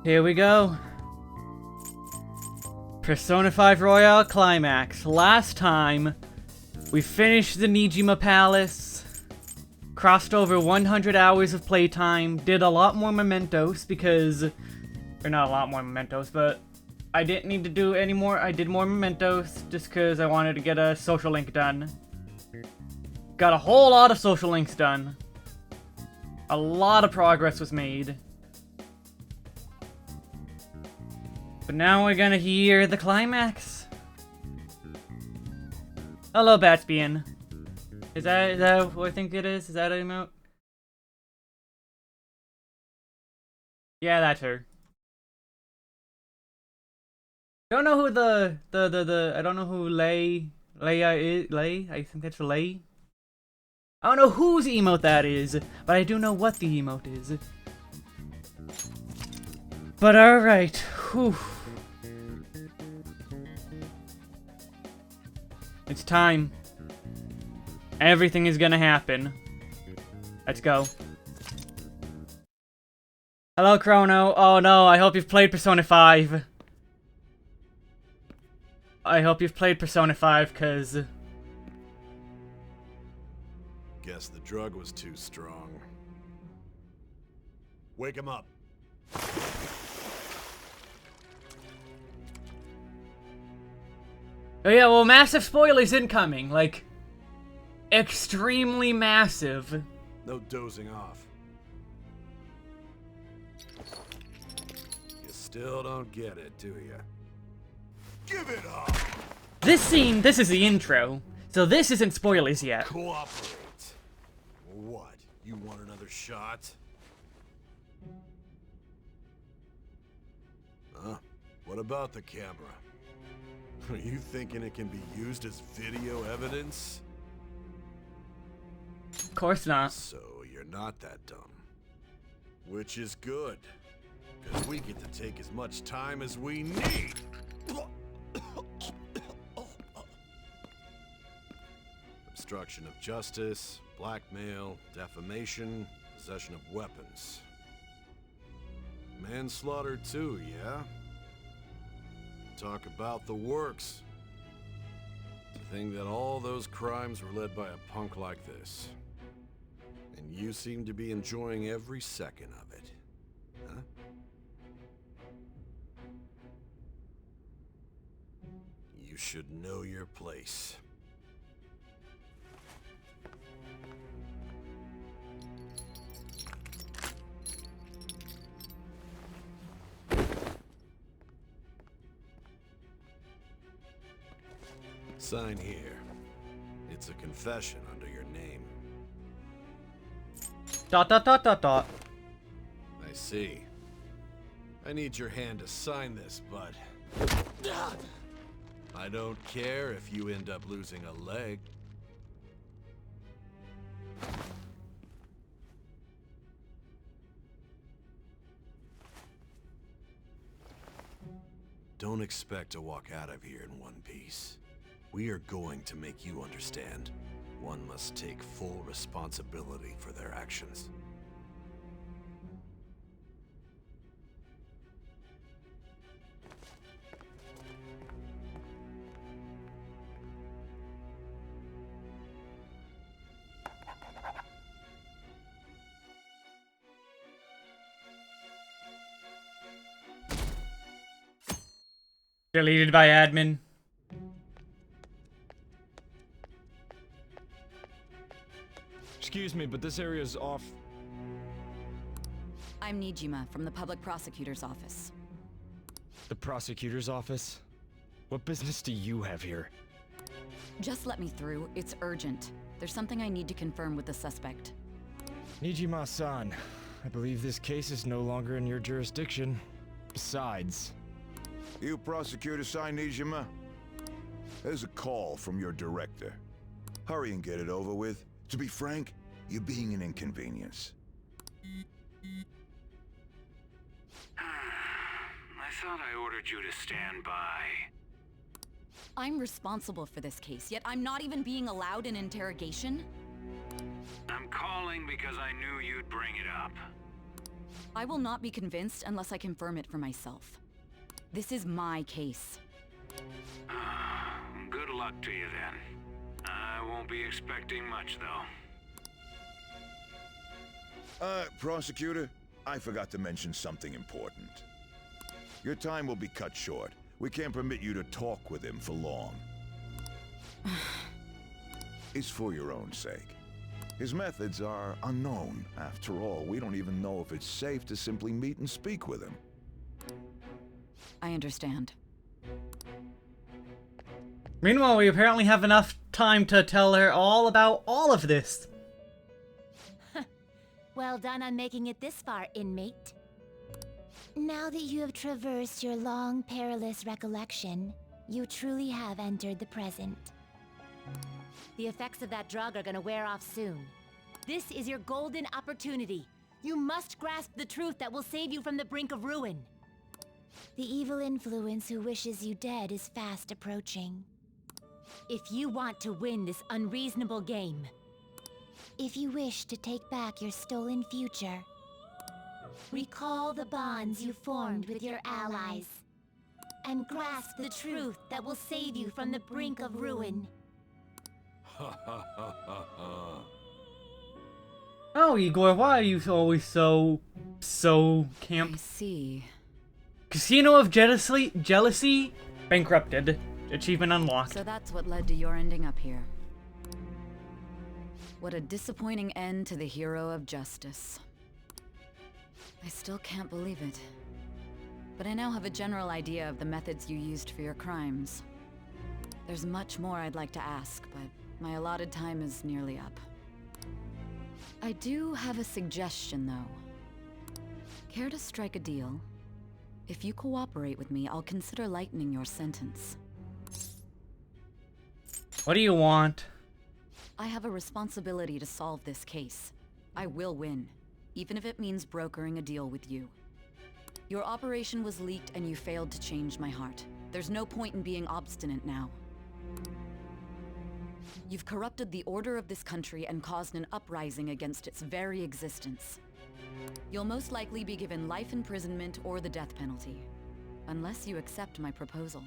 Here we go. Persona 5 Royale Climax. Last time, we finished the Nijima Palace, crossed over 100 hours of playtime, did a lot more mementos because... or not a lot more mementos, but I didn't need to do any more. I did more mementos just because I wanted to get a social link done. Got a whole lot of social links done. A lot of progress was made. But now we're gonna hear the climax. Hello, Batspian. Is that what I think it is? Is that an emote? Yeah, that's her. Don't know who I don't know who Leia is. I think that's Lei. I don't know whose emote that is, but I do know what the emote is. But alright. Whew. It's time. Everything is gonna happen. Let's go. Hello, Chrono. Oh no, I hope you've played Persona 5. I hope you've played Persona 5, cause... Guess the drug was too strong. Wake him up. Oh yeah, well, massive spoilers incoming. Like, extremely massive. No dozing off. You still don't get it, do you? Give it up! This scene, this is the intro. So this isn't spoilers yet. Cooperate. What? You want another shot? Huh? What about the camera? Are you thinking it can be used as video evidence? Of course not. So you're not that dumb. Which is good. Because we get to take as much time as we need. Obstruction of justice, blackmail, defamation, possession of weapons. Manslaughter too, yeah? Talk about the works. To think that all those crimes were led by a punk like this. And you seem to be enjoying every second of it. Huh? You should know your place. Sign here. It's a confession under your name. Dot dot dot dot dot. I see. I need your hand to sign this, but I don't care if you end up losing a leg. Don't expect to walk out of here in one piece. We are going to make you understand. One must take full responsibility for their actions. Deleted by admin. Excuse me, but this area is off. I'm Nijima from the Public Prosecutor's Office. The prosecutor's office? What business do you have here? Just let me through. It's urgent. There's something I need to confirm with the suspect. Nijima-san, I believe this case is no longer in your jurisdiction. Besides... You prosecutor sign Nijima? There's a call from your director. Hurry and get it over with. To be frank, you're being an inconvenience. I thought I ordered you to stand by. I'm responsible for this case, yet I'm not even being allowed an interrogation? I'm calling because I knew you'd bring it up. I will not be convinced unless I confirm it for myself. This is my case. Good luck to you then. I won't be expecting much, though. Prosecutor, I forgot to mention something important. Your time will be cut short. We can't permit you to talk with him for long. It's for your own sake. His methods are unknown. After all, we don't even know if it's safe to simply meet and speak with him. I understand. Meanwhile, we apparently have enough time to tell her all about all of this. Well done on making it this far, inmate. Now that you have traversed your long, perilous recollection, you truly have entered the present. The effects of that drug are gonna wear off soon. This is your golden opportunity. You must grasp the truth that will save you from the brink of ruin. The evil influence who wishes you dead is fast approaching. If you want to win this unreasonable game, If you wish to take back your stolen future, recall the bonds you formed with your allies, and grasp the truth that will save you from the brink of ruin. Ha ha ha ha ha. Oh, Igor, why are you always so I camp? see. Casino of Jealousy? Bankrupted. Achievement unlocked. So that's what led to your ending up here. What a disappointing end to the hero of justice. I still can't believe it. But I now have a general idea of the methods you used for your crimes. There's much more I'd like to ask, but my allotted time is nearly up. I do have a suggestion, though. Care to strike a deal? If you cooperate with me, I'll consider lightening your sentence. What do you want? I have a responsibility to solve this case. I will win, even if it means brokering a deal with you. Your operation was leaked and you failed to change my heart. There's no point in being obstinate now. You've corrupted the order of this country and caused an uprising against its very existence. You'll most likely be given life imprisonment or the death penalty, unless you accept my proposal.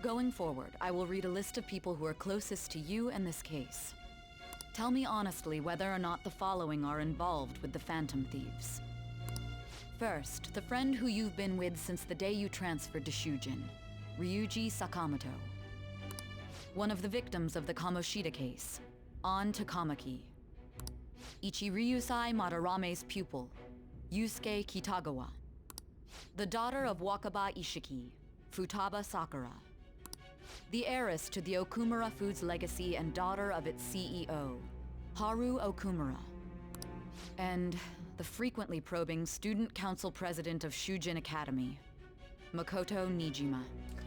Going forward, I will read a list of people who are closest to you and this case. Tell me honestly whether or not the following are involved with the Phantom Thieves. First, the friend who you've been with since the day you transferred to Shujin, Ryuji Sakamoto. One of the victims of the Kamoshida case, An Takamaki. Ichiryusai Madarame's pupil, Yusuke Kitagawa. The daughter of Wakaba Ishiki, Futaba Sakura. The heiress to the Okumura Foods legacy and daughter of its CEO, Haru Okumura. And the frequently probing student council president of Shujin Academy, Makoto Nijima.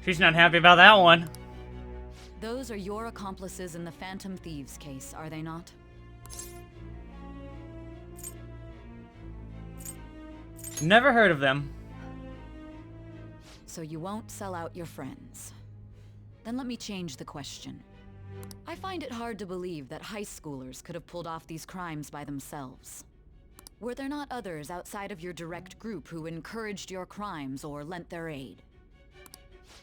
She's not happy about that one. Those are your accomplices in the Phantom Thieves case, are they not? Never heard of them. So you won't sell out your friends. Then let me change the question. I find it hard to believe that high schoolers could have pulled off these crimes by themselves. Were there not others outside of your direct group who encouraged your crimes or lent their aid?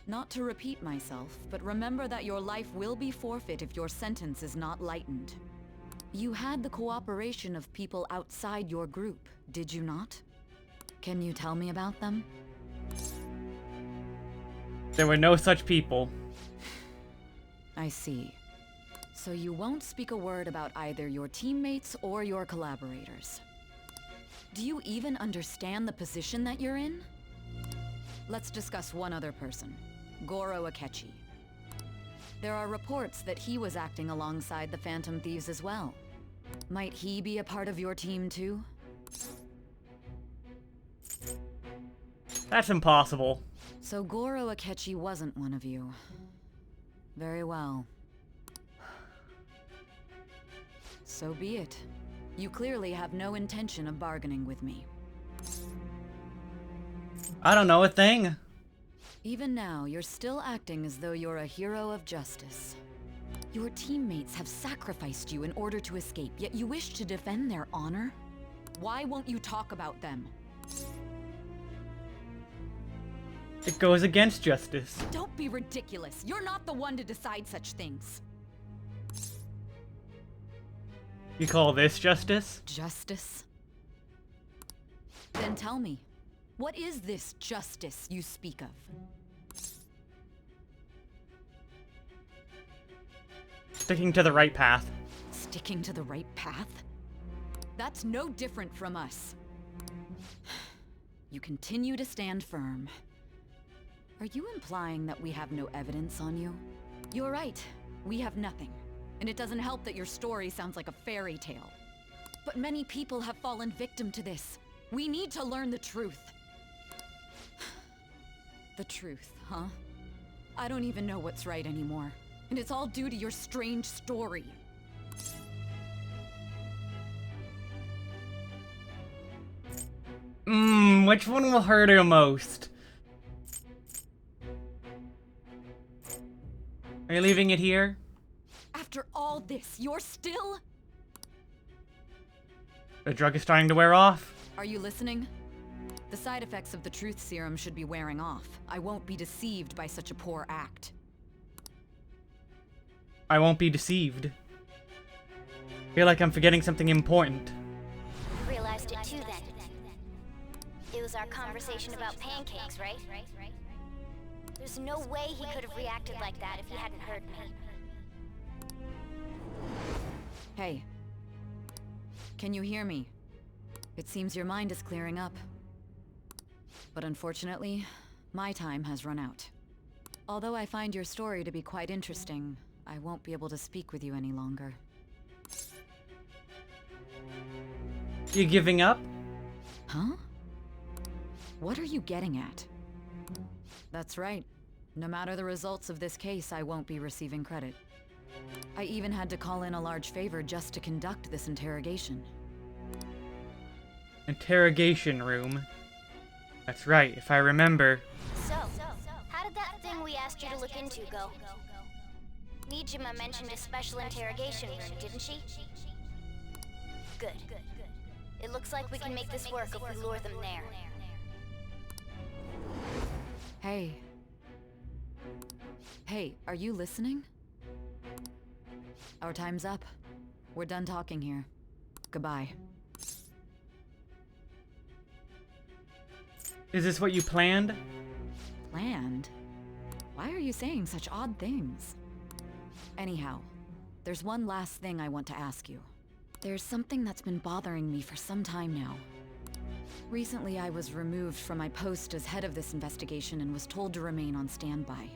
Not to repeat myself, but remember that your life will be forfeit if your sentence is not lightened. You had the cooperation of people outside your group, did you not? Can you tell me about them? There were no such people. I see. So you won't speak a word about either your teammates or your collaborators. Do you even understand the position that you're in? Let's discuss one other person, Goro Akechi. There are reports that he was acting alongside the Phantom Thieves as well. Might he be a part of your team too? That's impossible. So Goro Akechi wasn't one of you. Very well. So be it. You clearly have no intention of bargaining with me. I don't know a thing. Even now, you're still acting as though you're a hero of justice. Your teammates have sacrificed you in order to escape, yet you wish to defend their honor? Why won't you talk about them? It goes against justice. Don't be ridiculous. You're not the one to decide such things. You call this justice? Justice? Then tell me, what is this justice you speak of? Sticking to the right path. Sticking to the right path? That's no different from us. You continue to stand firm. Are you implying that we have no evidence on you? You're right. We have nothing. And it doesn't help that your story sounds like a fairy tale. But many people have fallen victim to this. We need to learn the truth. The truth, huh? I don't even know what's right anymore. And it's all due to your strange story. Which one will hurt her most? Are you leaving it here? After all this, you're still... The drug is starting to wear off. Are you listening? The side effects of the truth serum should be wearing off. I won't be deceived by such a poor act. I won't be deceived. Feel like I'm forgetting something important. Realized it too then. It was our conversation about pancakes, right? There's no way he could have reacted like that if he hadn't heard me. Hey. Can you hear me? It seems your mind is clearing up. But unfortunately, my time has run out. Although I find your story to be quite interesting, I won't be able to speak with you any longer. You giving up? Huh? What are you getting at? That's right. No matter the results of this case, I won't be receiving credit. I even had to call in a large favor just to conduct this interrogation. Interrogation room. That's right, if I remember. So, how did that thing we asked you to look into go? Nijima mentioned a special interrogation room, didn't she? Good. It looks like we can make this work if we lure them there. Hey. Hey, are you listening? Our time's up. We're done talking here. Goodbye. Is this what you planned? Planned? Why are you saying such odd things? Anyhow, there's one last thing I want to ask you. There's something that's been bothering me for some time now. Recently, I was removed from my post as head of this investigation and was told to remain on standby.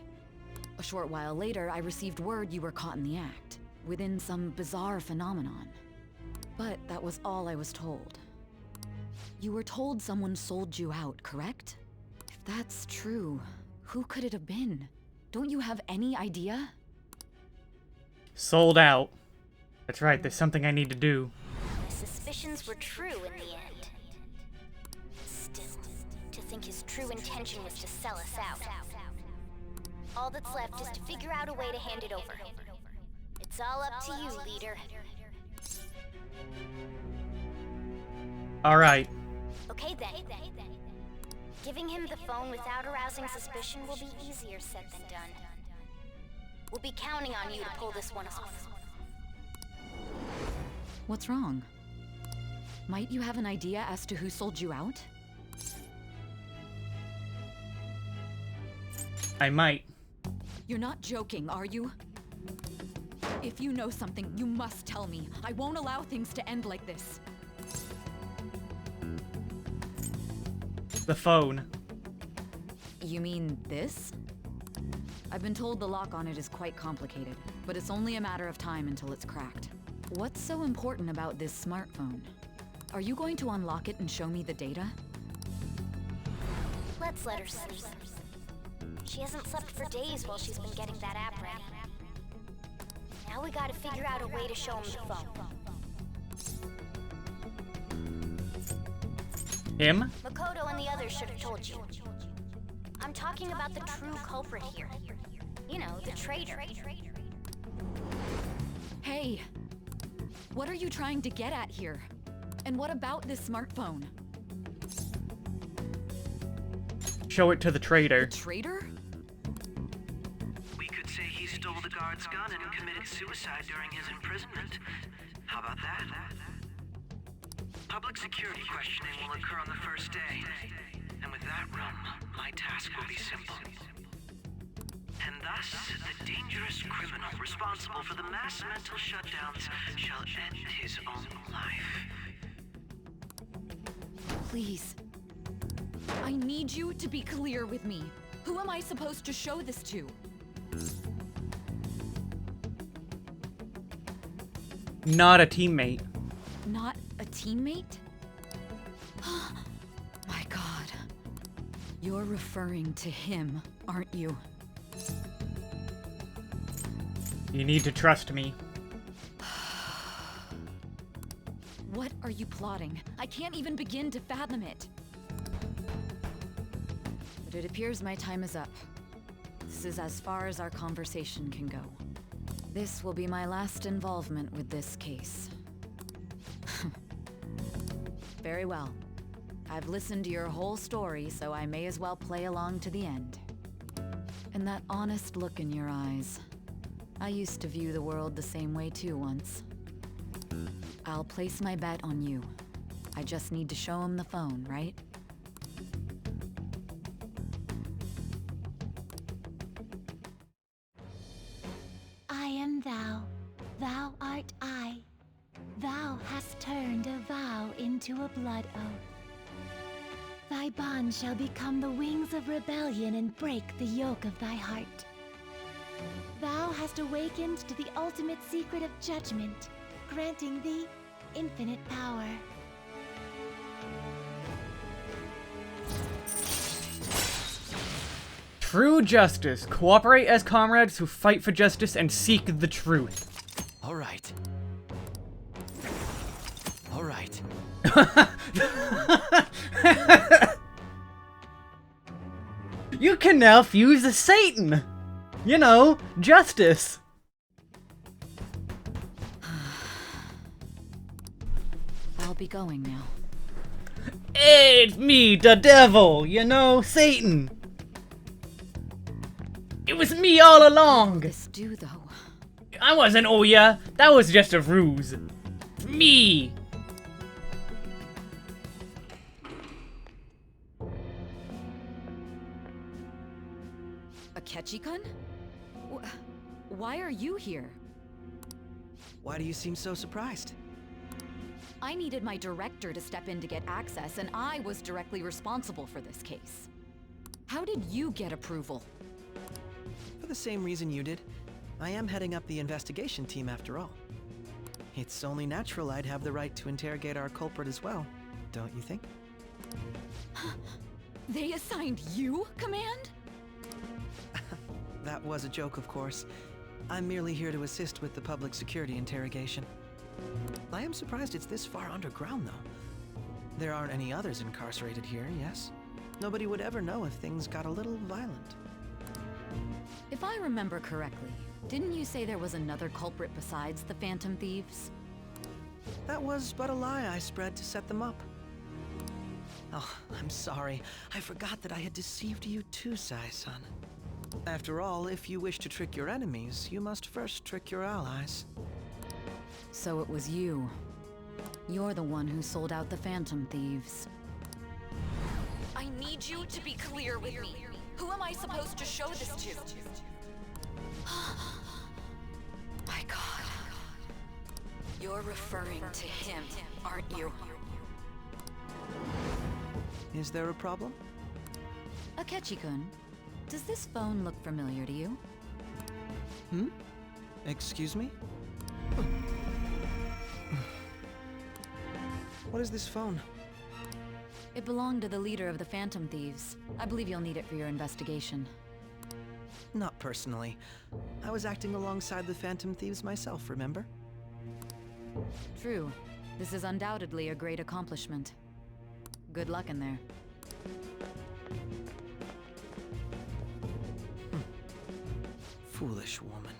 A short while later, I received word you were caught in the act, within some bizarre phenomenon. But that was all I was told. You were told someone sold you out, correct? If that's true, who could it have been? Don't you have any idea? Sold out. That's right, there's something I need to do. My suspicions were true in the end. Still, to think his true intention was to sell us out. All that's left is to figure out a way to hand it over. It's all up to you, leader. Alright. Okay then. Giving him the phone without arousing suspicion will be easier said than done. We'll be counting on you to pull this one off. What's wrong? Might you have an idea as to who sold you out? I might. You're not joking, are you? If you know something, you must tell me. I won't allow things to end like this. The phone. You mean this? I've been told the lock on it is quite complicated, but it's only a matter of time until it's cracked. What's so important about this smartphone? Are you going to unlock it and show me the data? Let's let her sleep. She hasn't slept for days while she's been getting that app ready. Now we gotta figure out a way to show him the phone. Him? Makoto and the others should have told you. I'm talking about the true culprit here. You know, the traitor. Hey! What are you trying to get at here? And what about this smartphone? Show it to the traitor. The traitor? We could say he stole the guard's gun and committed suicide during his imprisonment. How about that? Public security questioning will occur on the first day. And with that realm, my task will be simple. And thus, the dangerous criminal responsible for the mass mental shutdowns shall end his own life. Please. I need you to be clear with me. Who am I supposed to show this to? Not a teammate. Not a teammate? My God. You're referring to him, aren't you? You need to trust me. What are you plotting? I can't even begin to fathom it. But it appears my time is up. This is as far as our conversation can go. This will be my last involvement with this case. Very well. I've listened to your whole story, so I may as well play along to the end. And that honest look in your eyes. I used to view the world the same way too once. I'll place my bet on you. I just need to show him the phone, right? I am thou, thou art I. Thou hast turned a vow into a blood oath. Thy bond shall become the wings of rebellion and break the yoke of thy heart. Thou hast awakened to the ultimate secret of judgment, granting thee infinite power. True justice. Cooperate as comrades who fight for justice and seek the truth. All right. All right. You can now fuse the Satan! You know, justice. I'll be going now. It's me, the devil, you know, Satan. It was me all along. This do though. I wasn't Oya. That was just a ruse. It's me. Akechi-kun? Why are you here? Why do you seem so surprised? I needed my director to step in to get access, and I was directly responsible for this case. How did you get approval? For the same reason you did. I am heading up the investigation team after all. It's only natural I'd have the right to interrogate our culprit as well, don't you think? They assigned you command? That was a joke, of course. I'm merely here to assist with the public security interrogation. I am surprised it's this far underground, though. There aren't any others incarcerated here, yes? Nobody would ever know if things got a little violent. If I remember correctly, didn't you say there was another culprit besides the Phantom Thieves? That was but a lie I spread to set them up. Oh, I'm sorry. I forgot that I had deceived you too, Sai-san. After all, if you wish to trick your enemies, you must first trick your allies. So it was you. You're the one who sold out the Phantom Thieves. I need you to be clear with me. Who am I supposed to show this to? My God. You're referring to him, aren't you? Is there a problem? Akechi-kun, does this phone look familiar to you? Hmm? Excuse me? What is this phone? It belonged to the leader of the Phantom Thieves. I believe you'll need it for your investigation. Not personally. I was acting alongside the Phantom Thieves myself, remember? True. This is undoubtedly a great accomplishment. Good luck in there. Foolish woman.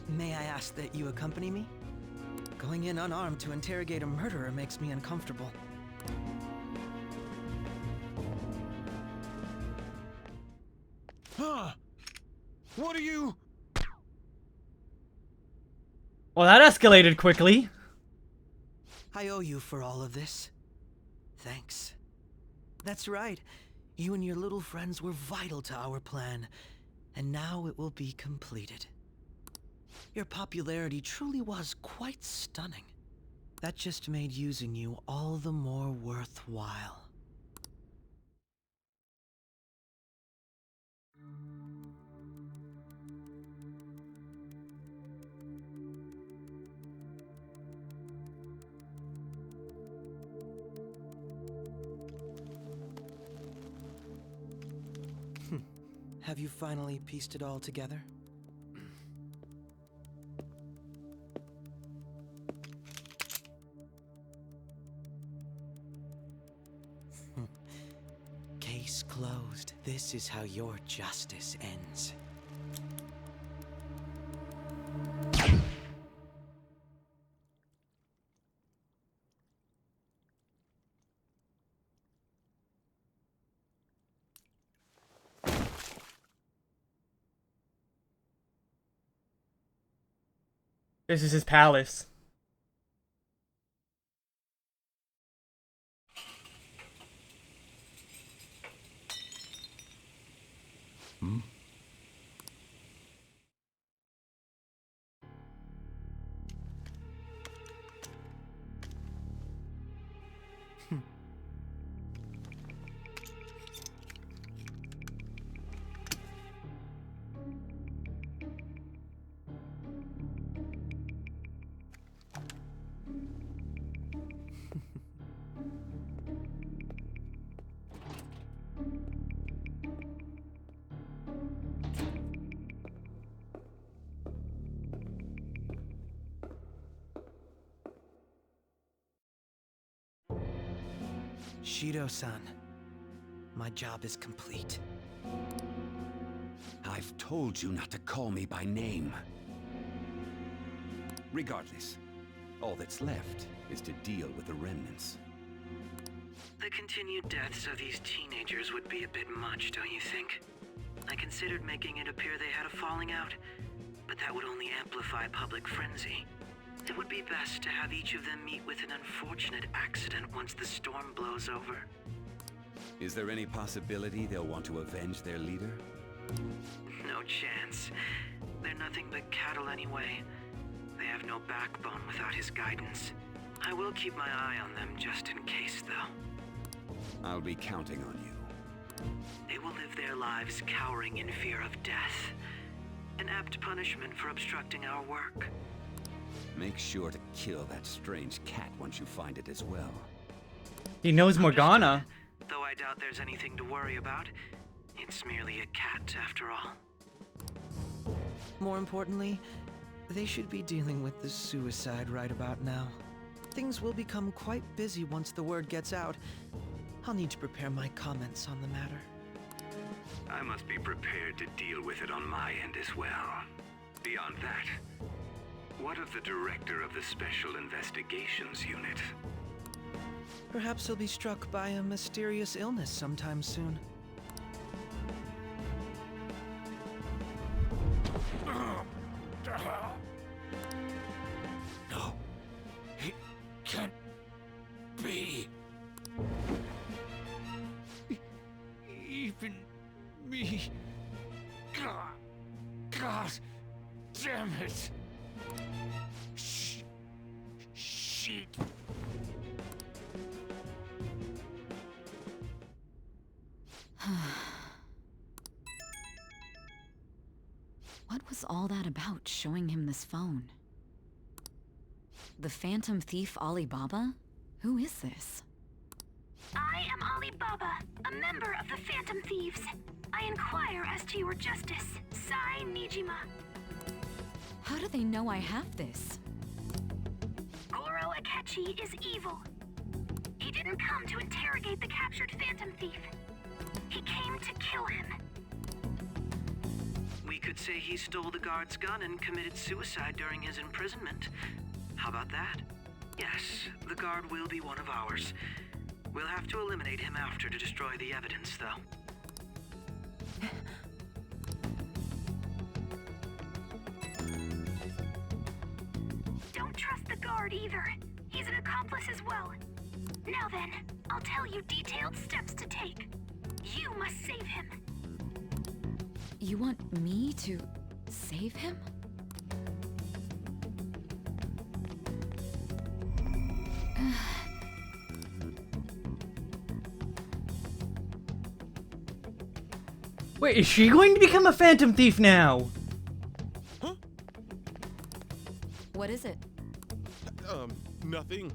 May I ask that you accompany me? Going in unarmed to interrogate a murderer makes me uncomfortable. Huh? What are you? Well, that escalated quickly. I owe you for all of this. Thanks. That's right. You and your little friends were vital to our plan, and now it will be completed. Your popularity truly was quite stunning. That just made using you all the more worthwhile. Have you finally pieced it all together? accused. This is how your justice ends. This is his palace. Shido-san, my job is complete. I've told you not to call me by name. Regardless, all that's left is to deal with the remnants. The continued deaths of these teenagers would be a bit much, don't you think? I considered making it appear they had a falling out, but that would only amplify public frenzy. It would be best to have each of them meet with an unfortunate accident once the storm blows over. Is there any possibility they'll want to avenge their leader? No chance. They're nothing but cattle anyway. They have no backbone without his guidance. I will keep my eye on them just in case, though. I'll be counting on you. They will live their lives cowering in fear of death. An apt punishment for obstructing our work. Make sure to kill that strange cat once you find it as well. He knows Morgana. Though I doubt there's anything to worry about. It's merely a cat, after all. More importantly, they should be dealing with the suicide right about now. Things will become quite busy once the word gets out. I'll need to prepare my comments on the matter. I must be prepared to deal with it on my end as well. Beyond that, what of the director of the Special Investigations Unit? Perhaps he'll be struck by a mysterious illness sometime soon. No, it can't be. Even me. God damn it. Shit. What was all that about, showing him this phone? The Phantom Thief Alibaba? Who is this? I am Alibaba, a member of the Phantom Thieves. I inquire as to your justice, Sai Nijima. How do they know I have this? Goro Akechi is evil. He didn't come to interrogate the captured Phantom Thief. He came to kill him. We could say he stole the guard's gun and committed suicide during his imprisonment. How about that? Yes, the guard will be one of ours. We'll have to eliminate him after to destroy the evidence, though. Don't trust the guard either. He's an accomplice as well. Now then, I'll tell you detailed steps to take. You must save him. You want me to save him? Wait, is she going to become a Phantom Thief now? What is it? Nothing.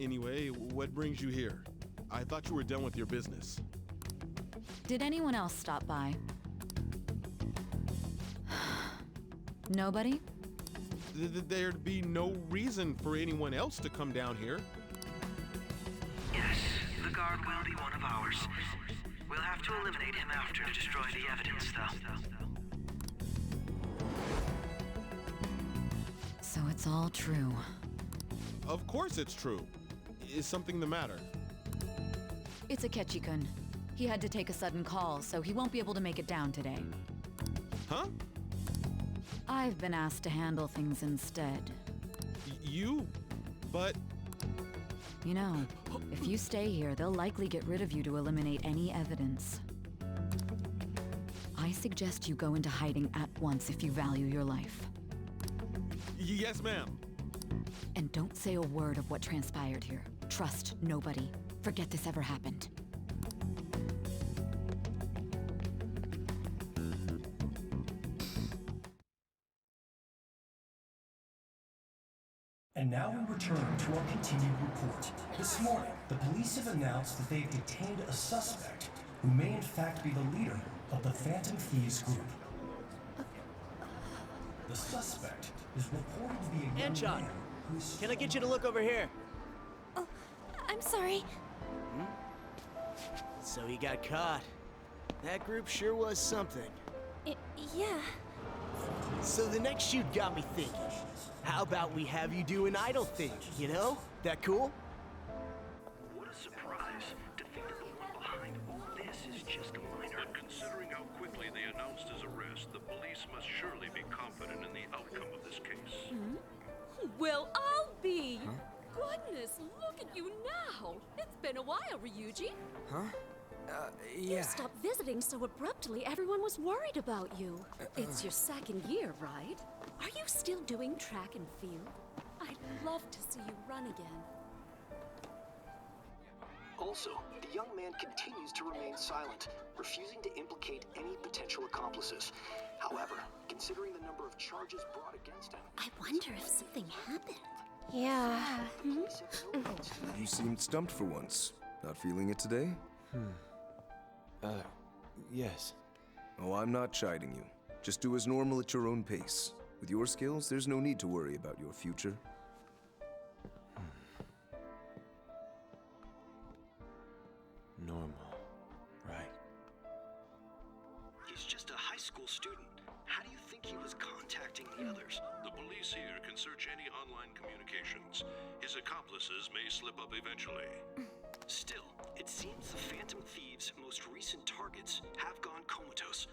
Anyway, what brings you here? I thought you were done with your business. Did anyone else stop by? Nobody? There'd be no reason for anyone else to come down here. Yes, the guard will be one of ours. We'll have have to eliminate him after to destroy the evidence, though. So it's all true. Of course it's true. Is something the matter? It's Akechi-kun. He had to take a sudden call, so he won't be able to make it down today. Huh? I've been asked to handle things instead. You? But... You know, if you stay here, they'll likely get rid of you to eliminate any evidence. I suggest you go into hiding at once if you value your life. Yes, ma'am. And don't say a word of what transpired here. Trust nobody. Forget this ever happened. And now we return to our continued report. This morning, the police have announced that they've detained a suspect who may in fact be the leader of the Phantom Thieves group. The suspect is reported to be a young man who's... Can I get you to look over here? Oh, I'm sorry. So he got caught. That group sure was something. Yeah. So the next shoot got me thinking. How about we have you do an idol thing, you know? That cool? What a surprise to think that the one behind all this is just a minor. But considering how quickly they announced his arrest, the police must surely be confident in the outcome of this case. Well, I'll be. Goodness, look at you now. It's been a while, Ryuji. Huh? You stopped visiting so abruptly, everyone was worried about you. It's your second year, right? Are you still doing track and field? I'd love to see you run again. Also, the young man continues to remain silent, refusing to implicate any potential accomplices. However, considering the number of charges brought against him... I wonder if something happened. Yeah. You seemed stumped for once. Not feeling it today? Yes. Oh, I'm not chiding you. Just do as normal at your own pace. With your skills, there's no need to worry about your future. Normal, right? He's just a high school student. How do you think he was contacting the others? The police here can search any online communications. His accomplices may slip up eventually. Still, it seems the Phantom Thieves' most recent targets have gone comatose.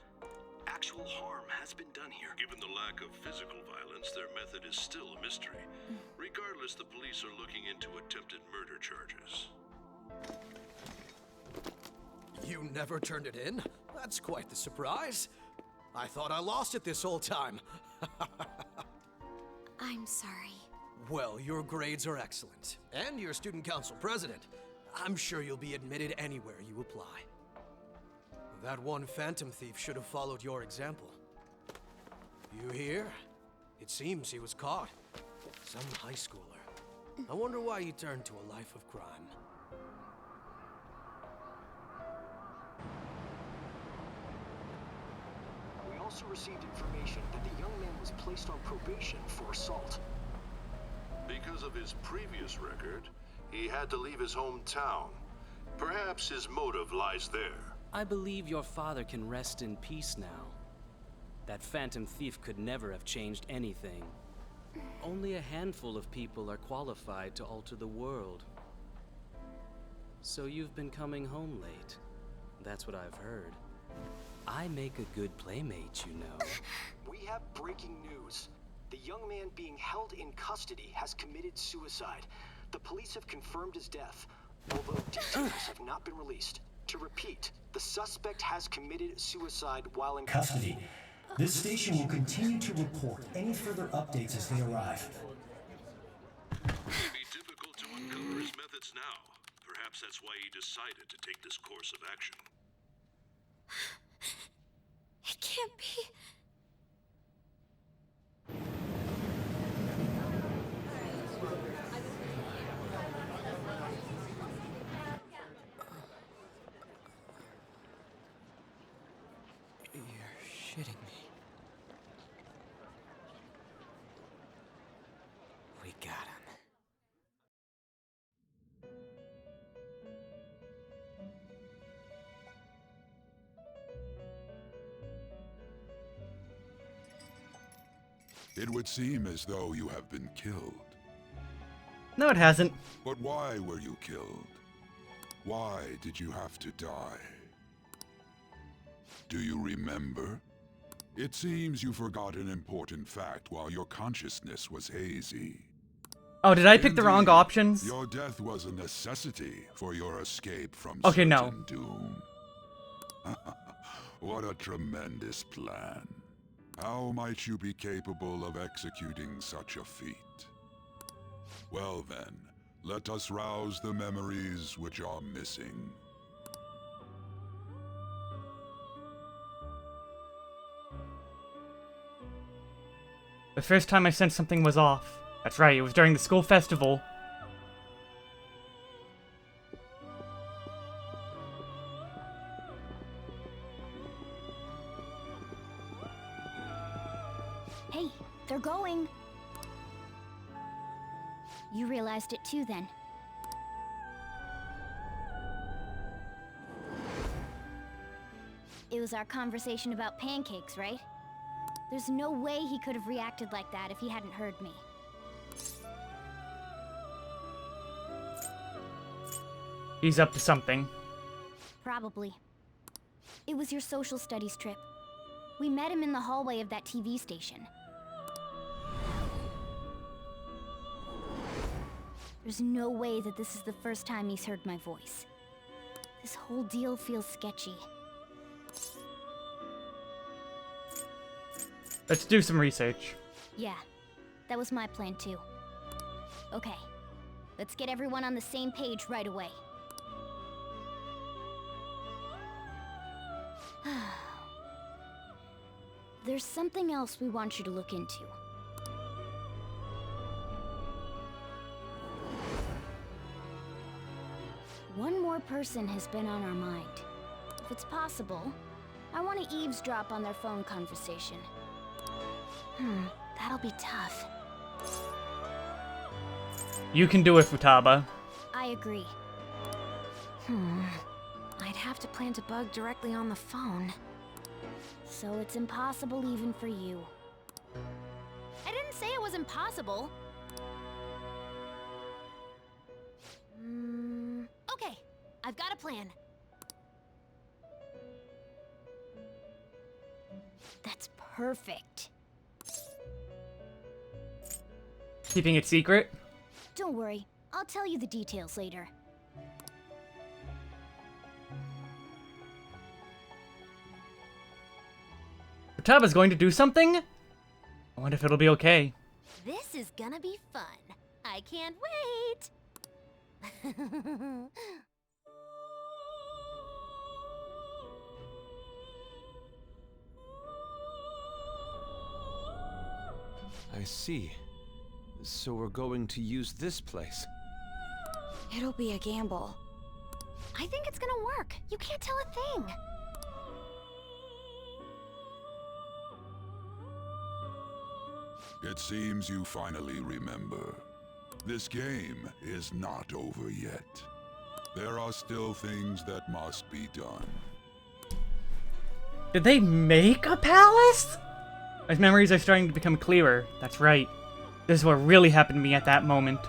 Actual harm has been done here. Given the lack of physical violence, their method is still a mystery. Regardless, the police are looking into attempted murder charges. You never turned it in? That's quite the surprise. I thought I lost it this whole time. I'm sorry. Well, your grades are excellent. And you're student council president. I'm sure you'll be admitted anywhere you apply. That one Phantom Thief should have followed your example. You hear? It seems he was caught. Some high schooler. I wonder why he turned to a life of crime. We also received information that the young man was placed on probation for assault. Because of his previous record, he had to leave his hometown. Perhaps his motive lies there. I believe your father can rest in peace now. That Phantom Thief could never have changed anything. Only a handful of people are qualified to alter the world. So you've been coming home late. That's what I've heard. I make a good playmate, you know. We have breaking news. The young man being held in custody has committed suicide. The police have confirmed his death, although details have not been released. To repeat, the suspect has committed suicide while in custody. This station will continue to report any further updates as they arrive. It may be difficult to uncover his methods now. Perhaps that's why he decided to take this course of action. It can't be. You're shitting me. We got him. It would seem as though you have been killed. No, it hasn't. But why were you killed? Why did you have to die? Do you remember? It seems you forgot an important fact while your consciousness was hazy. Oh, did I pick the wrong options? Your death was a necessity for your escape from Okay, certain no. doom. What a tremendous plan. How might you be capable of executing such a feat? Well then, let us rouse the memories which are missing. The first time I sensed something was off. That's right, it was during the school festival. Hey, they're going. You realized it too, then. It was our conversation about pancakes, right? There's no way he could have reacted like that if he hadn't heard me. He's up to something. Probably. It was your social studies trip. We met him in the hallway of that TV station. There's no way that this is the first time he's heard my voice. This whole deal feels sketchy. Let's do some research. Yeah, that was my plan too. Okay, let's get everyone on the same page right away. There's something else we want you to look into. One more person has been on our mind. If it's possible, I want to eavesdrop on their phone conversation. That'll be tough. You can do it, Futaba. I agree. I'd have to plant a bug directly on the phone. So it's impossible even for you. I didn't say it was impossible. Okay, I've got a plan. That's perfect. Keeping it secret? Don't worry, I'll tell you the details later. Futaba's going to do something? I wonder if it'll be okay. This is gonna be fun. I can't wait. I see. So we're going to use this place. It'll be a gamble. I think it's gonna work. You can't tell a thing. It seems you finally remember. This game is not over yet. There are still things that must be done. Did they make a palace? My memories are starting to become clearer. That's right. This is what really happened to me at that moment.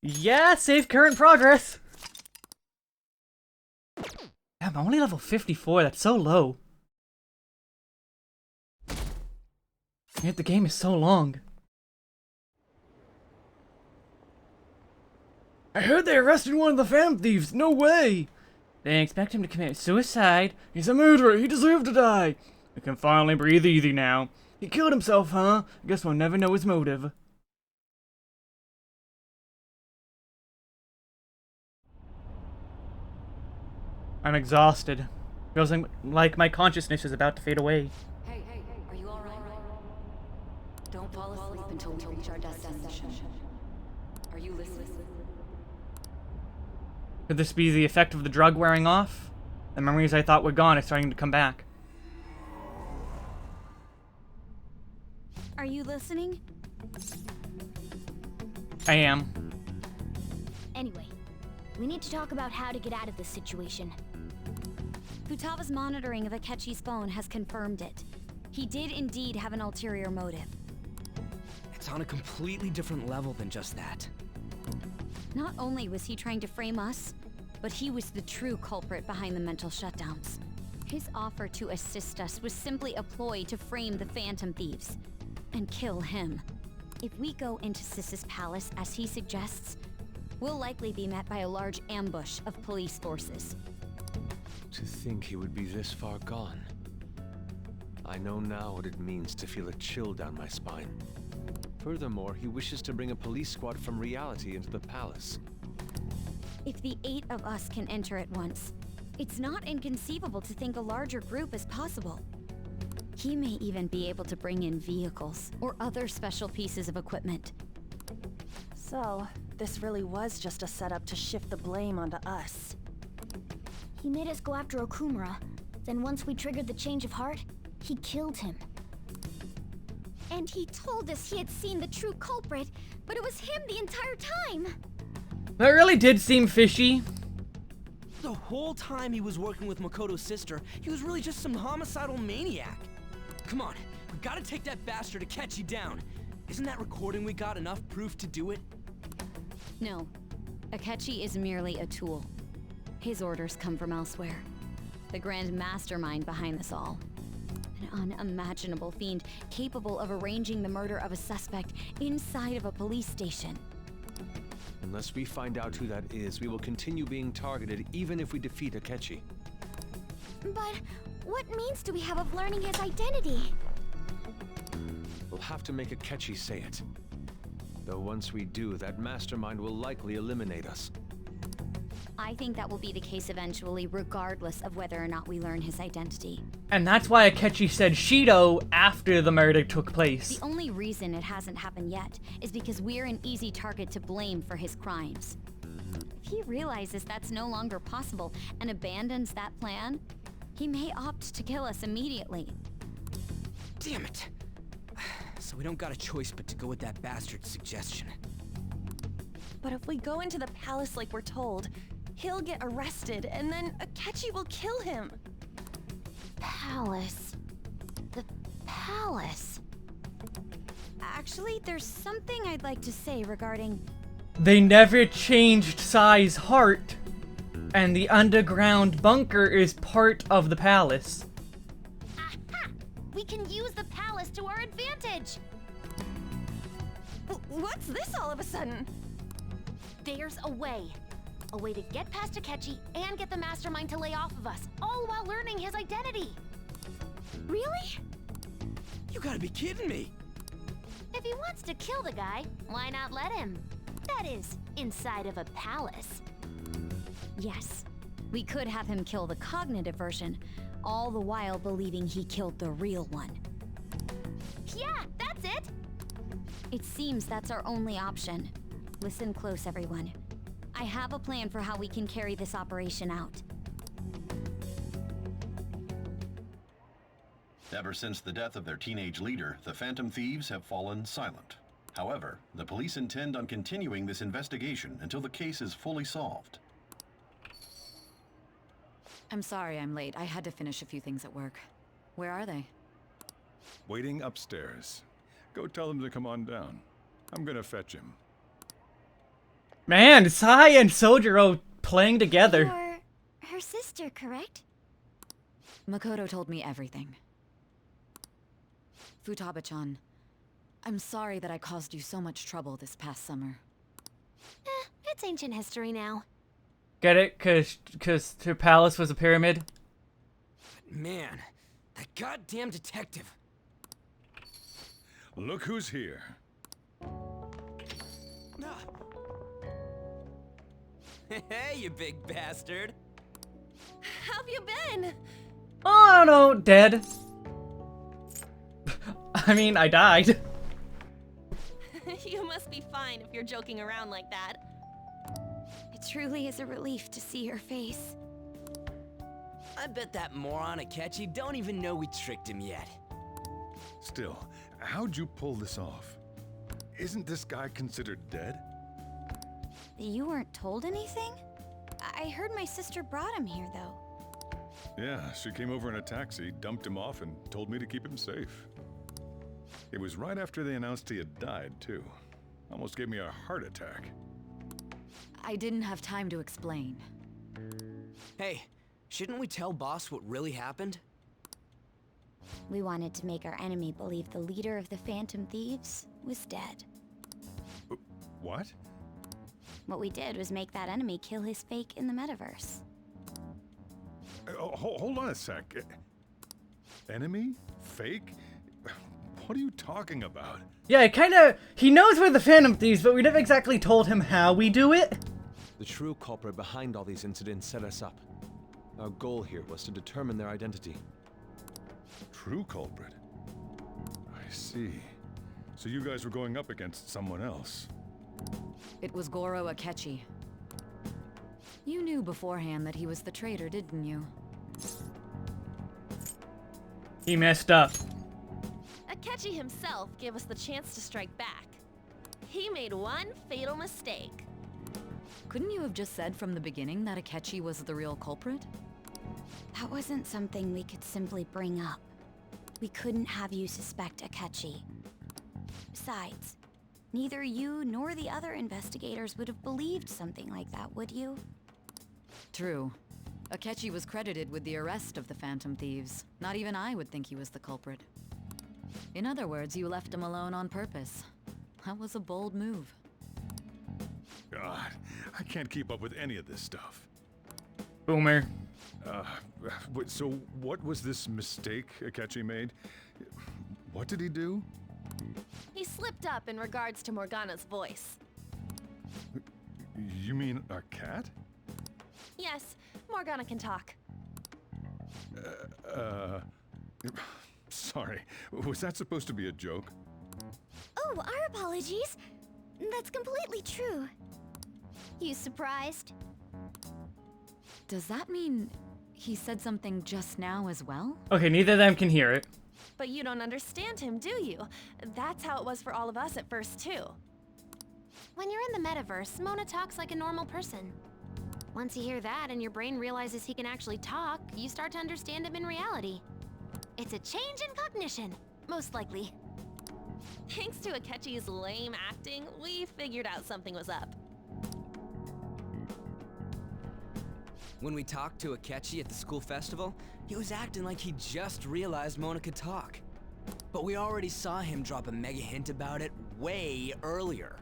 Yeah, save current progress! Damn, I'm only level 54, that's so low. Yet the game is so long. I heard they arrested one of the Phantom Thieves, no way! They expect him to commit suicide. He's a murderer, he deserved to die! I can finally breathe easy now. He killed himself, huh? I guess we'll never know his motive. I'm exhausted. Feels like my consciousness is about to fade away. Hey, are you alright? Don't fall asleep until we reach our destination. Are you listening? Could this be the effect of the drug wearing off? The memories I thought were gone are starting to come back. Are you listening? I am. Anyway, we need to talk about how to get out of this situation. Futaba's monitoring of Akechi's phone has confirmed it. He did indeed have an ulterior motive. It's on a completely different level than just that. Not only was he trying to frame us, but he was the true culprit behind the mental shutdowns. His offer to assist us was simply a ploy to frame the Phantom Thieves and kill him. If we go into Sis's palace as he suggests, we'll likely be met by a large ambush of police forces. To think he would be this far gone. I know now what it means to feel a chill down my spine. Furthermore, he wishes to bring a police squad from reality into the palace. If the 8 of us can enter at once, it's not inconceivable to think a larger group is possible. He may even be able to bring in vehicles or other special pieces of equipment. So, this really was just a setup to shift the blame onto us. He made us go after Okumura. Then once we triggered the change of heart, he killed him. And he told us he had seen the true culprit, but it was him the entire time! That really did seem fishy. The whole time he was working with Makoto's sister, he was really just some homicidal maniac. Come on, we gotta take that bastard Akechi down. Isn't that recording we got enough proof to do it? No. Akechi is merely a tool. His orders come from elsewhere. The grand mastermind behind this all. An unimaginable fiend capable of arranging the murder of a suspect inside of a police station. Unless we find out who that is, we will continue being targeted even if we defeat Akechi. But what means do we have of learning his identity? We'll have to make Akechi say it. Though once we do, that mastermind will likely eliminate us. I think that will be the case eventually, regardless of whether or not we learn his identity. And that's why Akechi said Shido after the murder took place. The only reason it hasn't happened yet is because we're an easy target to blame for his crimes. If he realizes that's no longer possible and abandons that plan, he may opt to kill us immediately. Damn it. So we don't got a choice but to go with that bastard's suggestion. But if we go into the palace like we're told, he'll get arrested, and then Akechi will kill him. Palace. The palace. Actually, there's something I'd like to say regarding... They never changed Sai's heart, and the underground bunker is part of the palace. Aha! We can use the palace to our advantage! What's this all of a sudden? There's a way. A way to get past Akechi and get the mastermind to lay off of us, all while learning his identity. Really? You gotta be kidding me. If he wants to kill the guy, why not let him? That is, inside of a palace. Yes, we could have him kill the cognitive version, all the while believing he killed the real one. Yeah, that's it! It seems that's our only option. Listen close, everyone. I have a plan for how we can carry this operation out. Ever since the death of their teenage leader, the Phantom Thieves have fallen silent. However, the police intend on continuing this investigation until the case is fully solved. I'm sorry I'm late. I had to finish a few things at work. Where are they? Waiting upstairs. Go tell them to come on down. I'm gonna fetch him. Man, Sai and Sojiro playing together. You're her sister, correct? Makoto told me everything. Futaba-chan, I'm sorry that I caused you so much trouble this past summer. It's ancient history now. Get it? Cause her palace was a pyramid? Man, that goddamn detective. Look who's here. Hey, you big bastard. have you been? Oh, I don't know, dead. I mean, I died. You must be fine if you're joking around like that. It truly is a relief to see your face. I bet that moron Akechi don't even know we tricked him yet. Still, how'd you pull this off? Isn't this guy considered dead? You weren't told anything? I heard my sister brought him here, though. Yeah, she came over in a taxi, dumped him off, and told me to keep him safe. It was right after they announced he had died, too. Almost gave me a heart attack. I didn't have time to explain. Hey, shouldn't we tell boss what really happened? We wanted to make our enemy believe the leader of the Phantom Thieves was dead. What? What we did was make that enemy kill his fake in the metaverse. Hold on a sec. Enemy? Fake? What are you talking about? Yeah, he knows we're the Phantom Thieves, but we never exactly told him how we do it. The true culprit behind all these incidents set us up. Our goal here was to determine their identity. True culprit? I see. So you guys were going up against someone else. It was Goro Akechi. You knew beforehand that he was the traitor, didn't you? He messed up. Akechi himself gave us the chance to strike back. He made one fatal mistake. Couldn't you have just said from the beginning that Akechi was the real culprit? That wasn't something we could simply bring up. We couldn't have you suspect Akechi. Besides, neither you nor the other investigators would have believed something like that, would you? True. Akechi was credited with the arrest of the Phantom Thieves. Not even I would think he was the culprit. In other words, you left him alone on purpose. That was a bold move. God, I can't keep up with any of this stuff. Boomer. So what was this mistake Akechi made? What did he do? He slipped up in regards to Morgana's voice. You mean a cat? Yes, Morgana can talk. Sorry. Was that supposed to be a joke? Oh, our apologies. That's completely true. You surprised? Does that mean he said something just now as well? Okay, neither of them can hear it. But you don't understand him, do you? That's how it was for all of us at first, too. When you're in the metaverse, Mona talks like a normal person. Once you hear that and your brain realizes he can actually talk, you start to understand him in reality. It's a change in cognition, most likely. Thanks to Akechi's lame acting, we figured out something was up. When we talked to Akechi at the school festival, he was acting like he just realized Mona could talk. But we already saw him drop a mega hint about it way earlier.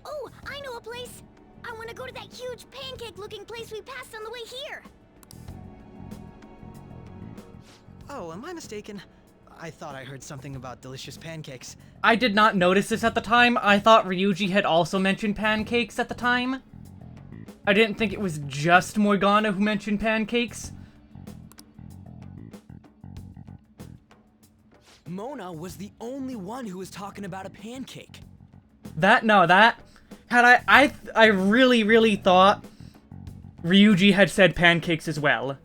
Oh, I know a place! I want to go to that huge pancake-looking place we passed on the way here! Oh, am I mistaken? I thought I heard something about delicious pancakes. I did not notice this at the time. I thought Ryuji had also mentioned pancakes at the time. I didn't think it was just Morgana who mentioned pancakes. Mona was the only one who was talking about a pancake. I really thought Ryuji had said pancakes as well.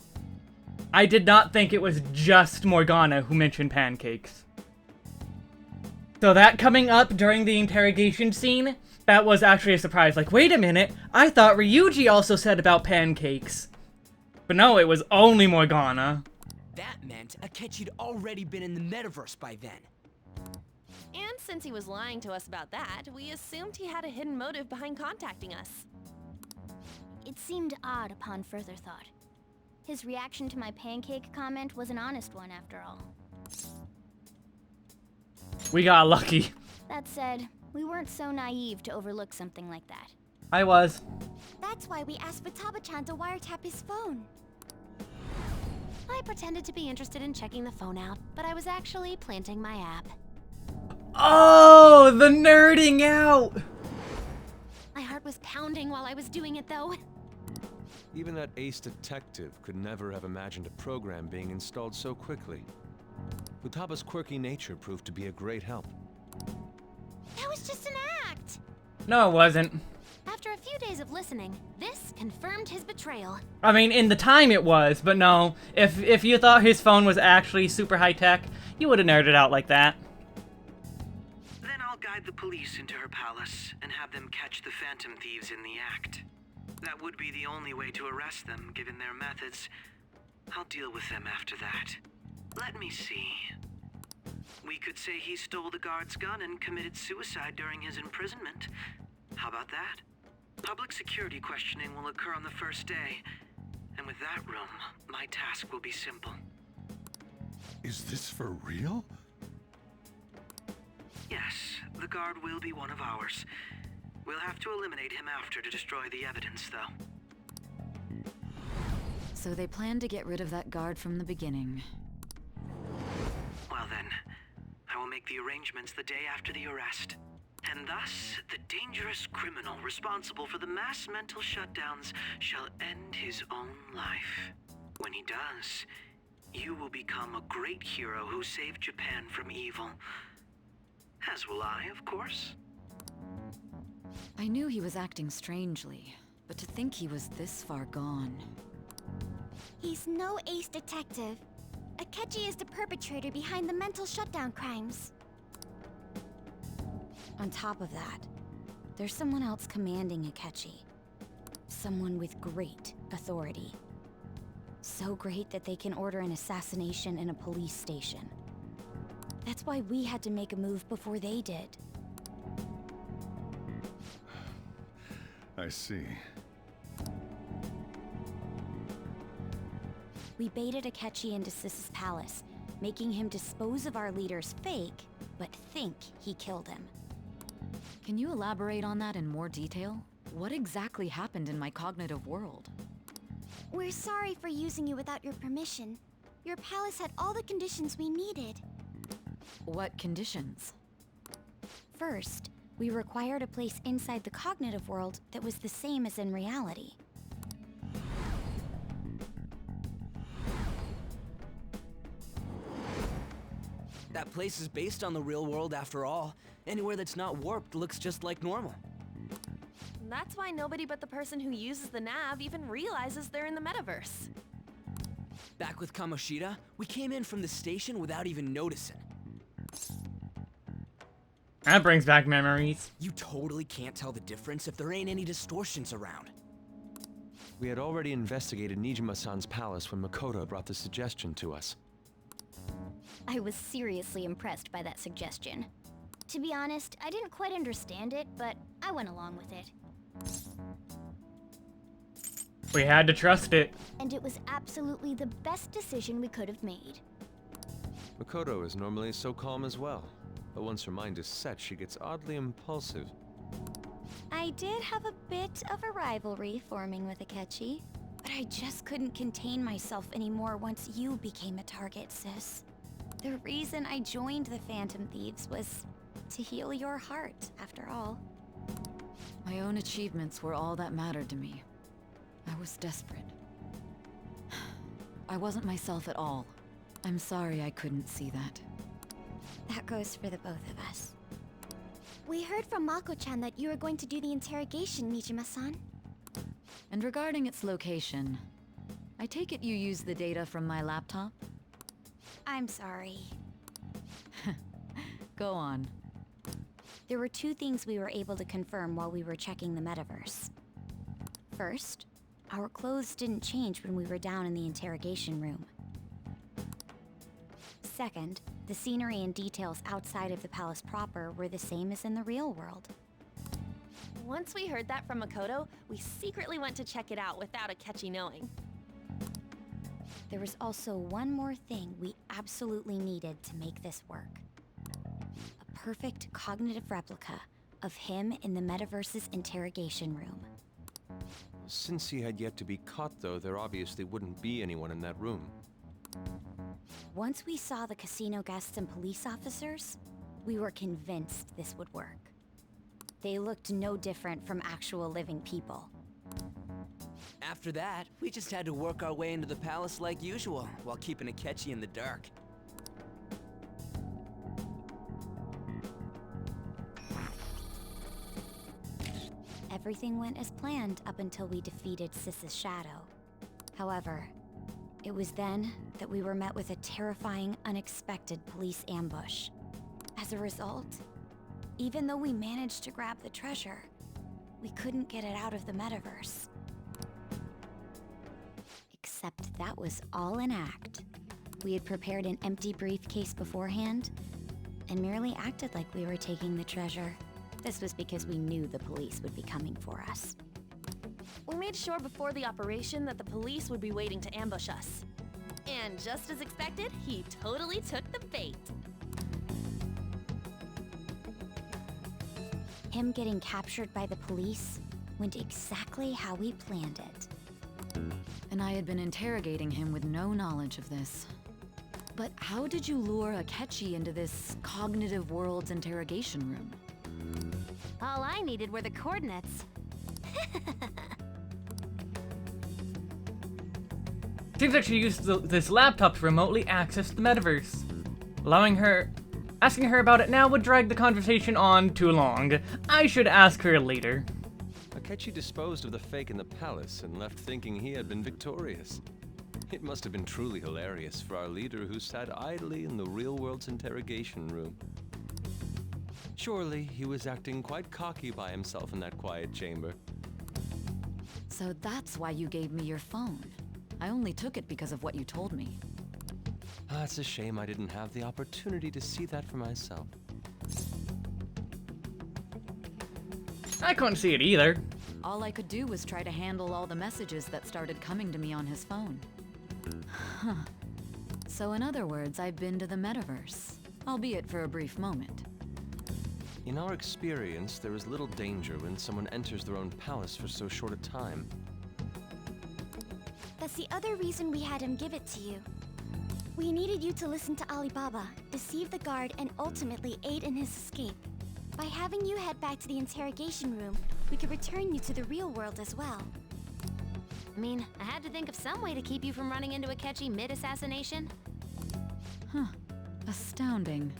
I did not think it was just Morgana who mentioned pancakes. So that coming up during the interrogation scene, that was actually a surprise. Like, wait a minute, I thought Ryuji also said about pancakes. But no, it was only Morgana. That meant Akechi'd already been in the metaverse by then. And since he was lying to us about that, we assumed he had a hidden motive behind contacting us. It seemed odd upon further thought. His reaction to my pancake comment was an honest one, after all. We got lucky. That said, we weren't so naive to overlook something like that. I was. That's why we asked Futaba-chan to wiretap his phone. I pretended to be interested in checking the phone out, but I was actually planting my app. Oh, the nerding out! My heart was pounding while I was doing it, though. Even that ace detective could never have imagined a program being installed so quickly. Futaba's quirky nature proved to be a great help. That was just an act! No, it wasn't. After a few days of listening, this confirmed his betrayal. I mean, in the time it was, but no. If you thought his phone was actually super high-tech, you would have nerded out like that. Then I'll guide the police into her palace and have them catch the Phantom Thieves in the act. That would be the only way to arrest them, given their methods. I'll deal with them after that. Let me see. We could say he stole the guard's gun and committed suicide during his imprisonment. How about that? Public security questioning will occur on the first day. And with that room, my task will be simple. Is this for real? Yes, the guard will be one of ours. We'll have to eliminate him after to destroy the evidence, though. So they planned to get rid of that guard from the beginning. Well then, I will make the arrangements the day after the arrest. And thus, the dangerous criminal responsible for the mass mental shutdowns shall end his own life. When he does, you will become a great hero who saved Japan from evil. As will I, of course. I knew he was acting strangely, but to think he was this far gone. He's no ace detective. Akechi is the perpetrator behind the mental shutdown crimes. On top of that, there's someone else commanding Akechi. Someone with great authority. So great that they can order an assassination in a police station. That's why we had to make a move before they did. I see. We baited Akechi into Sis's palace, making him dispose of our leader's fake, but think he killed him. Can you elaborate on that in more detail? What exactly happened in my cognitive world? We're sorry for using you without your permission. Your palace had all the conditions we needed. What conditions? First, we required a place inside the cognitive world that was the same as in reality. That place is based on the real world after all. Anywhere that's not warped looks just like normal. That's why nobody but the person who uses the nav even realizes they're in the metaverse. Back with Kamoshida, we came in from the station without even noticing. That brings back memories. You totally can't tell the difference if there ain't any distortions around. We had already investigated Nijima-san's palace when Makoto brought the suggestion to us. I was seriously impressed by that suggestion. To be honest, I didn't quite understand it, but I went along with it. We had to trust it. And it was absolutely the best decision we could have made. Makoto is normally so calm as well, but once her mind is set, she gets oddly impulsive. I did have a bit of a rivalry forming with Akechi, but I just couldn't contain myself anymore once you became a target, sis. The reason I joined the Phantom Thieves was to heal your heart, after all. My own achievements were all that mattered to me. I was desperate. I wasn't myself at all. I'm sorry I couldn't see that. That goes for the both of us. We heard from Mako-chan that you were going to do the interrogation, Nijima-san. And regarding its location, I take it you used the data from my laptop? I'm sorry. Go on. There were two things we were able to confirm while we were checking the metaverse. First, our clothes didn't change when we were down in the interrogation room. Second, the scenery and details outside of the palace proper were the same as in the real world. Once we heard that from Makoto, we secretly went to check it out without Akechi knowing. There was also one more thing we absolutely needed to make this work. A perfect cognitive replica of him in the metaverse's interrogation room. Since he had yet to be caught, though, there obviously wouldn't be anyone in that room. Once we saw the casino guests and police officers, we were convinced this would work. They looked no different from actual living people. After that, we just had to work our way into the palace like usual, while keeping Akechi in the dark. Everything went as planned up until we defeated Sis's shadow. However, it was then that we were met with a terrifying, unexpected police ambush. As a result, even though we managed to grab the treasure, we couldn't get it out of the metaverse. Except that was all an act. We had prepared an empty briefcase beforehand and merely acted like we were taking the treasure. This was because we knew the police would be coming for us. We made sure before the operation that the police would be waiting to ambush us. And just as expected, he totally took the bait. Him getting captured by the police went exactly how we planned it. And I had been interrogating him with no knowledge of this. But how did you lure Akechi into this cognitive world's interrogation room? All I needed were the coordinates. Seems like she used this laptop to remotely access the metaverse. Asking her about it now would drag the conversation on too long. I should ask her later. Akechi disposed of the fake in the palace and left thinking he had been victorious. It must have been truly hilarious for our leader who sat idly in the real world's interrogation room. Surely he was acting quite cocky by himself in that quiet chamber. So that's why you gave me your phone. I only took it because of what you told me. It's a shame I didn't have the opportunity to see that for myself. I couldn't see it either. All I could do was try to handle all the messages that started coming to me on his phone. Huh. So in other words, I've been to the metaverse, albeit for a brief moment. In our experience, there is little danger when someone enters their own palace for so short a time. That's the other reason we had him give it to you. We needed you to listen to Alibaba, deceive the guard, and ultimately aid in his escape. By having you head back to the interrogation room, we could return you to the real world as well. I mean, I had to think of some way to keep you from running into Akechi mid-assassination. Huh. Astounding.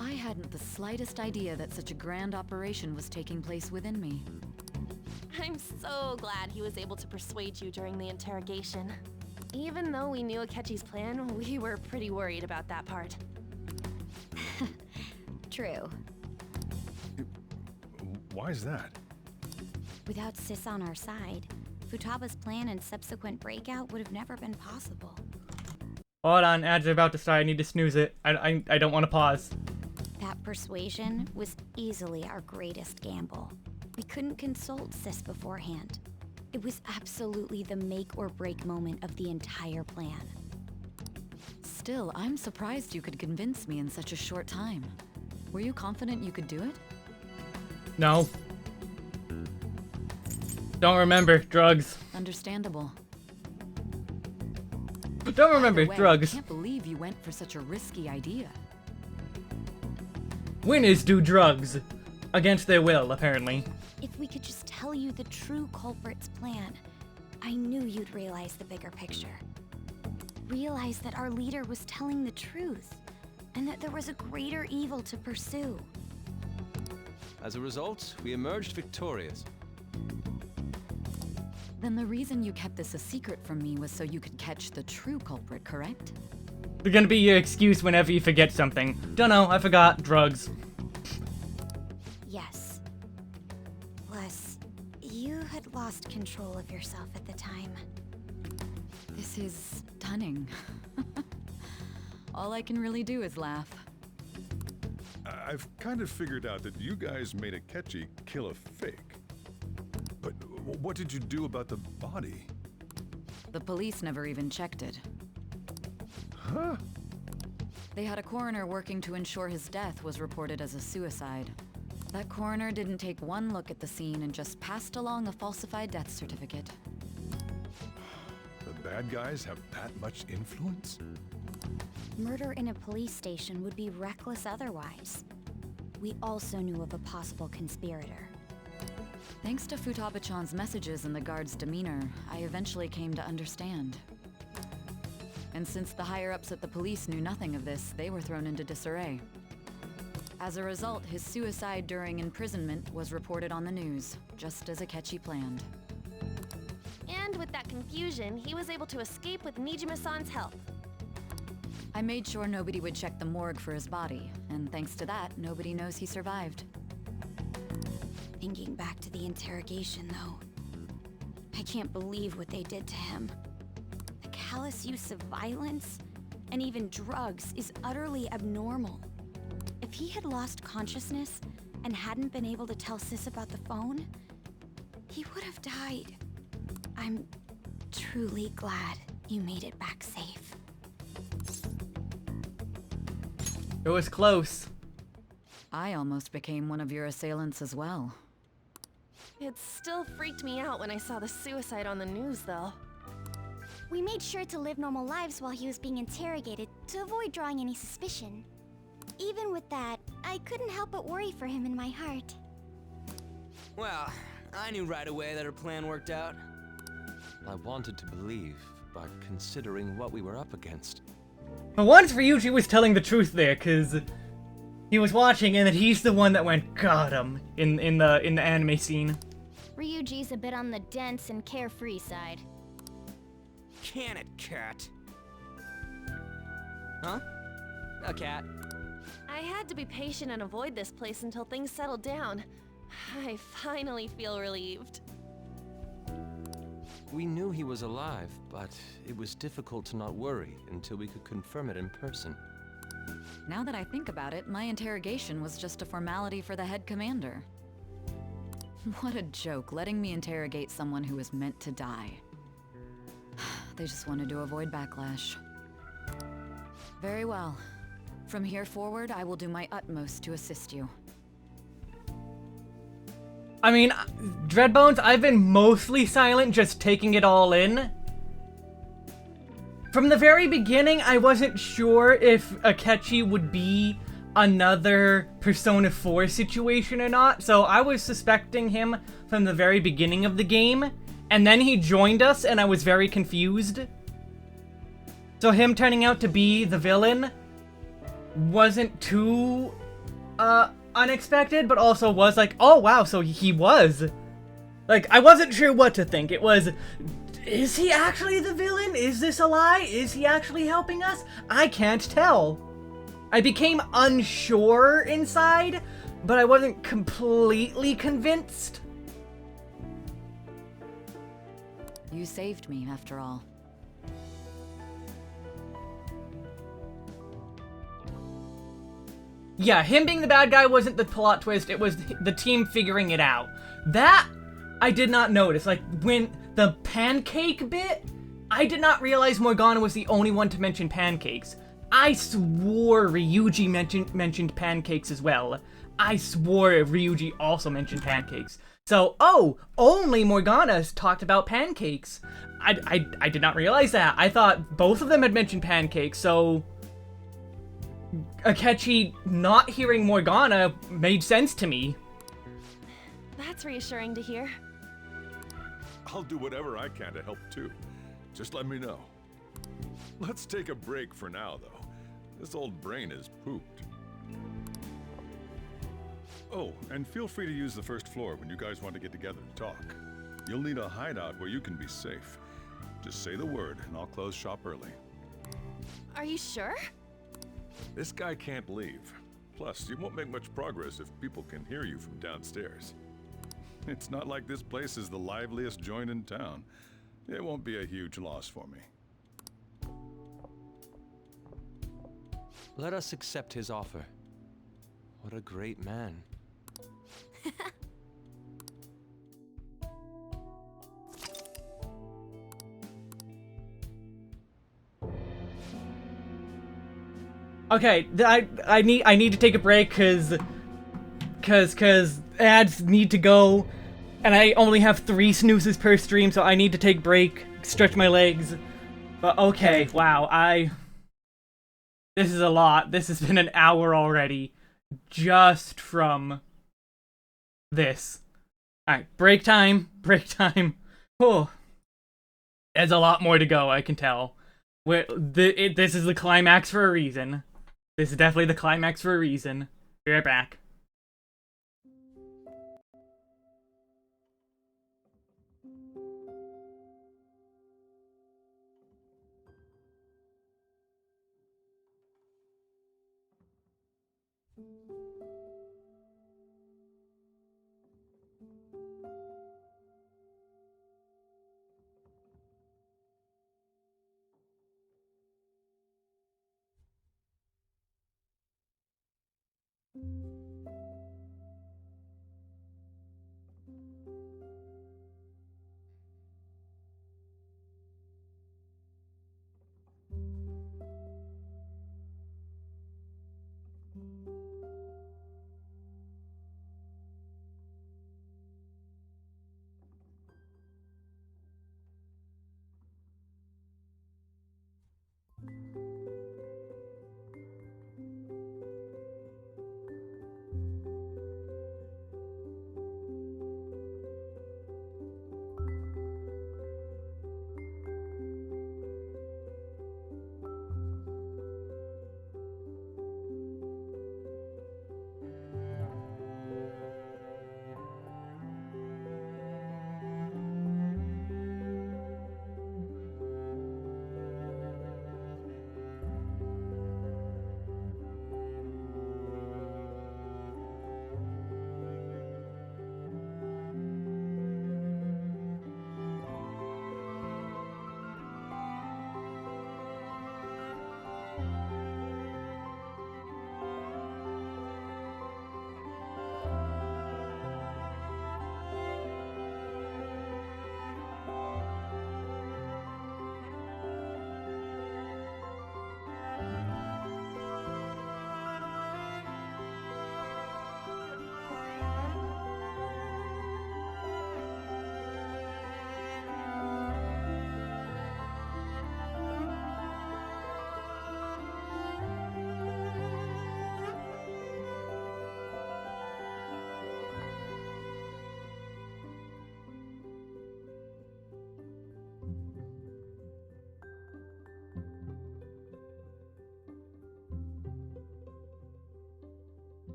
I hadn't the slightest idea that such a grand operation was taking place within me. I'm so glad he was able to persuade you during the interrogation. Even though we knew Akechi's plan, we were pretty worried about that part. True. Why is that? Without Sis on our side, Futaba's plan and subsequent breakout would have never been possible. Hold on, ads are about to start. I need to snooze it. I don't want to pause. That persuasion was easily our greatest gamble. We couldn't consult Sis beforehand. It was absolutely the make or break moment of the entire plan. Still, I'm surprised you could convince me in such a short time. Were you confident you could do it? No. Don't remember. Drugs. Understandable. Don't remember. By the way, Drugs. I can't believe you went for such a risky idea. Winners do drugs. Against their will, apparently. If we could just tell you the true culprit's plan, I knew you'd realize the bigger picture. Realize that our leader was telling the truth, and that there was a greater evil to pursue. As a result, we emerged victorious. Then the reason you kept this a secret from me was so you could catch the true culprit, correct? They're gonna be your excuse whenever you forget something. Dunno, I forgot. Drugs. Yes. Plus, you had lost control of yourself at the time. This is stunning. All I can really do is laugh. I've kind of figured out that you guys made Akechi kill a fake. But what did you do about the body? The police never even checked it. Huh? They had a coroner working to ensure his death was reported as a suicide. That coroner didn't take one look at the scene and just passed along a falsified death certificate. The bad guys have that much influence? Murder in a police station would be reckless otherwise. We also knew of a possible conspirator. Thanks to Futaba-chan's messages and the guard's demeanor, I eventually came to understand. And since the higher-ups at the police knew nothing of this, they were thrown into disarray. As a result, his suicide during imprisonment was reported on the news, just as Akechi planned. And with that confusion, he was able to escape with Nijima-san's help. I made sure nobody would check the morgue for his body, and thanks to that, nobody knows he survived. Thinking back to the interrogation, though, I can't believe what they did to him. The callous use of violence, and even drugs, is utterly abnormal. If he had lost consciousness and hadn't been able to tell Sis about the phone, he would have died. I'm truly glad you made it back safe. It was close. I almost became one of your assailants as well. It still freaked me out when I saw the suicide on the news, though. We made sure to live normal lives while he was being interrogated to avoid drawing any suspicion. Even with that, I couldn't help but worry for him in my heart. Well, I knew right away that her plan worked out. I wanted to believe, but considering what we were up against. For once, Ryuji was telling the truth there, cause he was watching and then he's the one that went got him in the anime scene. Ryuji's a bit on the dense and carefree side. Can it, cat? Huh? A cat. I had to be patient and avoid this place until things settled down. I finally feel relieved. We knew he was alive, but it was difficult to not worry until we could confirm it in person. Now that I think about it, my interrogation was just a formality for the head commander. What a joke, letting me interrogate someone who was meant to die. They just wanted to avoid backlash. Very well. From here forward, I will do my utmost to assist you. I mean, Dreadbones, I've been mostly silent, just taking it all in. From the very beginning, I wasn't sure if Akechi would be another Persona 4 situation or not, so I was suspecting him from the very beginning of the game, and then he joined us and I was very confused. So him turning out to be the villain wasn't too, unexpected, but also was like, oh wow, so he was. Like, I wasn't sure what to think. It was, is he actually the villain? Is this a lie? Is he actually helping us? I can't tell. I became unsure inside, but I wasn't completely convinced. You saved me, after all. Yeah, him being the bad guy wasn't the plot twist, it was the team figuring it out. That, I did not notice. Like, when the pancake bit, I did not realize Morgana was the only one to mention pancakes. I swore Ryuji mentioned pancakes as well. I swore Ryuji also mentioned pancakes. So, oh, only Morgana's talked about pancakes. I did not realize that. I thought both of them had mentioned pancakes, so Akechi not hearing Morgana made sense to me. That's reassuring to hear. I'll do whatever I can to help too. Just let me know. Let's take a break for now, though. This old brain is pooped. Oh, and feel free to use the first floor when you guys want to get together to talk. You'll need a hideout where you can be safe. Just say the word, and I'll close shop early. Are you sure? This guy can't leave. Plus, you won't make much progress if people can hear you from downstairs. It's not like this place is the liveliest joint in town. It won't be a huge loss for me. Let us accept his offer. What a great man. Okay, I need to take a break cause ads need to go, and I only have 3 snoozes per stream, so I need to take a break, stretch my legs. But okay, wow, this is a lot. This has been an hour already, just from this. Alright, break time. Break time. Oh. There's a lot more to go, I can tell. This is the climax for a reason. This is definitely the climax for a reason. Be right back.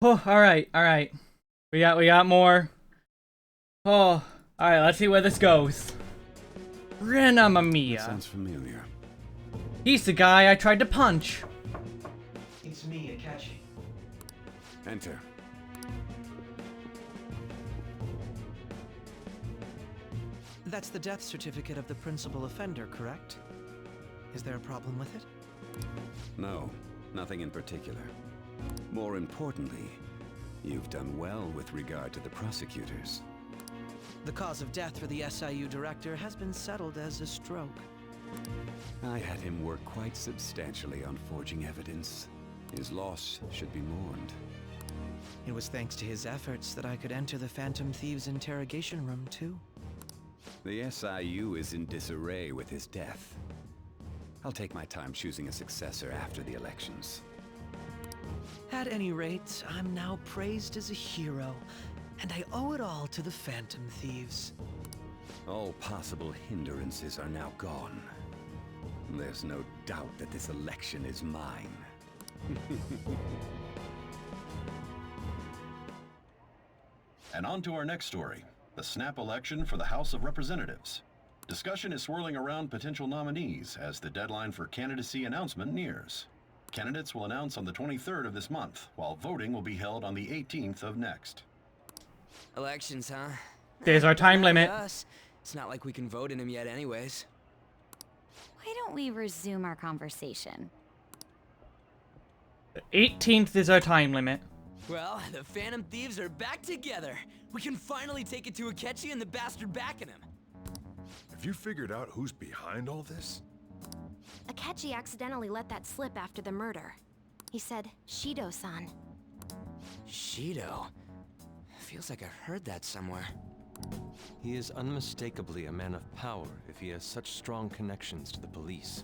Oh, alright. We got more. Oh, alright, let's see where this goes. Renamamia. Sounds familiar. He's the guy I tried to punch. It's me, Akechi. Enter. That's the death certificate of the principal offender, correct? Is there a problem with it? No, nothing in particular. More importantly, you've done well with regard to the prosecutors. The cause of death for the SIU director has been settled as a stroke. I had him work quite substantially on forging evidence. His loss should be mourned. It was thanks to his efforts that I could enter the Phantom Thieves' interrogation room, too. The SIU is in disarray with his death. I'll take my time choosing a successor after the elections. At any rate, I'm now praised as a hero, and I owe it all to the Phantom Thieves. All possible hindrances are now gone. There's no doubt that this election is mine. And on to our next story, the snap election for the House of Representatives. Discussion is swirling around potential nominees as the deadline for candidacy announcement nears. Candidates will announce on the 23rd of this month, while voting will be held on the 18th of next. Elections, huh? There's our time limit. Us. It's not like we can vote in them yet anyways. Why don't we resume our conversation? 18th is our time limit. Well, the Phantom Thieves are back together. We can finally take it to Akechi and the bastard backing him. Have you figured out who's behind all this? Akechi accidentally let that slip after the murder. He said, Shido-san. Shido? Feels like I've heard that somewhere. He is unmistakably a man of power if he has such strong connections to the police.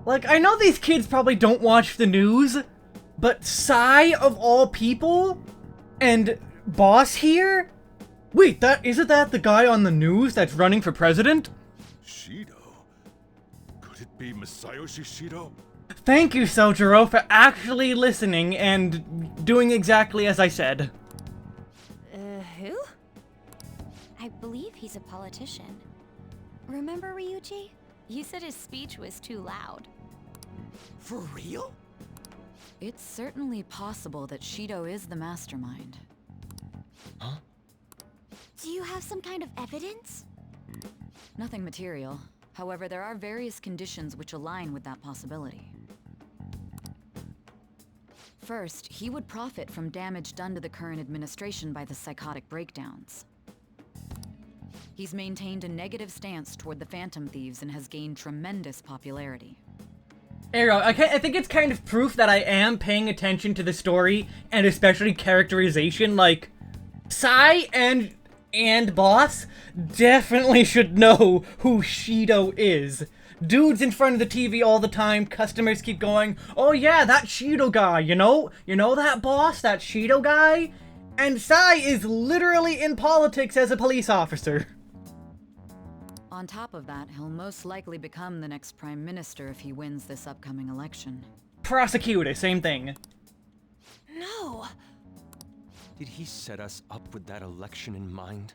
Like, I know these kids probably don't watch the news, but Sai of all people? And Boss here? Wait, isn't that the guy on the news that's running for president? Shido? Could it be Masayoshi Shido? Thank you, Sojiro, for actually listening and doing exactly as I said. Who? I believe he's a politician. Remember, Ryuji? You said his speech was too loud. For real? It's certainly possible that Shido is the mastermind. Huh? Do you have some kind of evidence? Nothing material. However, there are various conditions which align with that possibility. First, he would profit from damage done to the current administration by the psychotic breakdowns. He's maintained a negative stance toward the Phantom Thieves and has gained tremendous popularity. Arrow, I think it's kind of proof that I am paying attention to the story, and especially characterization. Like, Sai and Boss definitely should know who Shido is. Dude's in front of the TV all the time, customers keep going, oh yeah, that Shido guy, you know that Boss, that Shido guy? And Sai is literally in politics as a police officer. On top of that, he'll most likely become the next prime minister if he wins this upcoming election. Prosecutor, same thing. No! Did he set us up with that election in mind?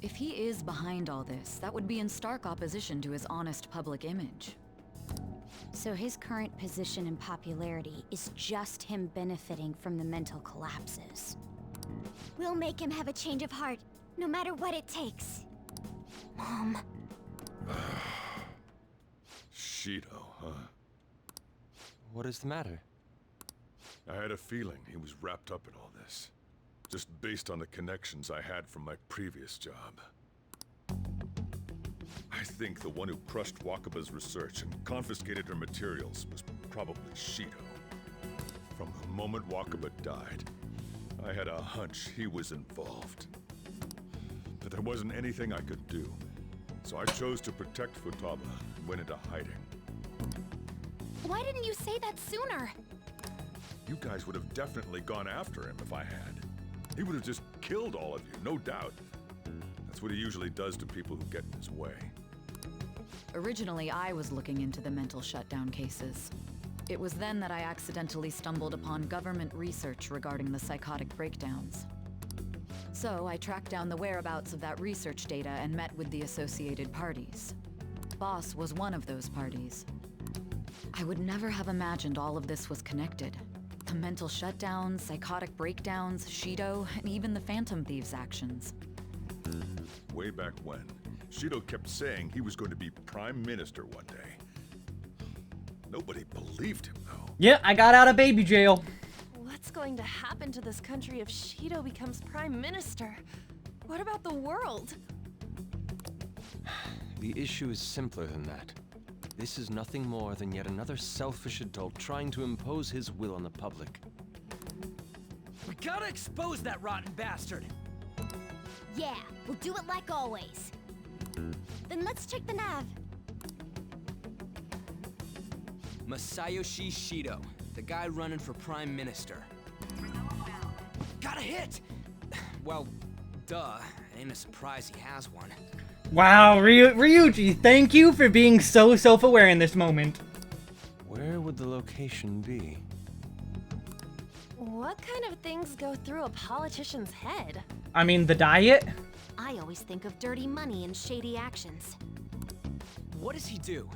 If he is behind all this, that would be in stark opposition to his honest public image. So his current position and popularity is just him benefiting from the mental collapses. We'll make him have a change of heart, no matter what it takes. Mom. Shido, huh? What is the matter? I had a feeling he was wrapped up in all this. Just based on the connections I had from my previous job. I think the one who crushed Wakaba's research and confiscated her materials was probably Shido. From the moment Wakaba died, I had a hunch he was involved. But there wasn't anything I could do. So I chose to protect Futaba and went into hiding. Why didn't you say that sooner? You guys would have definitely gone after him if I had. He would have just killed all of you, no doubt. That's what he usually does to people who get in his way. Originally, I was looking into the mental shutdown cases. It was then that I accidentally stumbled upon government research regarding the psychotic breakdowns. So I tracked down the whereabouts of that research data and met with the associated parties. Boss was one of those parties. I would never have imagined all of this was connected. The mental shutdowns, psychotic breakdowns, Shido, and even the Phantom Thieves' actions. Way back when, Shido kept saying he was going to be Prime Minister one day. Nobody believed him, though. Yeah, I got out of baby jail. What's going to happen to this country if Shido becomes Prime Minister? What about the world? The issue is simpler than that. This is nothing more than yet another selfish adult trying to impose his will on the public. We gotta expose that rotten bastard! Yeah, we'll do it like always. Then let's check the nav. Masayoshi Shido, the guy running for Prime Minister. Got a hit! Well, duh. Ain't a surprise he has one. Wow, Ryuji, thank you for being so self-aware in this moment. Where would the location be? What kind of things go through a politician's head? I mean, the diet? I always think of dirty money and shady actions. What does he do?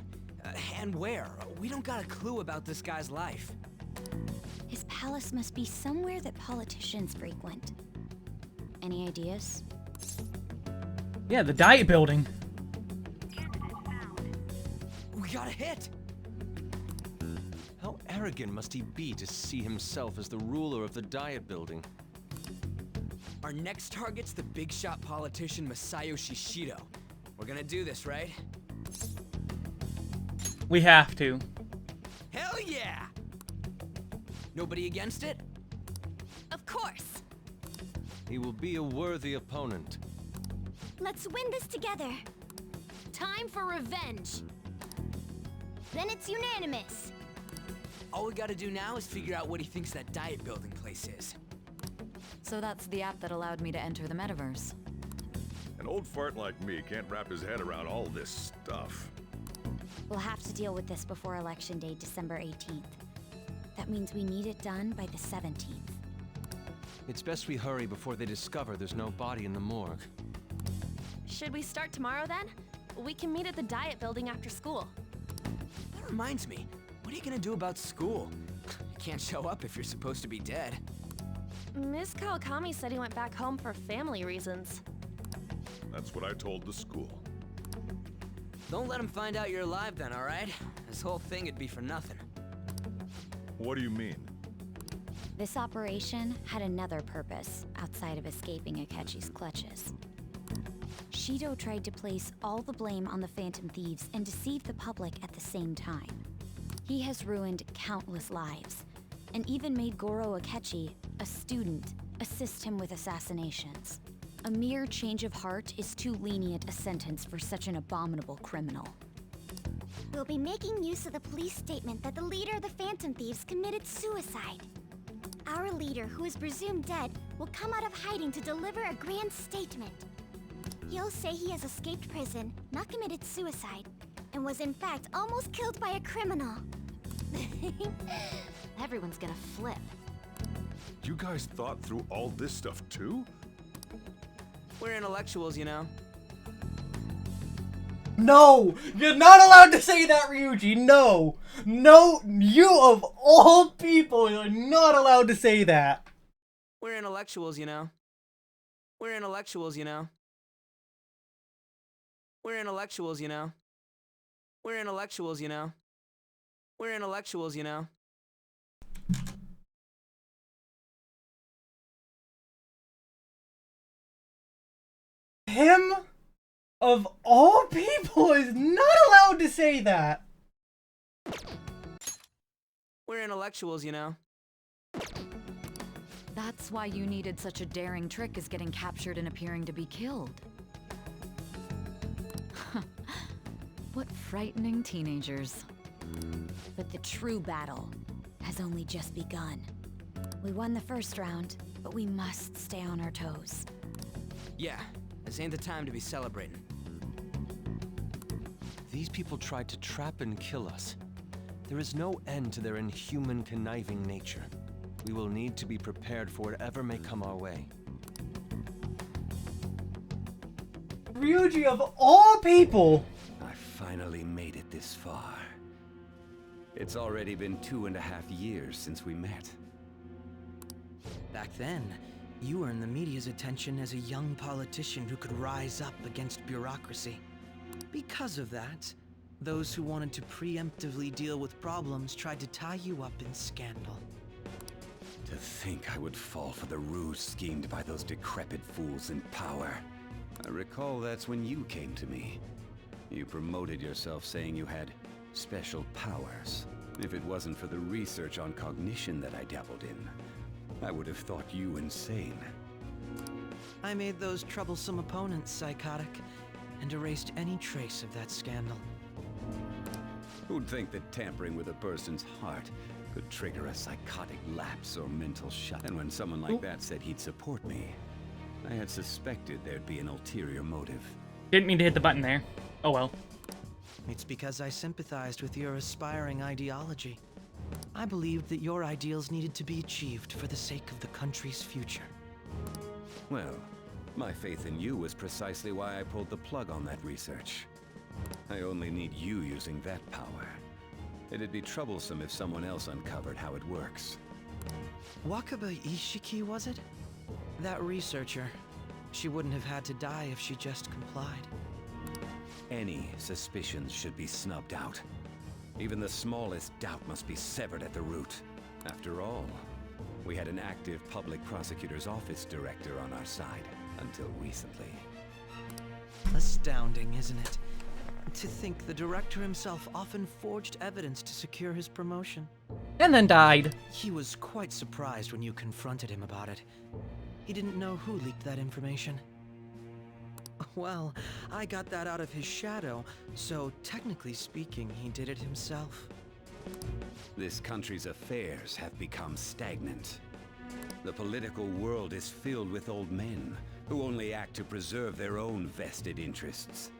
And where? We don't got a clue about this guy's life. His palace must be somewhere that politicians frequent. Any ideas? Yeah, the diet building. We got a hit! How arrogant must he be to see himself as the ruler of the diet building? Our next target's the big shot politician Masayoshi Shido. We're gonna do this, right? We have to. Hell yeah! Nobody against it? Of course. He will be a worthy opponent. Let's win this together. Time for revenge. Then it's unanimous. All we gotta do now is figure out what he thinks that diet building place is. So that's the app that allowed me to enter the metaverse. An old fart like me can't wrap his head around all this stuff. We'll have to deal with this before Election Day, December 18th. That means we need it done by the 17th. It's best we hurry before they discover there's no body in the morgue. Should we start tomorrow then? We can meet at the diet building after school. That reminds me, what are you gonna do about school? You can't show up if you're supposed to be dead. Miss Kawakami said he went back home for family reasons. That's what I told the school. Don't let him find out you're alive then, alright? This whole thing would be for nothing. What do you mean? This operation had another purpose outside of escaping Akechi's clutches. Shido tried to place all the blame on the Phantom Thieves and deceive the public at the same time. He has ruined countless lives, and even made Goro Akechi, a student, assist him with assassinations. A mere change of heart is too lenient a sentence for such an abominable criminal. We'll be making use of the police statement that the leader of the Phantom Thieves committed suicide. Our leader, who is presumed dead, will come out of hiding to deliver a grand statement. He'll say he has escaped prison, not committed suicide, and was in fact almost killed by a criminal. Everyone's gonna flip. You guys thought through all this stuff too? We're intellectuals, you know. No! You're not allowed to say that, Ryuji! No! No! You of all people are not allowed to say that! We're intellectuals, you know. We're intellectuals, you know. We're intellectuals, you know. We're intellectuals, you know. We're intellectuals, you know. Him, of all people, is not allowed to say that! We're intellectuals, you know. That's why you needed such a daring trick as getting captured and appearing to be killed. What frightening teenagers. But the true battle has only just begun. We won the first round, but we must stay on our toes. Yeah, this ain't the time to be celebrating. These people tried to trap and kill us. There is no end to their inhuman, conniving nature. We will need to be prepared for whatever may come our way. Ryuji, of all people! I finally made it this far. It's already been 2.5 years since we met. Back then, you earned the media's attention as a young politician who could rise up against bureaucracy. Because of that, those who wanted to preemptively deal with problems tried to tie you up in scandal. To think I would fall for the ruse schemed by those decrepit fools in power. I recall that's when you came to me. You promoted yourself saying you had Special powers. If it wasn't for the research on cognition that I dabbled in, I would have thought you insane. I made those troublesome opponents psychotic, and erased any trace of that scandal. Who'd think that tampering with a person's heart could trigger a psychotic lapse or mental shut? And when someone like that said he'd support me, I had suspected there'd be an ulterior motive. Didn't mean to hit the button there. Oh well. It's because I sympathized with your aspiring ideology. I believed that your ideals needed to be achieved for the sake of the country's future. Well, my faith in you was precisely why I pulled the plug on that research. I only need you using that power. It'd be troublesome if someone else uncovered how it works. Wakaba Ishiki, was it? That researcher. She wouldn't have had to die if she just complied. Any suspicions should be snubbed out. Even the smallest doubt must be severed at the root. After all, we had an active public prosecutor's office director on our side until recently. Astounding, isn't it? To think the director himself often forged evidence to secure his promotion. And then died. He was quite surprised when you confronted him about it. He didn't know who leaked that information. Well, I got that out of his shadow, so technically speaking, he did it himself. This country's affairs have become stagnant. The political world is filled with old men who only act to preserve their own vested interests.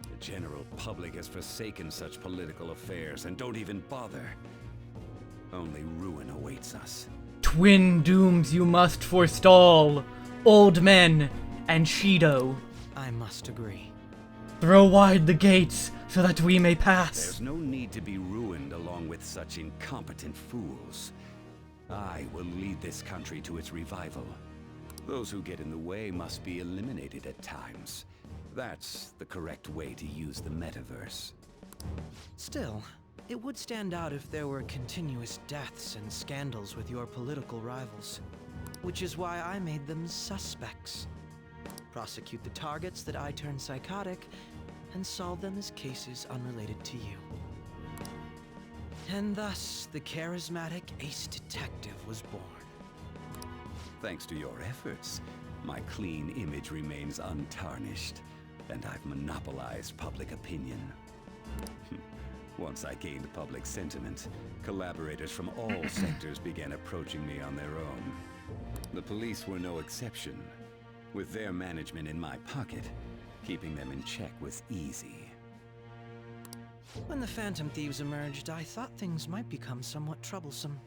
The general public has forsaken such political affairs and don't even bother. Only ruin awaits us. Twin dooms you must forestall, old men and Shido. I must agree. Throw wide the gates so that we may pass. There's no need to be ruined along with such incompetent fools. I will lead this country to its revival. Those who get in the way must be eliminated at times. That's the correct way to use the metaverse. Still, it would stand out if there were continuous deaths and scandals with your political rivals. Which is why I made them suspects. Prosecute the targets that I turn psychotic, and solve them as cases unrelated to you. And thus, the charismatic ace detective was born. Thanks to your efforts, my clean image remains untarnished, and I've monopolized public opinion. Once I gained public sentiment, collaborators from all sectors began approaching me on their own. The police were no exception. With their management in my pocket, keeping them in check was easy. When the Phantom Thieves emerged, I thought things might become somewhat troublesome.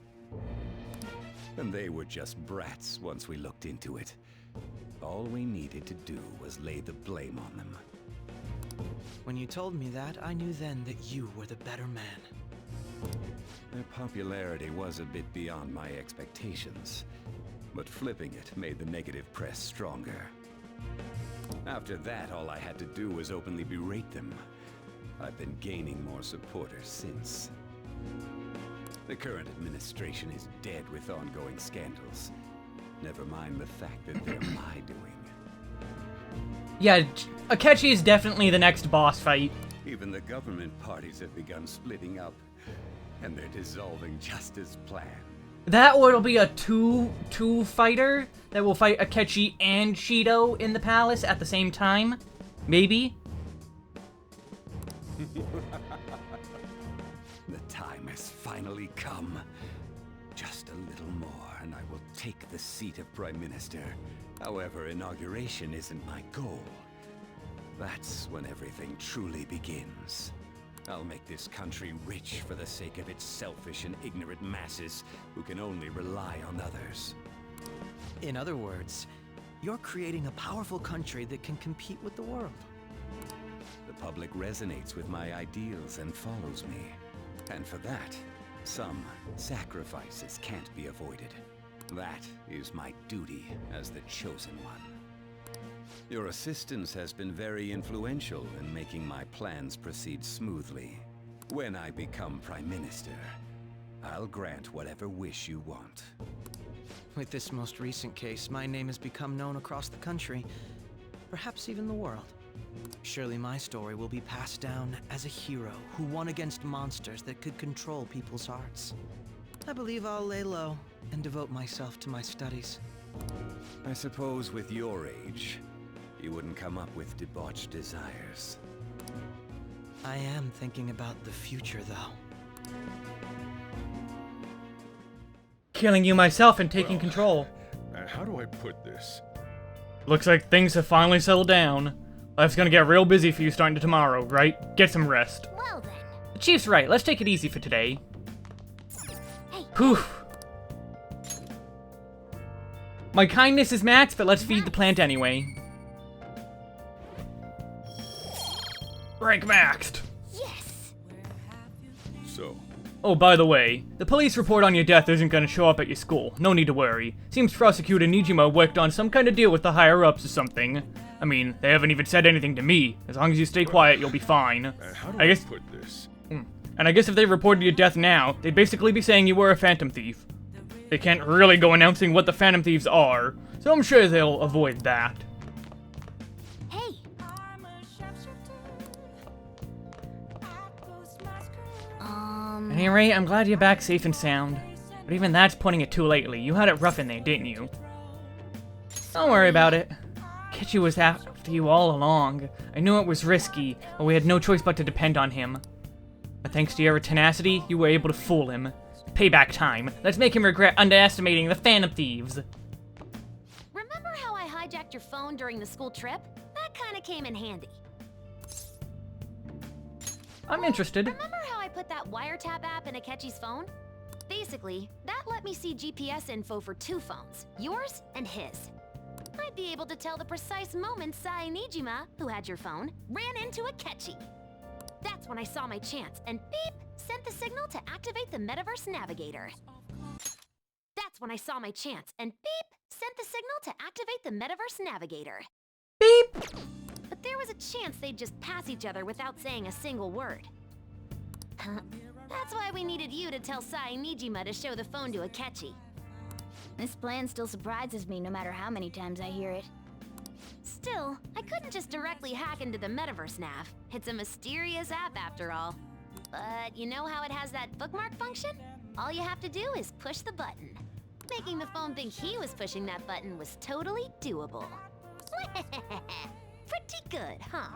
And they were just brats once we looked into it. All we needed to do was lay the blame on them. When you told me that, I knew then that you were the better man. Their popularity was a bit beyond my expectations, but flipping it made the negative press stronger. After that, all I had to do was openly berate them. I've been gaining more supporters since. The current administration is dead with ongoing scandals. Never mind the fact that they're my doing. Yeah, Akechi is definitely the next boss fight. Even the government parties have begun splitting up, and they're dissolving just as planned. That or it'll be a two fighter that will fight Akechi and Shido in the palace at the same time. Maybe. The time has finally come. Just a little more, and I will take the seat of Prime Minister. However, inauguration isn't my goal. That's when everything truly begins. I'll make this country rich for the sake of its selfish and ignorant masses who can only rely on others. In other words, you're creating a powerful country that can compete with the world. The public resonates with my ideals and follows me. And for that, some sacrifices can't be avoided. That is my duty as the chosen one. Your assistance has been very influential in making my plans proceed smoothly. When I become Prime Minister, I'll grant whatever wish you want. With this most recent case, my name has become known across the country, perhaps even the world. Surely my story will be passed down as a hero who won against monsters that could control people's hearts. I believe I'll lay low and devote myself to my studies. I suppose with your age, you wouldn't come up with debauched desires. I am thinking about the future, though. Killing you myself and taking control. How do I put this? Looks like things have finally settled down. Life's gonna get real busy for you starting to tomorrow, right? Get some rest. Well then. The Chief's right, let's take it easy for today. Whew. My kindness is maxed, but let's feed the plant anyway. Rank maxed. So, Oh, by the way, the police report on your death isn't gonna show up at your school. No need to worry. Seems Prosecutor Nijima worked on some kind of deal with the higher-ups or something. I mean, they haven't even said anything to me. As long as you stay quiet, you'll be fine. how do I put this? And I guess if they reported your death now, they'd basically be saying you were a Phantom Thief. They can't really go announcing what the Phantom Thieves are, so I'm sure they'll avoid that. Hey. At any rate, I'm glad you're back safe and sound. But even that's putting it too lately. You had it rough in there, didn't you? Don't worry about it. Ketchy was after you all along. I knew it was risky, but we had no choice but to depend on him. But thanks to your tenacity, you were able to fool him. Payback time. Let's make him regret underestimating the Phantom Thieves. Remember how I hijacked your phone during the school trip? That kinda came in handy. I'm interested. Remember how I put that wiretap app in Akechi's phone? Basically, that let me see GPS info for 2 phones, yours and his. I'd be able to tell the precise moment Sai Nijima, who had your phone, ran into Akechi. That's when I saw my chance, and beep, sent the signal to activate the Metaverse Navigator. That's when I saw my chance, and beep, sent the signal to activate the Metaverse Navigator. Beep! But there was a chance they'd just pass each other without saying a single word. That's why we needed you to tell Sai Nijima to show the phone to Akechi. This plan still surprises me no matter how many times I hear it. Still, I couldn't just directly hack into the Metaverse Nav. It's a mysterious app after all. But you know how it has that bookmark function? All you have to do is push the button. Making the phone think he was pushing that button was totally doable. Pretty good, huh?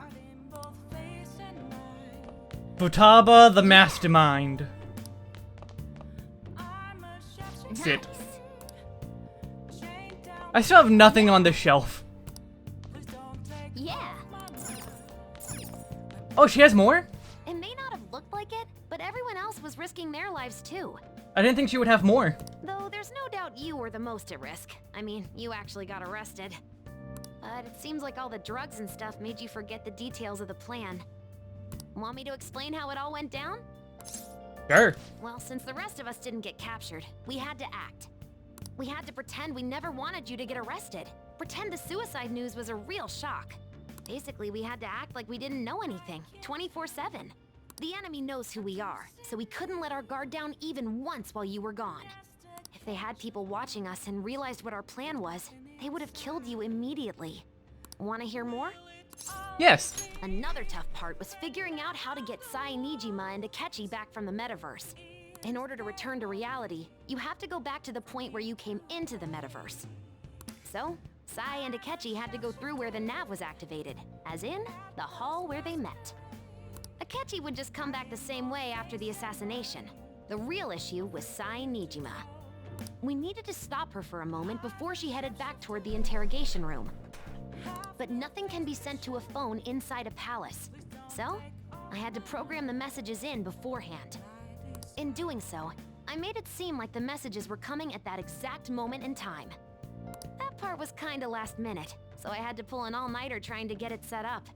Futaba the Mastermind. Sit. I still have nothing on the shelf. Yeah. Oh, she has more? It may not have looked like it, but everyone else was risking their lives too. I didn't think she would have more. Though there's no doubt you were the most at risk. I mean, you actually got arrested. But it seems like all the drugs and stuff made you forget the details of the plan. Want me to explain how it all went down? Sure. Well, since the rest of us didn't get captured, we had to act. We had to pretend we never wanted you to get arrested. Pretend the suicide news was a real shock. Basically, we had to act like we didn't know anything, 24/7. The enemy knows who we are, so we couldn't let our guard down even once while you were gone. If they had people watching us and realized what our plan was, they would have killed you immediately. Want to hear more? Yes. Another tough part was figuring out how to get Sai Nijima and Akechi back from the metaverse. In order to return to reality, you have to go back to the point where you came into the metaverse. So, Sai and Akechi had to go through where the nav was activated, as in, the hall where they met. Akechi would just come back the same way after the assassination. The real issue was Sai Nijima. We needed to stop her for a moment before she headed back toward the interrogation room. But nothing can be sent to a phone inside a palace. So, I had to program the messages in beforehand. In doing so, I made it seem like the messages were coming at that exact moment in time. That part was kinda last minute, so I had to pull an all-nighter trying to get it set up.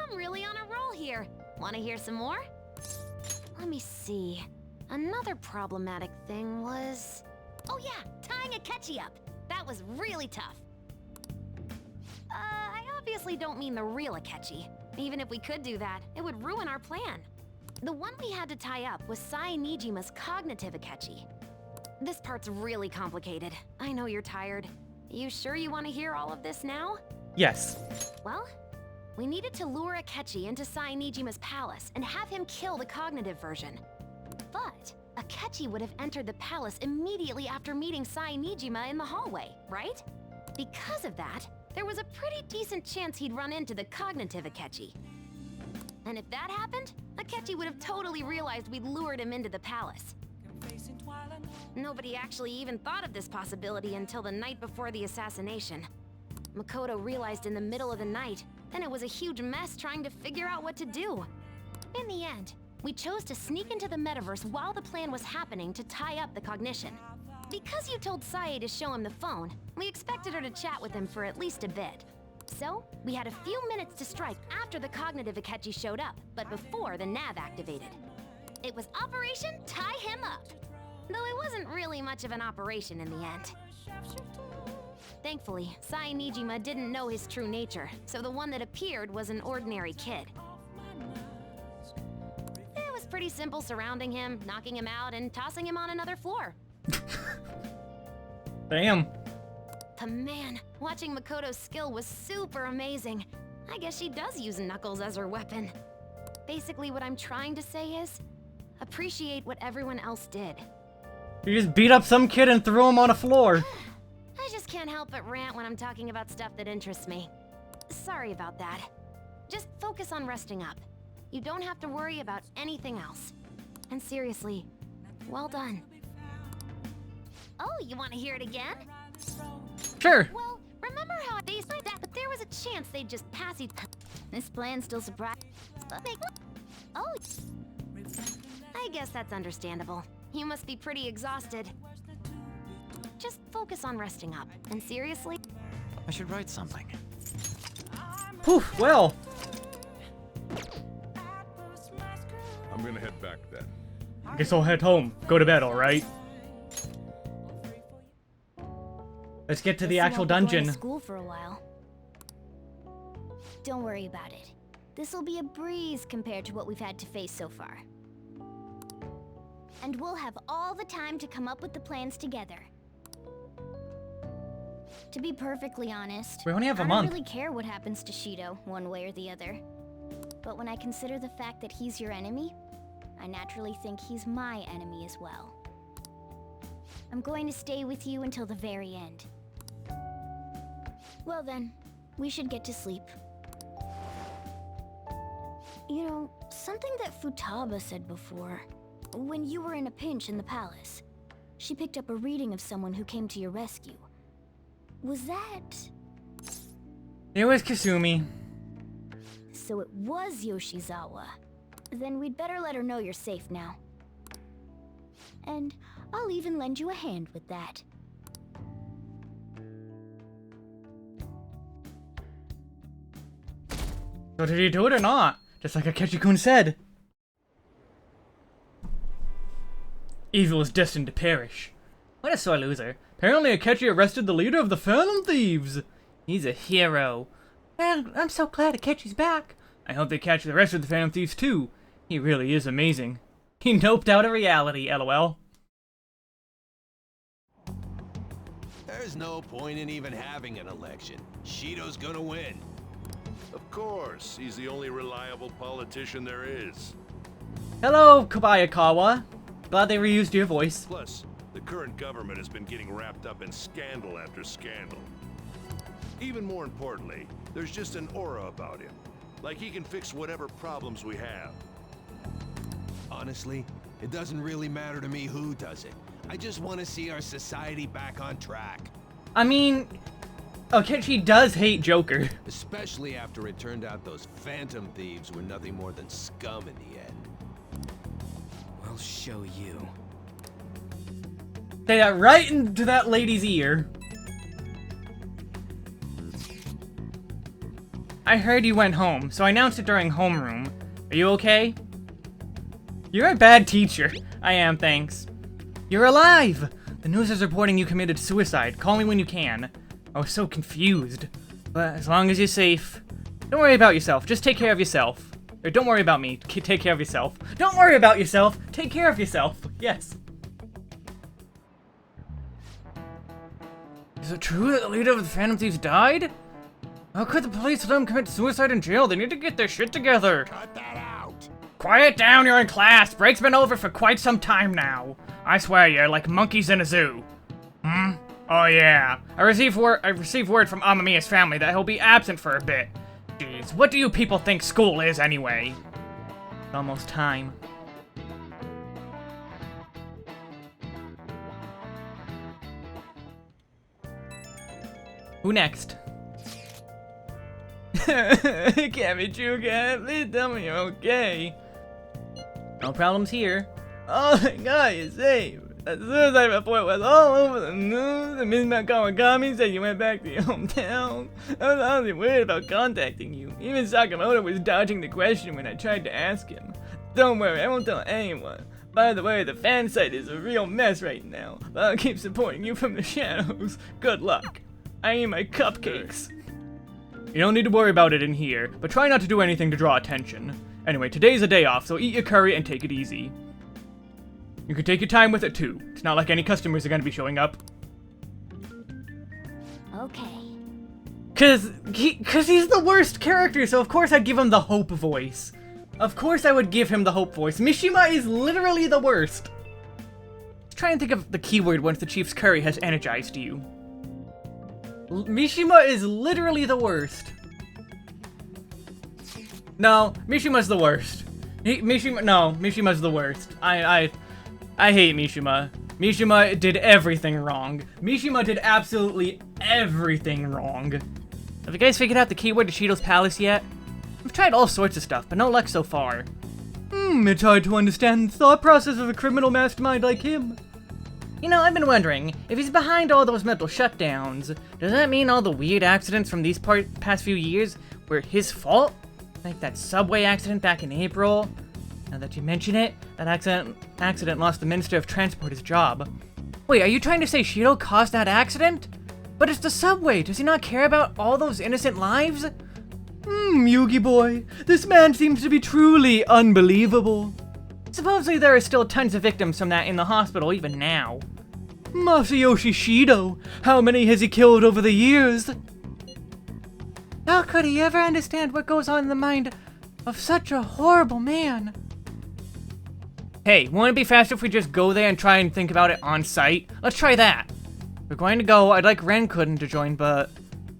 I'm really on a roll here. Wanna hear some more? Let me see. Another problematic thing was... Oh yeah, tying Akechi up. That was really tough. I obviously don't mean the real Akechi. Even if we could do that, it would ruin our plan. The one we had to tie up was Sai Nijima's cognitive Akechi. This part's really complicated. I know you're tired. You sure you want to hear all of this now? Yes. Well, We needed to lure Akechi into Sai Nijima's palace and have him kill the cognitive version. But Akechi would have entered the palace immediately after meeting Sai Nijima in the hallway, right? Because of that, there was a pretty decent chance he'd run into the cognitive Akechi. And if that happened, Akechi would have totally realized we'd lured him into the palace. Nobody actually even thought of this possibility until the night before the assassination. Makoto realized in the middle of the night, then it was a huge mess trying to figure out what to do. In the end, we chose to sneak into the metaverse while the plan was happening to tie up the cognition. Because you told Sae to show him the phone, we expected her to chat with him for at least a bit. So, we had a few minutes to strike after the cognitive Akechi showed up, but before the nav activated. It was Operation Tie Him Up, though it wasn't really much of an operation in the end. Thankfully, Sai Nijima didn't know his true nature, so the one that appeared was an ordinary kid. It was pretty simple surrounding him, knocking him out, and tossing him on another floor. Damn. But man, watching Makoto's skill was super amazing. I guess she does use Knuckles as her weapon. Basically, what I'm trying to say is, appreciate what everyone else did. You just beat up some kid and threw him on a floor. I just can't help but rant when I'm talking about stuff that interests me. Sorry about that. Just focus on resting up. You don't have to worry about anything else. And seriously, well done. Oh, you want to hear it again? Sure. Well, remember how they said that, but there was a chance they'd just pass each. This plan still surprised. Oh, I guess that's understandable. You must be pretty exhausted. Just focus on resting up. And seriously, I should write something. Poof, well. I'm gonna head back then. I guess I'll head home. Go to bed, alright? Let's get to the actual dungeon. To school for a while. Don't worry about it. This'll be a breeze compared to what we've had to face so far. And we'll have all the time to come up with the plans together. To be perfectly honest, we only have a I month. don't really care what happens to Shido, one way or the other. But when I consider the fact that he's your enemy, I naturally think he's my enemy as well. I'm going to stay with you until the very end. Well then, we should get to sleep. You know, something that Futaba said before. When you were in a pinch in the palace, she picked up a reading of someone who came to your rescue. Was that... It was Kasumi. So it was Yoshizawa. Then we'd better let her know you're safe now. And I'll even lend you a hand with that. So did he do it or not? Just like Akechi-kun said. Evil is destined to perish. What a sore loser. Apparently Akechi arrested the leader of the Phantom Thieves. He's a hero. And I'm so glad Akechi's back. I hope they catch the rest of the Phantom Thieves too. He really is amazing. He noped out of reality, lol. There's no point in even having an election. Shido's gonna win. Of course, he's the only reliable politician there is. Hello, Kobayakawa. Glad they reused your voice. Plus, the current government has been getting wrapped up in scandal after scandal. Even more importantly, there's just an aura about him. Like he can fix whatever problems we have. Honestly, it doesn't really matter to me who does it. I just want to see our society back on track. I mean, Akechi does hate Joker. Especially after it turned out those Phantom Thieves were nothing more than scum in the end. I'll show you. Say that right into that lady's ear. I heard you went home, so I announced it during homeroom. Are you okay? You're a bad teacher. I am, thanks. You're alive! The news is reporting you committed suicide. Call me when you can. I was so confused. But as long as you're safe, don't worry about yourself. Just take care of yourself. Or don't worry about me. Take care of yourself. Don't worry about yourself. Take care of yourself. Yes. Is it true that the leader of the Phantom Thieves died? How could the police let them commit suicide in jail? They need to get their shit together. Cut that out. Quiet down, you're in class. Break's been over for quite some time now. I swear you're like monkeys in a zoo. Hmm? Oh yeah. I received word from Amamiya's family that he'll be absent for a bit. Jeez, what do you people think school is anyway? It's almost time. Who next? It can't be true, Cat. Please tell me you're okay. No problems here. Oh my god, you're safe. That suicide report was all over the news. And Miss Kawakami said you went back to your hometown. I was honestly worried about contacting you. Even Sakamoto was dodging the question when I tried to ask him. Don't worry, I won't tell anyone. By the way, the fan site is a real mess right now. But I'll keep supporting you from the shadows. Good luck. I need my cupcakes. You don't need to worry about it in here, but try not to do anything to draw attention. Anyway, today's a day off, so eat your curry and take it easy. You can take your time with it too. It's not like any customers are gonna be showing up. Okay. Cause he's the worst character, so of course I'd give him the Hope voice. Of course I would give him the Hope voice. Mishima is literally the worst. Let's try and think of the keyword once the Chief's curry has energized you. Mishima is literally the worst. No, Mishima's the worst. Mishima's the worst. I hate Mishima. Mishima did everything wrong. Mishima did absolutely everything wrong. Have you guys figured out the keyword to Shido's palace yet? I've tried all sorts of stuff, but no luck so far. It's hard to understand the thought process of a criminal mastermind like him. You know, I've been wondering, if he's behind all those mental shutdowns, does that mean all the weird accidents from these past few years were his fault? Like that subway accident back in April? Now that you mention it, that accident lost the Minister of Transport his job. Wait, are you trying to say Shido caused that accident? But it's the subway, does he not care about all those innocent lives? Yugi boy, this man seems to be truly unbelievable. Supposedly there are still tons of victims from that in the hospital even now. Masayoshi Shido, how many has he killed over the years? How could he ever understand what goes on in the mind of such a horrible man? Hey, wouldn't it be faster if we just go there and try and think about it on site? Let's try that. We're going to go. I'd like Renkun to join, but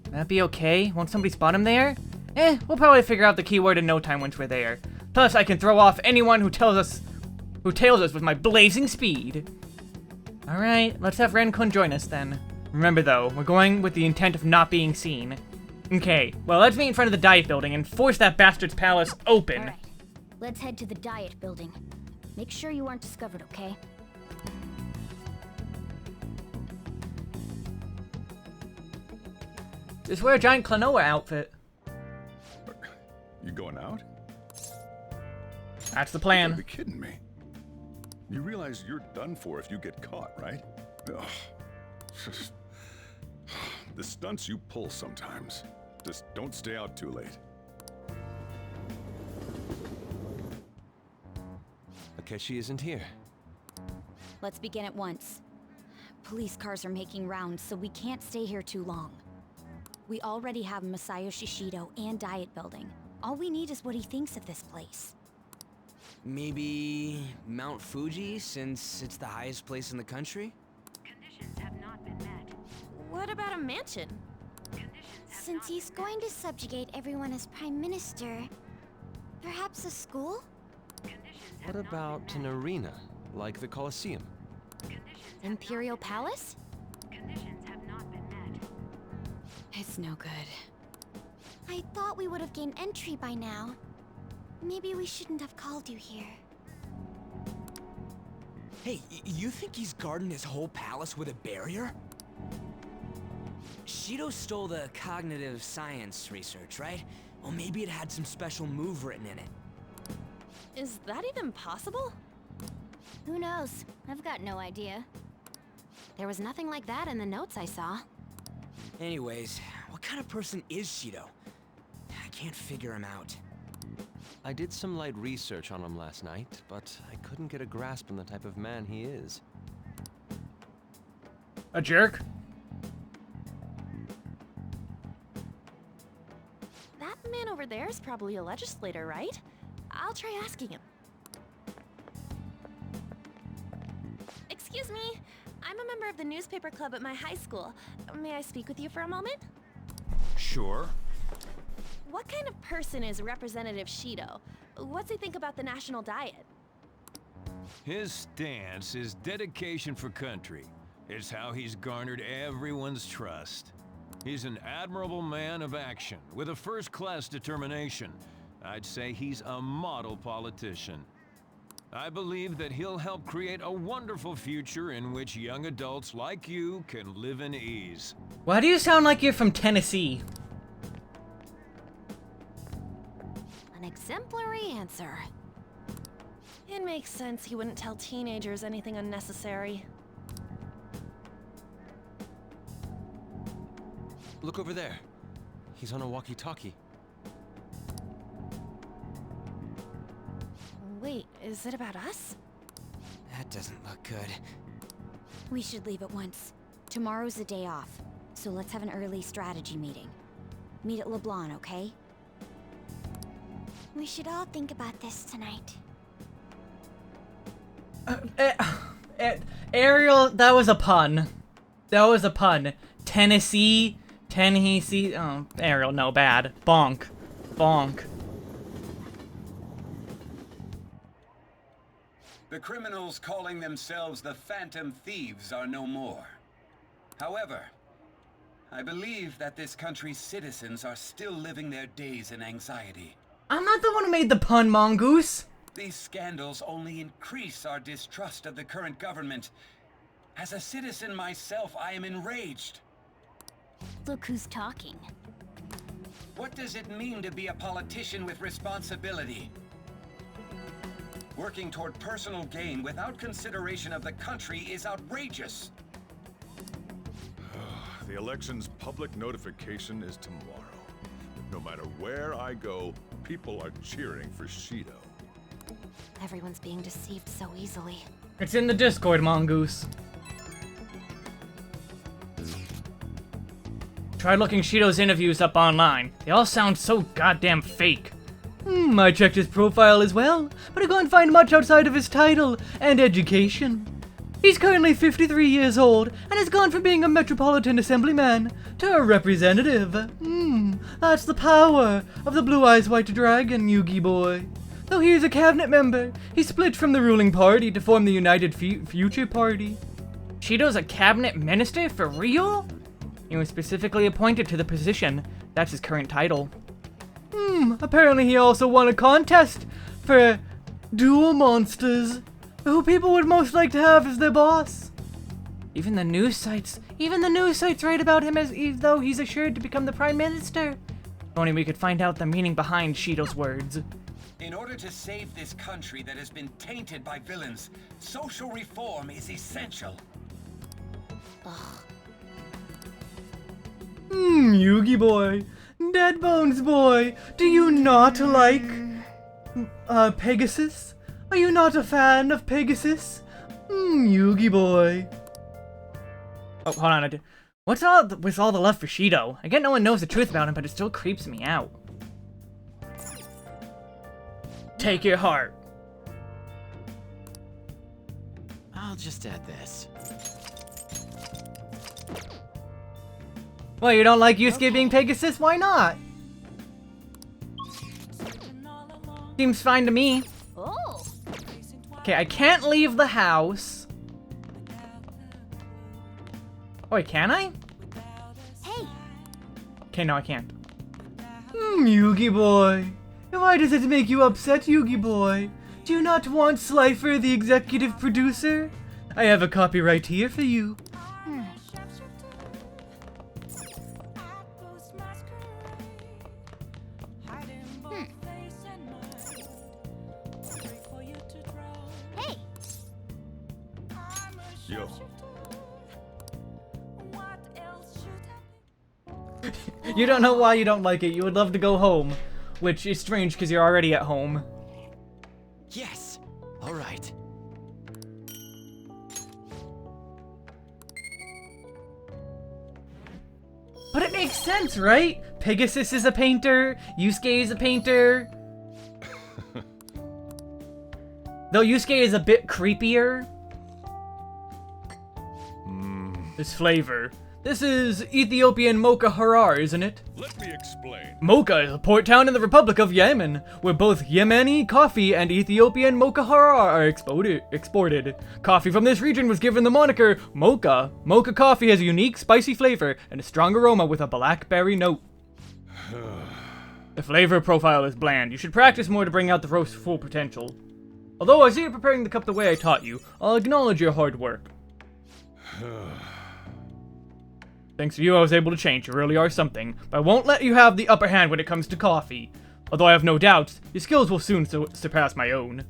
that'd be okay? Won't somebody spot him there? We'll probably figure out the keyword in no time once we're there. Plus, I can throw off anyone who tails us with my blazing speed. Alright, let's have Renkun join us then. Remember though, we're going with the intent of not being seen. Okay, well let's meet in front of the Diet Building and force that bastard's palace open. All right. Let's head to the Diet Building. Make sure you aren't discovered, okay? Just wear a giant Klonoa outfit. You going out? That's the plan. You gotta be kidding me. You realize you're done for if you get caught, right? Ugh. The stunts you pull sometimes. Just don't stay out too late. Akechi isn't here. Let's begin at once. Police cars are making rounds, so we can't stay here too long. We already have Masayoshi Shido and Diet Building. All we need is what he thinks of this place. Maybe Mount Fuji, since it's the highest place in the country? Conditions have not been met. What about a mansion? Since he's going to subjugate everyone as Prime Minister, perhaps a school? What about an arena, like the Colosseum? Imperial Palace? Conditions have not been met. It's no good. I thought we would have gained entry by now. Maybe we shouldn't have called you here. Hey, you think he's guarding his whole palace with a barrier? Shido stole the cognitive science research, right? Well, maybe it had some special move written in it. Is that even possible? Who knows? I've got no idea. There was nothing like that in the notes I saw. Anyways, what kind of person is Shido? I can't figure him out. I did some light research on him last night, but I couldn't get a grasp on the type of man he is. A jerk? man over there is probably a legislator, right? I'll try asking him. Excuse me, I'm a member of the newspaper club at my high school. May I speak with you for a moment? Sure. What kind of person is Representative Shido? What's he think about the national diet? His stance is dedication for country. It's how he's garnered everyone's trust. He's an admirable man of action, with a first-class determination. I'd say he's a model politician. I believe that he'll help create a wonderful future in which young adults like you can live in ease. Why do you sound like you're from Tennessee? An exemplary answer. It makes sense he wouldn't tell teenagers anything unnecessary. Look over there. He's on a walkie-talkie. Wait, is it about us? That doesn't look good. We should leave at once. Tomorrow's the day off, so let's have an early strategy meeting. Meet at LeBlanc, okay? We should all think about this tonight. Ariel, that was a pun. That was a pun. Tennessee. Oh, Ariel, no, bad. Bonk. Bonk. The criminals calling themselves the Phantom Thieves are no more. However, I believe that this country's citizens are still living their days in anxiety. I'm not the one who made the pun, Mongoose. These scandals only increase our distrust of the current government. As a citizen myself, I am enraged. Look who's talking. What does it mean to be a politician with responsibility? Working toward personal gain without consideration of the country is outrageous. The election's public notification is tomorrow. No matter where I go, people are cheering for Shido. Everyone's being deceived so easily. It's in the Discord, Mongoose. Tried looking Shido's interviews up online. They all sound so goddamn fake. I checked his profile as well, but I couldn't find much outside of his title and education. He's currently 53 years old and has gone from being a Metropolitan Assemblyman to a representative. That's the power of the Blue Eyes White Dragon, Yugi boy. Though he is a cabinet member, he split from the ruling party to form the United Future Party. Shido's a cabinet minister for real? He was specifically appointed to the position. That's his current title. Apparently he also won a contest for Duel Monsters, who people would most like to have as their boss. Even the news sites write about him as though he's assured to become the Prime Minister. If only we could find out the meaning behind Shido's words. In order to save this country that has been tainted by villains, social reform is essential. Yugi boy. Dead Bones boy, do you not like Pegasus? Are you not a fan of Pegasus? Yugi boy. Oh, hold on. What's all with all the love for Shido? I get no one knows the truth about him, but it still creeps me out. Take your heart. I'll just add this. Well, you don't like Yusuke being Pegasus? Why not? Seems fine to me. Oh. Okay, I can't leave the house. Oh, wait, can I? Hey. Okay, no, I can't. Yugi boy. Why does it make you upset, Yugi boy? Do you not want Slifer, the executive producer? I have a copyright here for you. Hey. Yo. You don't know why you don't like it. You would love to go home. Which is strange because you're already at home. Yes! Alright. But it makes sense, right? Pegasus is a painter. Yusuke is a painter. Though Yusuke is a bit creepier. This flavor. This is Ethiopian Mocha Harar, isn't it? Let me explain. Mocha is a port town in the Republic of Yemen, where both Yemeni coffee and Ethiopian Mocha Harar are exported. Coffee from this region was given the moniker Mocha. Mocha coffee has a unique spicy flavor and a strong aroma with a blackberry note. The flavor profile is bland. You should practice more to bring out the roast's full potential. Although I see you preparing the cup the way I taught you, I'll acknowledge your hard work. Thanks to you, I was able to change. You really are something. But I won't let you have the upper hand when it comes to coffee. Although I have no doubts, your skills will soon surpass my own.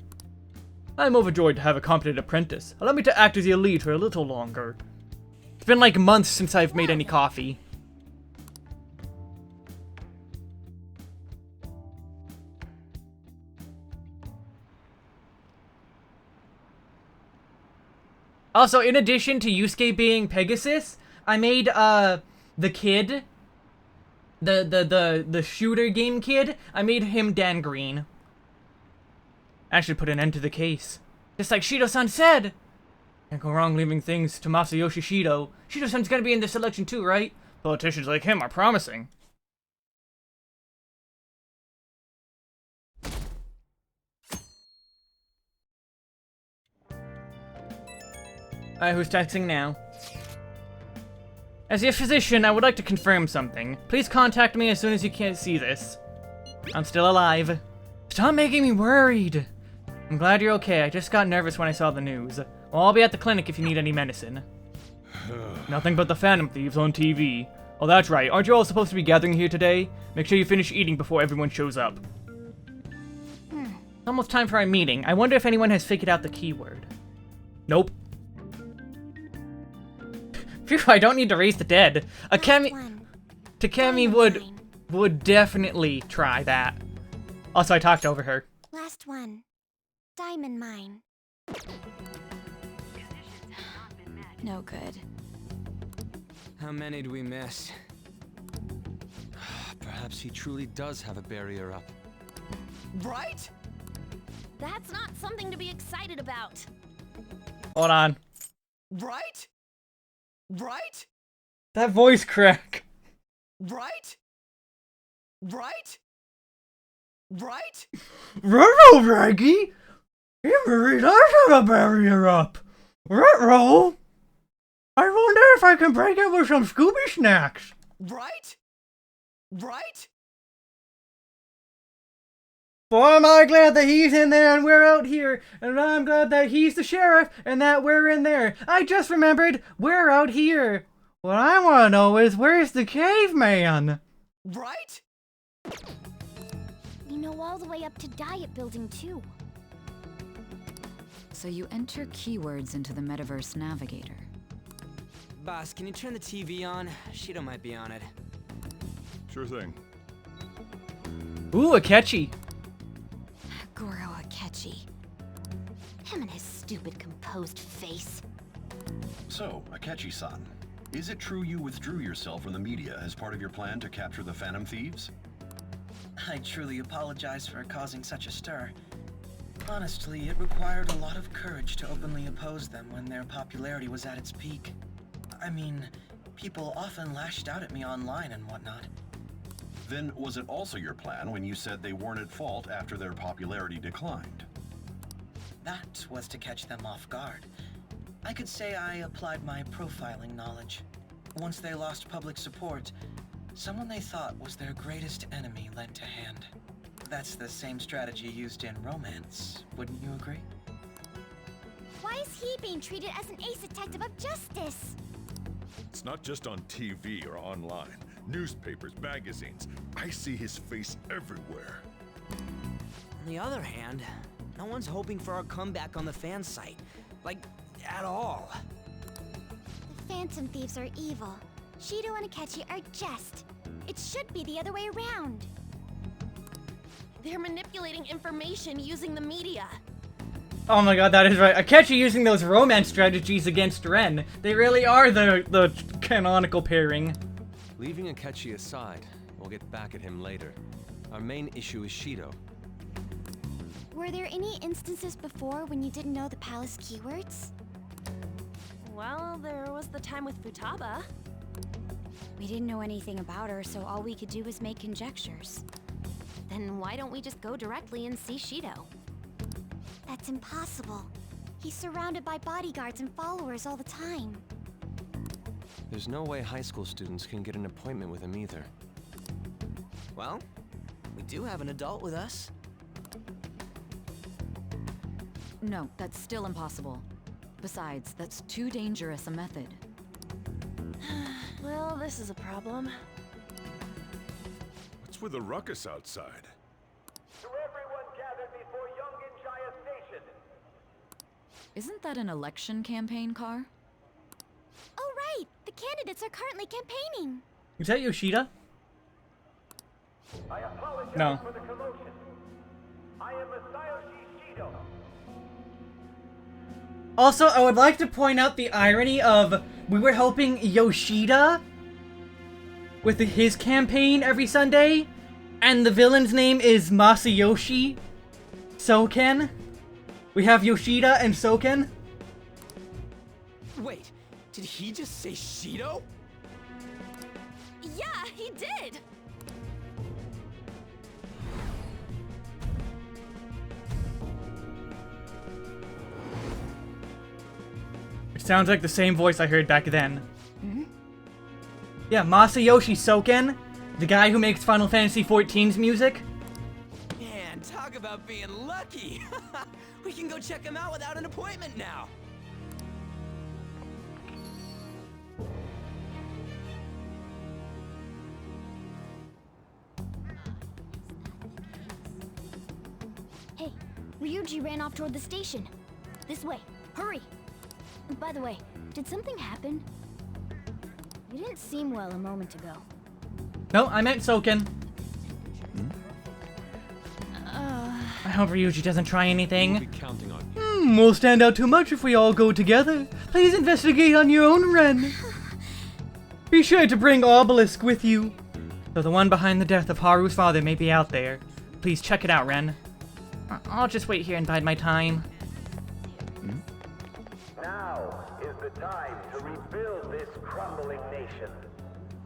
I'm overjoyed to have a competent apprentice. Allow me to act as your lead for a little longer. It's been like months since I've made any coffee. Also, in addition to Yusuke being Pegasus, I made, the kid, the shooter game kid, I made him Dan Green. Actually put an end to the case. Just like Shido-san said! Can't go wrong leaving things to Masayoshi Shido. Shido-san's gonna be in this selection too, right? Politicians like him are promising. Alright, who's texting now? As your physician, I would like to confirm something. Please contact me as soon as you can see this. I'm still alive. Stop making me worried. I'm glad you're okay. I just got nervous when I saw the news. Well, I'll be at the clinic if you need any medicine. Nothing but the Phantom Thieves on TV. Oh, that's right. Aren't you all supposed to be gathering here today? Make sure you finish eating before everyone shows up. It's almost time for our meeting. I wonder if anyone has figured out the keyword. Nope. Phew, I don't need to raise the dead. Takemi would definitely try that. Also, I talked over her. Last one. Diamond mine. No good. How many do we miss? Perhaps he truly does have a barrier up. Right? That's not something to be excited about. Hold on. Right? Right? That voice crack. Right? Right? Right? Ruh-roh, Raggy! He really does have a barrier up! Ruh-roh! I wonder if I can break it with some Scooby snacks! Right? Right? Boy, am I glad that he's in there and we're out here, and I'm glad that he's the sheriff and that we're in there. I just remembered, we're out here. What I want to know is, where's the caveman? Right? You know all the way up to Diet Building, too. So you enter keywords into the Metaverse Navigator. Boss, can you turn the TV on? Shido might be on it. Sure thing. Ooh, Akechi. Goro Akechi. Him and his stupid composed face. So, Akechi-san, is it true you withdrew yourself from the media as part of your plan to capture the Phantom Thieves? I truly apologize for causing such a stir. Honestly, it required a lot of courage to openly oppose them when their popularity was at its peak. I mean, people often lashed out at me online and whatnot. Then was it also your plan when you said they weren't at fault after their popularity declined? That was to catch them off guard. I could say I applied my profiling knowledge. Once they lost public support, someone they thought was their greatest enemy lent a hand. That's the same strategy used in romance, wouldn't you agree? Why is he being treated as an ace detective of justice? It's not just on TV or online. Newspapers, magazines. I see his face everywhere. On the other hand, no one's hoping for our comeback on the fan site. Like, at all. The Phantom Thieves are evil. Shido and Akechi are just. It should be the other way around. They're manipulating information using the media. Oh my god, that is right. Akechi using those romance strategies against Ren. They really are the canonical pairing. Leaving Akechi aside, We'll get back at him later. Our main issue is Shido. Were there any instances before when you didn't know the palace keywords? Well, there was the time with Futaba. We didn't know anything about her, so all we could do was make conjectures. Then why don't we just go directly and see Shido? That's impossible. He's surrounded by bodyguards and followers all the time. There's no way high school students can get an appointment with him either. Well, we do have an adult with us. No, that's still impossible. Besides, that's too dangerous a method. Well, this is a problem. What's with the ruckus outside? To everyone gathered before Yongen-Jaya Station. Isn't that an election campaign car? Oh right! The candidates are currently campaigning! Is that Yoshida? I apologize No. for the commotion. I am Masayoshi Shido. Also, I would like to point out the irony of we were helping Yoshida with his campaign every Sunday, and the villain's name is Masayoshi Soken. We have Yoshida and Soken. Wait, did he just say Shido? Yeah, he did! It sounds like the same voice I heard back then. Yeah, Masayoshi Soken, the guy who makes Final Fantasy XIV's music. Man, talk about being lucky! We can go check him out without an appointment now! Hey, Ryuji ran off toward the station. This way. Hurry! By the way, did something happen? You didn't seem well a moment ago. No, I meant Soken. I hope Ryuji doesn't try anything. We'll be counting on you. We'll stand out too much if we all go together. Please investigate on your own, Ren. Be sure to bring Obelisk with you. Though the one behind the death of Haru's father may be out there. Please check it out, Ren. I'll just wait here and bide my time. Now is the time to rebuild this crumbling nation.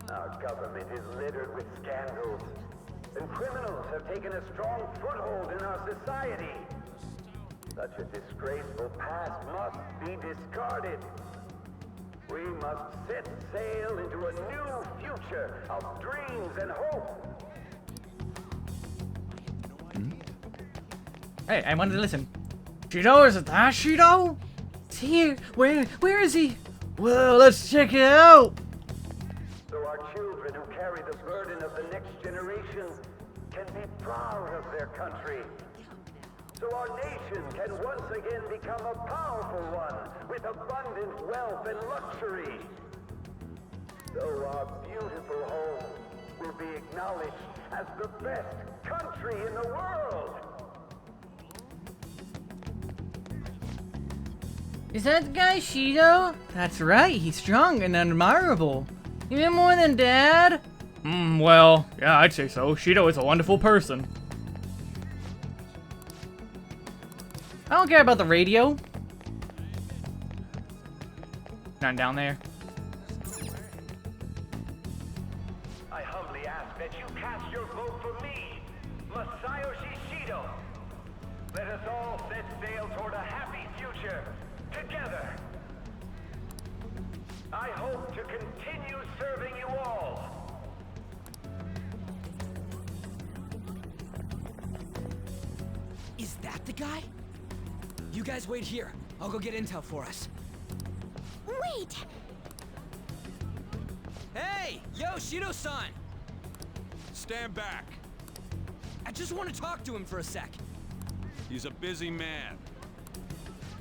Our government is littered with scandals, and criminals have taken a strong foothold in our society. Such a disgraceful past must be discarded. We must set sail into a new future of dreams and hope. Hey, I wanted to listen. Shido, is it that Shido? It's here. Where is he? Well, let's check it out. So our children who carry the burden of the next generation can be proud of their country. So our nation can once again become a powerful one with abundant wealth and luxury. So our beautiful home will be acknowledged as the best country in the world. Is that the guy Shido? That's right, he's strong and admirable. Even more than Dad? Well, yeah, I'd say so. Shido is a wonderful person. I don't care about the radio. None down there. I humbly ask that you cast your vote for me, Masayoshi Shido. Let us all set sail toward a happy future, together. I hope to continue serving you all. Is that the guy? You guys wait here. I'll go get intel for us. Wait! Hey! Yo, Shido-san! Stand back. I just want to talk to him for a sec. He's a busy man.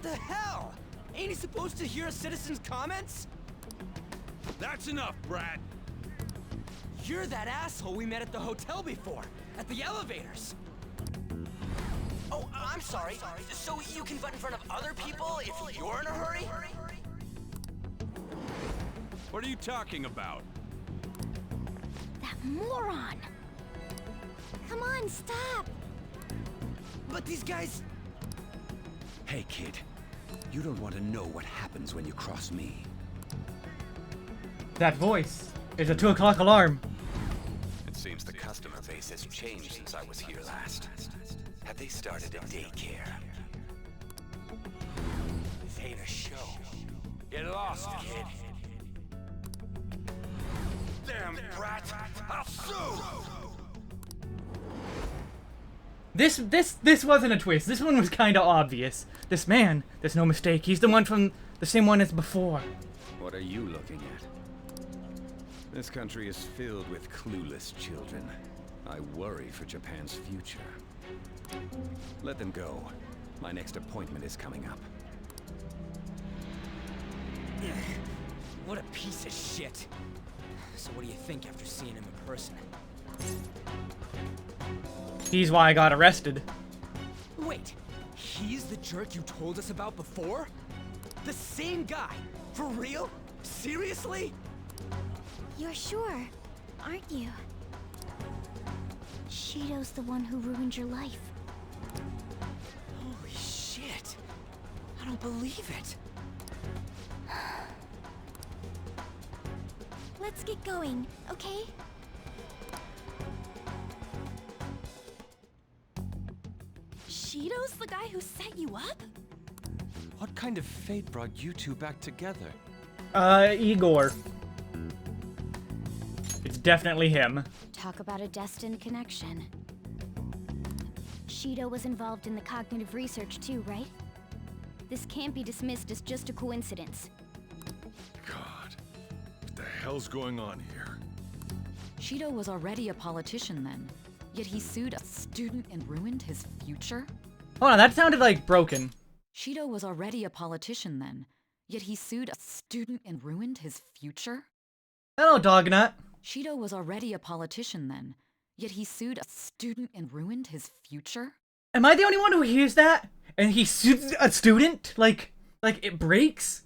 The hell? Ain't he supposed to hear a citizen's comments? That's enough, Brad. You're that asshole we met at the hotel before, at the elevators. Oh, I'm sorry. So you can butt in front of other people if you're in a hurry? What are you talking about? That moron! Come on, stop! But these guys... Hey, kid. You don't want to know what happens when you cross me. That voice is a 2 o'clock alarm. It seems the customer base has changed since I was here last. Have they started a daycare? This ain't a show. Get lost, kid. Damn brat! I'll sue! This wasn't a twist. This one was kind of obvious. This man, there's no mistake. He's the one from the same one as before. What are you looking at? This country is filled with clueless children. I worry for Japan's future. Let them go. My next appointment is coming up. What a piece of shit. So what do you think after seeing him in person? He's why I got arrested. Wait, he's the jerk you told us about before? The same guy? For real? Seriously? You're sure, aren't you? Shido's the one who ruined your life. Holy shit. I don't believe it. Let's get going, okay? Shido's the guy who set you up? What kind of fate brought you two back together? Igor. It's definitely him. Talk about a destined connection. Shido was involved in the cognitive research too, right? This can't be dismissed as just a coincidence. God, what the hell's going on here? Shido was already a politician then, yet he sued a student and ruined his future? Hold on, that sounded like broken. Shido was already a politician then, yet he sued a student and ruined his future? Hello, Dognut. Shido was already a politician then, yet he sued a student and ruined his future? Am I the only one who hears that? And he sued a student? Like it breaks?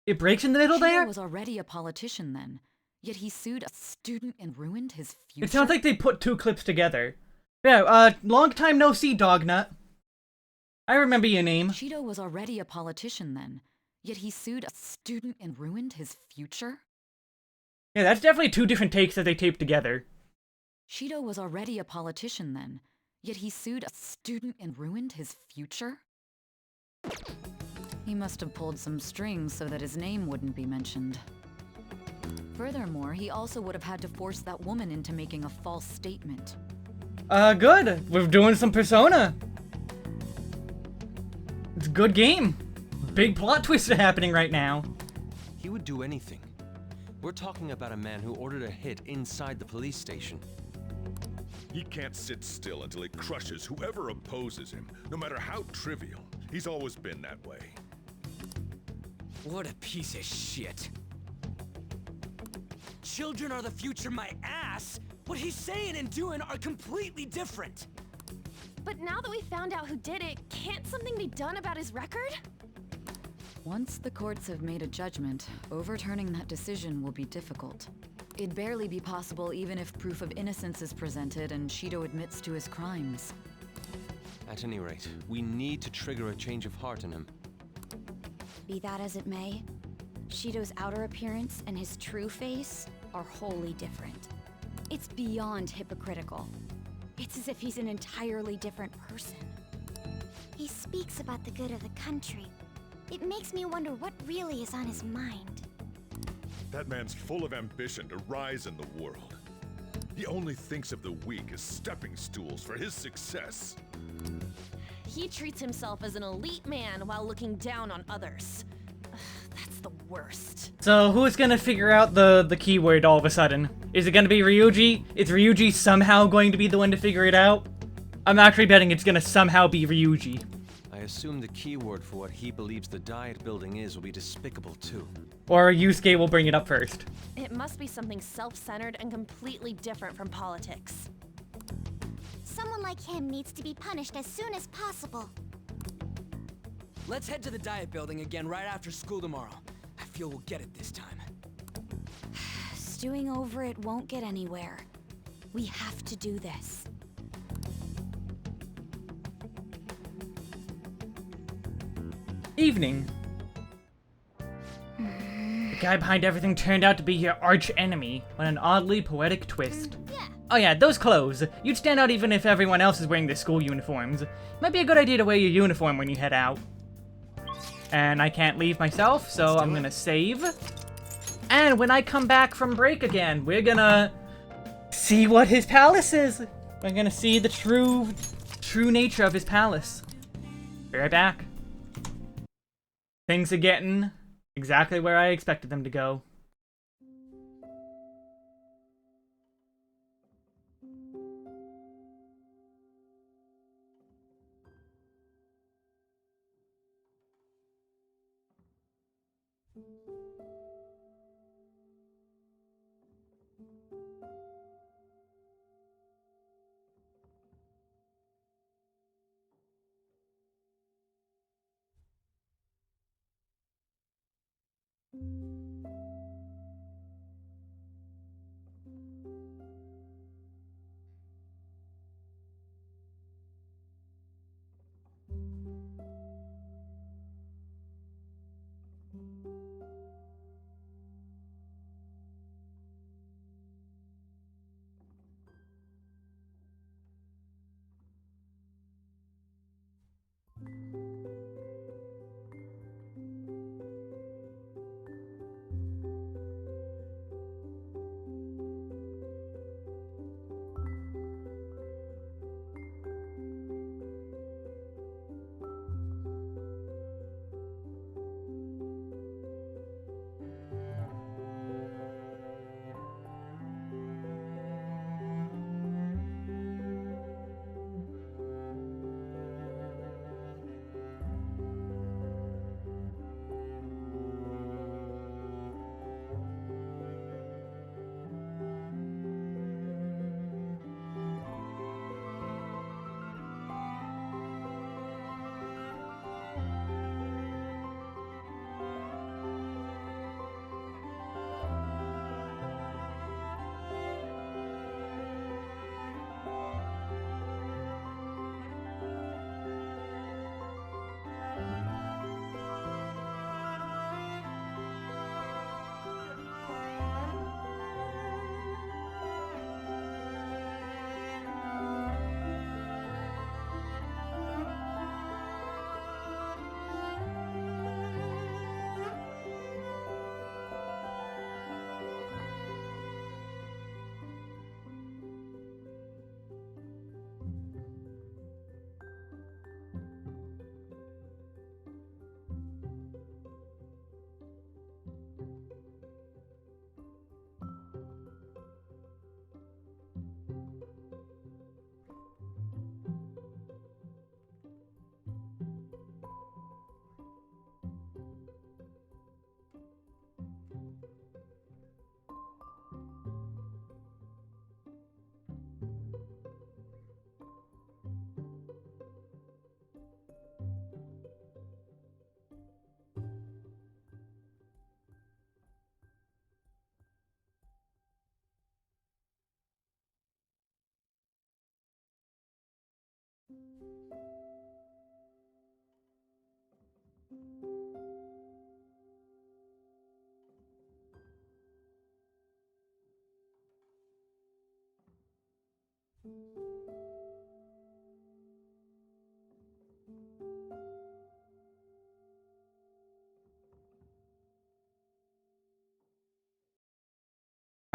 It breaks in the middle there? Shido was already a politician then, yet he sued a student and ruined his future? It sounds like they put 2 clips together. Yeah, long time no see, Dognut. I remember your name. Shido was already a politician then, yet he sued a student and ruined his future? Yeah, that's definitely 2 different takes that they taped together. Shido was already a politician then, yet he sued a student and ruined his future? He must have pulled some strings so that his name wouldn't be mentioned. Furthermore, he also would have had to force that woman into making a false statement. Good. We're doing some Persona. It's a good game. Big plot twists are happening right now. He would do anything. We're talking about a man who ordered a hit inside the police station. He can't sit still until he crushes whoever opposes him, no matter how trivial. He's always been that way. What a piece of shit. Children are the future, my ass! What he's saying and doing are completely different. But now that we found out who did it, can't something be done about his record? Once the courts have made a judgment, overturning that decision will be difficult. It'd barely be possible even if proof of innocence is presented and Shido admits to his crimes. At any rate, we need to trigger a change of heart in him. Be that as it may, Shido's outer appearance and his true face are wholly different. It's beyond hypocritical. It's as if he's an entirely different person. He speaks about the good of the country. It makes me wonder what really is on his mind. That man's full of ambition to rise in the world. He only thinks of the weak as stepping stools for his success. He treats himself as an elite man while looking down on others. Ugh, that's the worst. So who's gonna figure out the keyword all of a sudden? Is it gonna be Ryuji? Is Ryuji somehow going to be the one to figure it out? I'm actually betting it's gonna somehow be Ryuji. I assume the keyword for what he believes the diet building is will be despicable too. Or Yusuke will bring it up first. It must be something self-centered and completely different from politics. Someone like him needs to be punished as soon as possible. Let's head to the diet building again right after school tomorrow. I feel we'll get it this time. Stewing over it won't get anywhere. We have to do this. Evening. The guy behind everything turned out to be your arch enemy. What an oddly poetic twist. Oh yeah, those clothes. You'd stand out even if everyone else is wearing their school uniforms. Might be a good idea to wear your uniform when you head out. And I can't leave myself, so I'm gonna save. And when I come back from break again, we're gonna see what his palace is. We're gonna see the true nature of his palace. Be right back. Things are getting exactly where I expected them to go.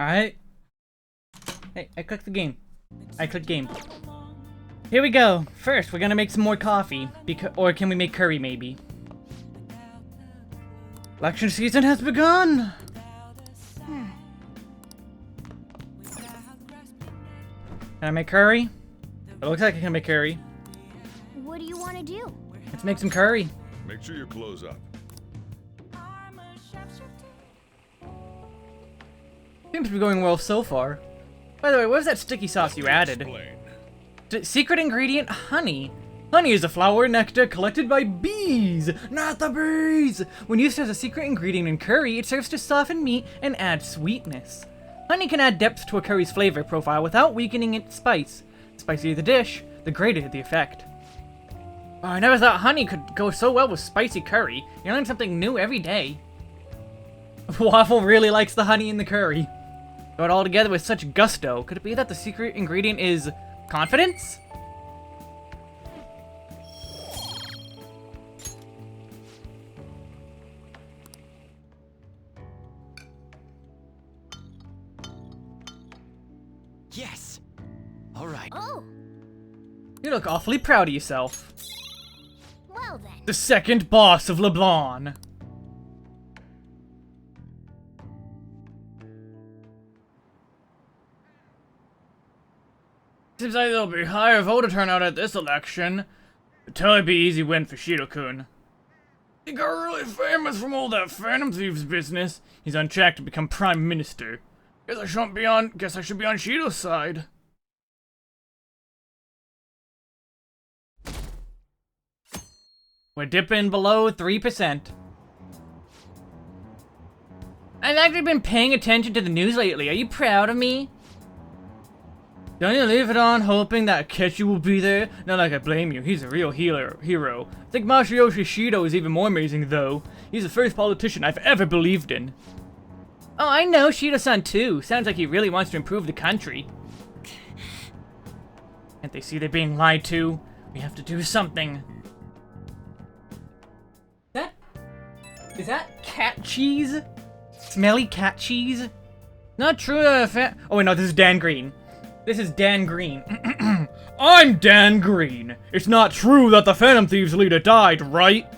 Alright. Hey, I clicked the game. I clicked game. Here we go. First, we're gonna make some more coffee. Or can we make curry, maybe? Election season has begun! Can I make curry? It looks like I can make curry. What do you want to do? Let's make some curry. Make sure you close up. Seems to be going well so far. By the way, what was that sticky sauce you added? Secret ingredient, honey. Honey is a flower nectar collected by bees, not the bees! When used as a secret ingredient in curry, it serves to soften meat and add sweetness. Honey can add depth to a curry's flavor profile without weakening its spice. The spicier the dish, the greater the effect. Oh, I never thought honey could go so well with spicy curry. You learn something new every day. Waffle really likes the honey in the curry. Go it all together with such gusto. Could it be that the secret ingredient is confidence? Yes! Alright. Oh, You look awfully proud of yourself. well then. The second boss of LeBlanc. Seems like there'll be higher voter turnout at this election. It'll totally be easy win for Shido-kun. He got really famous from all that Phantom Thieves business. He's on track to become Prime Minister. Guess I should be on Shido's side. We're dipping below 3%. I've actually been paying attention to the news lately. Are you proud of me? Don't you leave it on hoping that Akechi will be there? Not like I blame you, he's a real hero. I think Masayoshi Shido is even more amazing though. He's the first politician I've ever believed in. Oh, I know Shido-san too. Sounds like he really wants to improve the country. Can't they see they're being lied to? We have to do something. Is that cat cheese? Smelly cat cheese? Not true that oh wait, no, this is Dan Green. This is Dan Green. I'm Dan Green. It's not true that the Phantom Thieves leader died, right?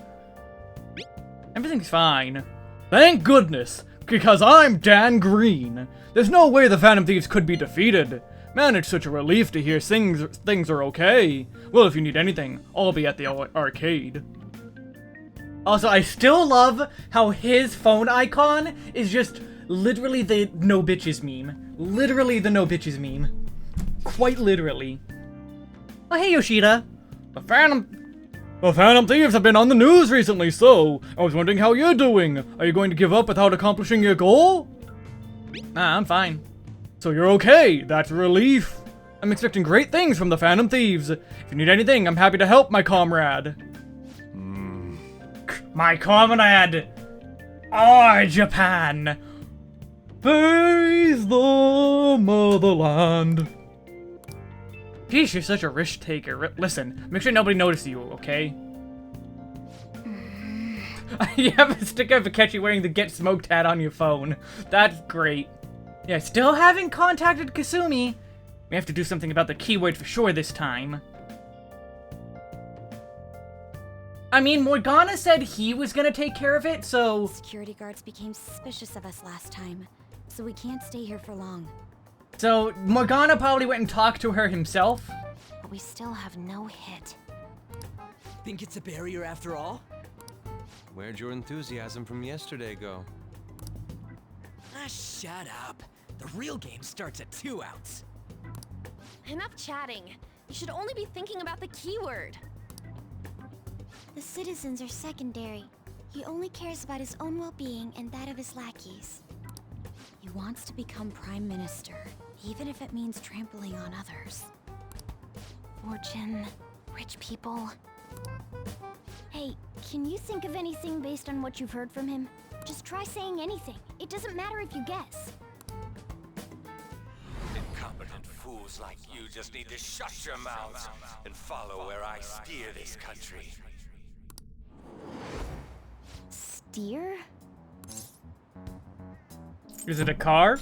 Everything's fine. Thank goodness, because I'm Dan Green. There's no way the Phantom Thieves could be defeated. Man, it's such a relief to hear things are okay. Well, if you need anything, I'll be at the arcade. Also, I still love how his phone icon is just literally the no bitches meme. Literally the no bitches meme. Quite literally. Oh, hey, Yoshida. The Phantom Thieves have been on the news recently, so I was wondering how you're doing. Are you going to give up without accomplishing your goal? Nah, I'm fine. So you're okay. That's a relief. I'm expecting great things from the Phantom Thieves. If you need anything, I'm happy to help, my comrade. My comrade! I, Japan! Praise the motherland! Geez, you're such a risk taker. Listen, make sure nobody notices you, okay? You have a sticker of Akechi wearing the Get Smoked hat on your phone. That's great. Yeah, still haven't contacted Kasumi. We have to do something about the keyword for sure this time. I mean, Morgana said he was gonna take care of it, so... Security guards became suspicious of us last time, so we can't stay here for long. So, Morgana probably went and talked to her himself. But we still have no hit. Think it's a barrier after all? Where'd your enthusiasm from yesterday go? Ah, shut up. The real game starts at 2 outs. Enough chatting. You should only be thinking about the keyword. The citizens are secondary. He only cares about his own well-being and that of his lackeys. He wants to become Prime Minister, even if it means trampling on others. Fortune, rich people. Hey, can you think of anything based on what you've heard from him? Just try saying anything. It doesn't matter if you guess. Incompetent fools like you just need to shut your mouths and follow where I steer this country. Steer? Is it a car?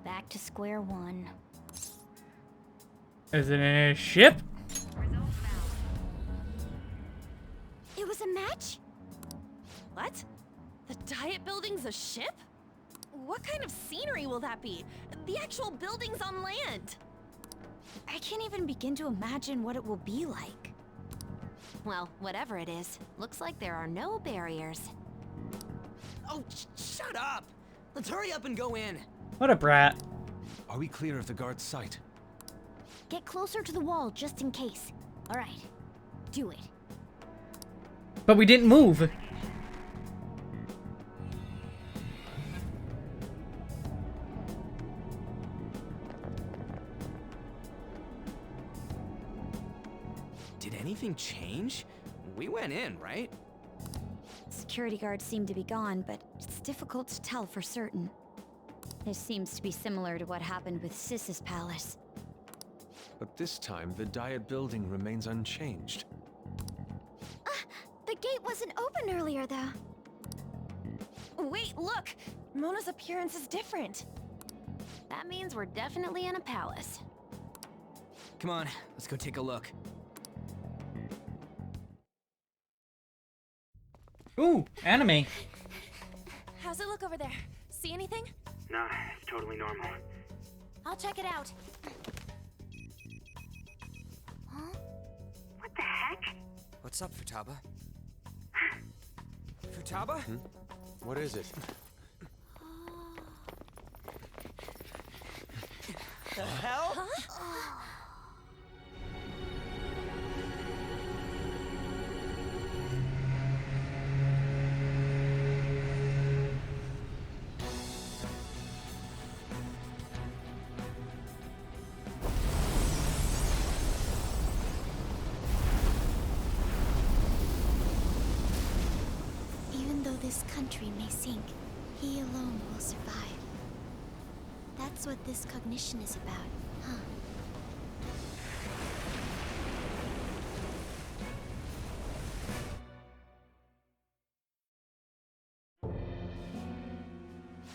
Back to square one. Is it a ship? It was a match? What? The Diet Building's a ship? What kind of scenery will that be? The actual building's on land. I can't even begin to imagine what it will be like. Well, whatever it is, looks like there are no barriers. Oh, shut up! Let's hurry up and go in. What a brat. Are we clear of the guard's sight? Get closer to the wall just in case. Alright, do it. But we didn't move. anything change? We went in, right? Security guards seem to be gone, but it's difficult to tell for certain. This seems to be similar to what happened with Sis's palace. But this time, the Diet building remains unchanged. The gate wasn't open earlier, though. Wait, look! Mona's appearance is different. That means we're definitely in a palace. Come on, let's go take a look. Ooh, anime. How's it look over there? See anything? Nah, it's totally normal. I'll check it out. Huh? What the heck? What's up, Futaba? Futaba? What is it? The hell? Huh? Even though this country may sink, he alone will survive. That's what this cognition is about, huh?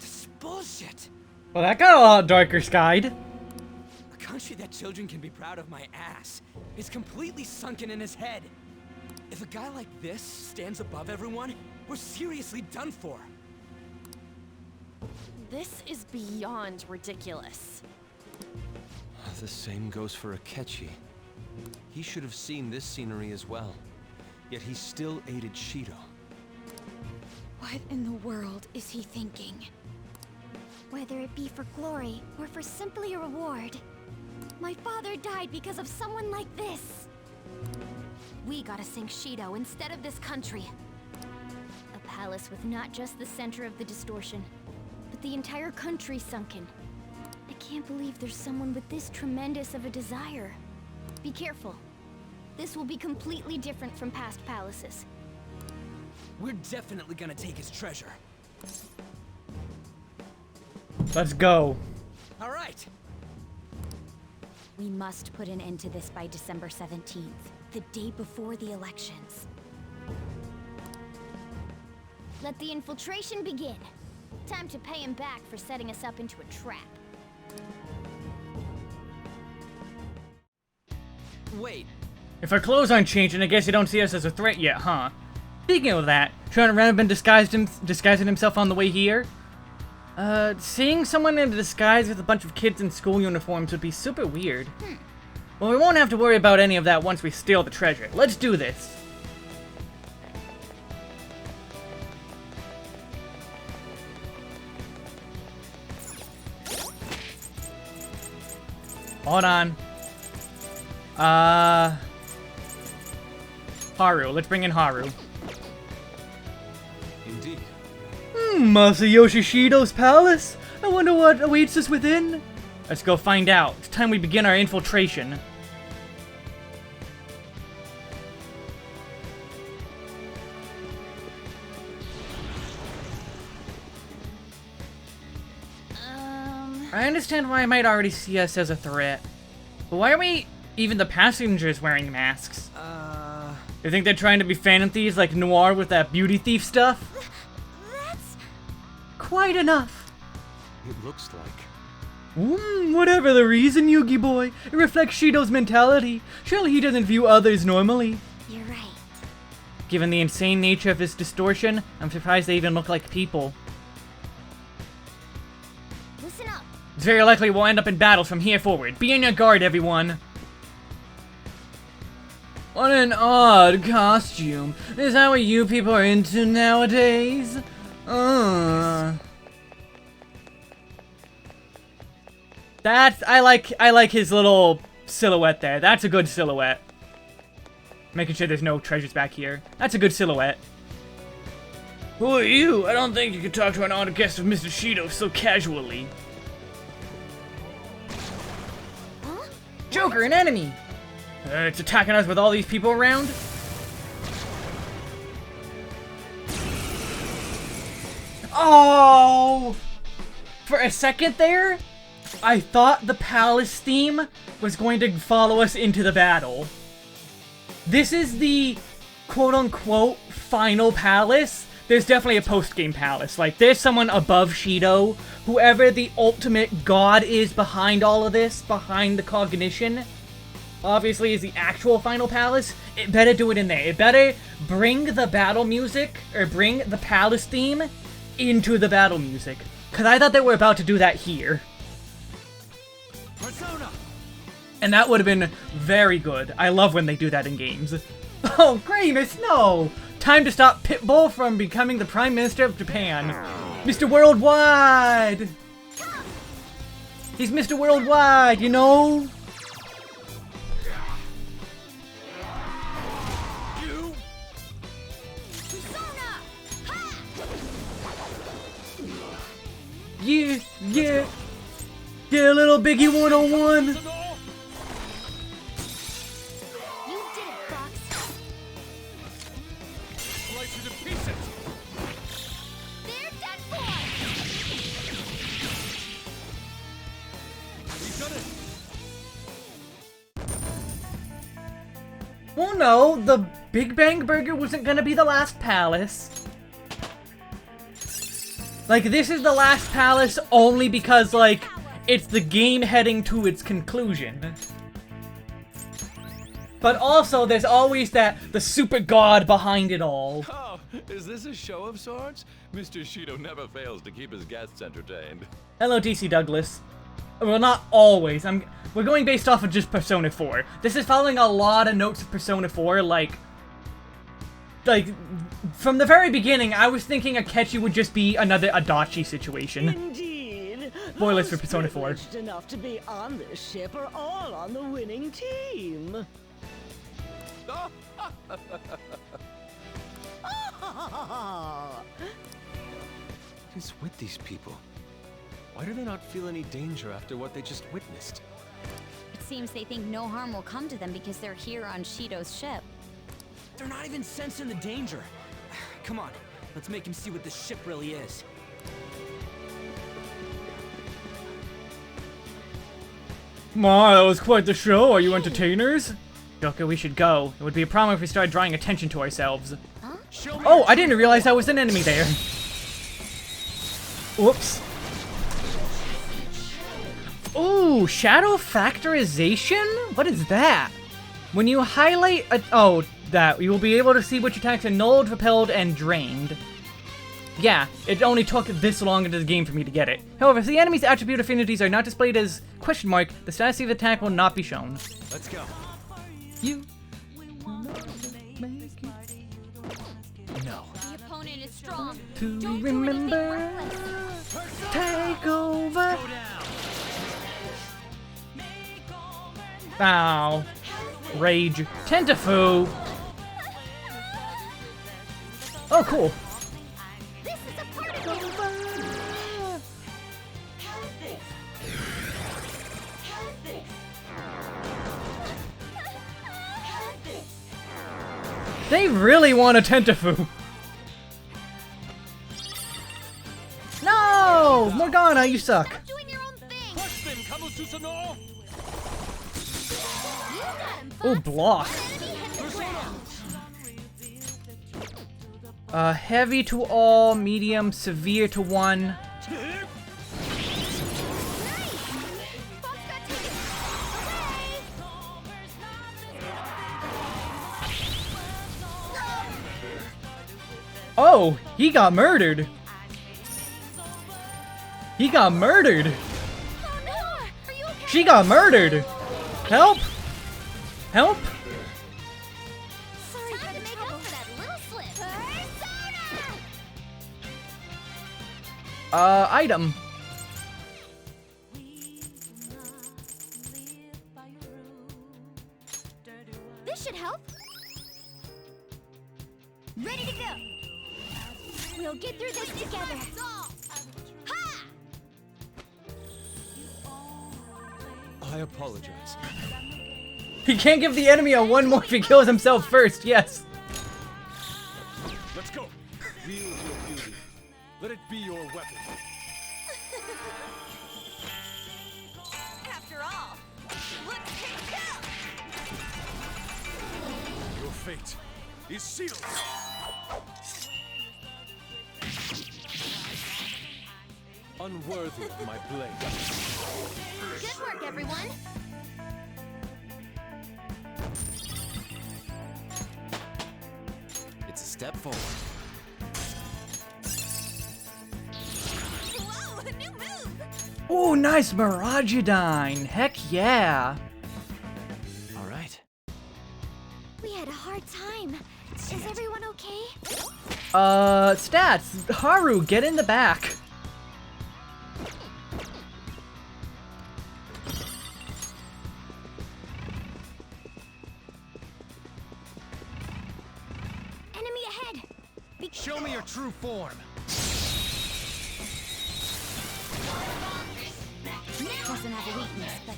This is bullshit! Well, that got a lot darker skied. A country that children can be proud of my ass is completely sunken in his head. If a guy like this stands above everyone, we're seriously done for. This is beyond ridiculous. The same goes for Akechi. He should have seen this scenery as well. Yet he still aided Shido. What in the world is he thinking? Whether it be for glory or for simply a reward, my father died because of someone like this. We gotta sink Shido instead of this country. A palace with not just the center of the distortion, but the entire country sunken. I can't believe there's someone with this tremendous of a desire. Be careful. This will be completely different from past palaces. We're definitely gonna take his treasure. Let's go. All right. We must put an end to this by December 17th, the day before the elections. Let the infiltration begin. Time to pay him back for setting us up into a trap. Wait. If our clothes aren't changing, I guess you don't see us as a threat yet, huh? Speaking of that, Sean Renabin disguising himself on the way here. Seeing someone in a disguise with a bunch of kids in school uniforms would be super weird. Well, we won't have to worry about any of that once we steal the treasure. Let's do this. Hold on. Haru. Let's bring in Haru. Indeed. Masayoshi Shido's palace? I wonder what awaits us within. Let's go find out. It's time we begin our infiltration. I understand why I might already see us as a threat. But why are we, even the passengers, wearing masks? You think they're trying to be phantom thieves like Noir with that beauty thief stuff? That's... Quite enough. It looks like... Whatever the reason, Yugi boy. It reflects Shido's mentality. Surely he doesn't view others normally. You're right. Given the insane nature of his distortion, I'm surprised they even look like people. Listen up. It's very likely we'll end up in battles from here forward. Be on your guard, everyone. What an odd costume. Is that what you people are into nowadays? That's, I like his little silhouette there. That's a good silhouette. Making sure there's no treasures back here. That's a good silhouette. Who are you? I don't think you can talk to an honored guest of Mr. Shido so casually. Huh? Joker, an enemy! It's attacking us with all these people around. Oh! For a second there, I thought the palace theme was going to follow us into the battle. This is the quote-unquote final palace. There's definitely a post-game palace. Like, there's someone above Shido. Whoever the ultimate god is behind all of this, behind the cognition, obviously is the actual final palace. It better do it in there. It better bring the battle music, or bring the palace theme into the battle music. Because I thought they were about to do that here. Persona! And that would have been very good. I love when they do that in games. Oh, Gramus, no! Time to stop Pitbull from becoming the Prime Minister of Japan. Mr. Worldwide! He's Mr. Worldwide, you know? Yeah, yeah. Yeah, little Biggie 101. You did it, Fox. Slice you to pieces. They're dead for. We've done it. Well, no, the Big Bang Burger wasn't gonna be the last palace. Like, this is the last palace only because, like, it's the game heading to its conclusion. But also, there's always the super god behind it all. Oh, is this a show of sorts? Mr. Shido never fails to keep his guests entertained. Hello, DC Douglas. Well, not always. We're going based off of just Persona 4. This is following a lot of notes of Persona 4, like, from the very beginning, I was thinking Akechi would just be another Adachi situation. Indeed. Spoilers for Persona 4. Those privileged enough to be on this ship are all on the winning team. What is with these people? Why do they not feel any danger after what they just witnessed? It seems they think no harm will come to them because they're here on Shido's ship. They're not even sensing the danger. Come on, let's make him see what this ship really is. My, that was quite the show. Are you entertainers? Joker, we should go. It would be a problem if we started drawing attention to ourselves. Huh? Oh, I didn't realize I was an enemy there. Whoops. Ooh, shadow factorization? What is that? When you highlight that, you will be able to see which attacks are nulled, repelled, and drained. Yeah, it only took this long into the game for me to get it. However, if the enemy's attribute affinities are not displayed as question mark, the status of the attack will not be shown. Let's go. You. No. The opponent is strong. To Don't remember. Take over. Ow. Rage. Tentafu. Oh, cool. This is a part of it. They really want a Tentafu. No! Morgana, you suck. Oh, block. Heavy to all, medium, severe to one. Oh, he got murdered. He got murdered. She got murdered. Help! Help! Sorry for the trouble. For that little slip. Persona! Item. This should help. Ready to go. We'll get through this together. Ha! I apologize. He can't give the enemy a one more if he kills himself first, yes. Let's go. Wield your beauty. Let it be your weapon. After all, let's take kill. Your fate is sealed. Unworthy of my blade. Good work, everyone. It's a step forward. Whoa, a new move. Ooh, nice Miragedyne. Heck yeah. All right. We had a hard time. Is everyone okay? Stats. Haru, get in the back. Enemy ahead. Show me your true form. Doesn't have a weakness, but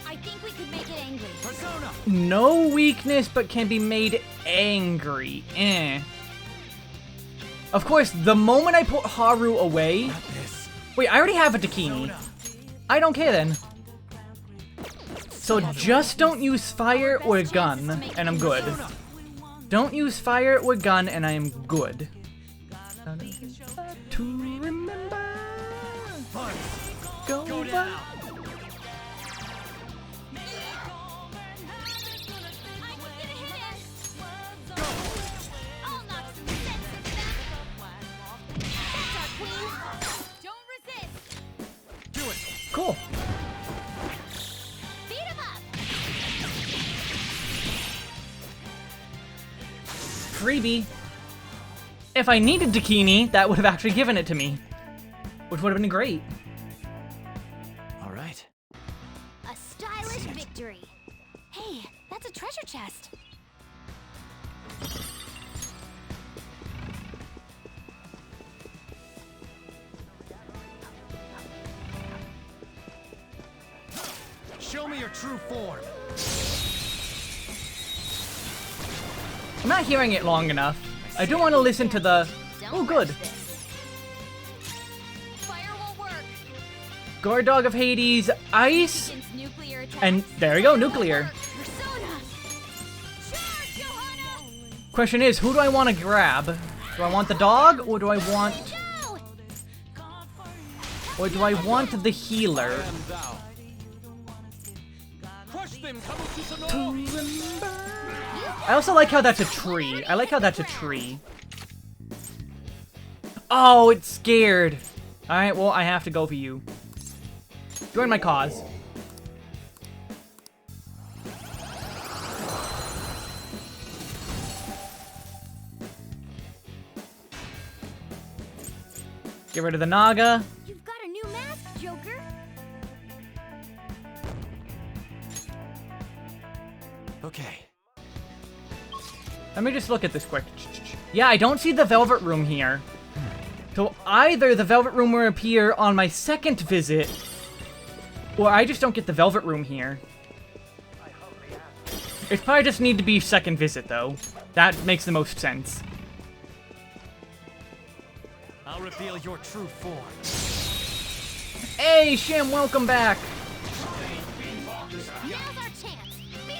I think we could make it angry. Persona. No weakness, but can be made angry. Of course, the moment I put Haru away... Wait, I already have a Dakini. I don't care then. So just don't use fire or gun, and I'm good. Don't use fire or gun, and I am good. To remember. Go down. Cool. Beat him up. Freebie. If I needed Dakini, that would have actually given it to me. Which would have been great. All right. A stylish victory. Hey, that's a treasure chest. Show me your true form. I'm not hearing it long enough. I do want to listen to the... Oh, good. Fire won't work. Guard Dog of Hades, Ice, and there we go, Nuclear. Question is, who do I want to grab? Do I want the dog, or do I want... Or do I want the healer? I also like how that's a tree. I like how that's a tree. Oh, it's scared. Alright, well, I have to go for you. Join my cause. Get rid of the Naga. You've got a new mask, Joker. Okay. Let me just look at this quick. Yeah, I don't see the Velvet Room here. So either the Velvet Room will appear on my second visit, or I just don't get the Velvet Room here. It probably just need to be second visit, though. That makes the most sense. I'll reveal your true form. Hey, Shim, welcome back.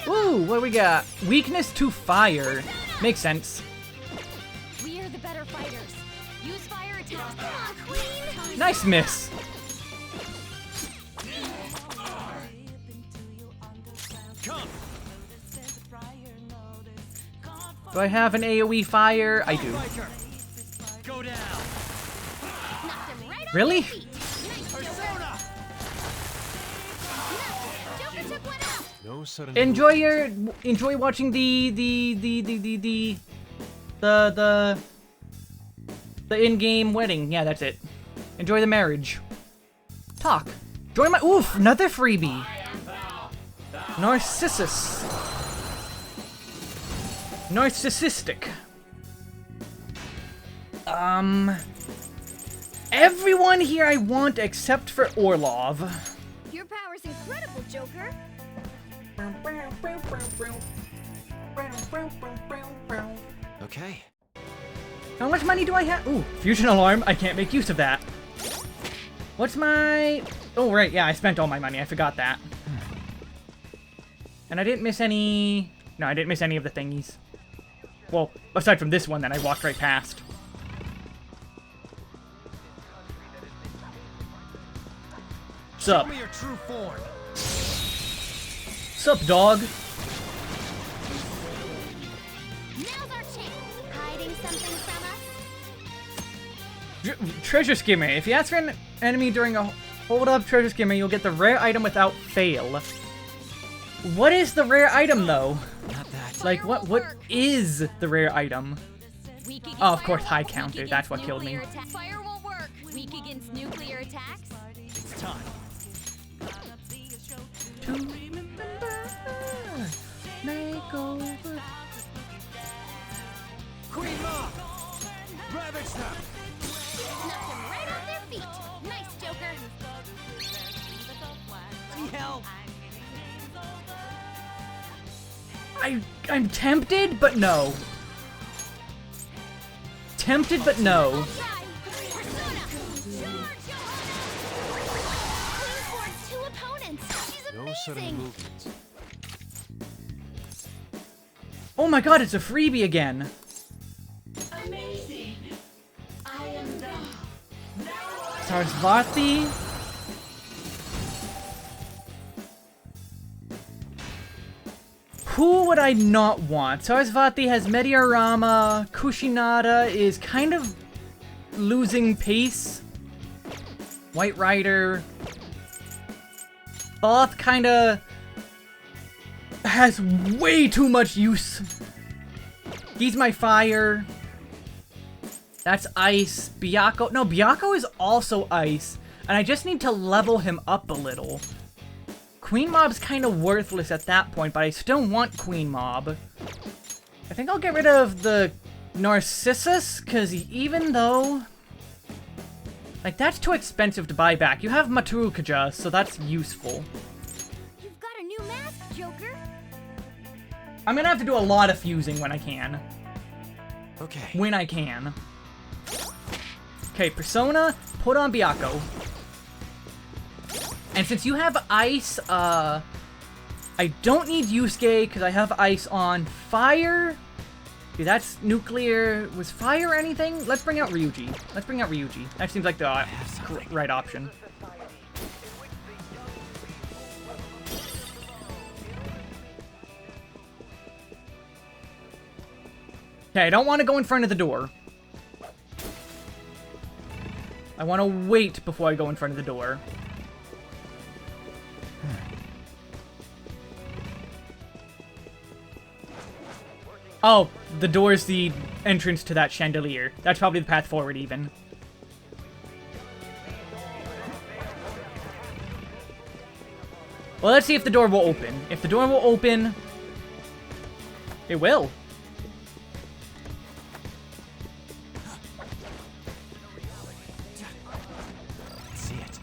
Ooh, what do we got? Weakness to fire. Makes sense. We are the better fighters. Use fire attacks. Come on, Queen. Nice miss. Come. Do I have an AoE fire? I do. Go down. Really? Persona. No sudden. Enjoy watching the in-game wedding. Yeah, that's it. Enjoy the marriage. Talk. Join my... Oof, another freebie. Narcissus. Narcissistic. Everyone here I want except for Orlov. Your power's incredible, Joker. Okay. How much money do I have? Ooh, fusion alarm. I can't make use of that. What's my... Oh, right. Yeah, I spent all my money. I forgot that. And I didn't miss any... No, I didn't miss any of the thingies. Well, aside from this one that I walked right past. Sup? Show me your true form. Sup, dog? Now's our chance. Hiding something from us? Treasure skimmer. If you ask for an enemy during a hold-up treasure skimmer, you'll get the rare item without fail. What is the rare item, though? Not that. Like, what is the rare item? Oh, of course, high counter. That's what killed me. Fire won't work. Weak against nuclear attacks. It's time. To remember, make over. Queen Ma! Ravage them! Knocked them right off their feet. Nice, Joker. Let me help. I'm tempted, but no. Tempted, but no. Two opponents. She's No sudden amazing. movements. Oh my god, it's a freebie again. Amazing. I am the... Sarasvati. Who would I not want? Sarasvati has Mediarama. Kushinada is kind of losing pace. White Rider. Both kind of has way too much use. He's my fire. That's ice. Byakko. No, Byakko is also ice. And I just need to level him up a little. Queen Mob's kind of worthless at that point, but I still want Queen Mob. I think I'll get rid of the Narcissus, because even though... Like, that's too expensive to buy back. You have Maturukaja, so that's useful. You've got a new mask, Joker. I'm gonna have to do a lot of fusing when I can. Okay. When I can. Okay, Persona, put on Byakko. And since you have ice, I don't need Yusuke because I have ice on fire. Okay, that's nuclear. Was fire anything? Let's bring out Ryuji. Let's bring out Ryuji. That seems like the right option. Okay, I don't want to go in front of the door. I want to wait before I go in front of the door. Oh, the door's the entrance to that chandelier. That's probably the path forward, even. Well, let's see if the door will open. If the door will open... It will. See it.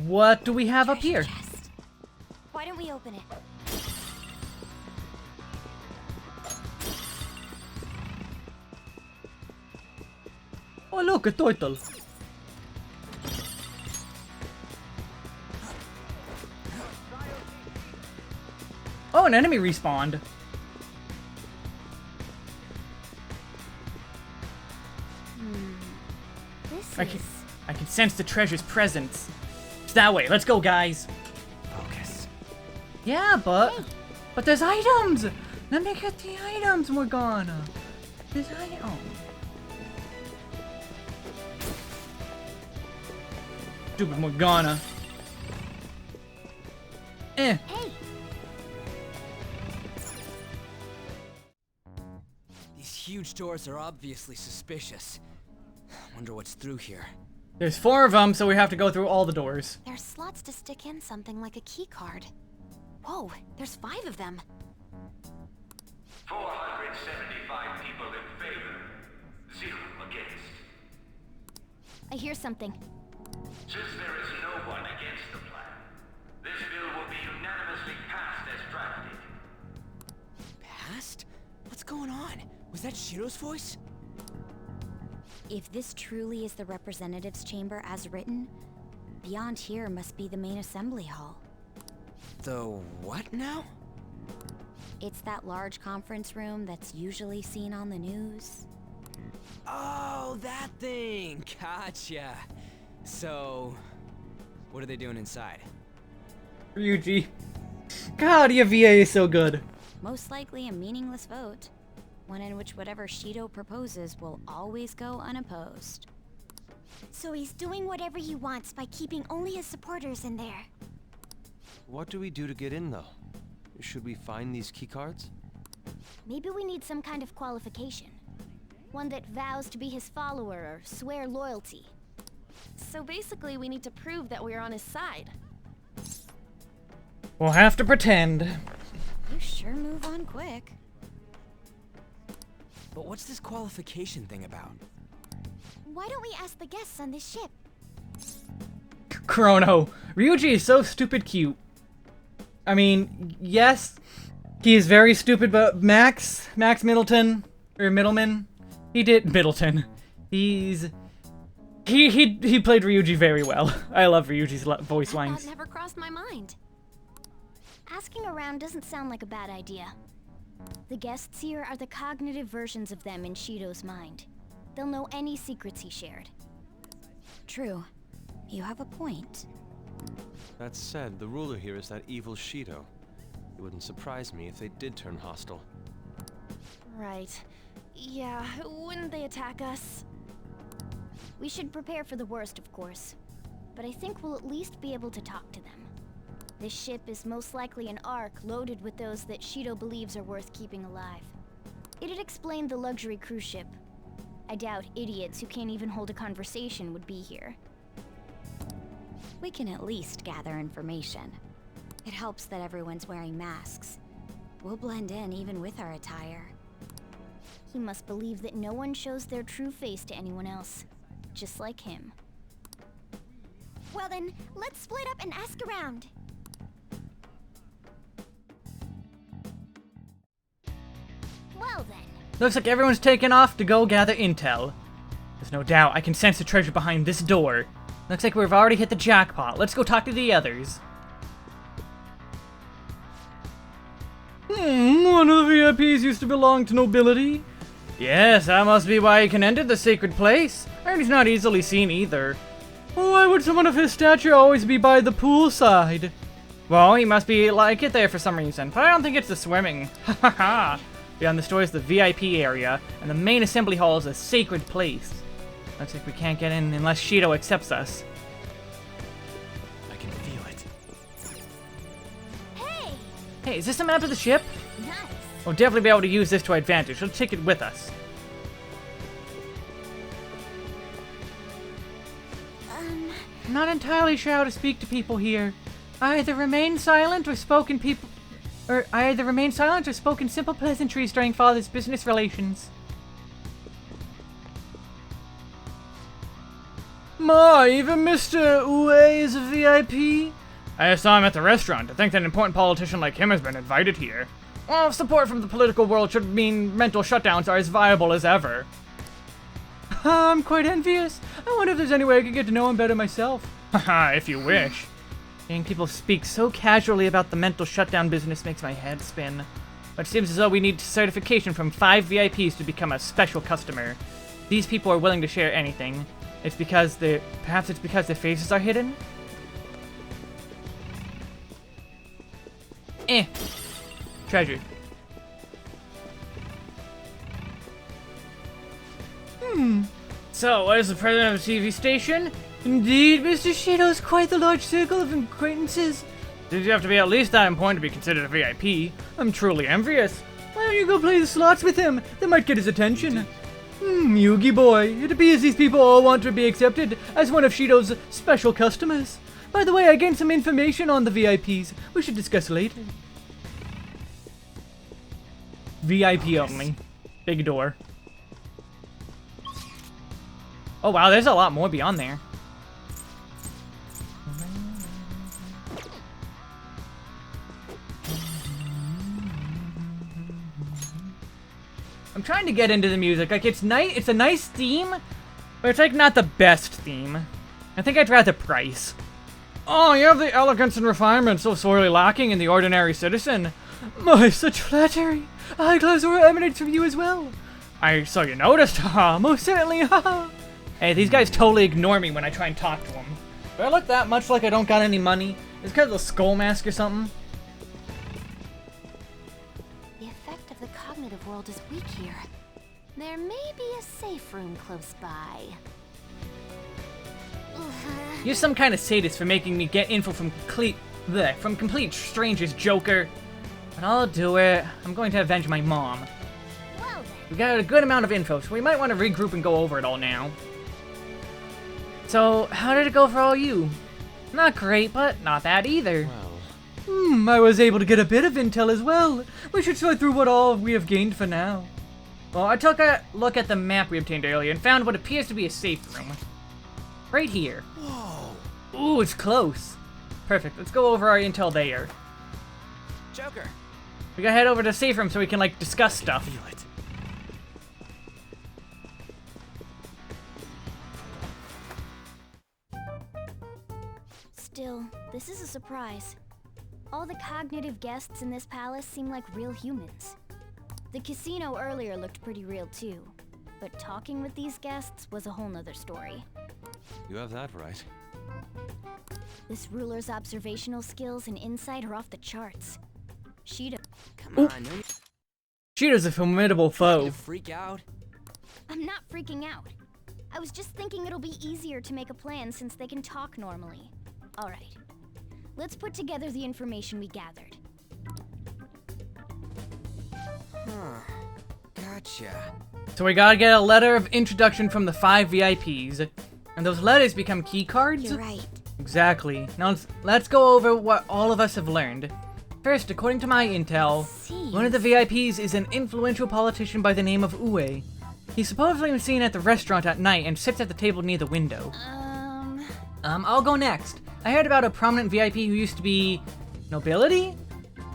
What do we have up here? Why don't we open it? Oh, look, a turtle. Oh, an enemy respawned. I can sense the treasure's presence. It's that way. Let's go, guys. Focus. Yeah, but there's items. Let me get the items, Morgana. There's items. Stupid Morgana. Eh. Hey. These huge doors are obviously suspicious. Wonder what's through here. There's 4 of them, so we have to go through all the doors. There's slots to stick in something like a key card. Whoa, there's 5 of them. 475 people in favor, 0 against. I hear something. Since there is no one against the plan, Was that Shiro's voice? If this truly is the representatives' chamber as written, beyond here must be the main assembly hall. The what now? It's that large conference room that's usually seen on the news. Oh, that thing! Gotcha. So, what are they doing inside? Ryuji. God, your VA is so good. Most likely a meaningless vote. One in which whatever Shido proposes will always go unopposed. So he's doing whatever he wants by keeping only his supporters in there. What do we do to get in, though? Should we find these keycards? Maybe we need some kind of qualification. One that vows to be his follower or swear loyalty. So basically, we need to prove that we're on his side. We'll have to pretend. You sure move on quick. But what's this qualification thing about? Why don't we ask the guests on this ship? Chrono. Ryuji is so stupid cute. I mean, yes, he is very stupid, but Max Middleton, or Middleman, he played Ryuji very well. I love Ryuji's voice lines. That never crossed my mind. Asking around doesn't sound like a bad idea. The guests here are the cognitive versions of them in Shido's mind. They'll know any secrets he shared. True. You have a point. That said, the ruler here is that evil Shido. It wouldn't surprise me if they did turn hostile. Right. Yeah, wouldn't they attack us? We should prepare for the worst, of course. But I think we'll at least be able to talk to them. This ship is most likely an Ark loaded with those that Shido believes are worth keeping alive. It'd explain the luxury cruise ship. I doubt idiots who can't even hold a conversation would be here. We can at least gather information. It helps that everyone's wearing masks. We'll blend in even with our attire. He must believe that no one shows their true face to anyone else. Just like him. Well then, let's split up and ask around. Well then. Looks like everyone's taken off to go gather intel. There's no doubt I can sense the treasure behind this door. Looks like we've already hit the jackpot. Let's go talk to the others. One of the VIPs used to belong to nobility. Yes, that must be why he can enter the sacred place. And he's not easily seen either. Why would someone of his stature always be by the poolside? Well, he must be like it there for some reason, but I don't think it's the swimming. Ha ha ha. Beyond the store is the VIP area, and the main assembly hall is a sacred place. Looks like we can't get in unless Shido accepts us. I can feel it. Hey! Hey, is this a map of the ship? Nice. We'll definitely be able to use this to our advantage. Let's take it with us. I'm not entirely sure how to speak to people here. I either remain silent or spoken simple pleasantries during Father's business relations. Ma, even Mr. Ue is a VIP? I saw him at the restaurant. I think that an important politician like him has been invited here. Well, support from the political world should mean mental shutdowns are as viable as ever. I'm quite envious. I wonder if there's any way I could get to know him better myself. Haha, if you wish. Hearing people speak so casually about the mental shutdown business makes my head spin. But it seems as though we need certification from 5 VIPs to become a special customer. These people are willing to share anything. Perhaps it's because their faces are hidden? Treasure. So, what is the president of the TV station? Indeed, Mr. Shido's quite the large circle of acquaintances. Did you have to be at least that important to be considered a VIP? I'm truly envious. Why don't you go play the slots with him? That might get his attention. Yugi boy, it appears these people all want to be accepted as one of Shido's special customers. By the way, I gained some information on the VIPs. We should discuss later. VIP only. Big door. Oh wow, there's a lot more beyond there. I'm trying to get into the music. Like, it's nice. It's a nice theme, but it's like not the best theme. I think I'd rather Price. Oh, you have the elegance and refinement so sorely lacking in the ordinary citizen. My, such flattery. A high-class aura emanates from you as well. I saw you noticed, haha, most certainly, haha. Hey, these guys totally ignore me when I try and talk to them. Do I look that much like I don't got any money? Is it because of the skull mask or something? The effect of the cognitive world is weak here. There may be a safe room close by. You're some kind of sadist for making me get info from complete strangers, Joker. But I'll do it. I'm going to avenge my mom. Well, We got a good amount of info, so we might want to regroup and go over it all now. So, how did it go for all you? Not great, but not bad either. I was able to get a bit of intel as well. We should sort through what all we have gained for now. Well, I took a look at the map we obtained earlier and found what appears to be a safe room. Right here. Whoa. Ooh, it's close. Perfect, let's go over our intel there. Joker. We gotta head over to the safe room so we can, like, discuss stuff. Feel it. Still, this is a surprise. All the cognitive guests in this palace seem like real humans. The casino earlier looked pretty real too, but talking with these guests was a whole nother story. You have that right. This ruler's observational skills and insight are off the charts. Shido. Come on, no need Shido's a formidable foe. to freak out. I'm not freaking out. I was just thinking it'll be easier to make a plan since they can talk normally. Alright. Let's put together the information we gathered. Huh. Gotcha. So we gotta get a letter of introduction from the 5 VIPs. And those letters become key cards? You're right. Exactly. Now let's go over what all of us have learned. First, according to my intel, one of the VIPs is an influential politician by the name of Uwe. He's supposedly been seen at the restaurant at night and sits at the table near the window. I'll go next. I heard about a prominent VIP who used to be... nobility?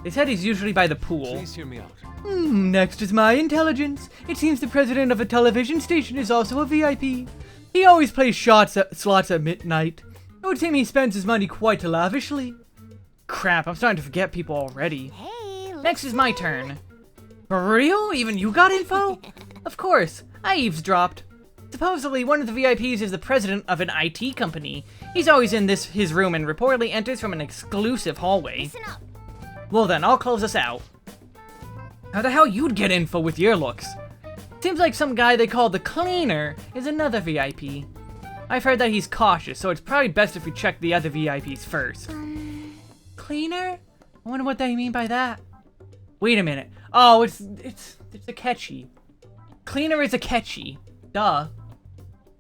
They said he's usually by the pool. Please hear me out. Next is my intelligence. It seems the president of a television station is also a VIP. He always plays slots at midnight. It would seem he spends his money quite lavishly. Crap, I'm starting to forget people already. Hey, Next is my turn. For real? Even you got info? Of course, I eavesdropped. Supposedly, one of the VIPs is the president of an IT company. He's always in his room and reportedly enters from an exclusive hallway. Listen up. Well then, I'll close us out. How the hell you'd get info with your looks? Seems like some guy they call the Cleaner is another VIP. I've heard that he's cautious, so it's probably best if we check the other VIPs first. Cleaner? I wonder what they mean by that. Wait a minute. Oh, it's Akechi. Cleaner is Akechi. Duh.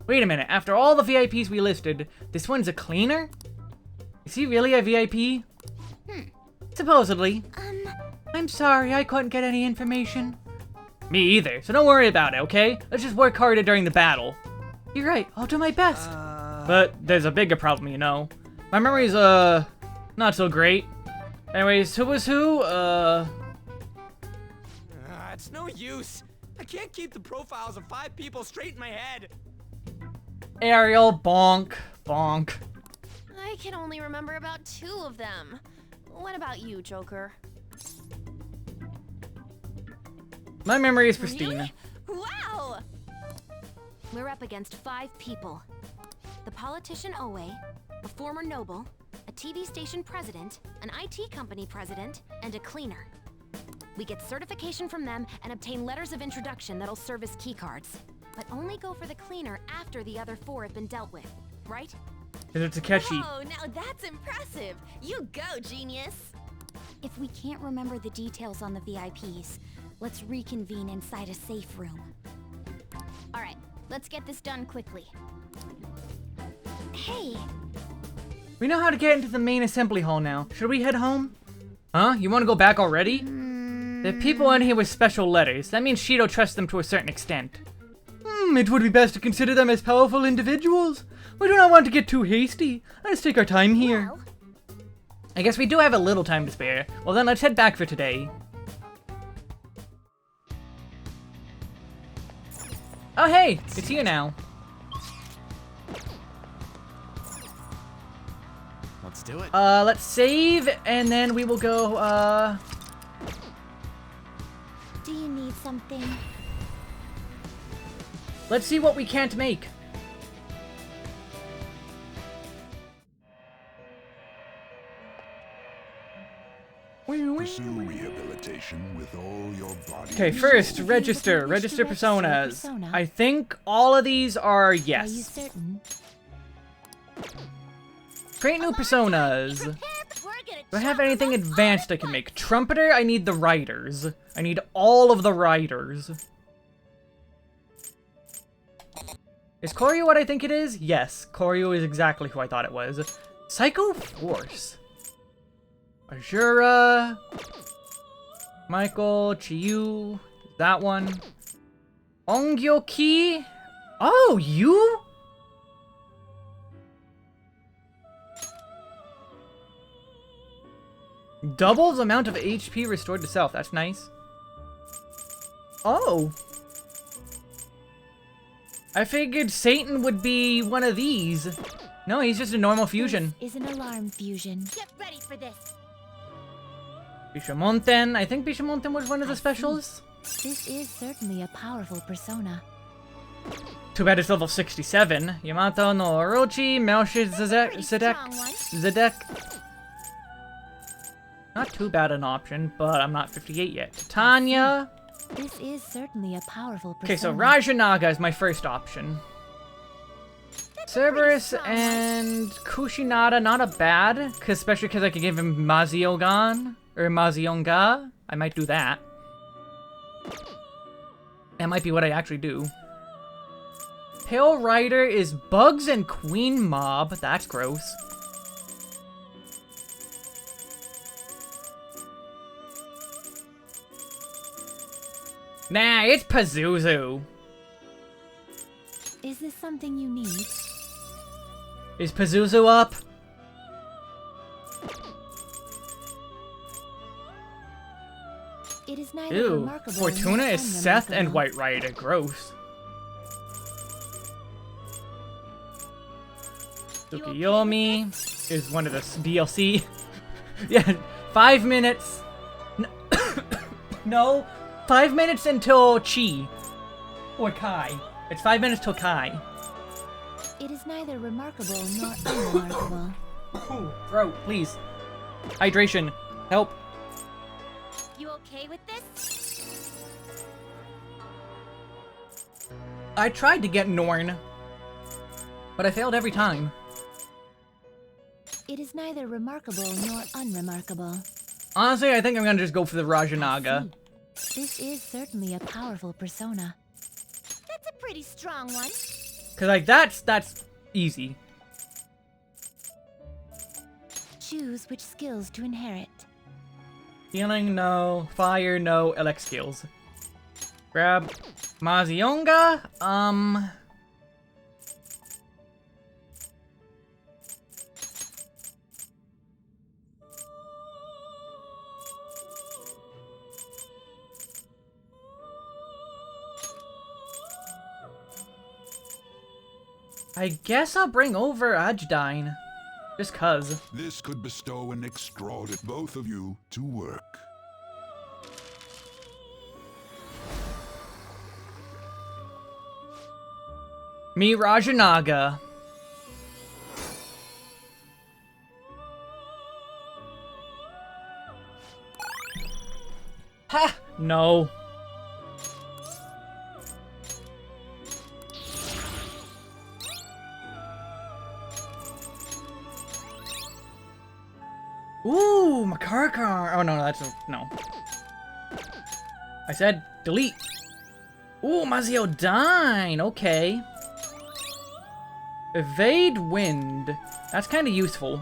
Wait a minute. After all the VIPs we listed, this one's a cleaner? Is he really a VIP? Supposedly. I'm sorry, I couldn't get any information. Me either, so don't worry about it, okay? Let's just work harder during the battle. You're right, I'll do my best. But there's a bigger problem, you know. My memory's, not so great. Anyways, who was who? It's no use. I can't keep the profiles of 5 people straight in my head. Ariel, bonk, bonk. I can only remember about 2 of them. What about you, Joker? My memory is pristine. Really? Wow! We're up against 5 people. The politician Owe, a former noble, a TV station president, an IT company president, and a cleaner. We get certification from them and obtain letters of introduction that'll serve as keycards. But only go for the cleaner after the other 4 have been dealt with, right? It's Akechi. Oh, now that's impressive! You go, genius! If we can't remember the details on the VIPs, let's reconvene inside a safe room. Alright, let's get this done quickly. Hey! We know how to get into the main assembly hall now. Should we head home? Huh? You want to go back already? There are people in here with special letters. That means Shido trusts them to a certain extent. It would be best to consider them as powerful individuals. We do not want to get too hasty. Let's take our time here. Well, I guess we do have a little time to spare. Well then, let's head back for today. Oh, hey! It's here now. Let's do it. Let's save, and then we will go, Do you need something? Let's see what we can't make. Pursue rehabilitation with all your body. Okay, first, register personas. I think all of these are yes. Are you certain? Create new personas. Do I have anything advanced I can make? Trumpeter, I need the riders. I need all of the riders. Is Koryu what I think it is? Yes, Koryu is exactly who I thought it was. Psycho Force. Azura. Michael, Chiyu. That one. Ongyoki. Oh, you? Doubles amount of HP restored to self. That's nice. Oh. I figured Satan would be one of these. No, he's just a normal fusion. This is an alarm fusion. Get ready for this. Bishamonten. I think Bishamonten was one of the specials. This is certainly a powerful persona. Too bad it's level 67. Yamato no Orochi, Melchizedek, Zedek. Not too bad an option, but I'm not 58 yet. Tanya. This is certainly a powerful persona. Okay, so Rajanaga is my first option. Cerberus and Kushinada, not a bad, especially because I could give him Maziogan, or Mazionga. I might do that. That might be what I actually do. Pale Rider is Bugs and Queen Mob. That's gross. Nah, it's Pazuzu. Is this something you need? Is Pazuzu up? It is neither Ew, remarkable Fortuna nor is Seth and unremarkable. White Rider. Gross. Tsukiyomi is one of the DLC. Yeah, 5 minutes. No, 5 minutes until Chi. Or Kai. It's 5 minutes till Kai. It is neither remarkable nor unremarkable. Bro, please. Hydration. Help. You okay with this? I tried to get Norn, but I failed every time. It is neither remarkable nor unremarkable. Honestly, I think I'm gonna just go for the Rajanaga. This is certainly a powerful persona. That's a pretty strong one. Cause like that's easy. Choose which skills to inherit. Healing, no. Fire, no. Elect skills. Grab Mazionga. I guess I'll bring over Ajdine. Just cuz. This could bestow an extraordinary both of you to work. Me, Rajanaga. Ha! No. Ooh, Makarkar. Oh, no, that's no. I said delete. Ooh, Mazio-Dine. Okay. Evade wind. That's kind of useful.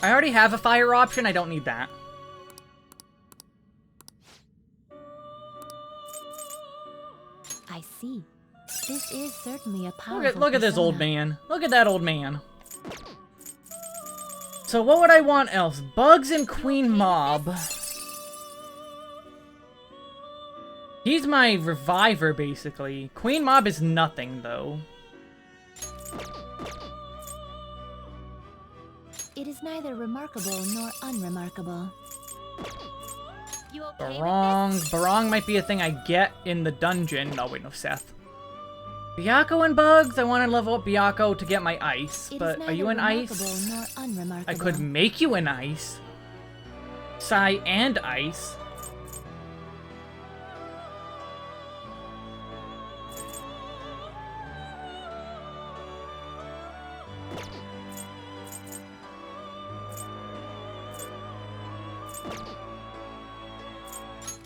I already have a fire option. I don't need that. I see. This is certainly a powerful Look at this old persona. man. Look at that old man. So what would I want else? Bugs and Queen Mob. He's my reviver, basically. Queen Mob is nothing, though. It is neither remarkable nor unremarkable. You okay Barong might be a thing I get in the dungeon. No, wait, no, Seth. Byaku and Bugs? I want to level up Byaku to get my ice. But are you an ice? Nor unremarkable. I could make you an ice. Psy and ice.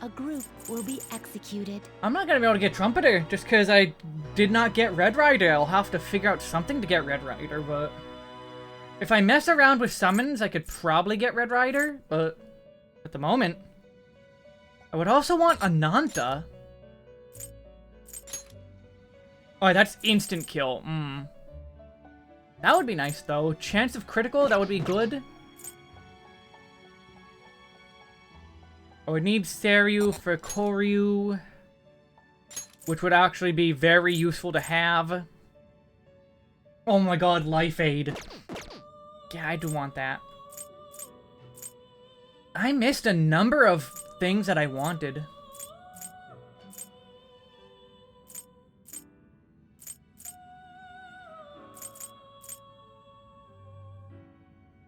A group will be executed. I'm not gonna be able to get Trumpeter just because I did not get Red Rider. I'll have to figure out something to get Red Rider, but if I mess around with summons, I could probably get Red Rider, but at the moment, I would also want Ananta. Oh, that's instant kill. That would be nice, though. Chance of critical, that would be good. I would need Seiryu for Koryu, which would actually be very useful to have. Oh my god, Life Aid. Yeah, I do want that. I missed a number of things that I wanted.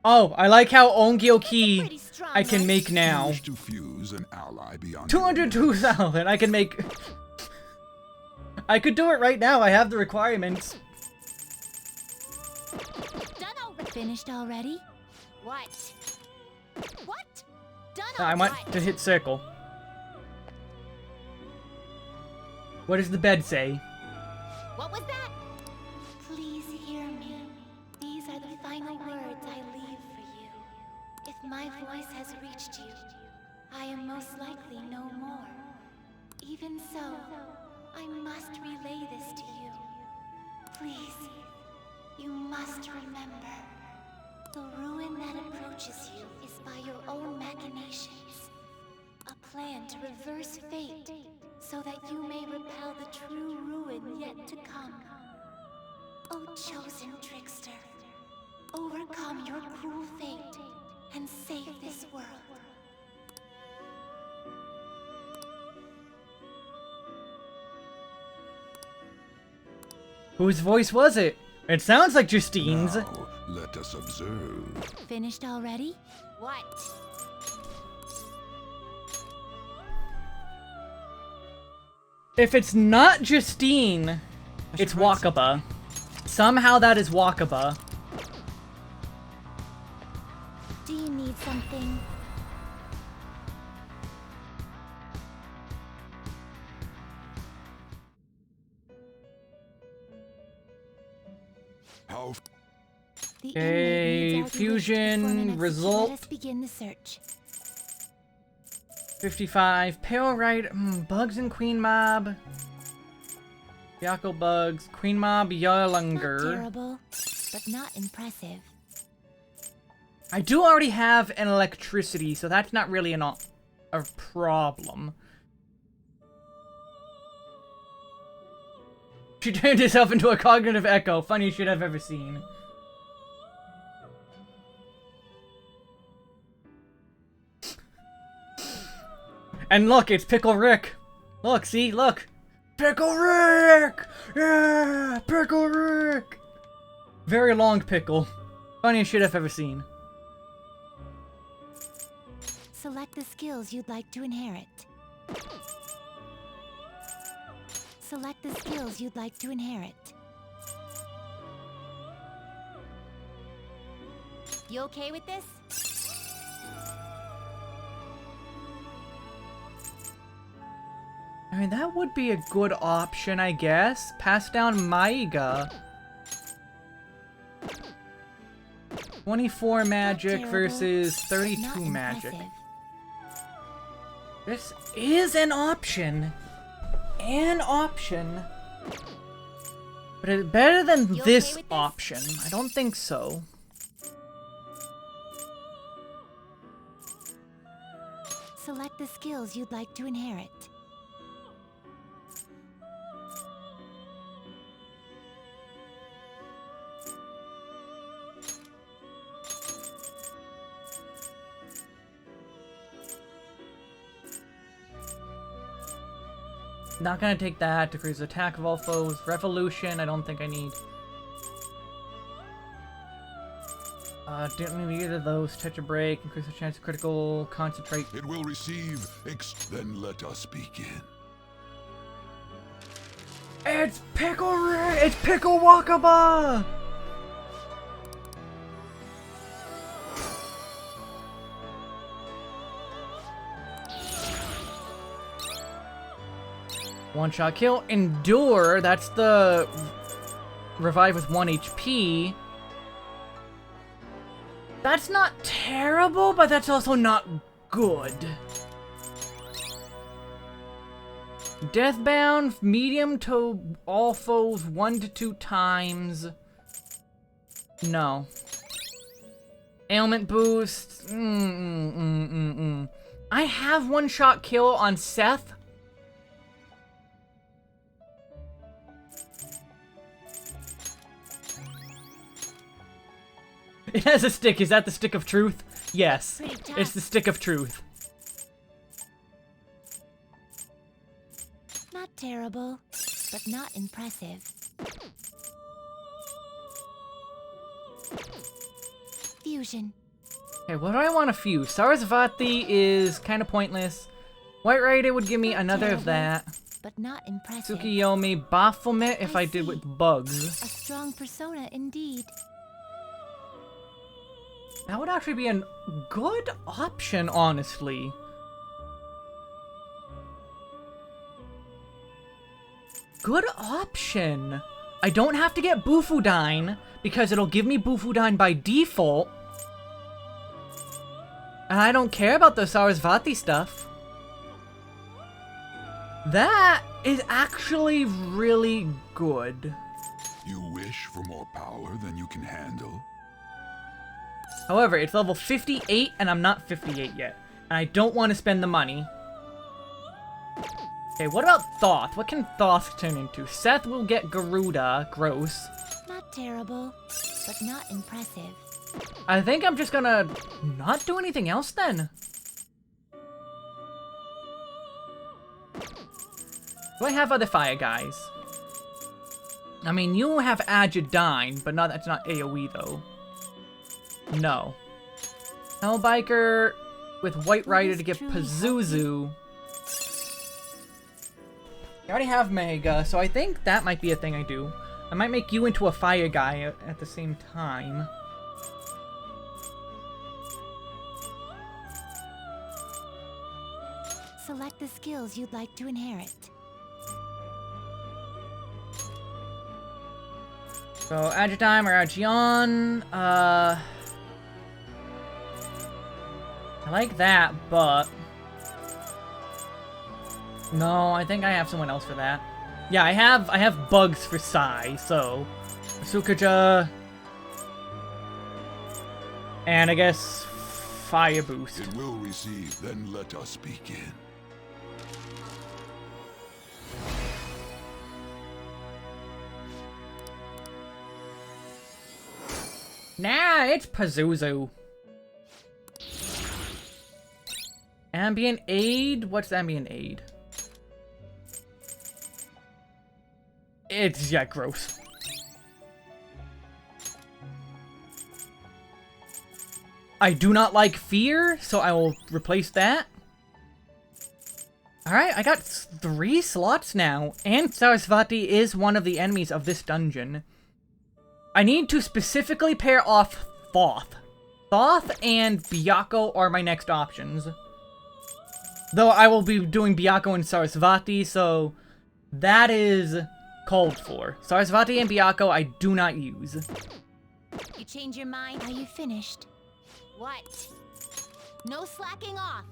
Oh, I like how Ongyoki I can make now. Wish to fuse an ally beyond 202,000. I can make. I could do it right now. I have the requirements. Finished already? What? What? Done I want to hit circle. What does the bed say? What was that? Please hear me. These are the final words I leave for you. If my voice has reached you, I am most likely no more. Even so, I must relay this to you. Please, you must remember. The ruin that approaches you is by your own machinations. A plan to reverse fate, so that you may repel the true ruin yet to come. O chosen trickster, overcome your cruel fate and save this world. Whose voice was it? It sounds like Justine's. Now, let us observe. Finished already? What? If it's not Justine, it's Wakaba. Somehow that is Wakaba. Do you need something? How? The Okay, inmate needs our fusion delicious performance. result. Let us begin the search. 55. Pale Right. Bugs and Queen Mob. Byaku Bugs. Queen Mob Not Yarlunger. terrible, but not impressive. I do already have an electricity, so that's not really a problem. She turned herself into a cognitive echo. Funniest shit I've ever seen. And look, it's Pickle Rick. Look, see, look. Pickle Rick! Yeah, Pickle Rick! Very long pickle. Funniest shit I've ever seen. Select the skills you'd like to inherit. Select the skills you'd like to inherit. You okay with this? I mean, that would be a good option, I guess. Pass down Maiga. 24 magic versus 32 magic. This is an option. An option. But it's better than this option. I don't think so. Select the skills you'd like to inherit. Not gonna take that. Decrease the attack of all foes. Revolution, I don't think I need. Didn't need either of those. Touch a break. Increase the chance of critical. Concentrate. It will receive. Then let us begin. It's It's Pickle Wakaba! One shot kill. Endure. That's the revive with 1 HP. That's not terrible, but that's also not good. Deathbound, medium to all foes 1 to 2 times. No. Ailment boost. I have 1 shot kill on Seth. It has a stick. Is that the stick of truth? Yes. It's the stick of truth. Not terrible, but not impressive. Fusion. Okay, what do I want to fuse? Sarasvati is kind of pointless. White Rider would give me another of that. But not impressive. Tsukiyomi, Baphomet if I did with bugs. A strong persona indeed. That would actually be a good option, honestly. Good option. I don't have to get Bufudine, because it'll give me Bufudine by default. And I don't care about the Sarasvati stuff. That is actually really good. You wish for more power than you can handle? However, it's level 58 and I'm not 58 yet. And I don't want to spend the money. Okay, what about Thoth? What can Thoth turn into? Seth will get Garuda. Gross. Not terrible, but not impressive. I think I'm just gonna not do anything else then. Do I have other fire guys? I mean, you have Agidine, but that's not AoE though. No. Hellbiker with White Rider to get Pazuzu. I already have Mega, so I think that might be a thing I do. I might make you into a fire guy at the same time. Select the skills you'd like to inherit. So, Agidime or Agion, I like that, but... No, I think I have someone else for that. Yeah, I have bugs for Sai, so... Sukaja... And I guess... Fire Boost. It will receive, then let us begin. Nah, it's Pazuzu. Ambient Aid? What's Ambient Aid? It's, yeah, gross. I do not like Fear, so I will replace that. Alright, I got 3 slots now, and Sarasvati is one of the enemies of this dungeon. I need to specifically pair off Thoth. Thoth and Byakko are my next options. Though I will be doing Byakko and Sarasvati, so that is called for. Sarasvati and Byakko I do not use. You change your mind? Are you finished? What? No slacking off.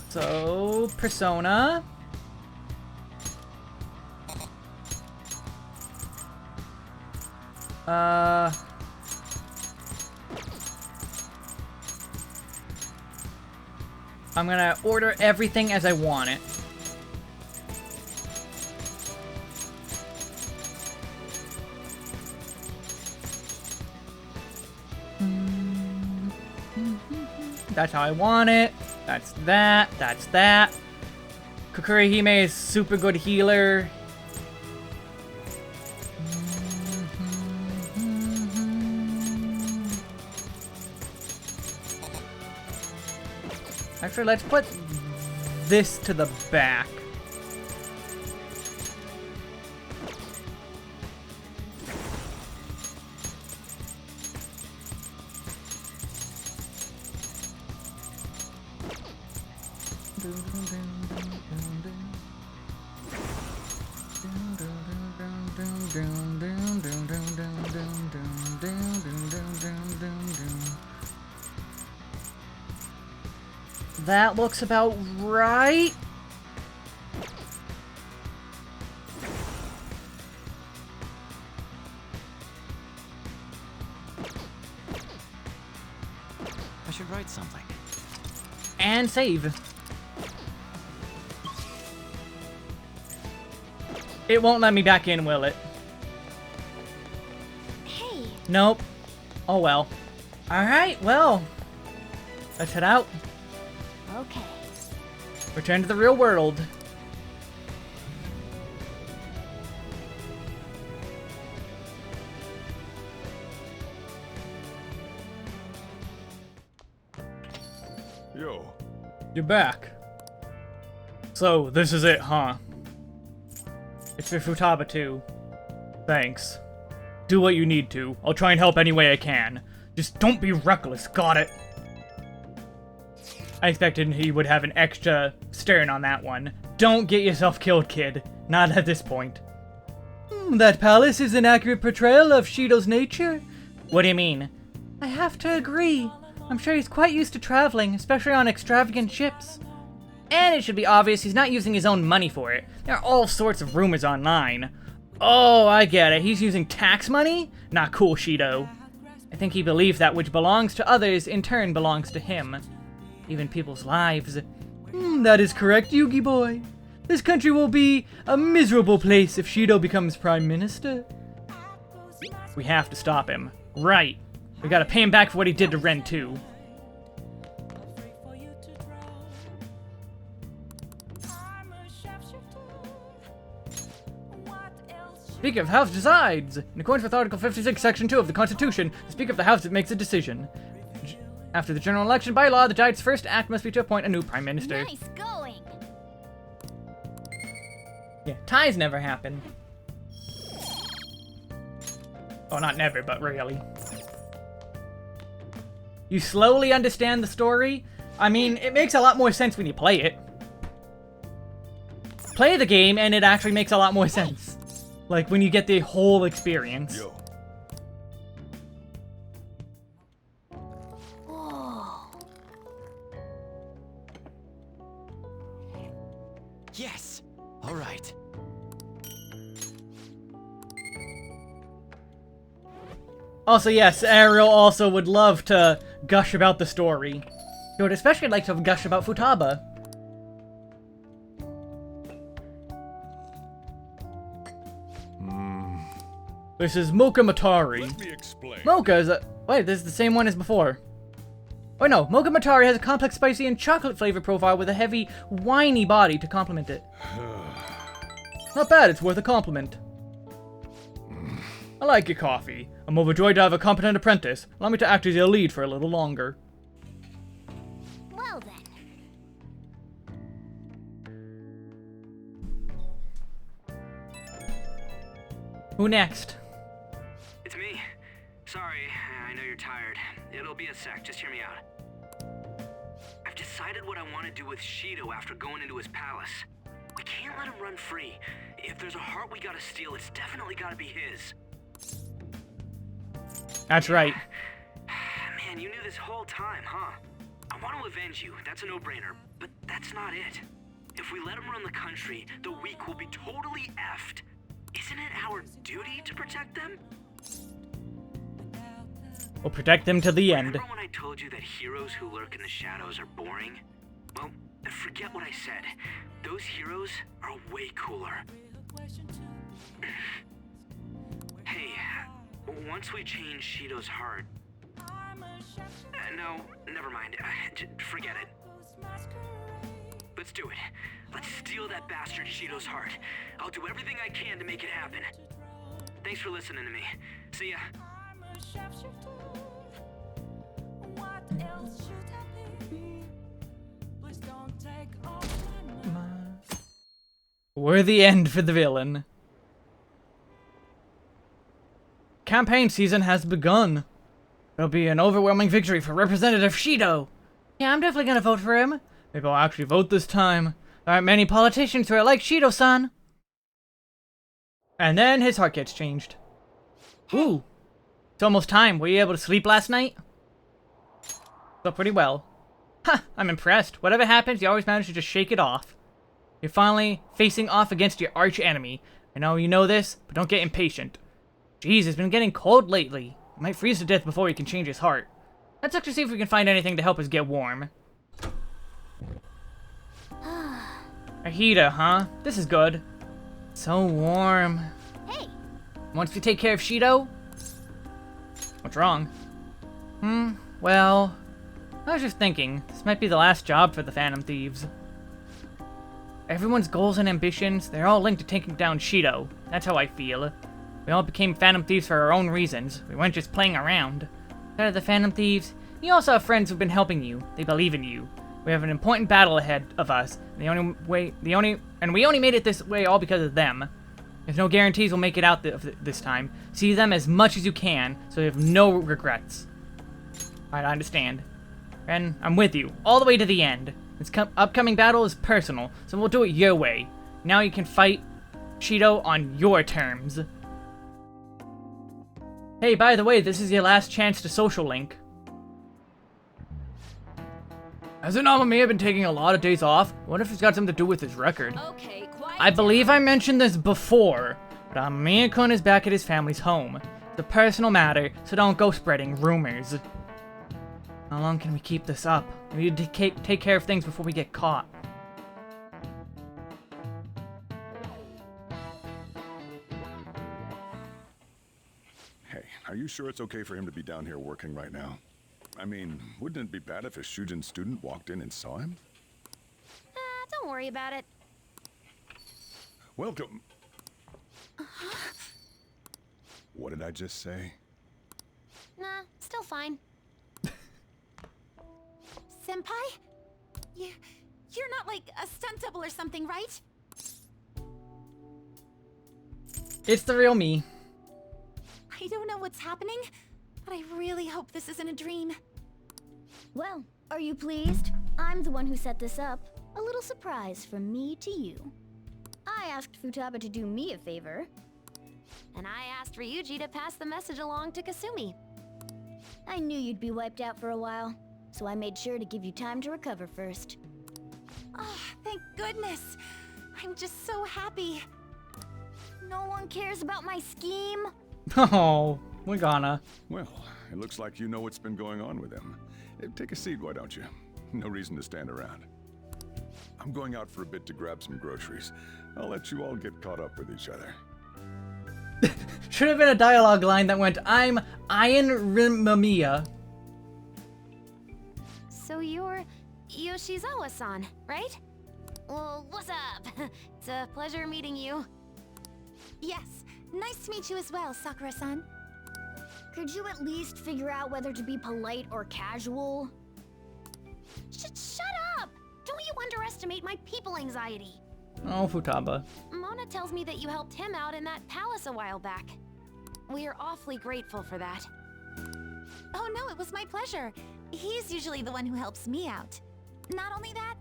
So, Persona. I'm gonna order everything as I want it. That's how I want it. That's that. That's that. Kukurihime is super good healer. Actually, let's put this to the back. That looks about right. I should write something. And save. It won't let me back in, will it? Hey. Nope. Oh well. Alright, well. Let's head out. Okay. Return to the real world. Yo. You're back. So, this is it, huh? It's for Futaba too. Thanks. Do what you need to. I'll try and help any way I can. Just don't be reckless, got it? I expected he would have an extra stern on that one. Don't get yourself killed, kid. Not at this point. That palace is an accurate portrayal of Shido's nature? What do you mean? I have to agree. I'm sure he's quite used to traveling, especially on extravagant ships. And it should be obvious he's not using his own money for it. There are all sorts of rumors online. Oh, I get it. He's using tax money? Not cool, Shido. I think he believes that which belongs to others in turn belongs to him. Even people's lives. That is correct, Yugi boy. This country will be a miserable place if Shido becomes Prime Minister. We have to stop him. Right. We gotta pay him back for what he did to Ren, too. Speaker of the House decides! In accordance with Article 56, Section 2 of the Constitution, the Speaker of the House makes a decision. After the general election, by law, the Giant's first act must be to appoint a new Prime Minister. Nice going. Yeah, ties never happen. Oh, not never, but rarely. You slowly understand the story? I mean, it makes a lot more sense when you play it. Play the game, and it actually makes a lot more sense. Like, when you get the whole experience. Yo. Yes! Alright. Also, yes, Ariel also would love to gush about the story. He would especially like to gush about Futaba. This is Mocha Matari. Let me explain. Mocha is a... Wait, this is the same one as before. Oh no, Mocha Matari has a complex, spicy, and chocolate flavor profile with a heavy, winey body to complement it. Not bad, it's worth a compliment. I like your coffee. I'm overjoyed to have a competent apprentice. Allow me to act as your lead for a little longer. Well then. Who next? It's me. Sorry, I know you're tired. It'll be a sec, just hear me out. I've decided what I want to do with Shido after going into his palace. We can't let him run free. If there's a heart we gotta steal, it's definitely gotta be his. That's right. Man, you knew this whole time, huh? I want to avenge you, that's a no-brainer, but that's not it. If we let him run the country, the weak will be totally effed. Isn't it our duty to protect them? We'll protect them to the end. Remember when I told you that heroes who lurk in the shadows are boring? Well, forget what I said. Those heroes are way cooler. Hey, once we change Shido's heart... no, never mind. Forget it. Let's do it. Let's steal that bastard Shido's heart. I'll do everything I can to make it happen. Thanks for listening to me. See ya. Worthy end for the villain. Campaign season has begun. It'll be an overwhelming victory for Representative Shido. Yeah, I'm definitely gonna vote for him. Maybe I'll actually vote this time. There aren't many politicians who are like Shido-san. And then his heart gets changed. Ooh. It's almost time. Were you able to sleep last night? Slept pretty well. Ha! I'm impressed. Whatever happens, you always manage to just shake it off. You're finally facing off against your arch enemy. I know you know this, but don't get impatient. Jeez, it's been getting cold lately. He might freeze to death before he can change his heart. Let's actually see if we can find anything to help us get warm. A heater, huh? This is good. So warm. Hey! Wants to take care of Shido? What's wrong? Well, I was just thinking, this might be the last job for the Phantom Thieves. Everyone's goals and ambitions, they're all linked to taking down Shido. That's how I feel. We all became Phantom Thieves for our own reasons. We weren't just playing around. Instead of the Phantom Thieves, you also have friends who've been helping you. They believe in you. We have an important battle ahead of us. And we only made it this way all because of them. There's no guarantees we'll make it out this time. See them as much as you can, so you have no regrets. Alright, I understand. And I'm with you, all the way to the end. This upcoming battle is personal, so we'll do it your way. Now you can fight Shido on your terms. Hey, by the way, this is your last chance to social link. Hasn't Amamiya been taking a lot of days off? I wonder if it's got something to do with his record. Okay, quiet. I believe I mentioned this before, but Amamiya-kun is back at his family's home. It's a personal matter, so don't go spreading rumors. How long can we keep this up? We need to take care of things before we get caught. Hey, are you sure it's okay for him to be down here working right now? I mean, wouldn't it be bad if a Shujin student walked in and saw him? Don't worry about it. Welcome. What did I just say? Nah, still fine. Senpai? You're not like a stunt double or something, right? It's the real me. I don't know what's happening, but I really hope this isn't a dream. Well, are you pleased? I'm the one who set this up. A little surprise from me to you. I asked Futaba to do me a favor. And I asked Ryuji to pass the message along to Kasumi. I knew you'd be wiped out for a while, so I made sure to give you time to recover first. Oh, thank goodness. I'm just so happy. No one cares about my scheme. Oh, we're gonna. Well, it looks like you know what's been going on with him. Take a seat, why don't you? No reason to stand around. I'm going out for a bit to grab some groceries. I'll let you all get caught up with each other. Should have been a dialogue line that went, I'm Ian Rimamiya. So you're Yoshizawa-san, right? Well, what's up? It's a pleasure meeting you. Yes, nice to meet you as well, Sakura-san. Could you at least figure out whether to be polite or casual? Shut up! Don't you underestimate my people anxiety. Oh, Futaba. Mona tells me that you helped him out in that palace a while back. We're awfully grateful for that. Oh no, it was my pleasure. He's usually the one who helps me out. Not only that,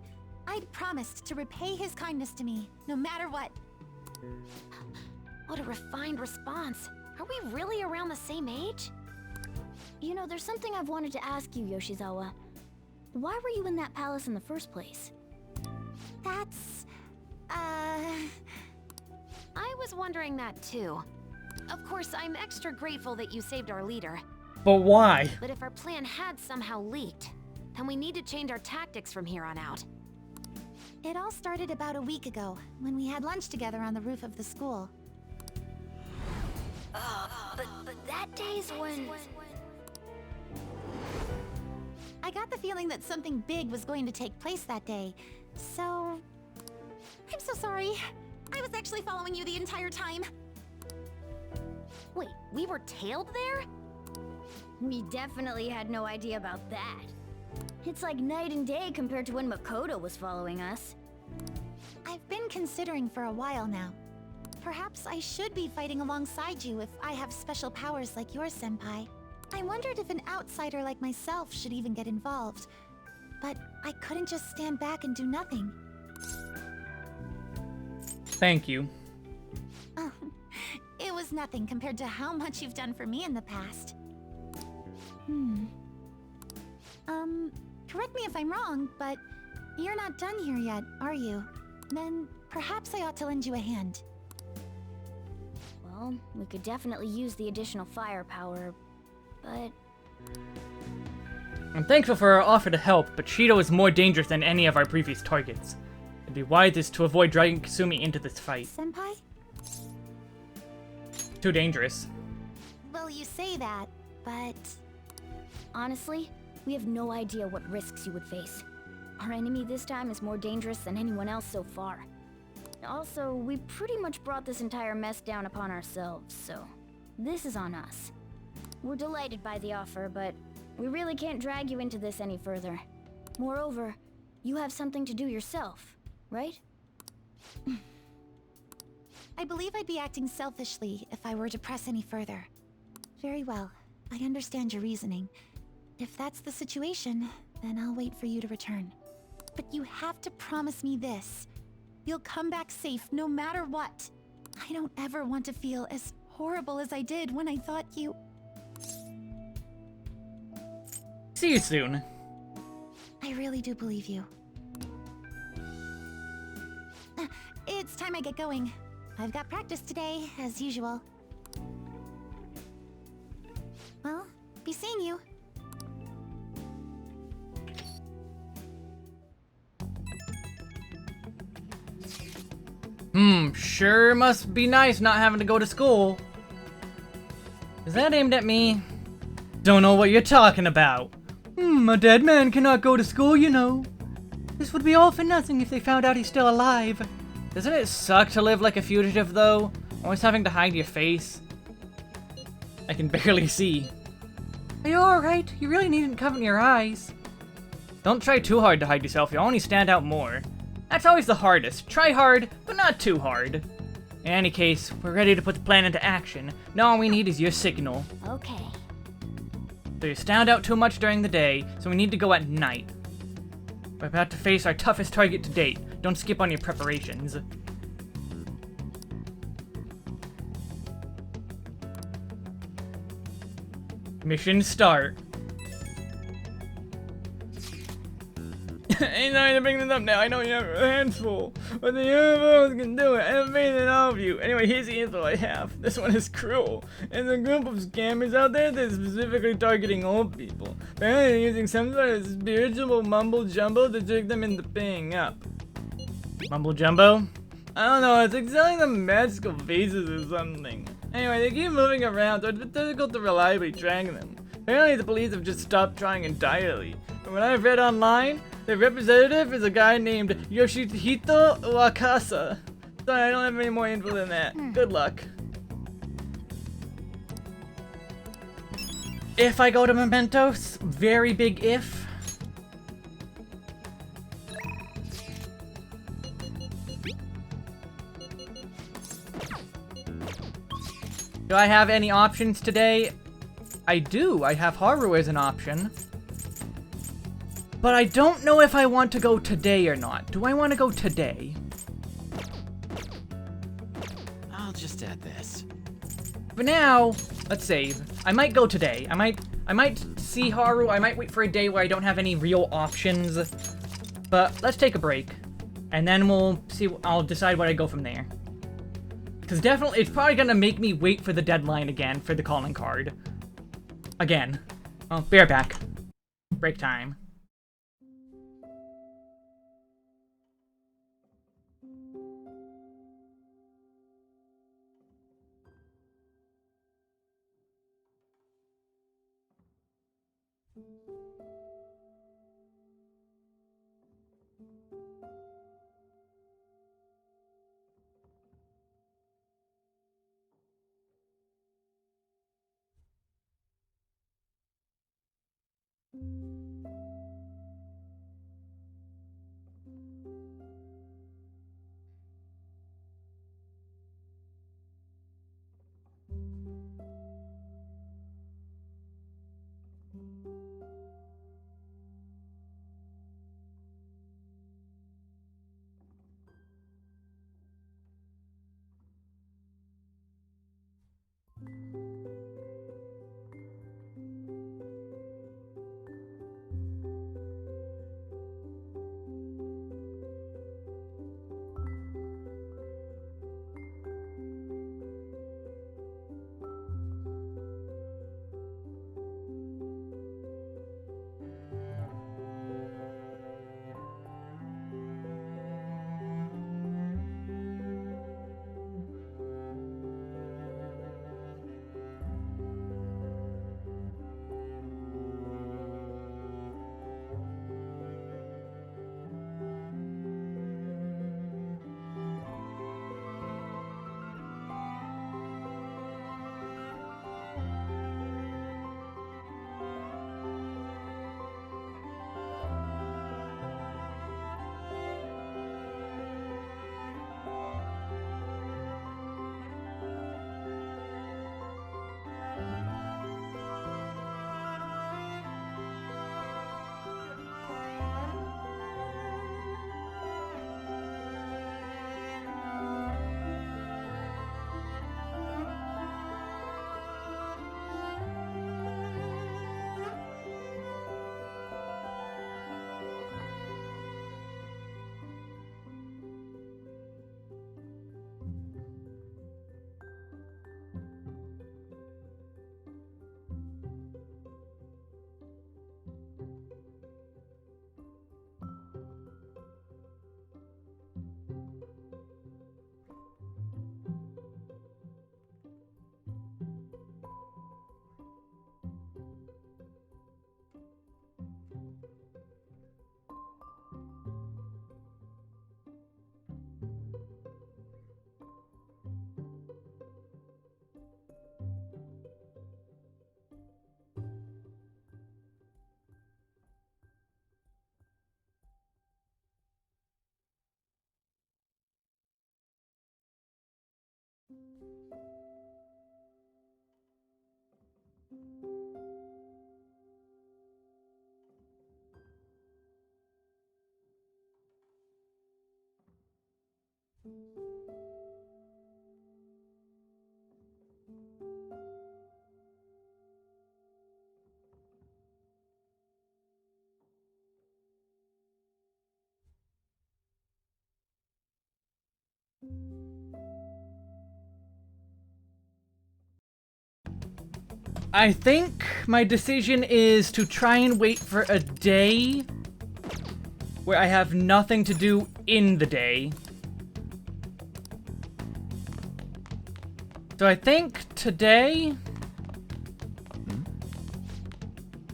I'd promised to repay his kindness to me, no matter what. What a refined response. Are we really around the same age? You know, there's something I've wanted to ask you, Yoshizawa. Why were you in that palace in the first place? That's... I was wondering that too. Of course, I'm extra grateful that you saved our leader. But why? But if our plan had somehow leaked, then we need to change our tactics from here on out. It all started about a week ago, when we had lunch together on the roof of the school. But that day's when... I got the feeling that something big was going to take place that day, so so sorry. I was actually following you the entire time. Wait, we were tailed there? We definitely had no idea about that. It's like night and day compared to when Makoto was following us. I've been considering for a while now. Perhaps I should be fighting alongside you if I have special powers like yours, Senpai. I wondered if an outsider like myself should even get involved. But I couldn't just stand back and do nothing. Thank you. It was nothing compared to how much you've done for me in the past. Correct me if I'm wrong, but you're not done here yet, are you? Then perhaps I ought to lend you a hand. Well, we could definitely use the additional firepower, but... I'm thankful for her offer to help, but Shido is more dangerous than any of our previous targets. It'd be wisest to avoid dragging Kasumi into this fight. Senpai? Too dangerous. Well, you say that, but... Honestly, we have no idea what risks you would face. Our enemy this time is more dangerous than anyone else so far. Also, we pretty much brought this entire mess down upon ourselves, so this is on us. We're delighted by the offer, but we really can't drag you into this any further. Moreover, you have something to do yourself, right? I believe I'd be acting selfishly if I were to press any further. Very well. I understand your reasoning. If that's the situation, then I'll wait for you to return. But you have to promise me this. You'll come back safe no matter what. I don't ever want to feel as horrible as I did when I thought you... See you soon. I really do believe you. It's time I get going. I've got practice today, as usual. Well, be seeing you. Sure must be nice not having to go to school. Is that aimed at me? Don't know what you're talking about. A dead man cannot go to school, you know. This would be all for nothing if they found out he's still alive. Doesn't it suck to live like a fugitive, though? Always having to hide your face. I can barely see. Are you alright? You really needn't cover your eyes. Don't try too hard to hide yourself, you'll only stand out more. That's always the hardest. Try hard, but not too hard. In any case, we're ready to put the plan into action. Now all we need is your signal. Okay. So you stand out too much during the day, so we need to go at night. We're about to face our toughest target to date. Don't skip on your preparations. Mission start. I'm sorry to bring this up now. I know you have your hands full, but the UFOs can do it. I have faith in all of you. Anyway, here's the info I have. This one is cruel. There's a group of scammers out there that's specifically targeting old people. Apparently they're using some sort of spiritual mumbo jumbo to trick them into paying up. Mumbo jumbo? I don't know, it's like selling them magical vases or something. Anyway, they keep moving around, so it's difficult to reliably track them. Apparently the police have just stopped trying entirely. From what I've read online, the representative is a guy named Yoshihito Wakasa. Sorry, I don't have any more info than that. Good luck. If I go to Mementos, very big if. Do I have any options today? I do. I have Haru as an option. But I don't know if I want to go today or not. Do I want to go today? I'll just add this. For now, let's save. I might go today. I might see Haru. I might wait for a day where I don't have any real options. But let's take a break. And then we'll see. I'll decide where I go from there. Because definitely, it's probably going to make me wait for the deadline again for the calling card. Again. Well, be right back. Break time. I think my decision is to try and wait for a day where I have nothing to do in the day. So I think today...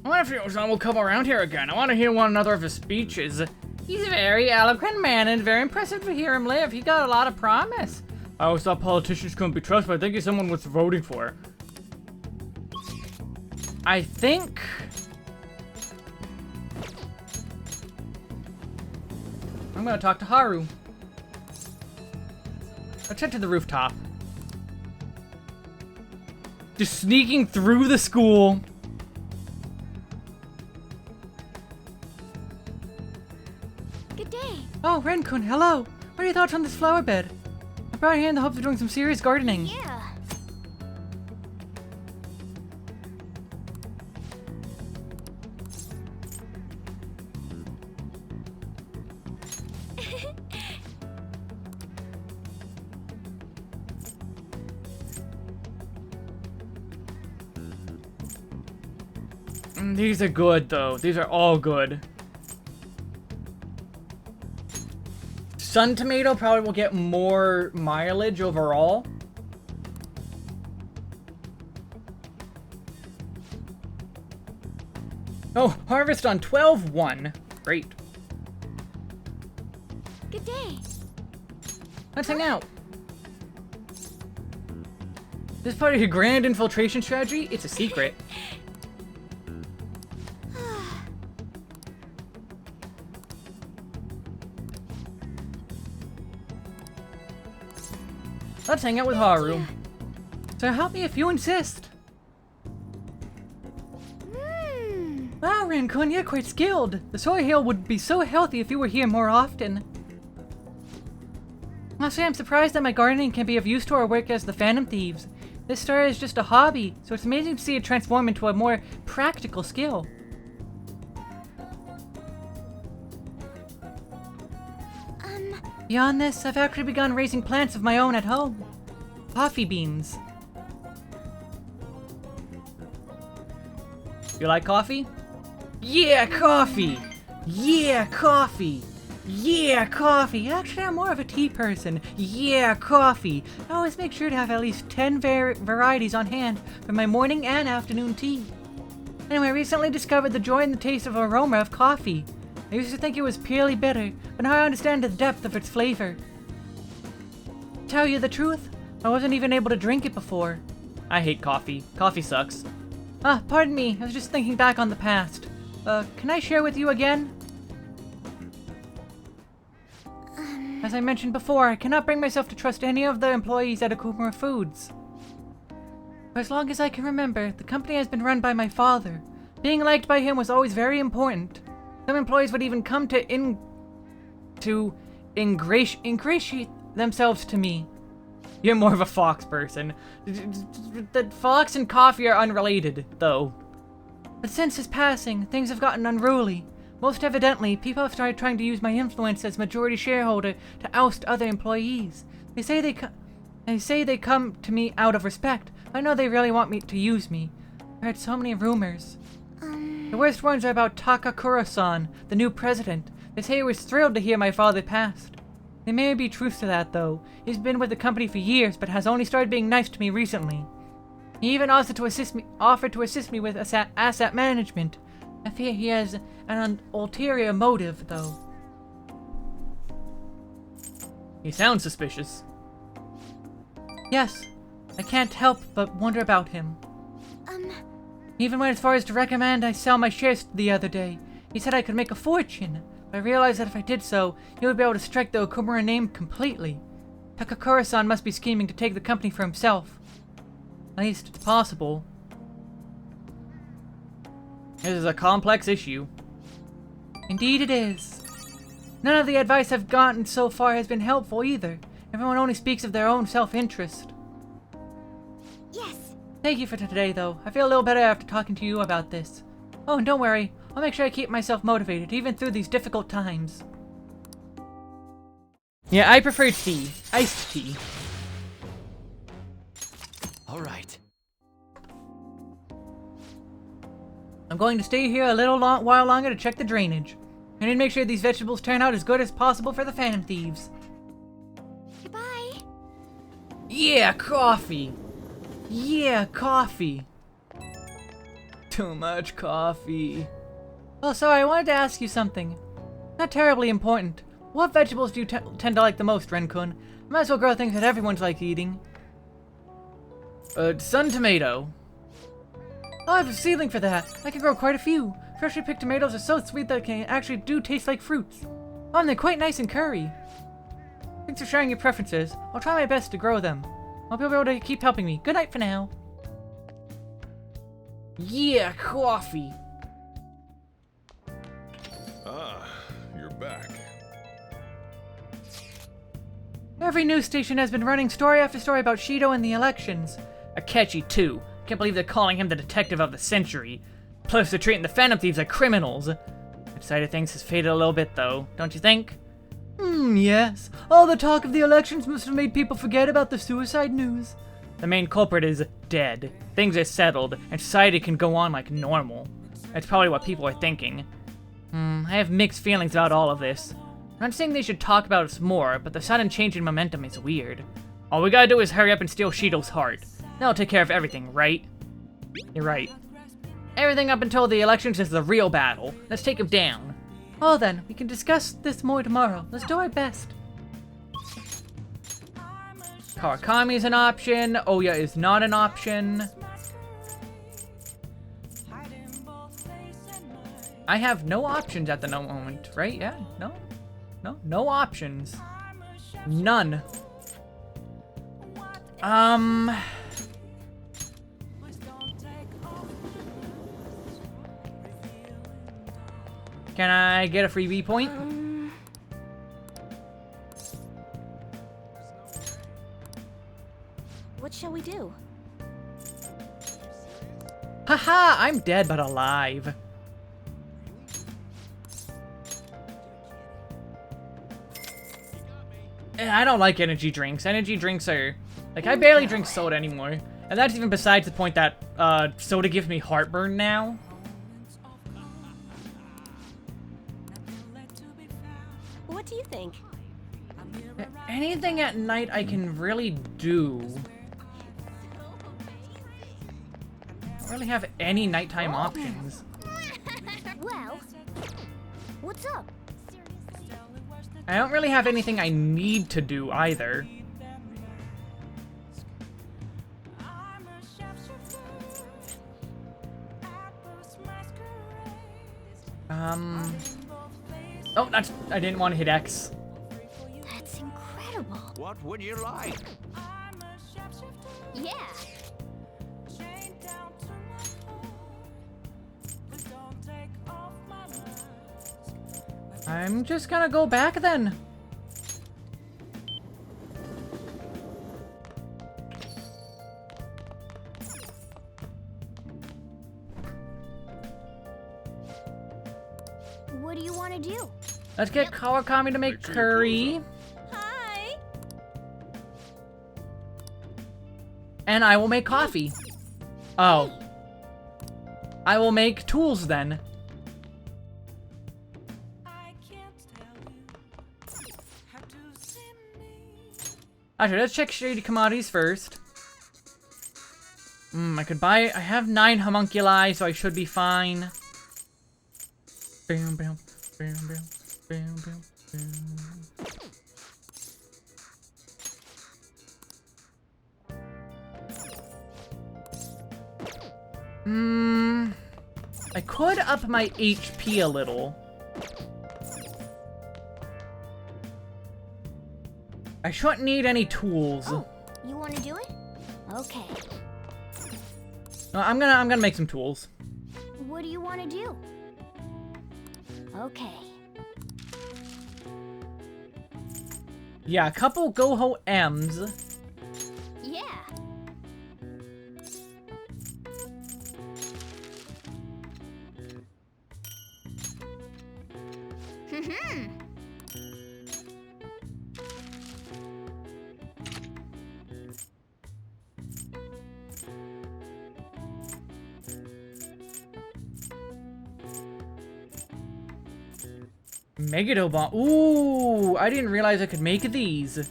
I wonder if someone will come around here again. I want to hear one another of his speeches. He's a very eloquent man and very impressive to hear him live. He got a lot of promise. I always thought politicians couldn't be trusted, but I think he's someone worth voting for. I think... I'm gonna talk to Haru. Let's head to the rooftop. Just sneaking through the school. Good day. Oh, Ren-kun, hello. What are your thoughts on this flower bed? I brought it here in the hopes of doing some serious gardening. Yeah. These are good, though. These are all good. Sun Tomato probably will get more mileage overall. Oh, harvest on 12-1. Great. Good day. Let's hang out. This part of your grand infiltration strategy? It's a secret. Let's hang out with Haru. So help me if you insist. Wow, Rancun, you're quite skilled. The soy hill would be so healthy if you were here more often. Honestly, I'm surprised that my gardening can be of use to our work as the Phantom Thieves. This story is just a hobby, so it's amazing to see it transform into a more practical skill. Beyond this, I've actually begun raising plants of my own at home. Coffee beans. You like coffee? Yeah, coffee! Yeah, coffee! Yeah, coffee! Actually, I'm more of a tea person. Yeah, coffee! I always make sure to have at least 10 varieties on hand for my morning and afternoon tea. Anyway, I recently discovered the joy and the taste of aroma of coffee. I used to think it was purely bitter, but now I understand the depth of its flavor. To tell you the truth, I wasn't even able to drink it before. I hate coffee. Coffee sucks. Pardon me, I was just thinking back on the past. Can I share with you again? As I mentioned before, I cannot bring myself to trust any of the employees at Akumura Foods. For as long as I can remember, the company has been run by my father. Being liked by him was always very important. Some employees would even come to ingratiate themselves to me. You're more of a Fox person. The Fox and coffee are unrelated, though. But since his passing, things have gotten unruly. Most evidently, people have started trying to use my influence as majority shareholder to oust other employees. They say they come to me out of respect. I know they really want me to use me. I've heard so many rumors. The worst ones are about Takakura-san, the new president. They say he was thrilled to hear my father passed. There may be truth to that, though. He's been with the company for years, but has only started being nice to me recently. He even offered to assist me with asset management. I fear he has an ulterior motive, though. He sounds suspicious. Yes, I can't help but wonder about him. He even went as far as to recommend I sell my shares the other day. He said I could make a fortune, but I realized that if I did so, he would be able to strike the Okumura name completely. Takakura-san must be scheming to take the company for himself. At least, it's possible. This is a complex issue. Indeed it is. None of the advice I've gotten so far has been helpful either. Everyone only speaks of their own self-interest. Yes. Thank you for today, though. I feel a little better after talking to you about this. Oh, and don't worry. I'll make sure I keep myself motivated, even through these difficult times. Yeah, I prefer tea. Iced tea. Alright. I'm going to stay here a little while longer to check the drainage. I need to make sure these vegetables turn out as good as possible for the Phantom Thieves. Goodbye. Yeah, coffee! Yeah, coffee! Too much coffee. Oh, sorry, I wanted to ask you something. Not terribly important. What vegetables do you tend to like the most, Renkun? I might as well grow things that everyone's like eating. Sun tomato. Oh, I have a seedling for that. I can grow quite a few. Freshly picked tomatoes are so sweet that they actually do taste like fruits. Oh, and they're quite nice and curry. Thanks for sharing your preferences. I'll try my best to grow them. Hope you'll be able to keep helping me. Good night for now. Yeah, coffee. Ah, you're back. Every news station has been running story after story about Shido and the elections. Akechi, too. Can't believe they're calling him the detective of the century. Plus, they're treating the Phantom Thieves like criminals. That side of things has faded a little bit, though, don't you think? Yes. All the talk of the elections must have made people forget about the suicide news. The main culprit is dead. Things are settled, and society can go on like normal. That's probably what people are thinking. I have mixed feelings about all of this. I'm not saying they should talk about us more, but the sudden change in momentum is weird. All we gotta do is hurry up and steal Shido's heart. That'll take care of everything, right? You're right. Everything up until the elections is the real battle. Let's take him down. Oh then, we can discuss this more tomorrow. Let's do our best. Kawakami is an option. Oya is not an option. I have no options at the moment, right? Yeah, no options. None. Can I get a freebie point? What shall we do? Haha, I'm dead but alive. I don't like energy drinks. Energy drinks are... Like, I barely drink soda anymore. And that's even besides the point that soda gives me heartburn now. What do you think? Anything at night I can really do. I don't really have any nighttime options. Well, what's up? I don't really have anything I need to do either. Oh, that's... I didn't want to hit X. That's incredible. What would you like? Yeah. I'm just gonna go back then. What do you want to do? Let's get Kawakami to make curry. Hi. And I will make coffee. Oh. I will make tools then. Actually, let's check shady commodities first. I could buy... I have 9 homunculi, so I should be fine. Bam, bam, bam, bam, bam, bam, bam. I could up my HP a little. I shouldn't need any tools. Oh, you want to do it? Okay. No, I'm gonna make some tools. What do you want to do? Okay. Yeah, a couple Goho M's. Yeah. Megado bomb. Ooh, I didn't realize I could make these.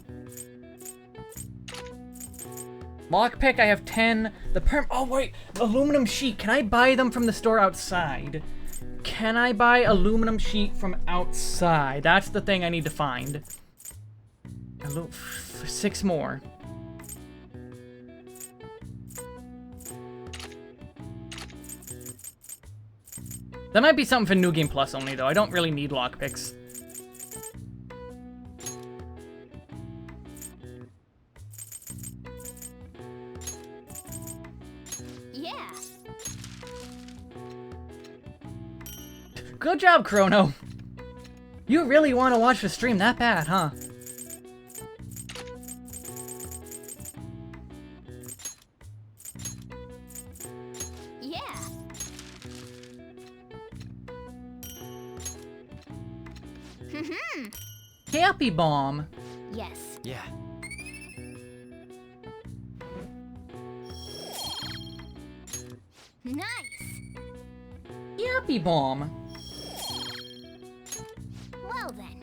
Lockpick, I have 10. The perm. Oh, wait. Aluminum sheet. Can I buy them from the store outside? Can I buy aluminum sheet from outside? That's the thing I need to find. 6 more. That might be something for New Game Plus only, though. I don't really need lockpicks. Yeah. Good job, Chrono. You really want to watch the stream that bad, huh? Happy bomb. Yes. Yeah. Nice. Happy bomb. Well then.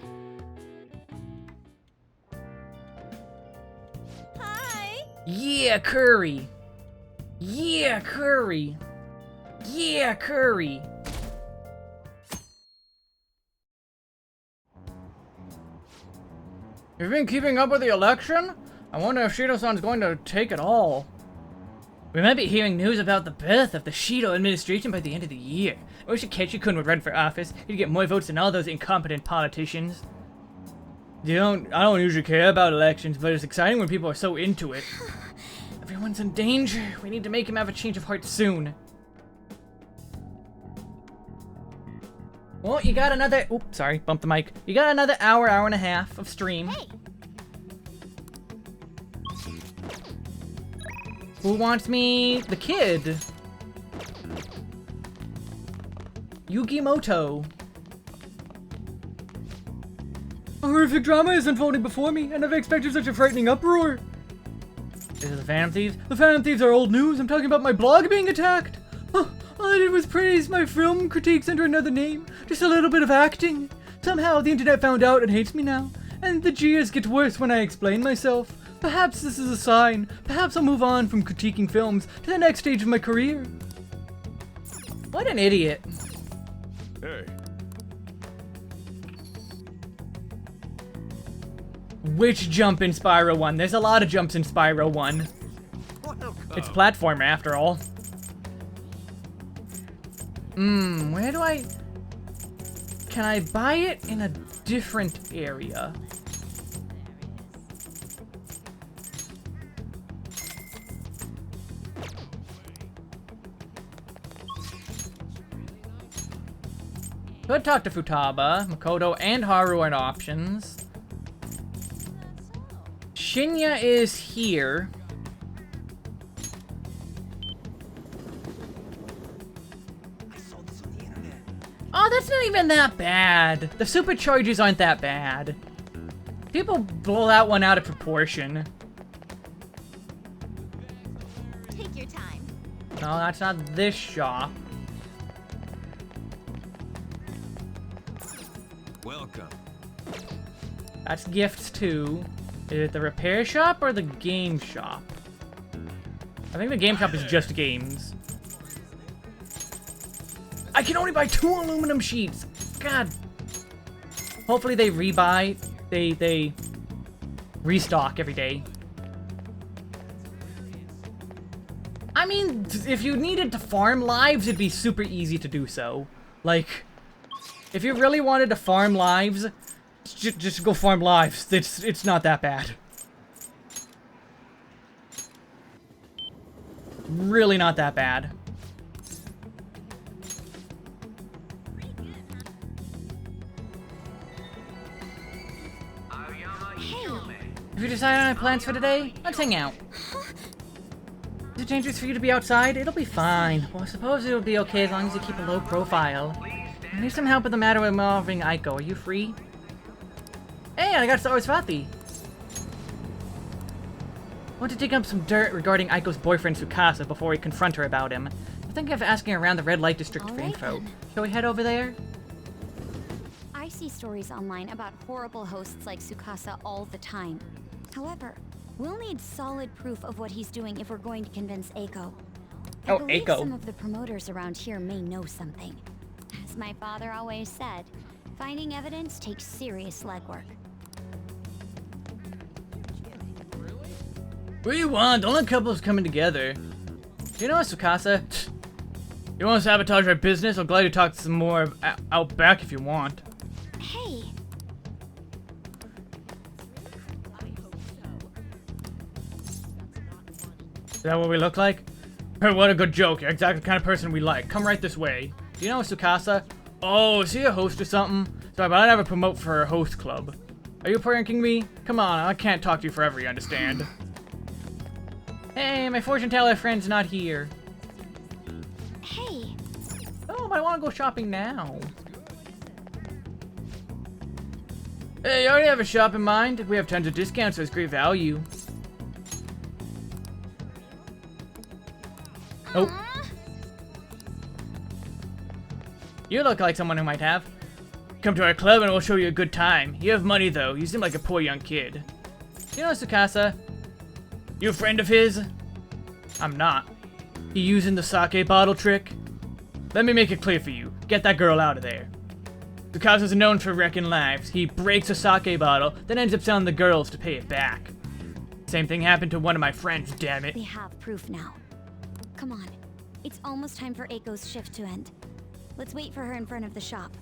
Hi. Yeah, curry. Yeah, curry. Yeah, curry. You've been keeping up with the election? I wonder if Shido-san's going to take it all. We might be hearing news about the birth of the Shido administration by the end of the year. I wish Akechi-kun would run for office. He'd get more votes than all those incompetent politicians. I don't usually care about elections, but it's exciting when people are so into it. Everyone's in danger. We need to make him have a change of heart soon. Well, you got another... Oops, sorry, bumped the mic. You got another hour and a half of stream. Hey. Who wants me? The kid. Yugimoto. A horrific drama is unfolding before me. I never expected such a frightening uproar. Is it the Phantom Thieves? The Phantom Thieves are old news. I'm talking about my blog being attacked. Oh, all I did was praise my film critiques under another name. Just a little bit of acting. Somehow the internet found out and hates me now. And the jeers get worse when I explain myself. Perhaps this is a sign. Perhaps I'll move on from critiquing films to the next stage of my career. What an idiot. Hey. Which jump in Spyro 1? There's a lot of jumps in Spyro 1. It's platformer after all. Where do I... Can I buy it in a different area? Could talk to Futaba, Makoto, and Haru are options. Shinya is here. Oh, that's not even that bad. The supercharges aren't that bad. People blow that one out of proportion. Take your time. No, that's not this shop. Welcome. That's gifts too. Is it the repair shop or the game shop? I think the game shop is just games. I can only buy 2 aluminum sheets. God. Hopefully they rebuy. They restock every day. I mean, if you needed to farm lives, it'd be super easy to do so. Like, if you really wanted to farm lives, just go farm lives. It's not that bad. Really not that bad. Have you decided on any plans for today? Let's hang out. Is it dangerous for you to be outside? It'll be fine. Well, I suppose it'll be okay as long as you keep a low profile. I need some help with the matter involving Aiko. Are you free? Hey, I got Sarasvati. I want to dig up some dirt regarding Aiko's boyfriend Tsukasa before we confront her about him. I think of asking around the red light district for info. Shall we head over there? I see stories online about horrible hosts like Tsukasa all the time. However, we'll need solid proof of what he's doing if we're going to convince Aiko. I believe Aiko. Some of the promoters around here may know something. As my father always said, finding evidence takes serious legwork. What do you want? Don't let couples coming together. You know what, Tsukasa? You want to sabotage our business? I'll gladly talk some more out back if you want. Hey. Is that what we look like? Hey, what a good joke. You're exactly the kind of person we like. Come right this way. Do you know Tsukasa? Oh, is he a host or something? Sorry, but I never promote for a host club. Are you pranking me? Come on, I can't talk to you forever, you understand? Hey, my fortune teller friend's not here. Hey. Oh, but I want to go shopping now. Hey, you already have a shop in mind? We have tons of discounts, so it's great value. Oh. You look like someone who might have. Come to our club and we'll show you a good time. You have money though, you seem like a poor young kid. You know Tsukasa? You a friend of his? I'm not. You using the sake bottle trick? Let me make it clear for you. Get that girl out of there. Tsukasa's known for wrecking lives. He breaks a sake bottle, then ends up selling the girls to pay it back. Same thing happened to one of my friends, damn it. We have proof now. Come on. It's almost time for Aiko's shift to end. Let's wait for her in front of the shop.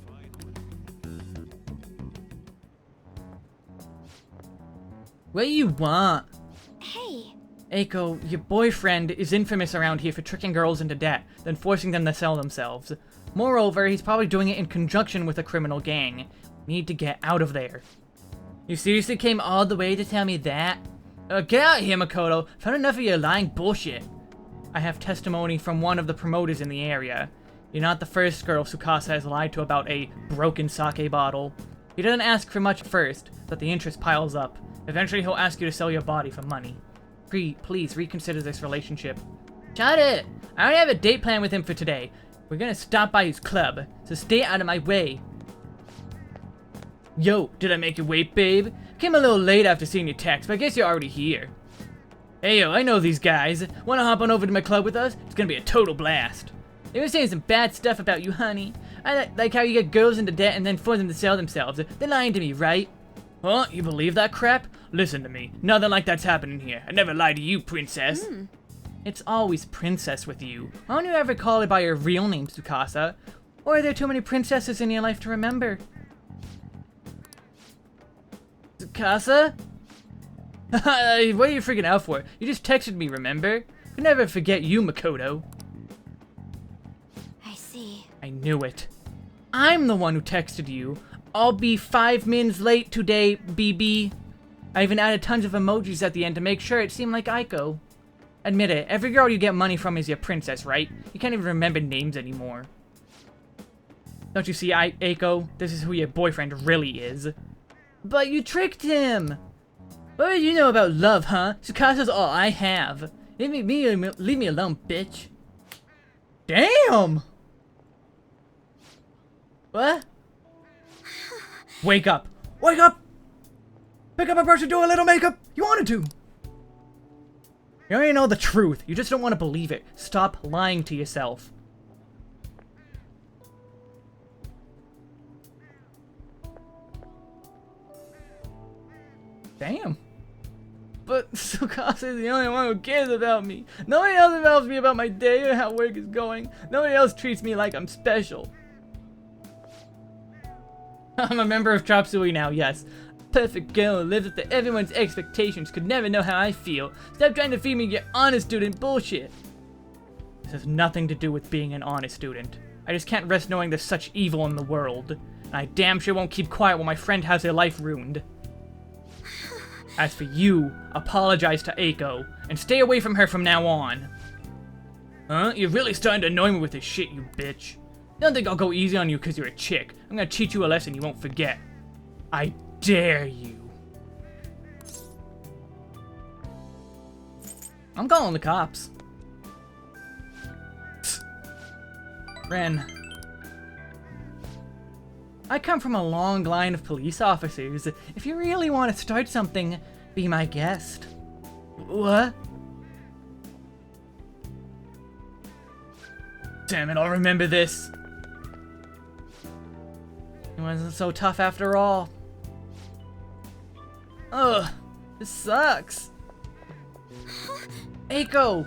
What do you want? Hey. Eiko, your boyfriend is infamous around here for tricking girls into debt, then forcing them to sell themselves. Moreover, he's probably doing it in conjunction with a criminal gang. We need to get out of there. You seriously came all the way to tell me that? Get out of here, Makoto. I've had enough of your lying bullshit. I have testimony from one of the promoters in the area. You're not the first girl Tsukasa has lied to about a broken sake bottle. He doesn't ask for much at first, but the interest piles up. Eventually he'll ask you to sell your body for money. Please reconsider this relationship. Shut it! I already have a date plan with him for today. We're gonna stop by his club, so stay out of my way. Yo, did I make you wait, babe? Came a little late after seeing your text, but I guess you're already here. Hey yo, I know these guys. Wanna hop on over to my club with us? It's gonna be a total blast. They were saying some bad stuff about you, honey. I like how you get girls into debt and then force them to sell themselves. They're lying to me, right? Huh? You believe that crap? Listen to me. Nothing like that's happening here. I never lied to you, princess. It's always princess with you. Why don't you ever call her by her real name, Tsukasa? Or are there too many princesses in your life to remember? Tsukasa? What are you freaking out for? You just texted me, remember? Could never forget you, Makoto. I see. I knew it. I'm the one who texted you. I'll be 5 minutes late today, BB. I even added tons of emojis at the end to make sure it seemed like Eiko. Admit it, every girl you get money from is your princess, right? You can't even remember names anymore. Don't you see, Eiko? This is who your boyfriend really is. But you tricked him! What do you know about love, huh? Tsukasa's all I have. Leave me alone, bitch. Damn! What? Wake up! Wake up! Pick up and brush and do a little makeup! You wanted to! You already know the truth. You just don't want to believe it. Stop lying to yourself. Damn. But Tsukasa is the only one who cares about me. Nobody else tells me about my day or how work is going. Nobody else treats me like I'm special. I'm a member of Chop Suey now, yes. Perfect girl who lives up to everyone's expectations could never know how I feel. Stop trying to feed me your honest student bullshit. This has nothing to do with being an honest student. I just can't rest knowing there's such evil in the world. And I damn sure won't keep quiet while my friend has her life ruined. As for you, apologize to Eiko, and stay away from her from now on. Huh? You're really starting to annoy me with this shit, you bitch. Don't think I'll go easy on you because you're a chick. I'm gonna teach you a lesson you won't forget. I dare you. I'm calling the cops. Ren. I come from a long line of police officers. If you really want to start something, be my guest. What? Damn it, I'll remember this. It wasn't so tough after all. Ugh, this sucks. Eiko!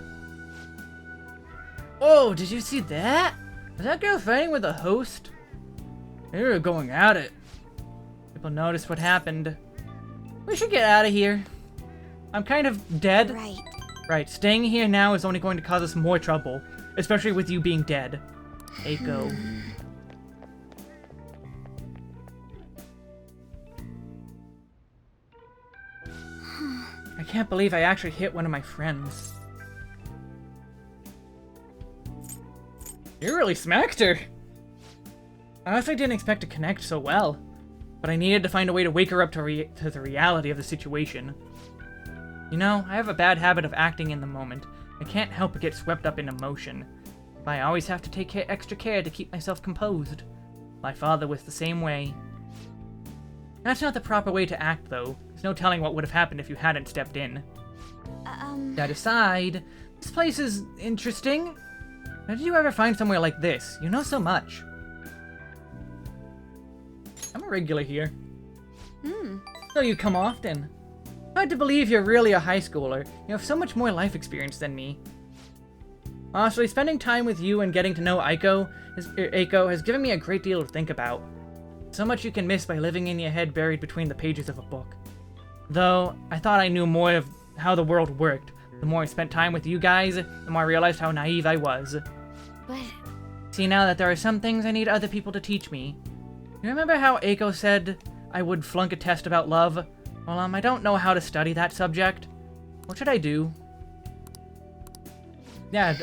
Whoa, did you see that? Was that girl fighting with a host? They were going at it. People noticed what happened. We should get out of here. I'm kind of dead. Right. Right, staying here now is only going to cause us more trouble. Especially with you being dead. Eiko. I can't believe I actually hit one of my friends. You really smacked her! I honestly didn't expect to connect so well, but I needed to find a way to wake her up to the reality of the situation. You know, I have a bad habit of acting in the moment. I can't help but get swept up in emotion. But I always have to take extra care to keep myself composed. My father was the same way. That's not the proper way to act, though. There's no telling what would have happened if you hadn't stepped in. That aside, this place is interesting. How did you ever find somewhere like this? You know so much. I'm a regular here. So you come often. Hard to believe you're really a high schooler. You have so much more life experience than me. Honestly, spending time with you and getting to know Eiko has given me a great deal to think about. So much you can miss by living in your head buried between the pages of a book. Though, I thought I knew more of how the world worked, The more I spent time with you guys, the more I realized how naive I was. But... See now that there are some things I need other people to teach me. You remember how Eiko said I would flunk a test about love? Well, I don't know how to study that subject. What should I do? Yeah,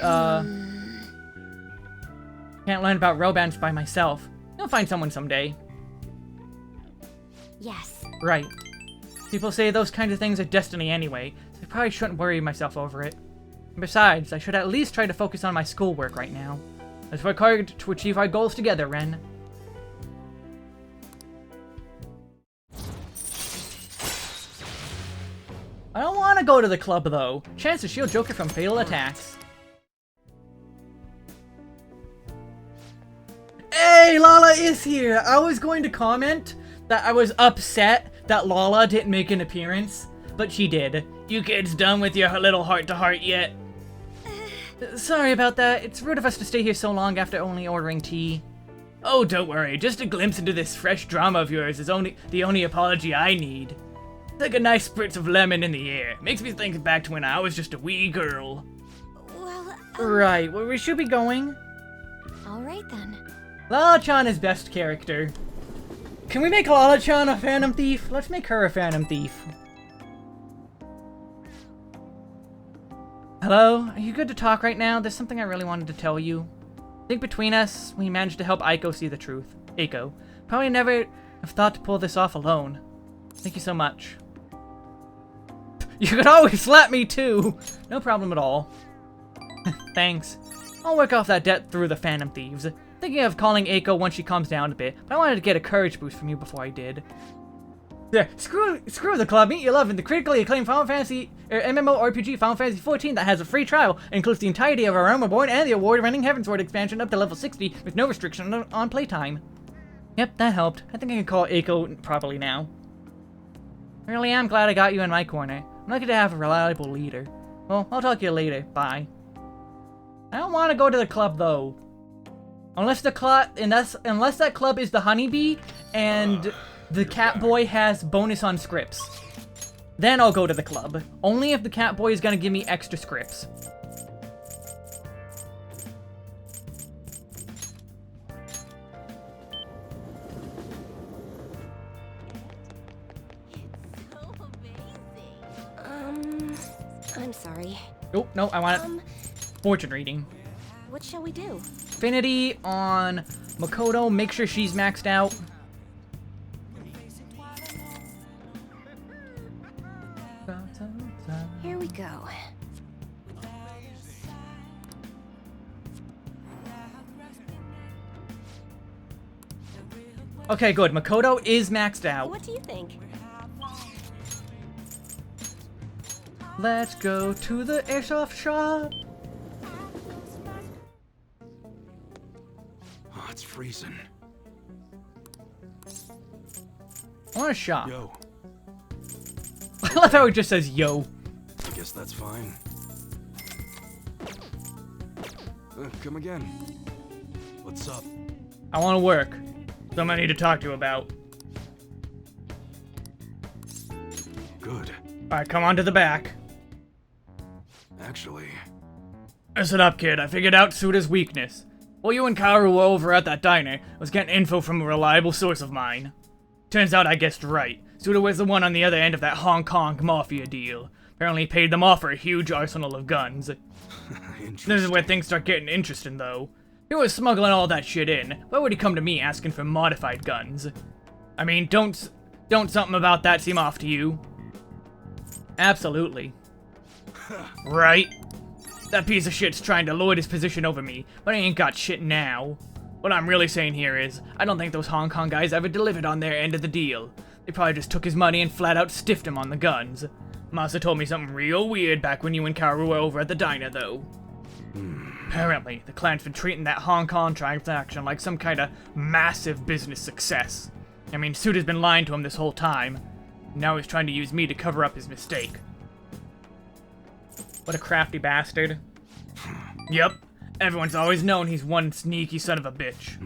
can't learn about romance by myself. You'll find someone someday. Yes. Right. People say those kinds of things are destiny anyway, so I probably shouldn't worry myself over it. And besides, I should at least try to focus on my schoolwork right now. Let's work hard to achieve our goals together, Ren. I don't want to go to the club, though. Chance to shield Joker from fatal attacks. Hey, Lala is here! I was going to comment that I was upset that Lala didn't make an appearance, but she did. You kids done with your little heart-to-heart yet? Sorry about that. It's rude of us to stay here so long after only ordering tea. Oh, don't worry. Just a glimpse into this fresh drama of yours is the only apology I need. It's like a nice spritz of lemon in the air. Makes me think back to when I was just a wee girl. Well, Right, well, we should be going. Alright then. Lala-chan is best character. Can we make Lala-chan a Phantom Thief? Let's make her a Phantom Thief. Hello? Are you good to talk right now? There's something I really wanted to tell you. I think between us, we managed to help Eiko see the truth. Eiko. Probably never have thought to pull this off alone. Thank you so much. You could always slap me too! No problem at all. Thanks. I'll work off that debt through the Phantom Thieves. Thinking of calling Eiko once she calms down a bit, but I wanted to get a courage boost from you before I did. Yeah, screw the club. Meet your love in the critically acclaimed Final Fantasy MMORPG Final Fantasy XIV that has a free trial. It includes the entirety of A Realm Reborn and the award-winning Heavensward expansion up to level 60 with no restriction on playtime. Yep, that helped. I think I can call Eiko properly now. I really am glad I got you in my corner. I'm lucky to have a reliable leader. Well, I'll talk to you later. Bye. I don't want to go to the club though. Unless that club is the Honeybee and the Catboy has bonus on scripts. Then I'll go to the club. Only if the Catboy is gonna give me extra scripts. I'm sorry. Oh, no, I want fortune reading. What shall we do? Affinity on Makoto, make sure she's maxed out. Here we go. Okay, good. Makoto is maxed out. What do you think? Let's go to the airsoft shop. Oh, it's freezing. I want to shop. Yo. I love how it just says yo. I guess that's fine. Come again. What's up? I want to work. Something I need to talk to you about. Good. Alright, come on to the back. Actually... Listen up, kid. I figured out Suda's weakness. While you and Kaoru were over at that diner, I was getting info from a reliable source of mine. Turns out I guessed right. Suda was the one on the other end of that Hong Kong mafia deal. Apparently paid them off for a huge arsenal of guns. This is where things start getting interesting, though. He was smuggling all that shit in. Why would he come to me asking for modified guns? I mean, don't something about that seem off to you? Absolutely. Right? That piece of shit's trying to lord his position over me, but he ain't got shit now. What I'm really saying here is, I don't think those Hong Kong guys ever delivered on their end of the deal. They probably just took his money and flat out stiffed him on the guns. Masa told me something real weird back when you and Kaoru were over at the diner, though. Apparently, the clan's been treating that Hong Kong transaction like some kind of massive business success. I mean, Suda's been lying to him this whole time. Now he's trying to use me to cover up his mistake. What a crafty bastard. Yep, everyone's always known he's one sneaky son of a bitch.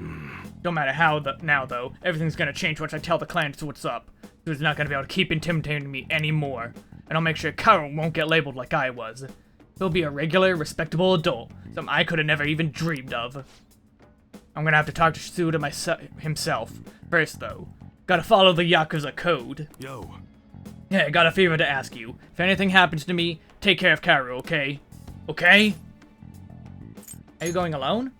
Don't matter how now, though, everything's gonna change once I tell the clan what's up. Suda's not gonna be able to keep intimidating me anymore. and I'll make sure Karol won't get labeled like I was. He'll be a regular, respectable adult, something I could have never even dreamed of. I'm gonna have to talk to Suda himself. First, though, gotta follow the Yakuza code. Yo. Yeah, I got a favor to ask you. If anything happens to me, take care of Karol, okay? Okay? Are you going alone?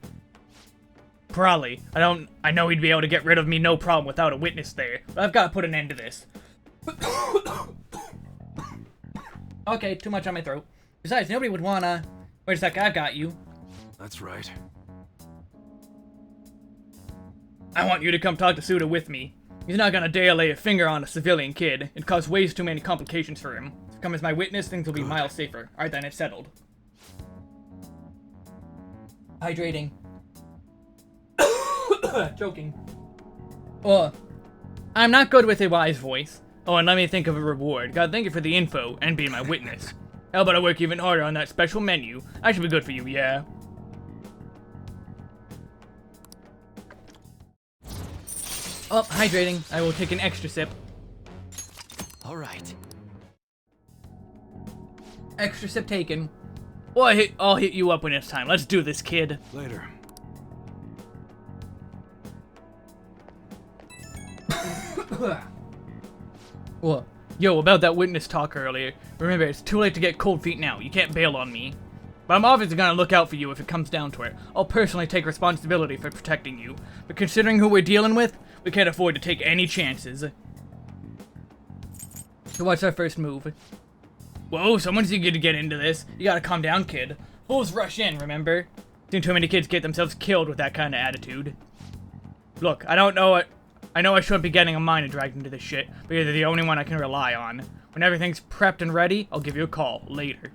Probably. I know he'd be able to get rid of me no problem without a witness there, but I've gotta put an end to this. Okay, too much on my throat. Besides, nobody would wanna... Wait a sec, I've got you. That's right. I want you to come talk to Suda with me. He's not gonna dare lay a finger on a civilian kid. It'd cause way too many complications for him. If you come as my witness, things will be miles safer. Alright then, it's settled. Hydrating. Joking. I'm not good with a wise voice. Oh, and let me think of a reward. God, thank you for the info and being my witness. How about I work even harder on that special menu? I should be good for you, yeah? Oh, hydrating. I will take an extra sip. Alright. Extra sip taken. Well, I'll hit you up when it's time. Let's do this, kid. Later. Well, yo, about that witness talk earlier. Remember, it's too late to get cold feet now. You can't bail on me. But I'm obviously gonna look out for you if it comes down to it. I'll personally take responsibility for protecting you. But considering who we're dealing with, we can't afford to take any chances. So what's our first move? Whoa, someone's eager to get into this. You gotta calm down, kid. Fools rush in, remember? Seen too many kids get themselves killed with that kind of attitude. Look, I know I shouldn't be getting a minor dragged into this shit, but you're the only one I can rely on. When everything's prepped and ready, I'll give you a call later.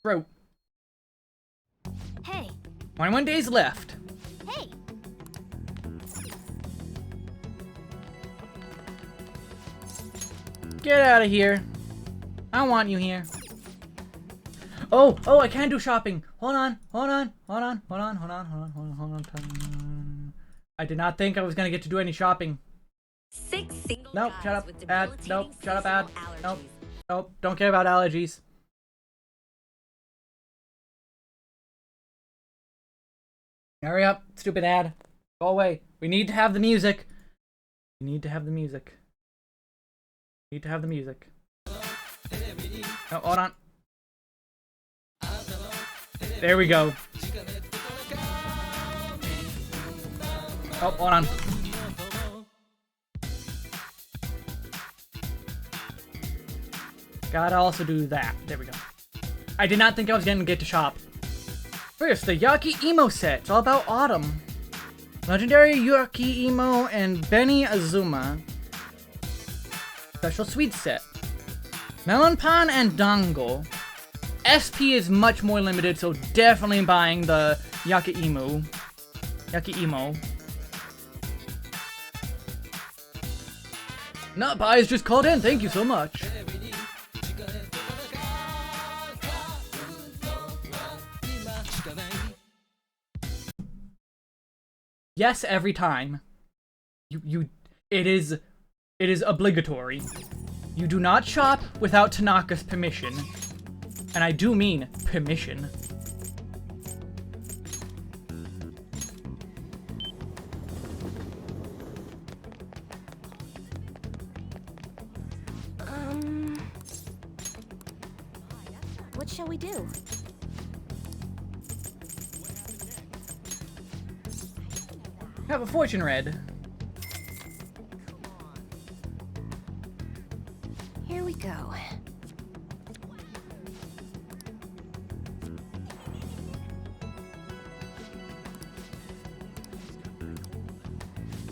Bro. Hey. 21 days left. Hey. Get out of here. I don't want you here. Oh, I can do shopping. Hold on. I did not think I was gonna get to do any shopping. Nope, shut up, ad. Nope, shut up, ad. Nope, don't care about allergies. Hurry up, stupid ad. Go away. We need to have the music. Oh, hold on. There we go. Oh, hold on. Gotta also do that. There we go. I did not think I was gonna get to shop. First, the Yaki Emo set. It's all about autumn. Legendary Yaki Emo and Benny Azuma. Special sweet set. Melon Pan and Dango. SP is much more limited, so definitely buying the Yaki Emo. Not buy is just called in. Thank you so much. Yes, every time. It is obligatory. You do not shop without Tanaka's permission. And I do mean permission. What shall we do? Have a fortune read. Here we go.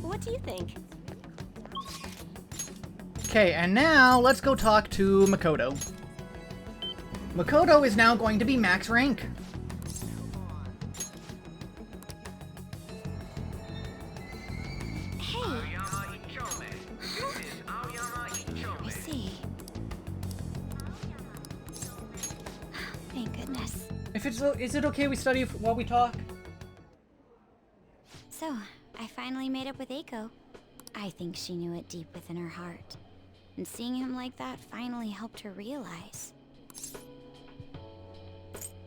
What do you think? Okay, and now let's go talk to Makoto. Makoto is now going to be max rank. I see. Thank goodness. Is it okay we study while we talk? So, I finally made up with Eiko. I think she knew it deep within her heart. And seeing him like that finally helped her realize.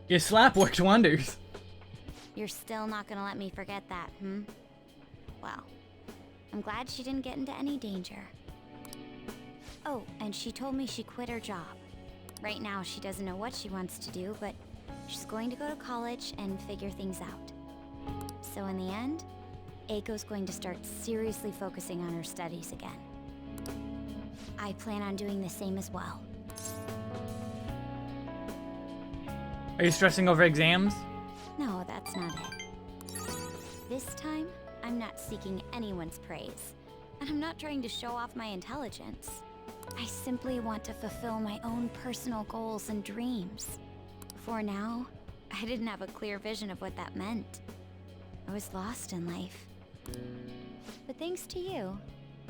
Your slap worked wonders. You're still not gonna let me forget that, hmm? Well, I'm glad she didn't get into any danger. Oh, and she told me she quit her job. Right now, she doesn't know what she wants to do, but she's going to go to college and figure things out. So in the end, Eiko's going to start seriously focusing on her studies again. I plan on doing the same as well. Are you stressing over exams? No, that's not it. This time, I'm not seeking anyone's praise, and I'm not trying to show off my intelligence. I simply want to fulfill my own personal goals and dreams. Before now, I didn't have a clear vision of what that meant. I was lost in life. But thanks to you,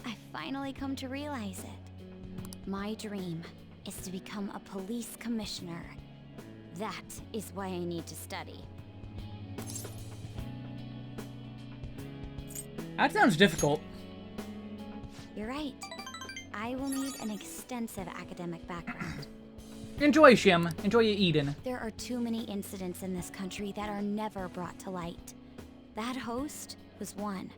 I finally come to realize it. My dream is to become a police commissioner. That is why I need to study. That sounds difficult. You're right. I will need an extensive academic background. Enjoy, Shim. Enjoy your Eden. There are too many incidents in this country that are never brought to light. That host was one.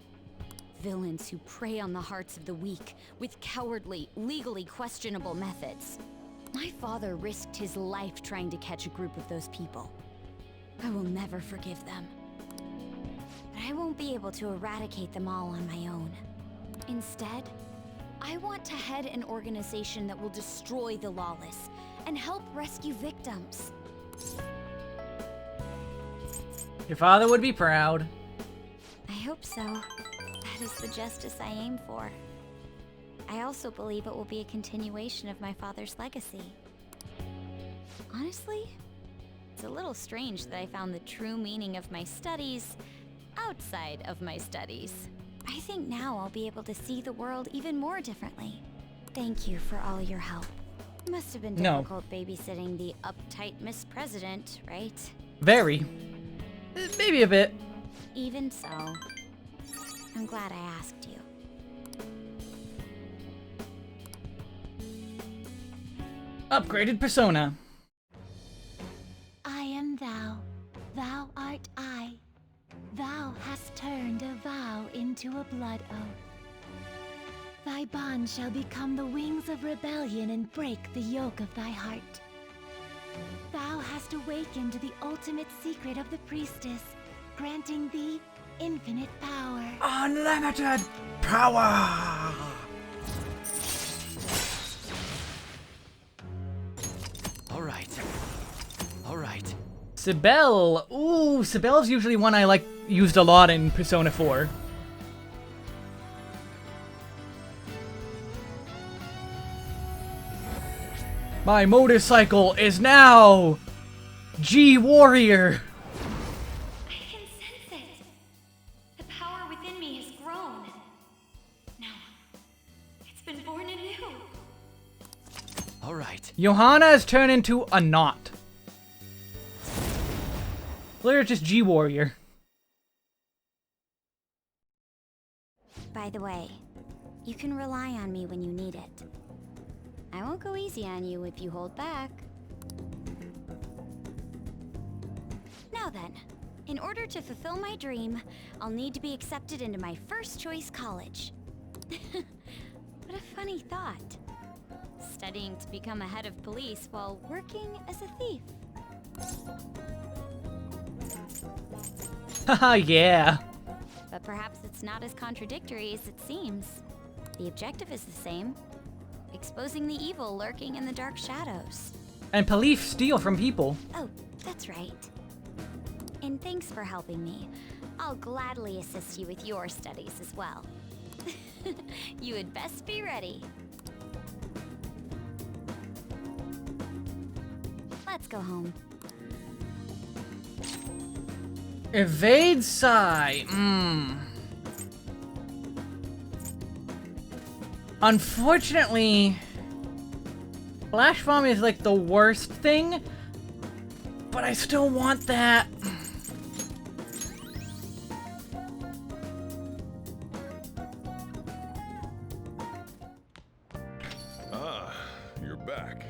Villains who prey on the hearts of the weak with cowardly, legally questionable methods. My father risked his life trying to catch a group of those people. I will never forgive them. But I won't be able to eradicate them all on my own. Instead, I want to head an organization that will destroy the lawless and help rescue victims. Your father would be proud. I hope so. That is the justice I aim for. I also believe it will be a continuation of my father's legacy. Honestly, it's a little strange that I found the true meaning of my studies outside of my studies. I think now I'll be able to see the world even more differently. Thank you for all your help. It must have been difficult babysitting the uptight Miss President, right? Very. Maybe a bit. Even so, I'm glad I asked you. Upgraded persona. I am thou, thou art I. Thou hast turned a vow into a blood oath. Thy bond shall become the wings of rebellion and break the yoke of thy heart. Thou hast awakened to the ultimate secret of the priestess, granting thee infinite power. Unlimited power! All right. Sibel. Ooh, Sibel's usually one I used a lot in Persona 4. My motorcycle is now G-Warrior. I can sense it. The power within me has grown. No, it's been born anew. All right. Johanna has turned into a knot. Literally just G-Warrior. By the way, you can rely on me when you need it. I won't go easy on you if you hold back. Now then, in order to fulfill my dream, I'll need to be accepted into my first choice college. What a funny thought. Studying to become a head of police while working as a thief. Haha, yeah. But perhaps it's not as contradictory as it seems. The objective is the same. Exposing the evil lurking in the dark shadows. And police steal from people. Oh, that's right. And thanks for helping me. I'll gladly assist you with your studies as well. You had best be ready. Let's go home. Evade Sai. Unfortunately, Flash Bomb is the worst thing, but I still want that. back.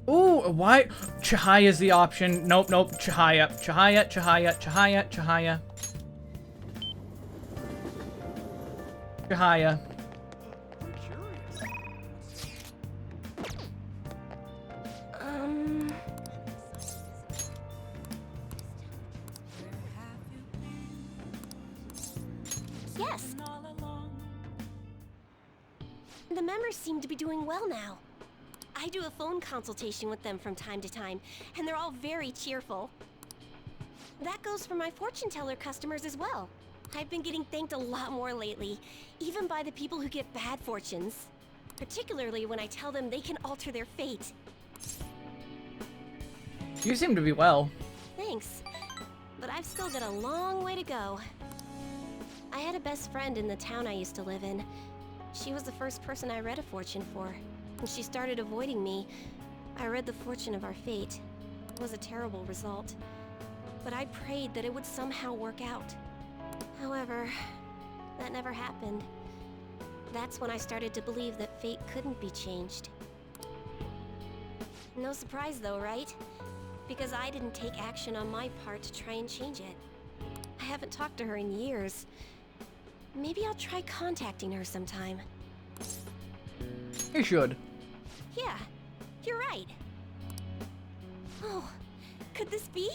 Ooh, why? Chahaya's the option. Nope, nope. Chahaya. Chahaya, Chahaya, Chahaya, Chahaya. Chahaya. Yes. The members seem to be doing well now. I do a phone consultation with them from time to time, and they're all very cheerful. That goes for my fortune teller customers as well. I've been getting thanked a lot more lately, even by the people who get bad fortunes. Particularly when I tell them they can alter their fate. You seem to be well. Thanks, but I've still got a long way to go. I had a best friend in the town I used to live in. She was the first person I read a fortune for. When she started avoiding me, I read the fortune of our fate. It was a terrible result, but I prayed that it would somehow work out. However, that never happened. That's when I started to believe that fate couldn't be changed. No surprise though, right? Because I didn't take action on my part to try and change it. I haven't talked to her in years. Maybe I'll try contacting her sometime. You should. Yeah, you're right. Oh, could this be?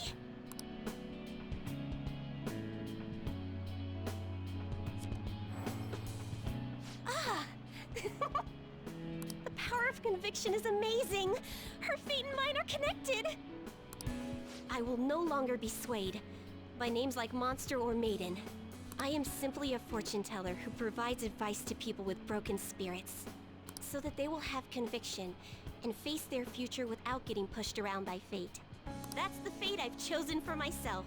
Ah! The power of conviction is amazing! Her fate and mine are connected! I will no longer be swayed by names like monster or maiden. I am simply a fortune teller who provides advice to people with broken spirits, so that they will have conviction and face their future without getting pushed around by fate. That's the fate I've chosen for myself.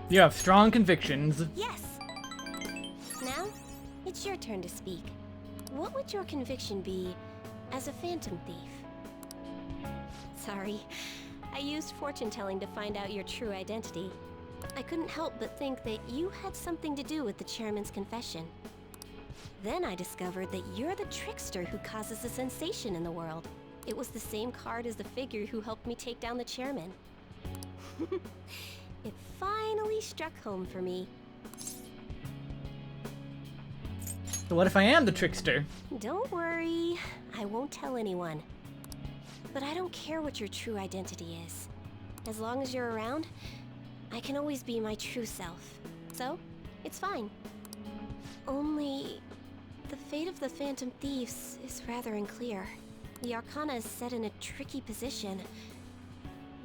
You have strong convictions. Yes. Now, it's your turn to speak. What would your conviction be as a phantom thief? Sorry, I used fortune telling to find out your true identity. I couldn't help but think that you had something to do with the chairman's confession. Then I discovered that you're the trickster who causes a sensation in the world. It was the same card as the figure who helped me take down the chairman. It finally struck home for me. So what if I am the trickster? Don't worry, I won't tell anyone. But I don't care what your true identity is. As long as you're around, I can always be my true self. So, it's fine. Only, the fate of the Phantom Thieves is rather unclear. The Arcana is set in a tricky position.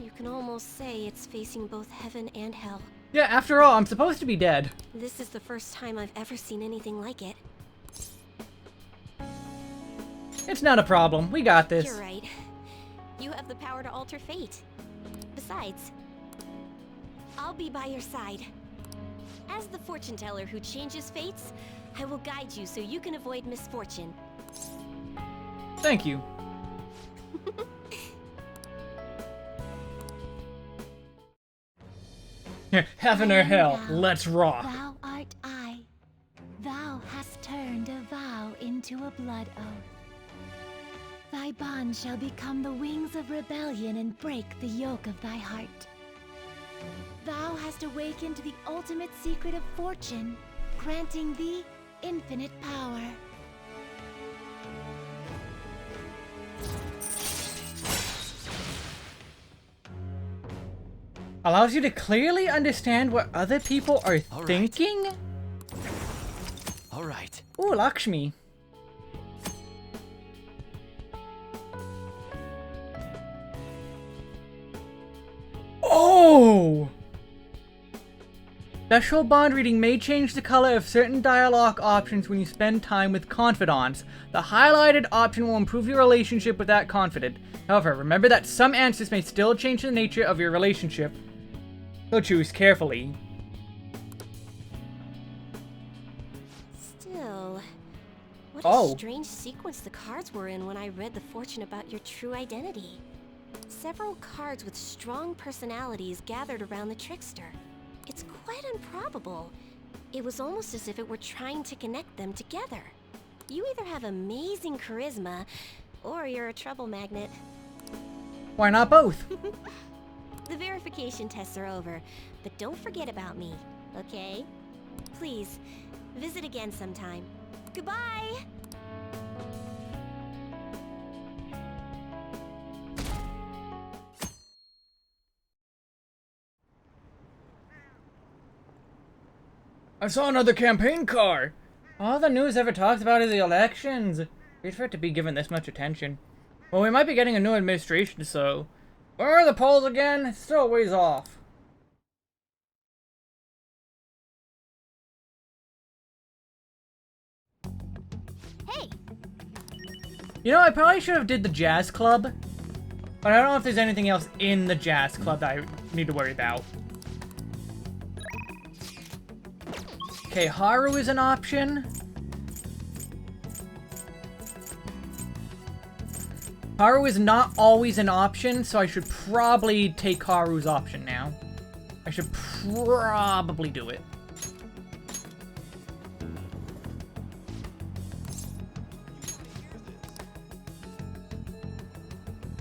You can almost say it's facing both heaven and hell. Yeah, after all, I'm supposed to be dead. This is the first time I've ever seen anything like it. It's not a problem. We got this. You're right. You have the power to alter fate. Besides, I'll be by your side. As the fortune teller who changes fates, I will guide you so you can avoid misfortune. Thank you. Heaven or hell, let's rock. Thou art I. Thou hast turned a vow into a blood oath. Thy bond shall become the wings of rebellion and break the yoke of thy heart. Thou hast awakened the ultimate secret of fortune, granting thee infinite power. Allows you to clearly understand what other people are thinking? All right. Ooh, Lakshmi. Oh! Special bond reading may change the color of certain dialogue options when you spend time with confidants. The highlighted option will improve your relationship with that confidant. However, remember that some answers may still change the nature of your relationship, so choose carefully. Still, what a strange sequence the cards were in when I read the fortune about your true identity. Several cards with strong personalities gathered around the trickster. It's quite improbable. It was almost as if it were trying to connect them together. You either have amazing charisma, or you're a trouble magnet. Why not both? The verification tests are over, but don't forget about me, okay? Please, visit again sometime. Goodbye! I saw another campaign car! All the news ever talks about is the elections. We'd for it to be given this much attention. Well, we might be getting a new administration, so... Where are the polls again? It's still a ways off. Hey! You know, I probably should have did the jazz club. But I don't know if there's anything else in the jazz club that I need to worry about. Okay, Haru is an option. Haru is not always an option, so I should probably take Haru's option now. I should probably do it.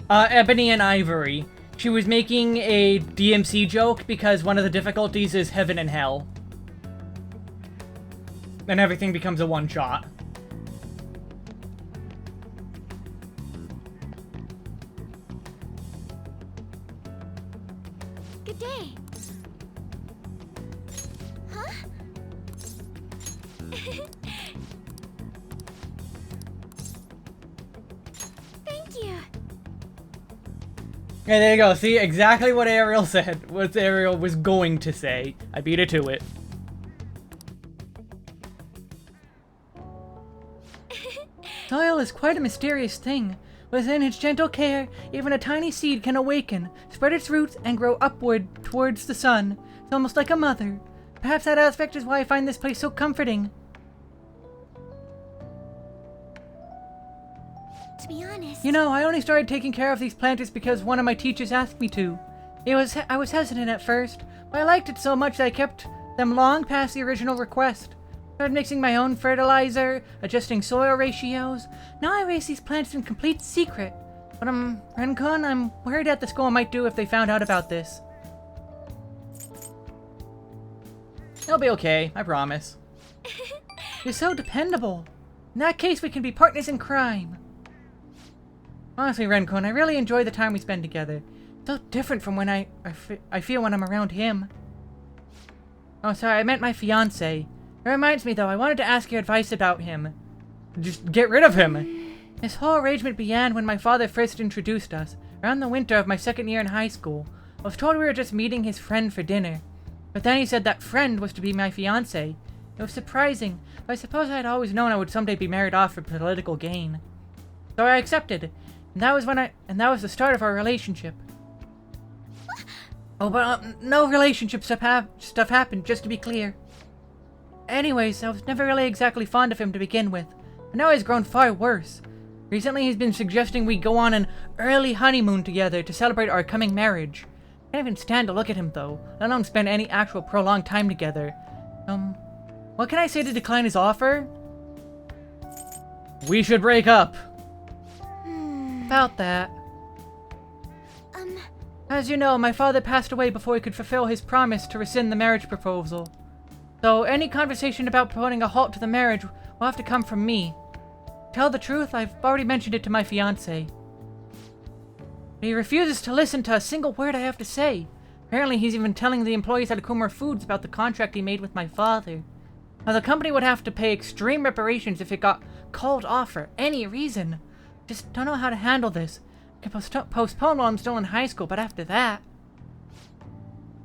Ebony and Ivory. She was making a DMC joke because one of the difficulties is heaven and hell. And everything becomes a one-shot. Good day. Huh? Thank you. Yeah, there you go. See, exactly what Ariel said. What Ariel was going to say. I beat it to it. Soil is quite a mysterious thing. Within its gentle care, even a tiny seed can awaken, spread its roots, and grow upward towards the sun. It's almost like a mother. Perhaps that aspect is why I find this place so comforting. To be honest... You know, I only started taking care of these planters because one of my teachers asked me to. I was hesitant at first, but I liked it so much that I kept them long past the original request. Started mixing my own fertilizer, adjusting soil ratios. Now I raise these plants in complete secret. But Renkun, I'm worried at the school might do if they found out about this. It'll be okay, I promise. You're so dependable. In that case, we can be partners in crime. Honestly, Renkun, I really enjoy the time we spend together. It's so different from when I feel when I'm around him. Oh, sorry, I meant my fiancé. It reminds me, though, I wanted to ask your advice about him. Just get rid of him. This whole arrangement began when my father first introduced us, around the winter of my second year in high school. I was told we were just meeting his friend for dinner. But then he said that friend was to be my fiancé. It was surprising, but I suppose I had always known I would someday be married off for political gain. So I accepted, and that was the start of our relationship. Oh, but no relationship stuff happened, just to be clear. Anyways, I was never really exactly fond of him to begin with, but now he's grown far worse. Recently he's been suggesting we go on an early honeymoon together to celebrate our coming marriage. I can't even stand to look at him though, let alone spend any actual prolonged time together. What can I say to decline his offer? We should break up. About that. As you know, my father passed away before he could fulfill his promise to rescind the marriage proposal. So any conversation about putting a halt to the marriage will have to come from me. To tell the truth, I've already mentioned it to my fiancé. But he refuses to listen to a single word I have to say. Apparently he's even telling the employees at Kumar Foods about the contract he made with my father. Now the company would have to pay extreme reparations if it got called off for any reason. Just don't know how to handle this. I can postpone while I'm still in high school, but after that...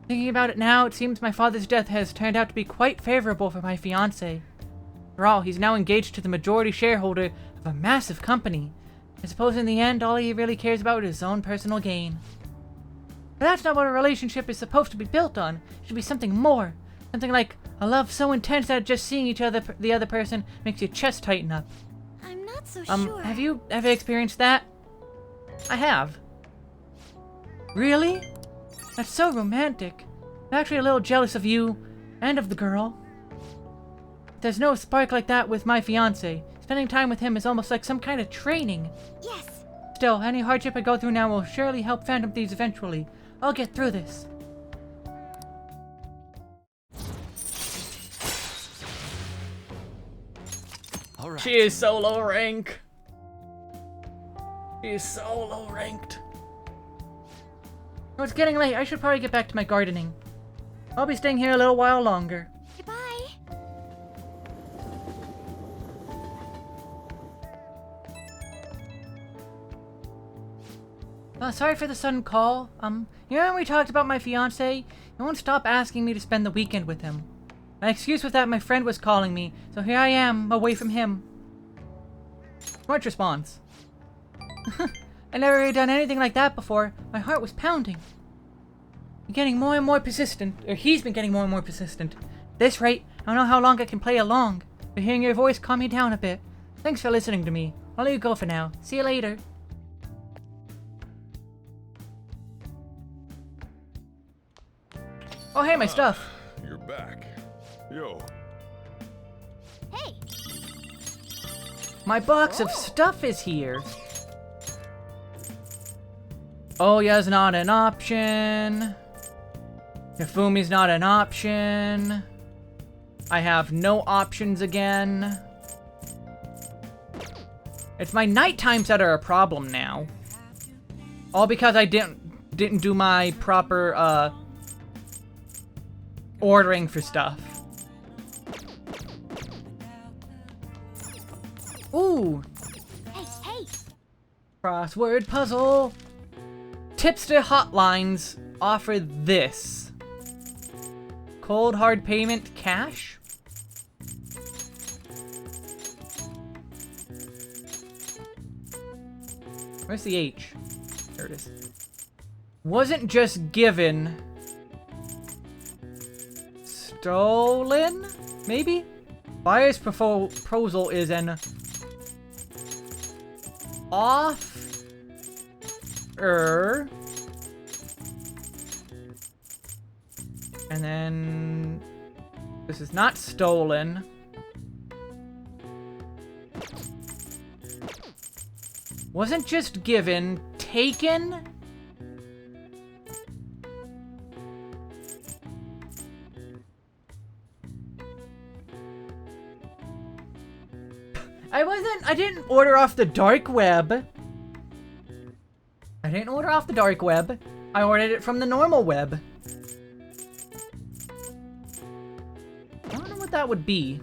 Thinking about it now, it seems my father's death has turned out to be quite favorable for my fiancé. After all, he's now engaged to the majority shareholder of a massive company. I suppose in the end, all he really cares about is his own personal gain. But that's not what a relationship is supposed to be built on. It should be something more. Something like a love so intense that just seeing the other person makes your chest tighten up. I'm not so sure. Have you ever experienced that? I have. Really? That's so romantic. I'm actually a little jealous of you and of the girl. There's no spark like that with my fiancé. He's Spending time with him is almost like some kind of training. Yes. Still, any hardship I go through now will surely help Phantom Thieves eventually. I'll get through this. All right. She is so low rank. She is so low ranked. Oh, it's getting late. I should probably get back to my gardening. I'll be staying here a little while longer. Goodbye. Sorry for the sudden call. You know when we talked about my fiance? He won't stop asking me to spend the weekend with him. My excuse was that my friend was calling me, so here I am, away from him. Smart response. I never really done anything like that before. My heart was pounding. I'm getting more and more persistent, or he's been getting more and more persistent. At this rate, I don't know how long I can play along, but hearing your voice calmed me down a bit. Thanks for listening to me. I'll let you go for now. See you later. Oh, hey, my stuff. You're back. Yo. Hey. My box of stuff is here. Oya's not an option. Nafumi's not an option. I have no options again. It's my night times that are a problem now. All because I didn't do my proper ordering for stuff. Ooh. Hey, hey. Crossword puzzle. Tipster hotlines offer this. Cold hard payment cash? Where's the H? There it is. Wasn't just given. Stolen? Maybe? Buyer's proposal is an offer. And then this is not stolen. Wasn't just given, taken? I didn't order off the dark web. I didn't order off the dark web. I ordered it from the normal web. I don't know what that would be.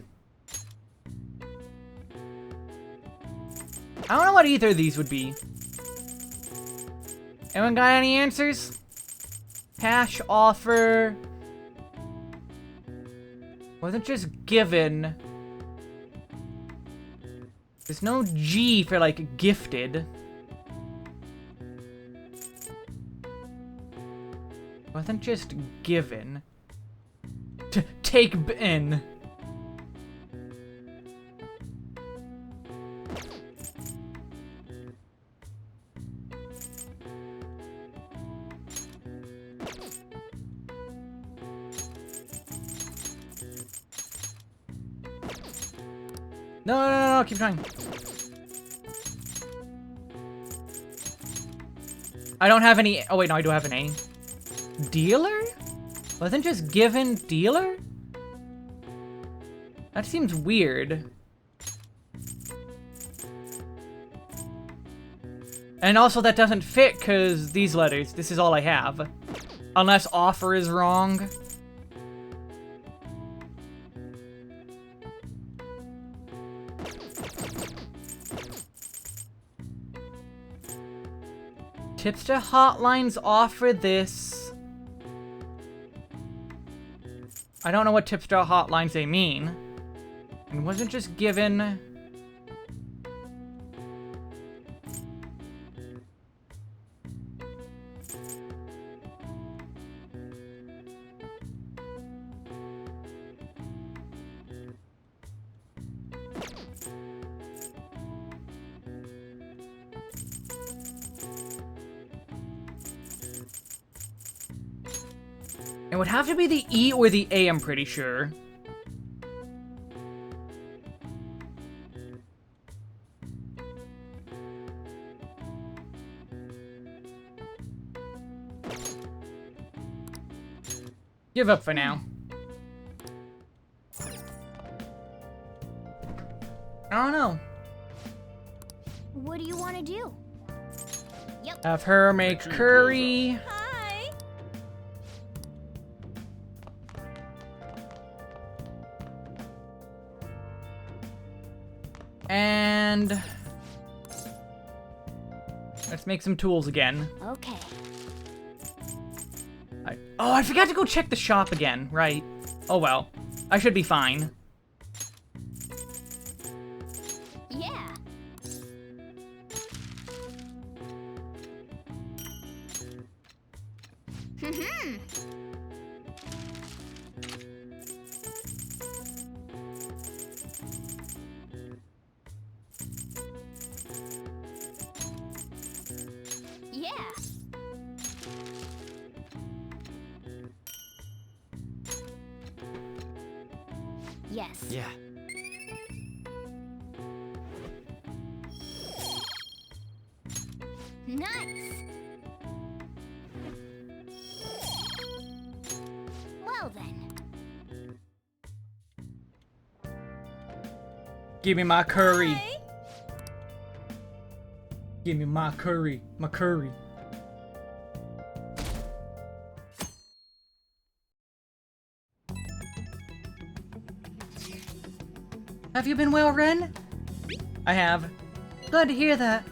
I don't know what either of these would be. Anyone got any answers? Cash offer. Wasn't just given. There's no G for, like, gifted. Wasn't just given. Take in. No, keep trying. I don't have any. Oh, wait, no, I do have an A. Dealer? Wasn't just given dealer? That seems weird. And also, that doesn't fit, because these letters, this is all I have. Unless offer is wrong. Tipster hotlines offer this. I don't know what tipster hotlines they mean. And wasn't just given. It would have to be the E or the A, I'm pretty sure. Give up for now. I don't know. What do you want to do? Yep. Have her make curry. Hi. And let's make some tools again. Okay. Oh, I forgot to go check the shop again. Right. Oh well. I should be fine. Yeah. Yeah. Yes. Yeah. Nice. Well then. Give me my curry. Hi. Give me my curry. My curry. Have you been well, Ren? I have. Glad to hear that.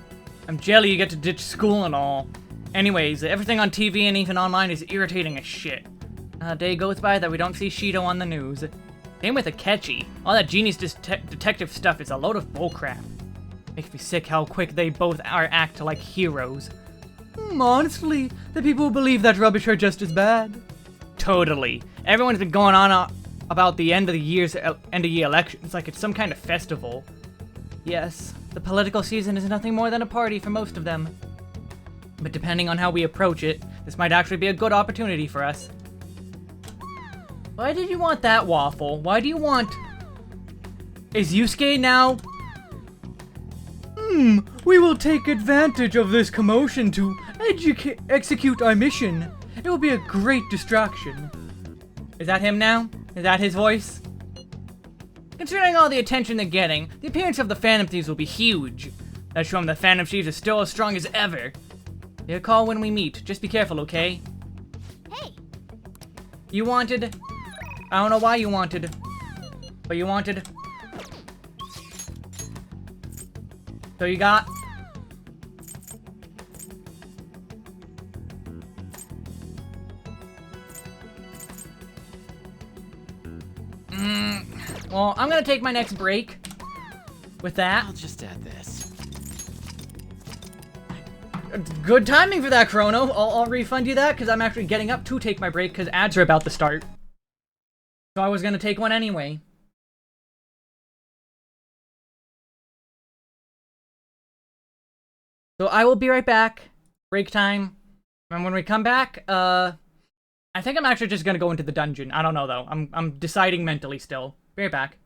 I'm jelly you get to ditch school and all. Anyways, everything on TV and even online is irritating as shit. Not a day goes by that we don't see Shido on the news. Same with Akechi. All that genius detective stuff is a load of bullcrap. Makes me sick how quick they both act like heroes. Honestly, the people who believe that rubbish are just as bad. Totally. Everyone's been going on about the end of year elections like it's some kind of festival. Yes, the political season is nothing more than a party for most of them. But depending on how we approach it, this might actually be a good opportunity for us. Why did you want that waffle? Why do you want... Is Yusuke now... We will take advantage of this commotion to execute our mission. It will be a great distraction. Is that him now? Is that his voice? Considering all the attention they're getting, the appearance of the Phantom Thieves will be huge. Let's show them the Phantom Thieves are still as strong as ever. They'll call when we meet. Just be careful, okay? Hey. You wanted... I don't know why you wanted. But you wanted... So you got... Well, I'm gonna take my next break with that. I'll just add this. Good timing for that, Chrono. I'll refund you that because I'm actually getting up to take my break because ads are about to start. So I was gonna take one anyway. So I will be right back. Break time. And when we come back, I think I'm actually just gonna go into the dungeon. I don't know though. I'm deciding mentally still. Be right back.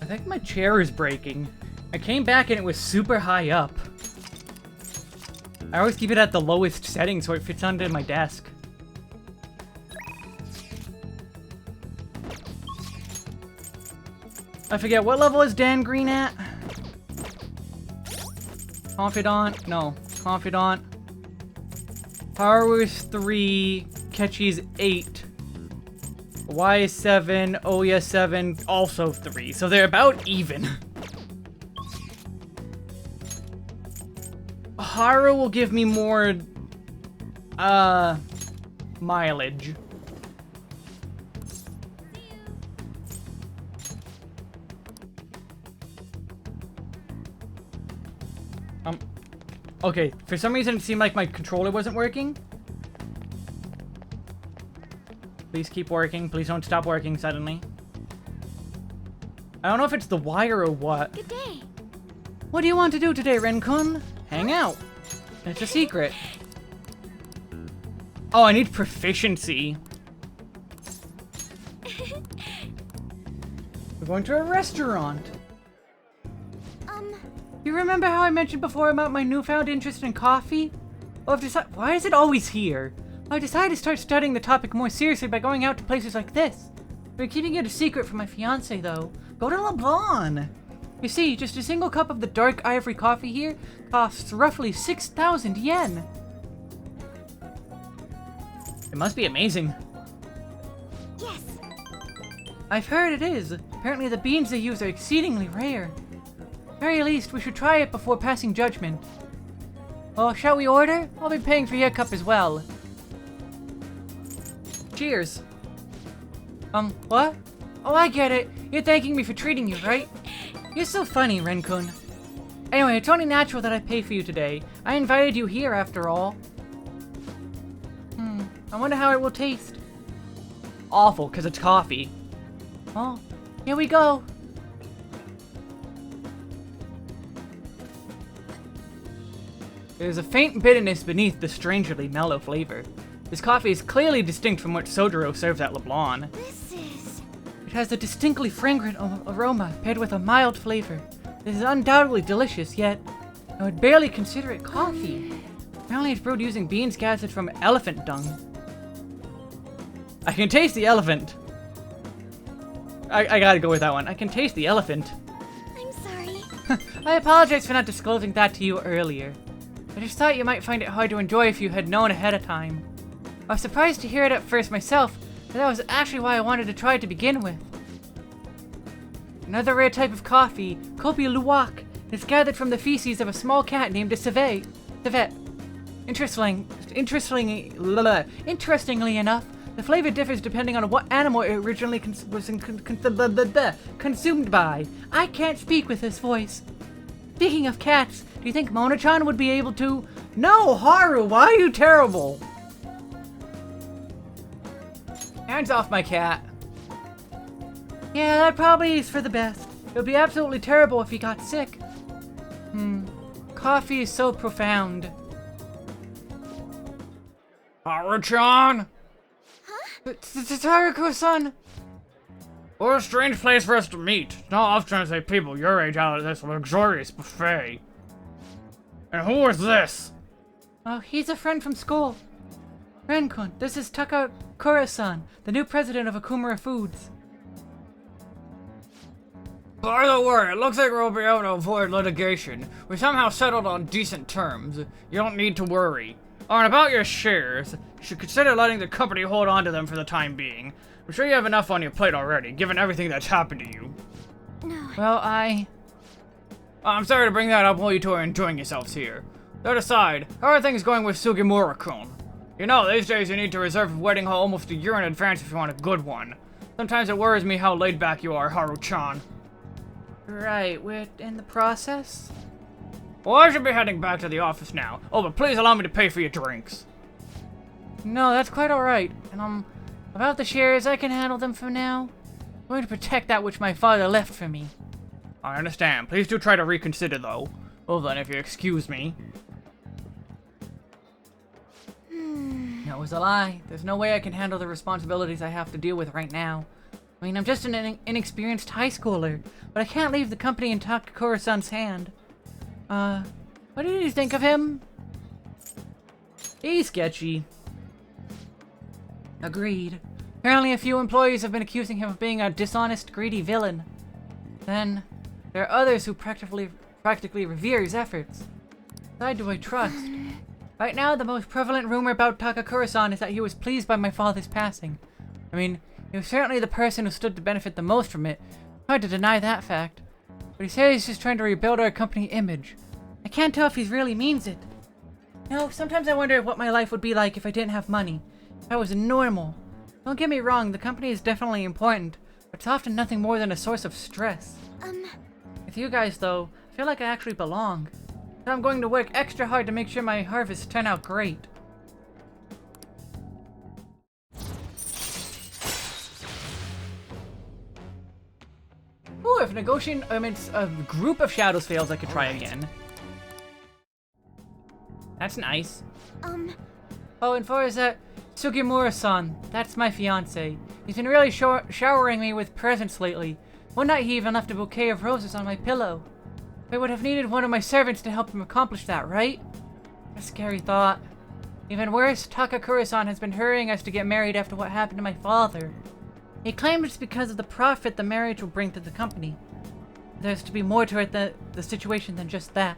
I think my chair is breaking. I came back and it was super high up. I always keep it at the lowest setting so it fits onto my desk. I forget, what level is Dan Green at? Confidant? No. Confidant. Power is 3. Catchy's 8. Y is 7. Oya 7. Also 3. So they're about even. Haru will give me more... mileage. Okay, for some reason it seemed like my controller wasn't working. Please keep working. Please don't stop working suddenly. I don't know if it's the wire or what. Good day. What do you want to do today, Ren-kun? Hang out. It's a secret. Oh, I need proficiency. We're going to a restaurant. You remember how I mentioned before about my newfound interest in coffee? Well, I've decided. Why is it always here? I've decided to start studying the topic more seriously by going out to places like this. I've been keeping it a secret from my fiance, though. Go to LeBlanc. You see, just a single cup of the dark ivory coffee here costs roughly 6,000 yen. It must be amazing. Yes. I've heard it is. Apparently the beans they use are exceedingly rare. Very least, we should try it before passing judgment. Well, shall we order? I'll be paying for your cup as well. Cheers. What? Oh, I get it. You're thanking me for treating you, right? You're so funny, Ren-kun. Anyway, it's only natural that I pay for you today. I invited you here, after all. I wonder how it will taste. Awful, because it's coffee. Well, here we go. There's a faint bitterness beneath the strangely mellow flavor. This coffee is clearly distinct from what Sojiro serves at LeBlanc. It has a distinctly fragrant aroma paired with a mild flavor. This is undoubtedly delicious, yet I would barely consider it coffee. Apparently it's brewed using beans gathered from elephant dung. I can taste the elephant. I gotta go with that one. I can taste the elephant. I'm sorry. I apologize for not disclosing that to you earlier. I just thought you might find it hard to enjoy if you had known ahead of time. I was surprised to hear it at first myself, but that was actually why I wanted to try it to begin with. Another rare type of coffee, Kopi Luwak, is gathered from the feces of a small cat named a civet. Interestingly enough, the flavor differs depending on what animal it originally was consumed by. I can't speak with this voice. Speaking of cats, do you think Mona-chan would be able to... No, Haru, why are you terrible? Hands off my cat. Yeah, that probably is for the best. It would be absolutely terrible if he got sick. Coffee is so profound. Haru-chan? Huh? Taruko-san? What a strange place for us to meet. Not often I see people your age out at this luxurious buffet. And who is this? Oh, he's a friend from school. Ren-kun, this is Takakura-san, the new president of Akumura Foods. By the way, it looks like we'll be able to avoid litigation. We somehow settled on decent terms. You don't need to worry. Oh, and about your shares, you should consider letting the company hold on to them for the time being. I'm sure you have enough on your plate already, given everything that's happened to you. No. Well, I'm sorry to bring that up while you two are enjoying yourselves here. That aside, how are things going with Sugimura-kun? You know, these days you need to reserve a wedding hall almost a year in advance if you want a good one. Sometimes it worries me how laid back you are, Haru-chan. Right, we're in the process? Well, I should be heading back to the office now. Oh, but please allow me to pay for your drinks. No, that's quite alright. And about the shares, I can handle them for now. I'm going to protect that which my father left for me. I understand. Please do try to reconsider, though. Well then, if you excuse me. That was a lie. There's no way I can handle the responsibilities I have to deal with right now. I mean, I'm just an inexperienced high schooler, but I can't leave the company in Takakura-san's hand. What did you think of him? He's sketchy. Agreed. Apparently a few employees have been accusing him of being a dishonest, greedy villain. Then, there are others who practically revere his efforts. Why do I trust? Right now, the most prevalent rumor about Takakura-san is that he was pleased by my father's passing. I mean, he was certainly the person who stood to benefit the most from it. Hard to deny that fact. But he says he's just trying to rebuild our company image. I can't tell if he really means it. You know, sometimes I wonder what my life would be like if I didn't have money. If I was normal. Don't get me wrong, the company is definitely important, but it's often nothing more than a source of stress. With you guys, though, I feel like I actually belong. So I'm going to work extra hard to make sure my harvests turn out great. Ooh, if negotiating amidst a group of shadows fails, I could try again. That's nice. Oh, and far as that, Sugimura-san, that's my fiance. He's been really showering me with presents lately. One night he even left a bouquet of roses on my pillow. I would have needed one of my servants to help him accomplish that, right? A scary thought. Even worse, Takakura-san has been hurrying us to get married after what happened to my father. He claimed it's because of the profit the marriage will bring to the company. There's to be more to it the situation than just that.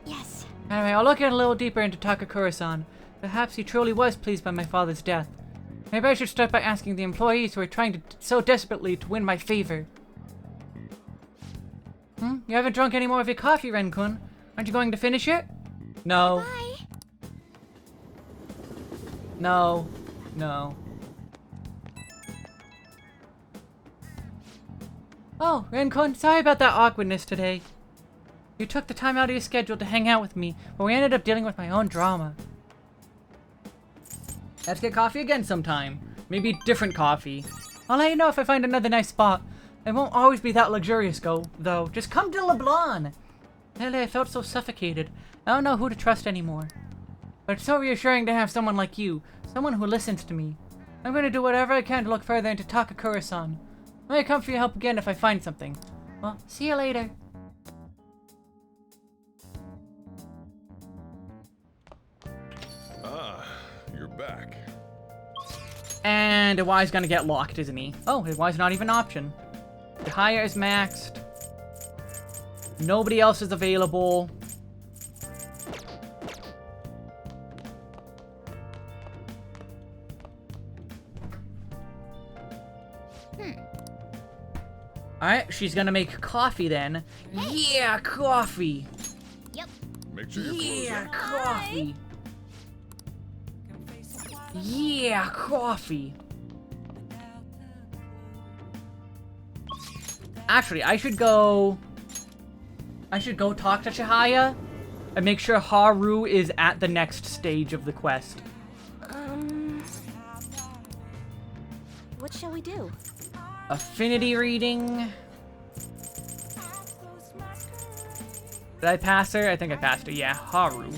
Yes. Anyway, I'll look in a little deeper into Takakura-san. Perhaps he truly was pleased by my father's death. Maybe I should start by asking the employees who are trying so desperately to win my favor. You haven't drunk any more of your coffee, Ren-kun. Aren't you going to finish it? No. Bye. No. No. Oh, Ren-kun, sorry about that awkwardness today. You took the time out of your schedule to hang out with me, but we ended up dealing with my own drama. Let's get coffee again sometime. Maybe different coffee. I'll let you know if I find another nice spot. It won't always be that luxurious, though. Just come to LeBlanc! Lately, I felt so suffocated. I don't know who to trust anymore. But it's so reassuring to have someone like you. Someone who listens to me. I'm going to do whatever I can to look further into Takakura-san. I may come for your help again if I find something. Well, see you later. Ah, you're back. And Iwai's gonna get locked, isn't he? Oh, Iwai's not even an option. The hire is maxed. Nobody else is available. Alright, she's gonna make coffee then. Yeah, coffee! Yep. Make sure Yeah, coffee! Yeah, coffee! Actually, I should go talk to Chihaya and make sure Haru is at the next stage of the quest. What shall we do? Affinity reading. Did I pass her? I think I passed her. Yeah, Haru.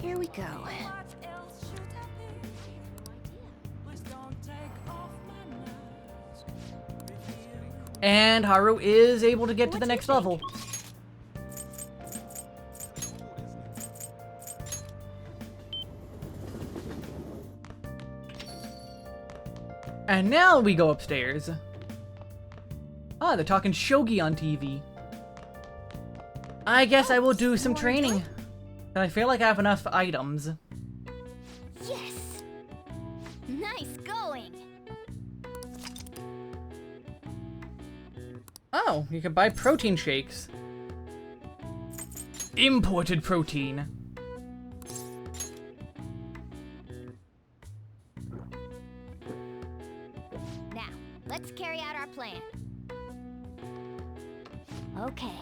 Here we go. And Haru is able to get to the next level. And now we go upstairs. Ah, they're talking shogi on TV. I guess I will do some training. And I feel like I have enough items. Yes. Nice going. Oh, you can buy protein shakes. Imported protein. let's carry out our plan. Okay.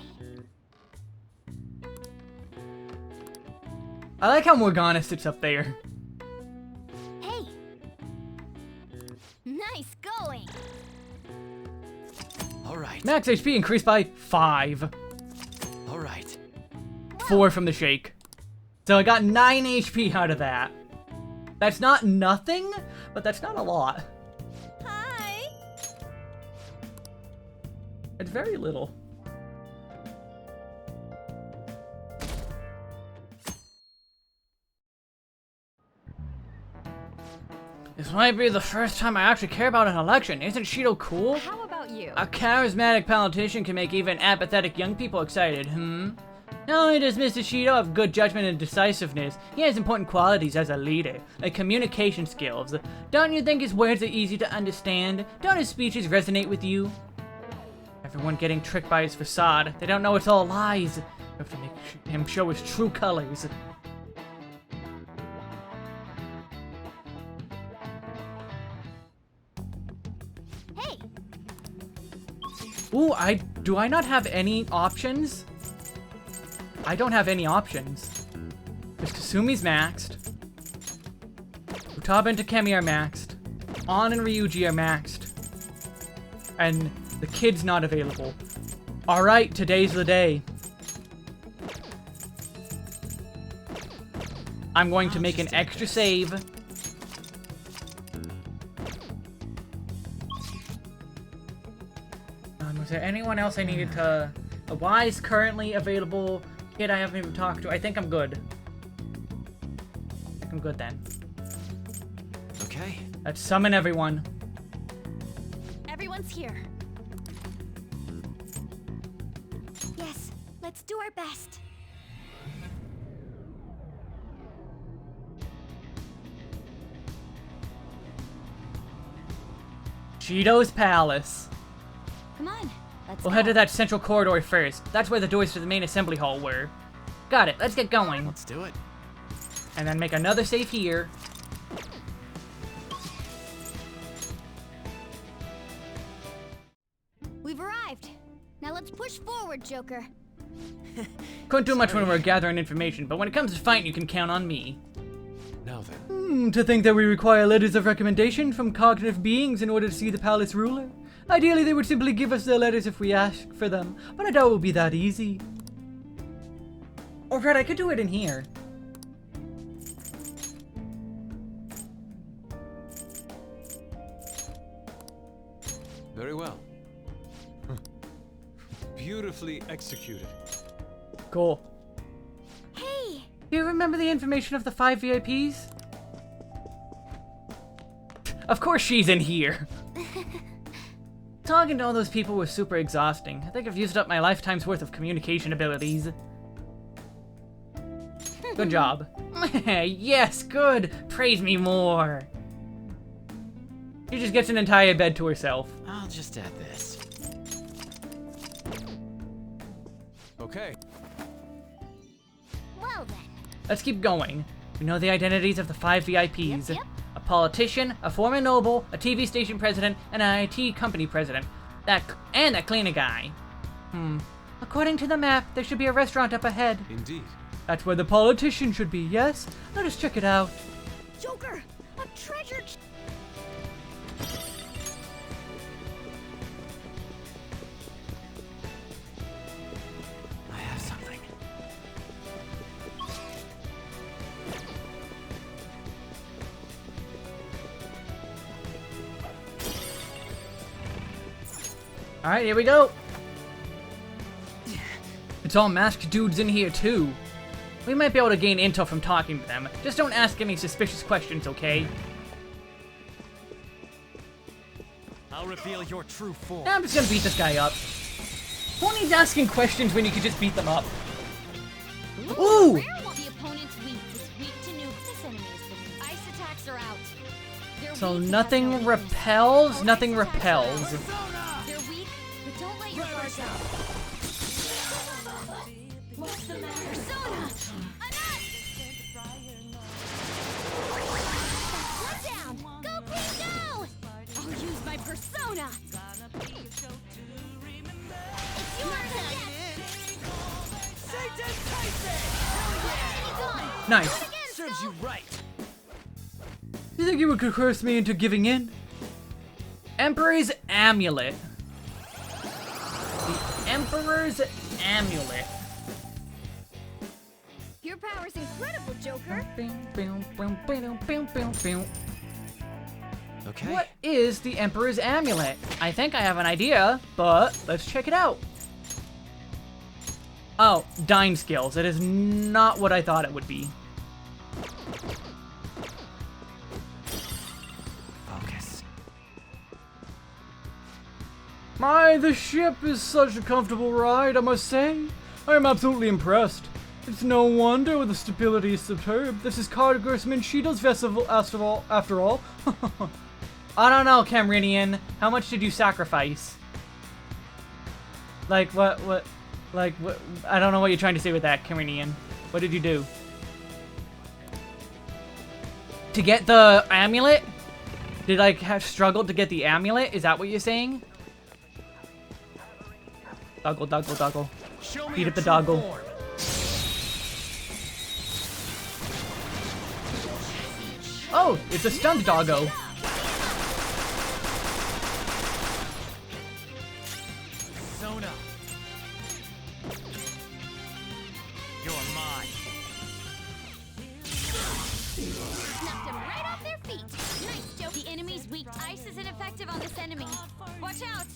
I like how Morgana sits up there. Hey! Nice going! Alright. Max HP increased by 5. Alright. 4 from the shake. So I got 9 HP out of that. That's not nothing, but that's not a lot. Hi! It's very little. This might be the first time I actually care about an election. Isn't Shido cool? How about you? A charismatic politician can make even apathetic young people excited, Not only does Mr. Shido have good judgment and decisiveness, he has important qualities as a leader, like communication skills. Don't you think his words are easy to understand? Don't his speeches resonate with you? Everyone getting tricked by his facade. They don't know it's all lies. We have to make him show his true colors. Hey! Ooh, do I not have any options? I don't have any options. Because Kasumi's maxed. Futaba and Takemi are maxed. An and Ryuji are maxed. And the kid's not available. Alright, today's the day. I'm going to make an extra save. Was there anyone else I needed to... Wise currently available. Kid I haven't even talked to. I think I'm good. I think I'm good then. Okay. Let's summon everyone. Everyone's here. Yes, let's do our best. Shido's Palace. Come on, let's We'll go. head to that central corridor first. That's where the doors to the main assembly hall were. Got it, let's get going. Let's do it. And then make another save here. We've arrived. Now let's push forward, Joker. Couldn't do much when we were gathering information, but when it comes to fighting, you can count on me. Now then. To think that we require letters of recommendation from cognitive beings in order to see the palace ruler. Ideally, they would simply give us their letters if we ask for them, but I doubt it will be that easy. Or Fred, I could do it in here. Very well. Beautifully executed. Cool. Hey! Do you remember the information of the 5 VIPs? Of course she's in here. Talking to all those people was super exhausting. I think I've used up my lifetime's worth of communication abilities. Good job. Yes, good. Praise me more. She just gets an entire bed to herself. I'll just add this. Okay. Well then. Let's keep going. We know the identities of the 5 VIPs. Yep. A politician, a former noble, a TV station president, and an IT company president. That cleaner guy. According to the map, there should be a restaurant up ahead. Indeed. That's where the politician should be, yes? Let us check it out. Joker! A treasure I have something. Alright, here we go. It's all masked dudes in here, too. We might be able to gain intel from talking to them. Just don't ask any suspicious questions, okay? I'll reveal your true form. Now I'm just gonna beat this guy up. Who needs asking questions when you could just beat them up? Ooh! The opponent's weak is weak to nukes. This enemy is the ice attacks are out. They're So weak to nothing have no repels, nothing repels. They're weak, but don't let your guard down. What's the matter? Persona! One down! Go, Queen, go! I'll use my persona! Nice. Serves you right. You think you would coerce me into giving in? Emperor's Amulet. The Emperor's Amulet. Your power's incredible, Joker. Okay. What is the Emperor's Amulet? I think I have an idea, but let's check it out. Oh, Dyne skills. It is not what I thought it would be. Focus. My, the ship is such a comfortable ride, I must say. I am absolutely impressed. It's no wonder the stability is superb. This is Congressman Shido's vessel after all. I don't know, Camerinian. How much did you sacrifice? Like, what, I don't know what you're trying to say with that, Camerinian. What did you do? To get the amulet? Did I have struggled to get the amulet? Is that what you're saying? Doggle, doggle, doggle. Beat up the doggle. Oh, it's a stunned doggo. Sona. You're mine. Knocked them right off their feet. Nice, Joe. The enemy's weak. Ice isn't effective on this enemy. Watch out.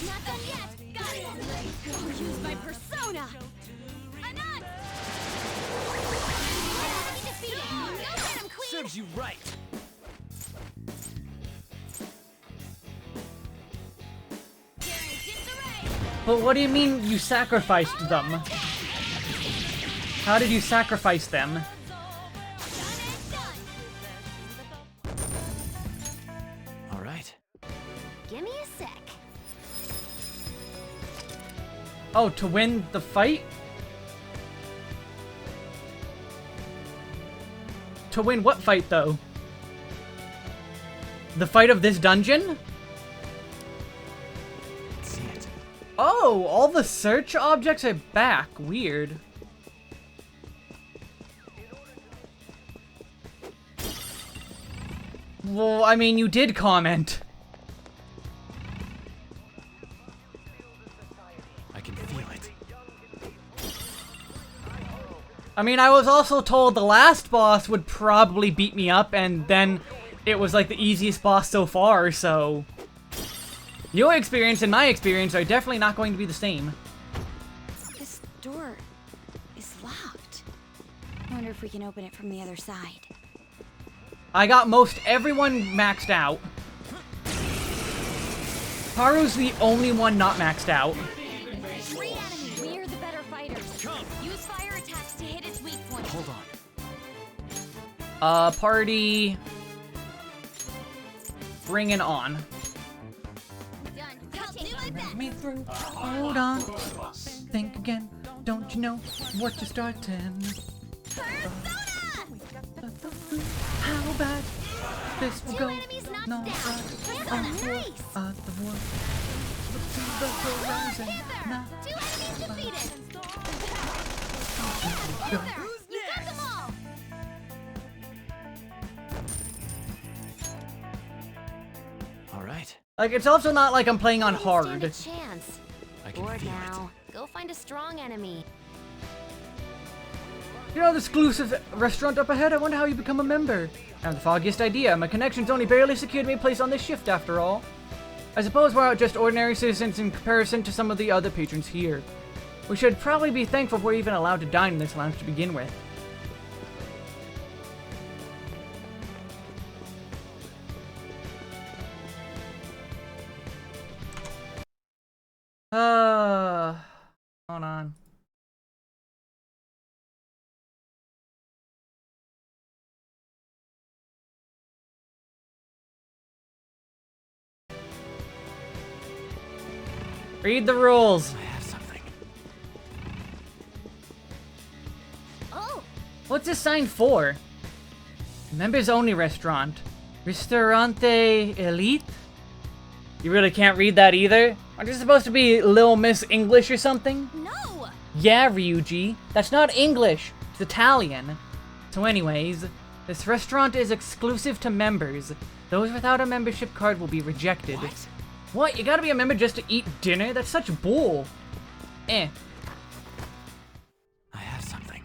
Not done yet. Got it. I'll use my persona. Anon. Enemy defeated. Go get him, Queen. Serves you right. But what do you mean you sacrificed them? How did you sacrifice them? All right. Give me a sec. Oh, to win the fight? To win what fight, though? The fight of this dungeon? See it. Oh, all the search objects are back. Weird. Well, I mean, you did comment. I can feel it. I mean, I was also told the last boss would probably beat me up, and then it was like the easiest boss so far, so... Your experience and my experience are definitely not going to be the same. This door is locked. I wonder if we can open it from the other side. I got most everyone maxed out. Haru's the only one not maxed out. Free enemy. We're the better fighters. Use fire attacks to hit its weak point. Hold on. Party... Bring it on. Me through. Hold on. Think again. Don't you know what you're starting? How bad this will go? No, the war. To the horizon. Now. Two enemies defeated. You got them all. All right. Like, it's also not like I'm playing on hard. Stand a chance. I can Bored feel now. Go find a strong enemy. You know the exclusive restaurant up ahead? I wonder how you become a member. I have the foggiest idea. My connections only barely secured me a place on this shift after all. I suppose we're just ordinary citizens in comparison to some of the other patrons here. We should probably be thankful we're even allowed to dine in this lounge to begin with. Hold on. Read the rules. I have something. Oh, What's this sign for? Members only restaurant. Ristorante Elite? You really can't read that either? Aren't you supposed to be Lil Miss English or something? no! Yeah, Ryuji. That's not English. It's Italian. So anyways, this restaurant is exclusive to members. Those without a membership card will be rejected. What? You gotta be a member just to eat dinner? That's such bull. Eh. I have something.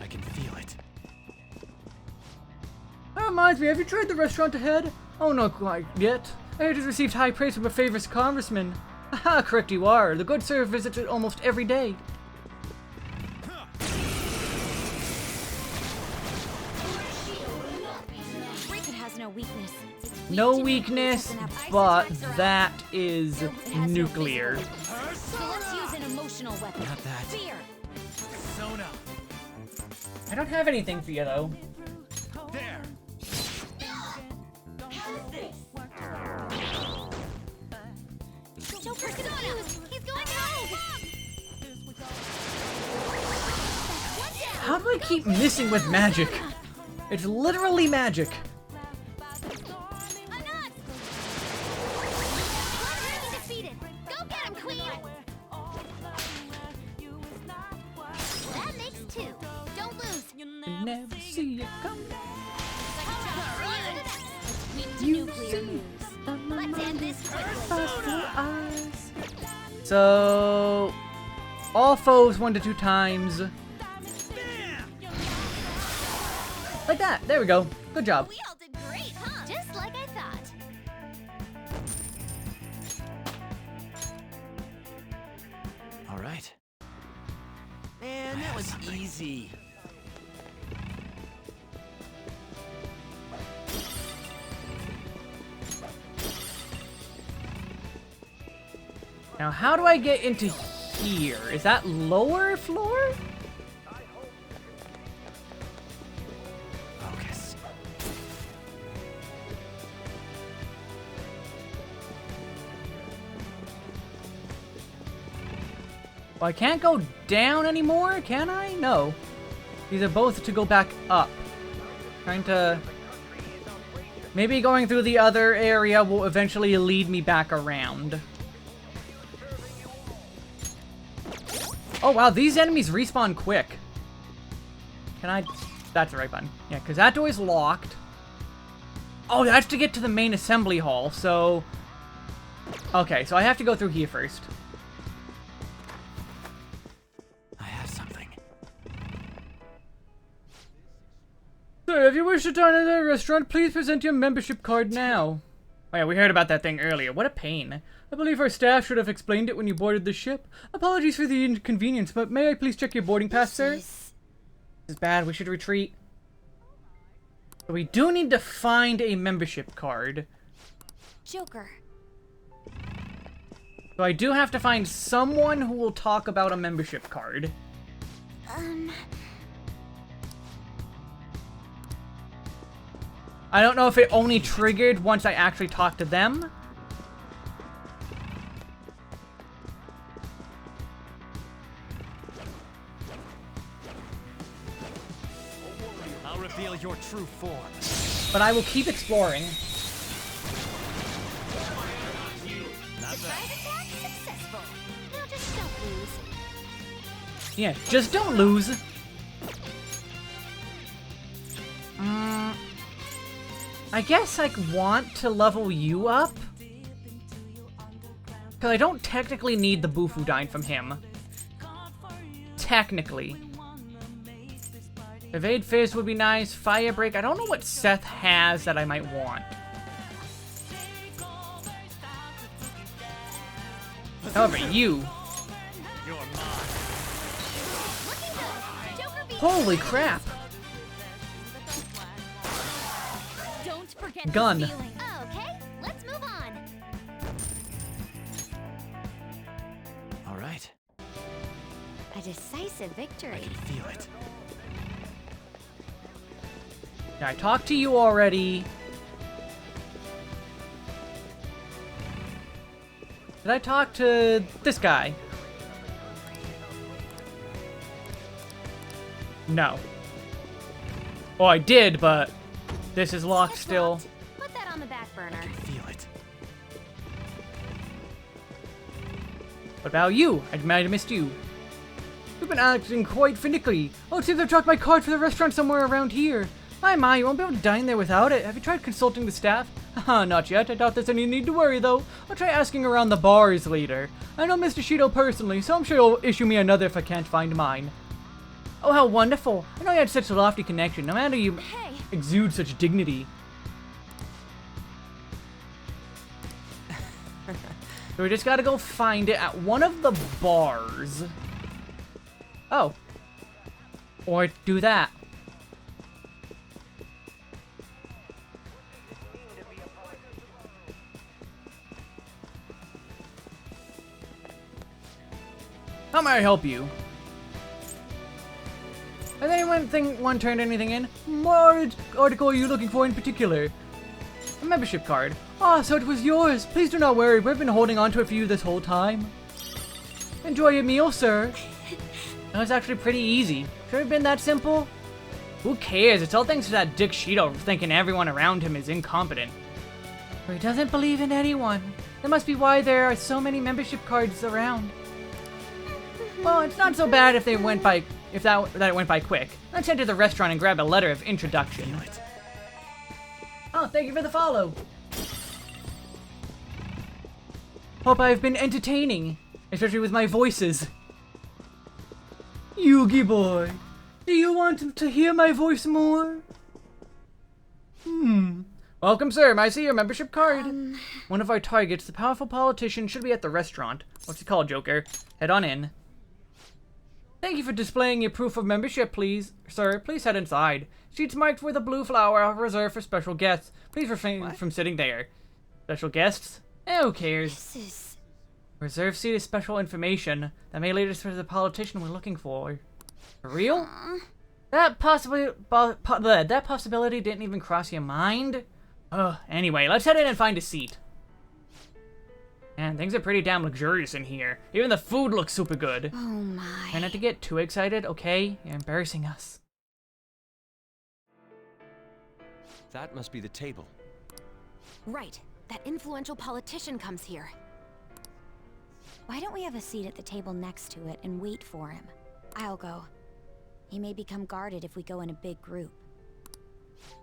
I can feel it. That reminds me, have you tried the restaurant ahead? Oh, not quite yet. I just received high praise from a famous congressman. Haha, correct you are. The good sir visits it almost every day. Has no weakness. No weakness, but that is nuclear. So let's use an emotional weapon. Not that. Fear. Sona. I don't have anything for you, though. There. Joker confused. He's going home. How do I keep missing with magic? It's literally magic. Never see you come. Nuclear news. Let's end this quickly. So, all foes 1 to 2 times. Like that. There we go. Good job. We all did great, huh? Just like I thought. All right. Man, that was easy. Now, how do I get into here? Is that lower floor? Focus. Well, I can't go down anymore, can I? No. These are both to go back up. Trying to... Maybe going through the other area will eventually lead me back around. Oh wow, these enemies respawn quick. Can I... That's the right button. Yeah, because that door is locked. Oh, that's to get to the main assembly hall, so... Okay, so I have to go through here first. I have something. Sir, if you wish to dine at the restaurant, please present your membership card now. Oh yeah, we heard about that thing earlier. What a pain. I believe our staff should have explained it when you boarded the ship. Apologies for the inconvenience, but may I please check your boarding pass, sir? This is bad. We should retreat. But we do need to find a membership card. Joker. So I do have to find someone who will talk about a membership card. I don't know if it only triggered once I actually talked to them. I'll reveal your true form. But I will keep exploring. Successful. Now just don't lose. Yeah, just don't lose. I guess I want to level you up. Because I don't technically need the Bufudyne from him. Technically. Evade Fizz would be nice. Fire Break. I don't know what Seth has that I might want. However, you. Holy crap. Don't forget Gun. the feeling. Okay, let's move on. All right. A decisive victory. I can feel it. Yeah, I talked to you already. Did I talk to this guy? No. Oh, I did, but this is locked still. Put that on the back burner. I can feel it. What about you? I might have missed you. You've been acting quite finicky. Oh, it seems I've dropped my card for the restaurant somewhere around here. My, you won't be able to dine there without it. Have you tried consulting the staff? Haha, not yet. I doubt there's any need to worry, though. I'll try asking around the bars later. I know Mr. Shido personally, so I'm sure he'll issue me another if I can't find mine. Oh, how wonderful. I know you had such a lofty connection. No matter you exude such dignity. So we just gotta go find it at one of the bars. Oh. Or do that. How may I help you? Has anyone turned anything in? What article are you looking for in particular? A membership card. Ah, so it was yours. Please do not worry. We've been holding on to it for you this whole time. Enjoy your meal, sir. That was actually pretty easy. Should it have been that simple? Who cares? It's all thanks to that Dick Shido thinking everyone around him is incompetent. Or he doesn't believe in anyone. That must be why there are so many membership cards around. Well, it's not so bad if they went by that it went by quick. Let's head to the restaurant and grab a letter of introduction. Oh, thank you for the follow. Hope I've been entertaining, especially with my voices. Yugi boy, do you want to hear my voice more? Welcome, sir. I see your membership card. One of our targets, the powerful politician, should be at the restaurant. What's it called, Joker? Head on in. Thank you for displaying your proof of membership, please. Sir, please head inside. Seats marked with a blue flower are reserved for special guests. Please refrain from sitting there. Special guests? Who cares? Reserved seat is special information that may lead us to the politician we're looking for. For real? That possibility didn't even cross your mind? Anyway, let's head in and find a seat. Man, things are pretty damn luxurious in here. Even the food looks super good. Oh my. Try not to get too excited, okay? You're embarrassing us. That must be the table. Right. That influential politician comes here. Why don't we have a seat at the table next to it and wait for him? I'll go. He may become guarded if we go in a big group.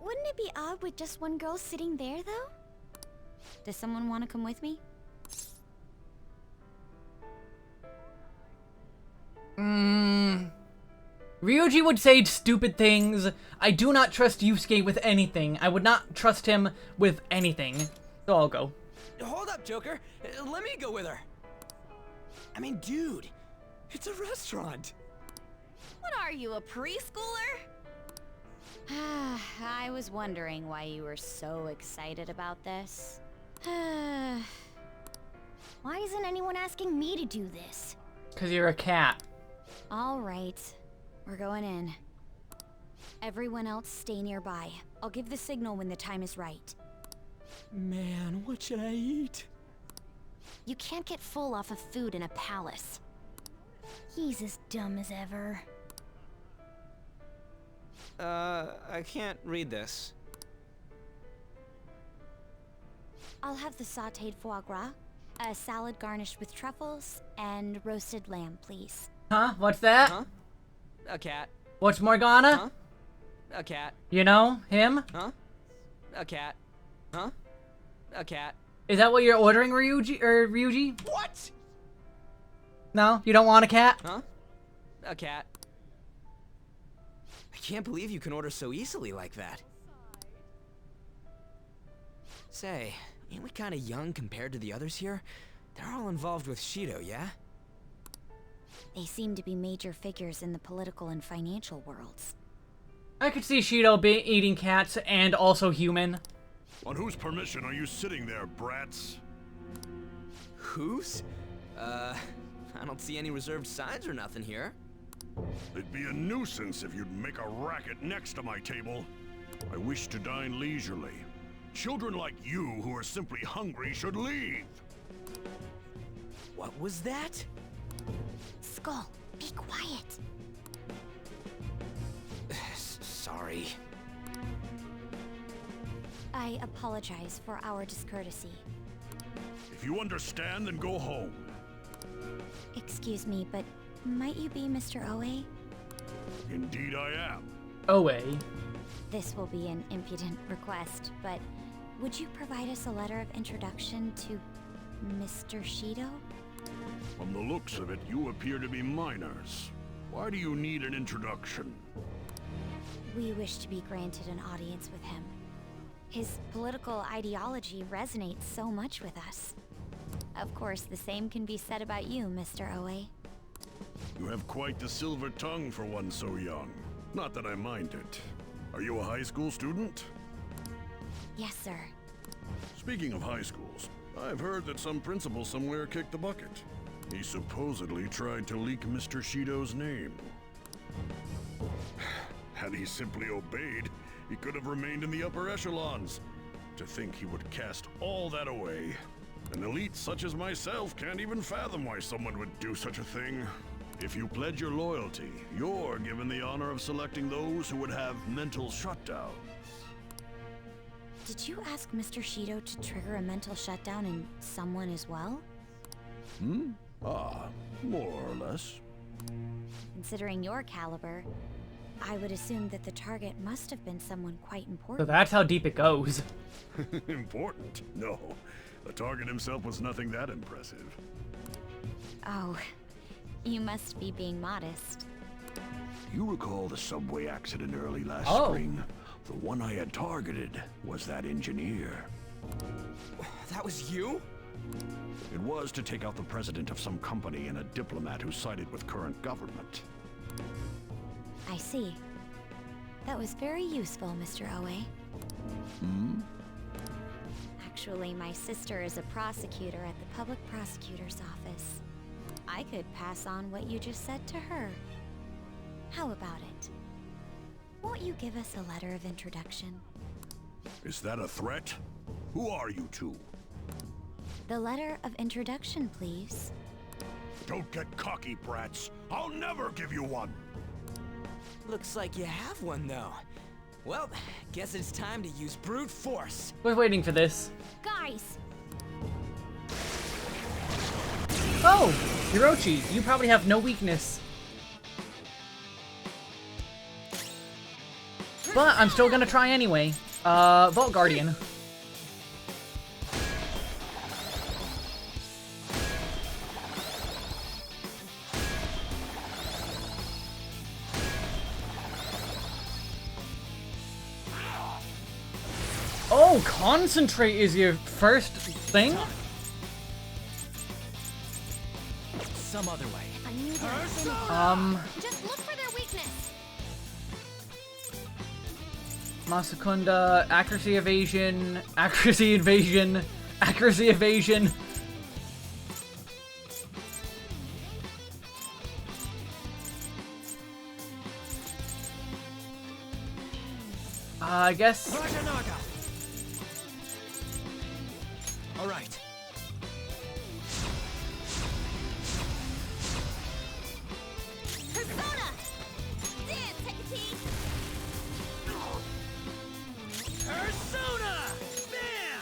Wouldn't it be odd with just one girl sitting there, though? Does someone want to come with me? Ryuji would say stupid things. I do not trust Yusuke with anything. I would not trust him with anything. So I'll go. Hold up, Joker. Let me go with her. I mean, dude, it's a restaurant. What are you, a preschooler? I was wondering why you were so excited about this. Why isn't anyone asking me to do this? 'Cause you're a cat. All right, we're going in. Everyone else stay nearby. I'll give the signal when the time is right. Man, what should I eat? You can't get full off of food in a palace. He's as dumb as ever. I can't read this. I'll have the sautéed foie gras, a salad garnished with truffles, and roasted lamb, please. Huh? What's that? Huh? A cat. What's Morgana? Huh? A cat. You know, him? Huh? A cat. Huh? A cat. Is that what you're ordering, Ryuji? What? No? You don't want a cat? Huh? A cat. I can't believe you can order so easily like that. Say, ain't we kinda young compared to the others here? They're all involved with Shido, yeah? They seem to be major figures in the political and financial worlds. I could see Shido eating cats and also human. On whose permission are you sitting there, brats? Whose? I don't see any reserved signs or nothing here. It'd be a nuisance if you'd make a racket next to my table. I wish to dine leisurely. Children like you who are simply hungry should leave. What was that? Skull, be quiet. Sorry. I apologize for our discourtesy. If you understand, then go home. Excuse me, but might you be Mr. Oe? Indeed I am. Oe. This will be an impudent request, but would you provide us a letter of introduction to Mr. Shido? From the looks of it, you appear to be minors. Why do you need an introduction? We wish to be granted an audience with him. His political ideology resonates so much with us. Of course, the same can be said about you, Mr. Oe. You have quite the silver tongue for one so young. Not that I mind it. Are you a high school student? Yes, sir. Speaking of high schools, I've heard that some principal somewhere kicked the bucket. He supposedly tried to leak Mr. Shido's name. Had he simply obeyed, he could have remained in the upper echelons. To think he would cast all that away. An elite such as myself can't even fathom why someone would do such a thing. If you pledge your loyalty, you're given the honor of selecting those who would have mental shutdowns. Did you ask Mr. Shido to trigger a mental shutdown in someone as well? Ah, more or less. Considering your caliber, I would assume that the target must have been someone quite So important. that's how deep it goes. Important? No. The target himself was nothing that impressive. Oh, you must be being modest. You recall the subway accident early last spring? The one I had targeted was that engineer. That was you? It was to take out the president of some company and a diplomat who sided with current government. I see. That was very useful, Mr. Oe. Actually, my sister is a prosecutor at the public prosecutor's office. I could pass on what you just said to her. How about it? Won't you give us a letter of introduction? Is that a threat? Who are you two? The letter of introduction, please. Don't get cocky, brats. I'll never give you one. Looks like you have one, though. Well, guess it's time to use brute force. Was waiting for this. Guys! Oh, Hirochi, you probably have no weakness. But I'm still gonna try anyway. Vault Guardian. Oh, concentrate is your first thing? Some other way. Just look for their weakness. Masakunda, accuracy evasion, accuracy evasion, accuracy evasion. I guess. All right. Persona! Dance, Hecate! Persona! Bam!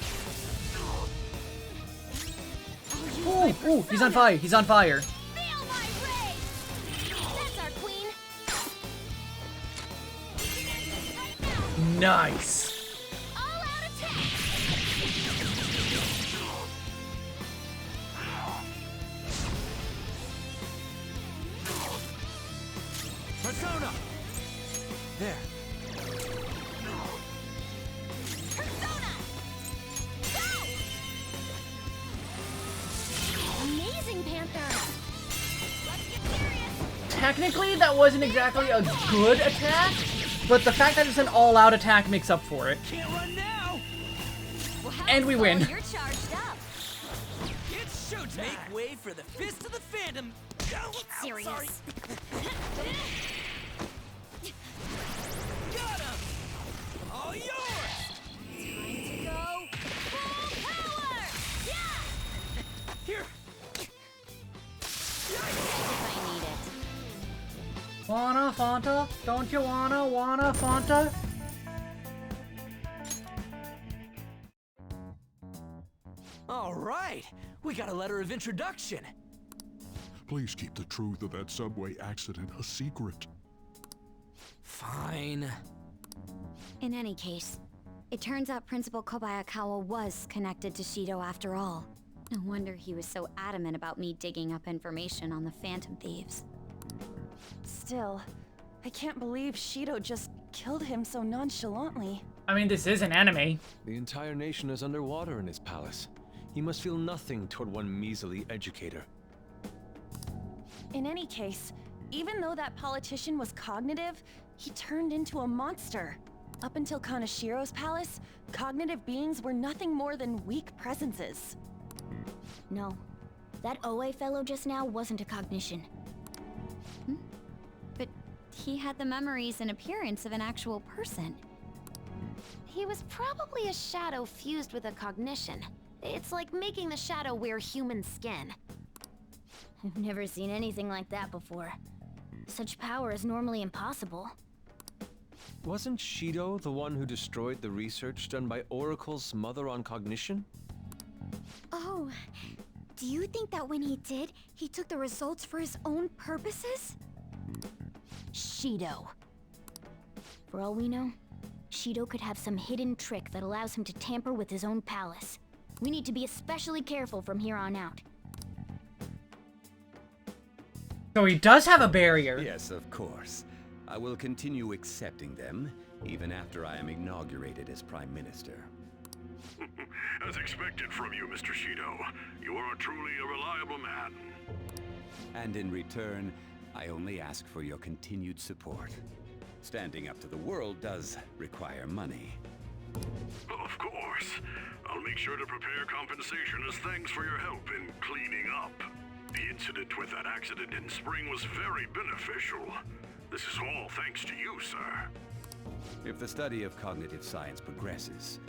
Ooh, ooh, he's on fire, he's on fire. Feel my rage! That's our queen! Nice. All-out attack! Persona! There. Persona! Go! Amazing, Panther! Let's get serious! Technically, that wasn't exactly a good attack, but the fact that it's an all-out attack makes up for it. Can't run now! And we win. You're charged up! It's showtime! Make way for the Fist of the Phantom! Get serious! Sorry. Got him! All yours! Time to go full power! Yeah! Here! If I need it. Wanna Fanta? Don't you wanna Fanta? All right! We got a letter of introduction! Please keep the truth of that subway accident a secret. Fine. In any case, it turns out Principal Kobayakawa was connected to Shido after all. No wonder he was so adamant about me digging up information on the Phantom Thieves. Still, I can't believe Shido just killed him so nonchalantly. I mean, this is an anime. The entire nation is underwater in his palace. He must feel nothing toward one measly educator. In any case, even though that politician was cognitive, he turned into a monster. Up until Kanashiro's palace, cognitive beings were nothing more than weak presences. No, that Oe fellow just now wasn't a cognition. But he had the memories and appearance of an actual person. He was probably a shadow fused with a cognition. It's like making the shadow wear human skin. I've never seen anything like that before. Such power is normally impossible. Wasn't Shido the one who destroyed the research done by Oracle's mother on cognition? Oh, do you think that when he did, he took the results for his own purposes? Shido. For all we know, Shido could have some hidden trick that allows him to tamper with his own palace. We need to be especially careful from here on out. So he does have a barrier. Yes, of course. I will continue accepting them, even after I am inaugurated as Prime Minister. As expected from you, Mr. Shido. You are truly a reliable man. And in return, I only ask for your continued support. Standing up to the world does require money. Of course. I'll make sure to prepare compensation as thanks for your help in cleaning up. The incident with that accident in spring was very beneficial. This is all thanks to you, sir. If the study of cognitive science progresses,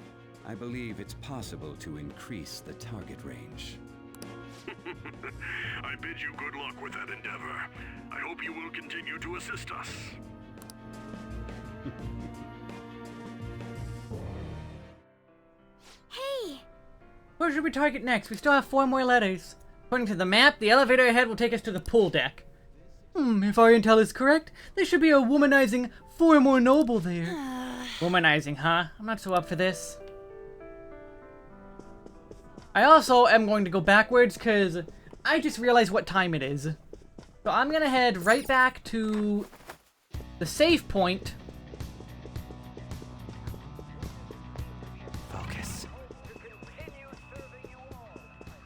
I believe it's possible to increase the target range. I bid you good luck with that endeavor. I hope you will continue to assist us. Hey! Where should we target next? We still have 4 more letters. According to the map, the elevator ahead will take us to the pool deck. If our intel is correct, there should be a womanizing 4 more noble there. Womanizing, huh? I'm not so up for this. I also am going to go backwards because I just realized what time it is. So I'm going to head right back to the save point. Focus.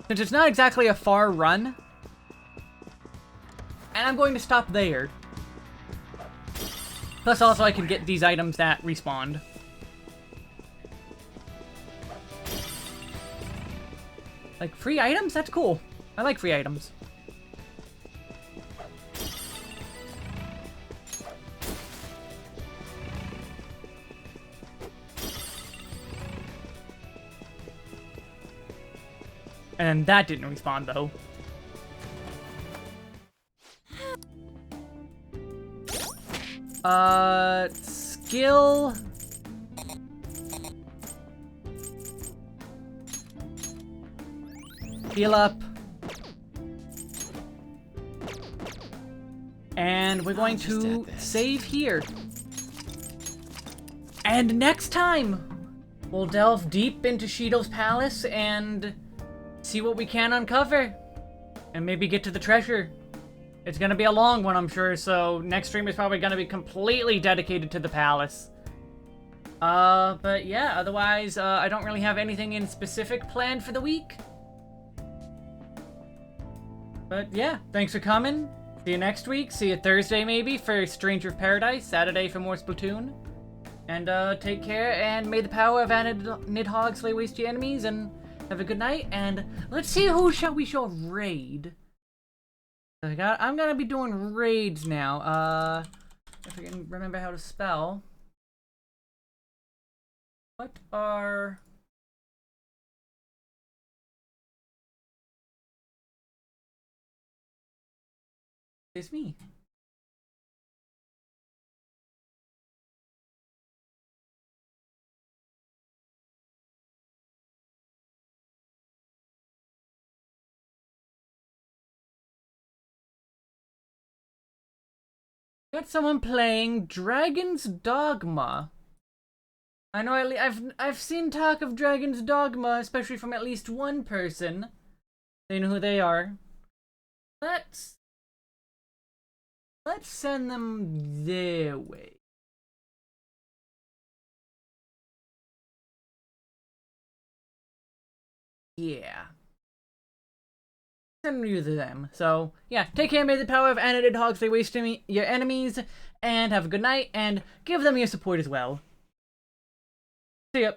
Since it's not exactly a far run. And I'm going to stop there. Plus also I can get these items that respawn. Like, free items? That's cool. I like free items. And that didn't respawn, though. Skill... Heal up. And we're going to save here. And next time, we'll delve deep into Shido's palace and see what we can uncover. And maybe get to the treasure. It's gonna be a long one, I'm sure, so next stream is probably gonna be completely dedicated to the palace. But yeah, otherwise, I don't really have anything in specific planned for the week. But yeah, thanks for coming. See you next week. See you Thursday maybe for Stranger of Paradise. Saturday for more Splatoon. And take care, and may the power of Nidhogg slay waste your enemies, and have a good night. And let's see who we shall raid. I'm gonna be doing raids now. If I can remember how to spell. What are... It's me. Got someone playing Dragon's Dogma. I know I've seen talk of Dragon's Dogma, especially from at least one person. They know who they are. Let's send them their way. Yeah. Send you to them. So, yeah, take care, may the power of animated hogs stay waste your enemies, and have a good night, and give them your support as well. See ya.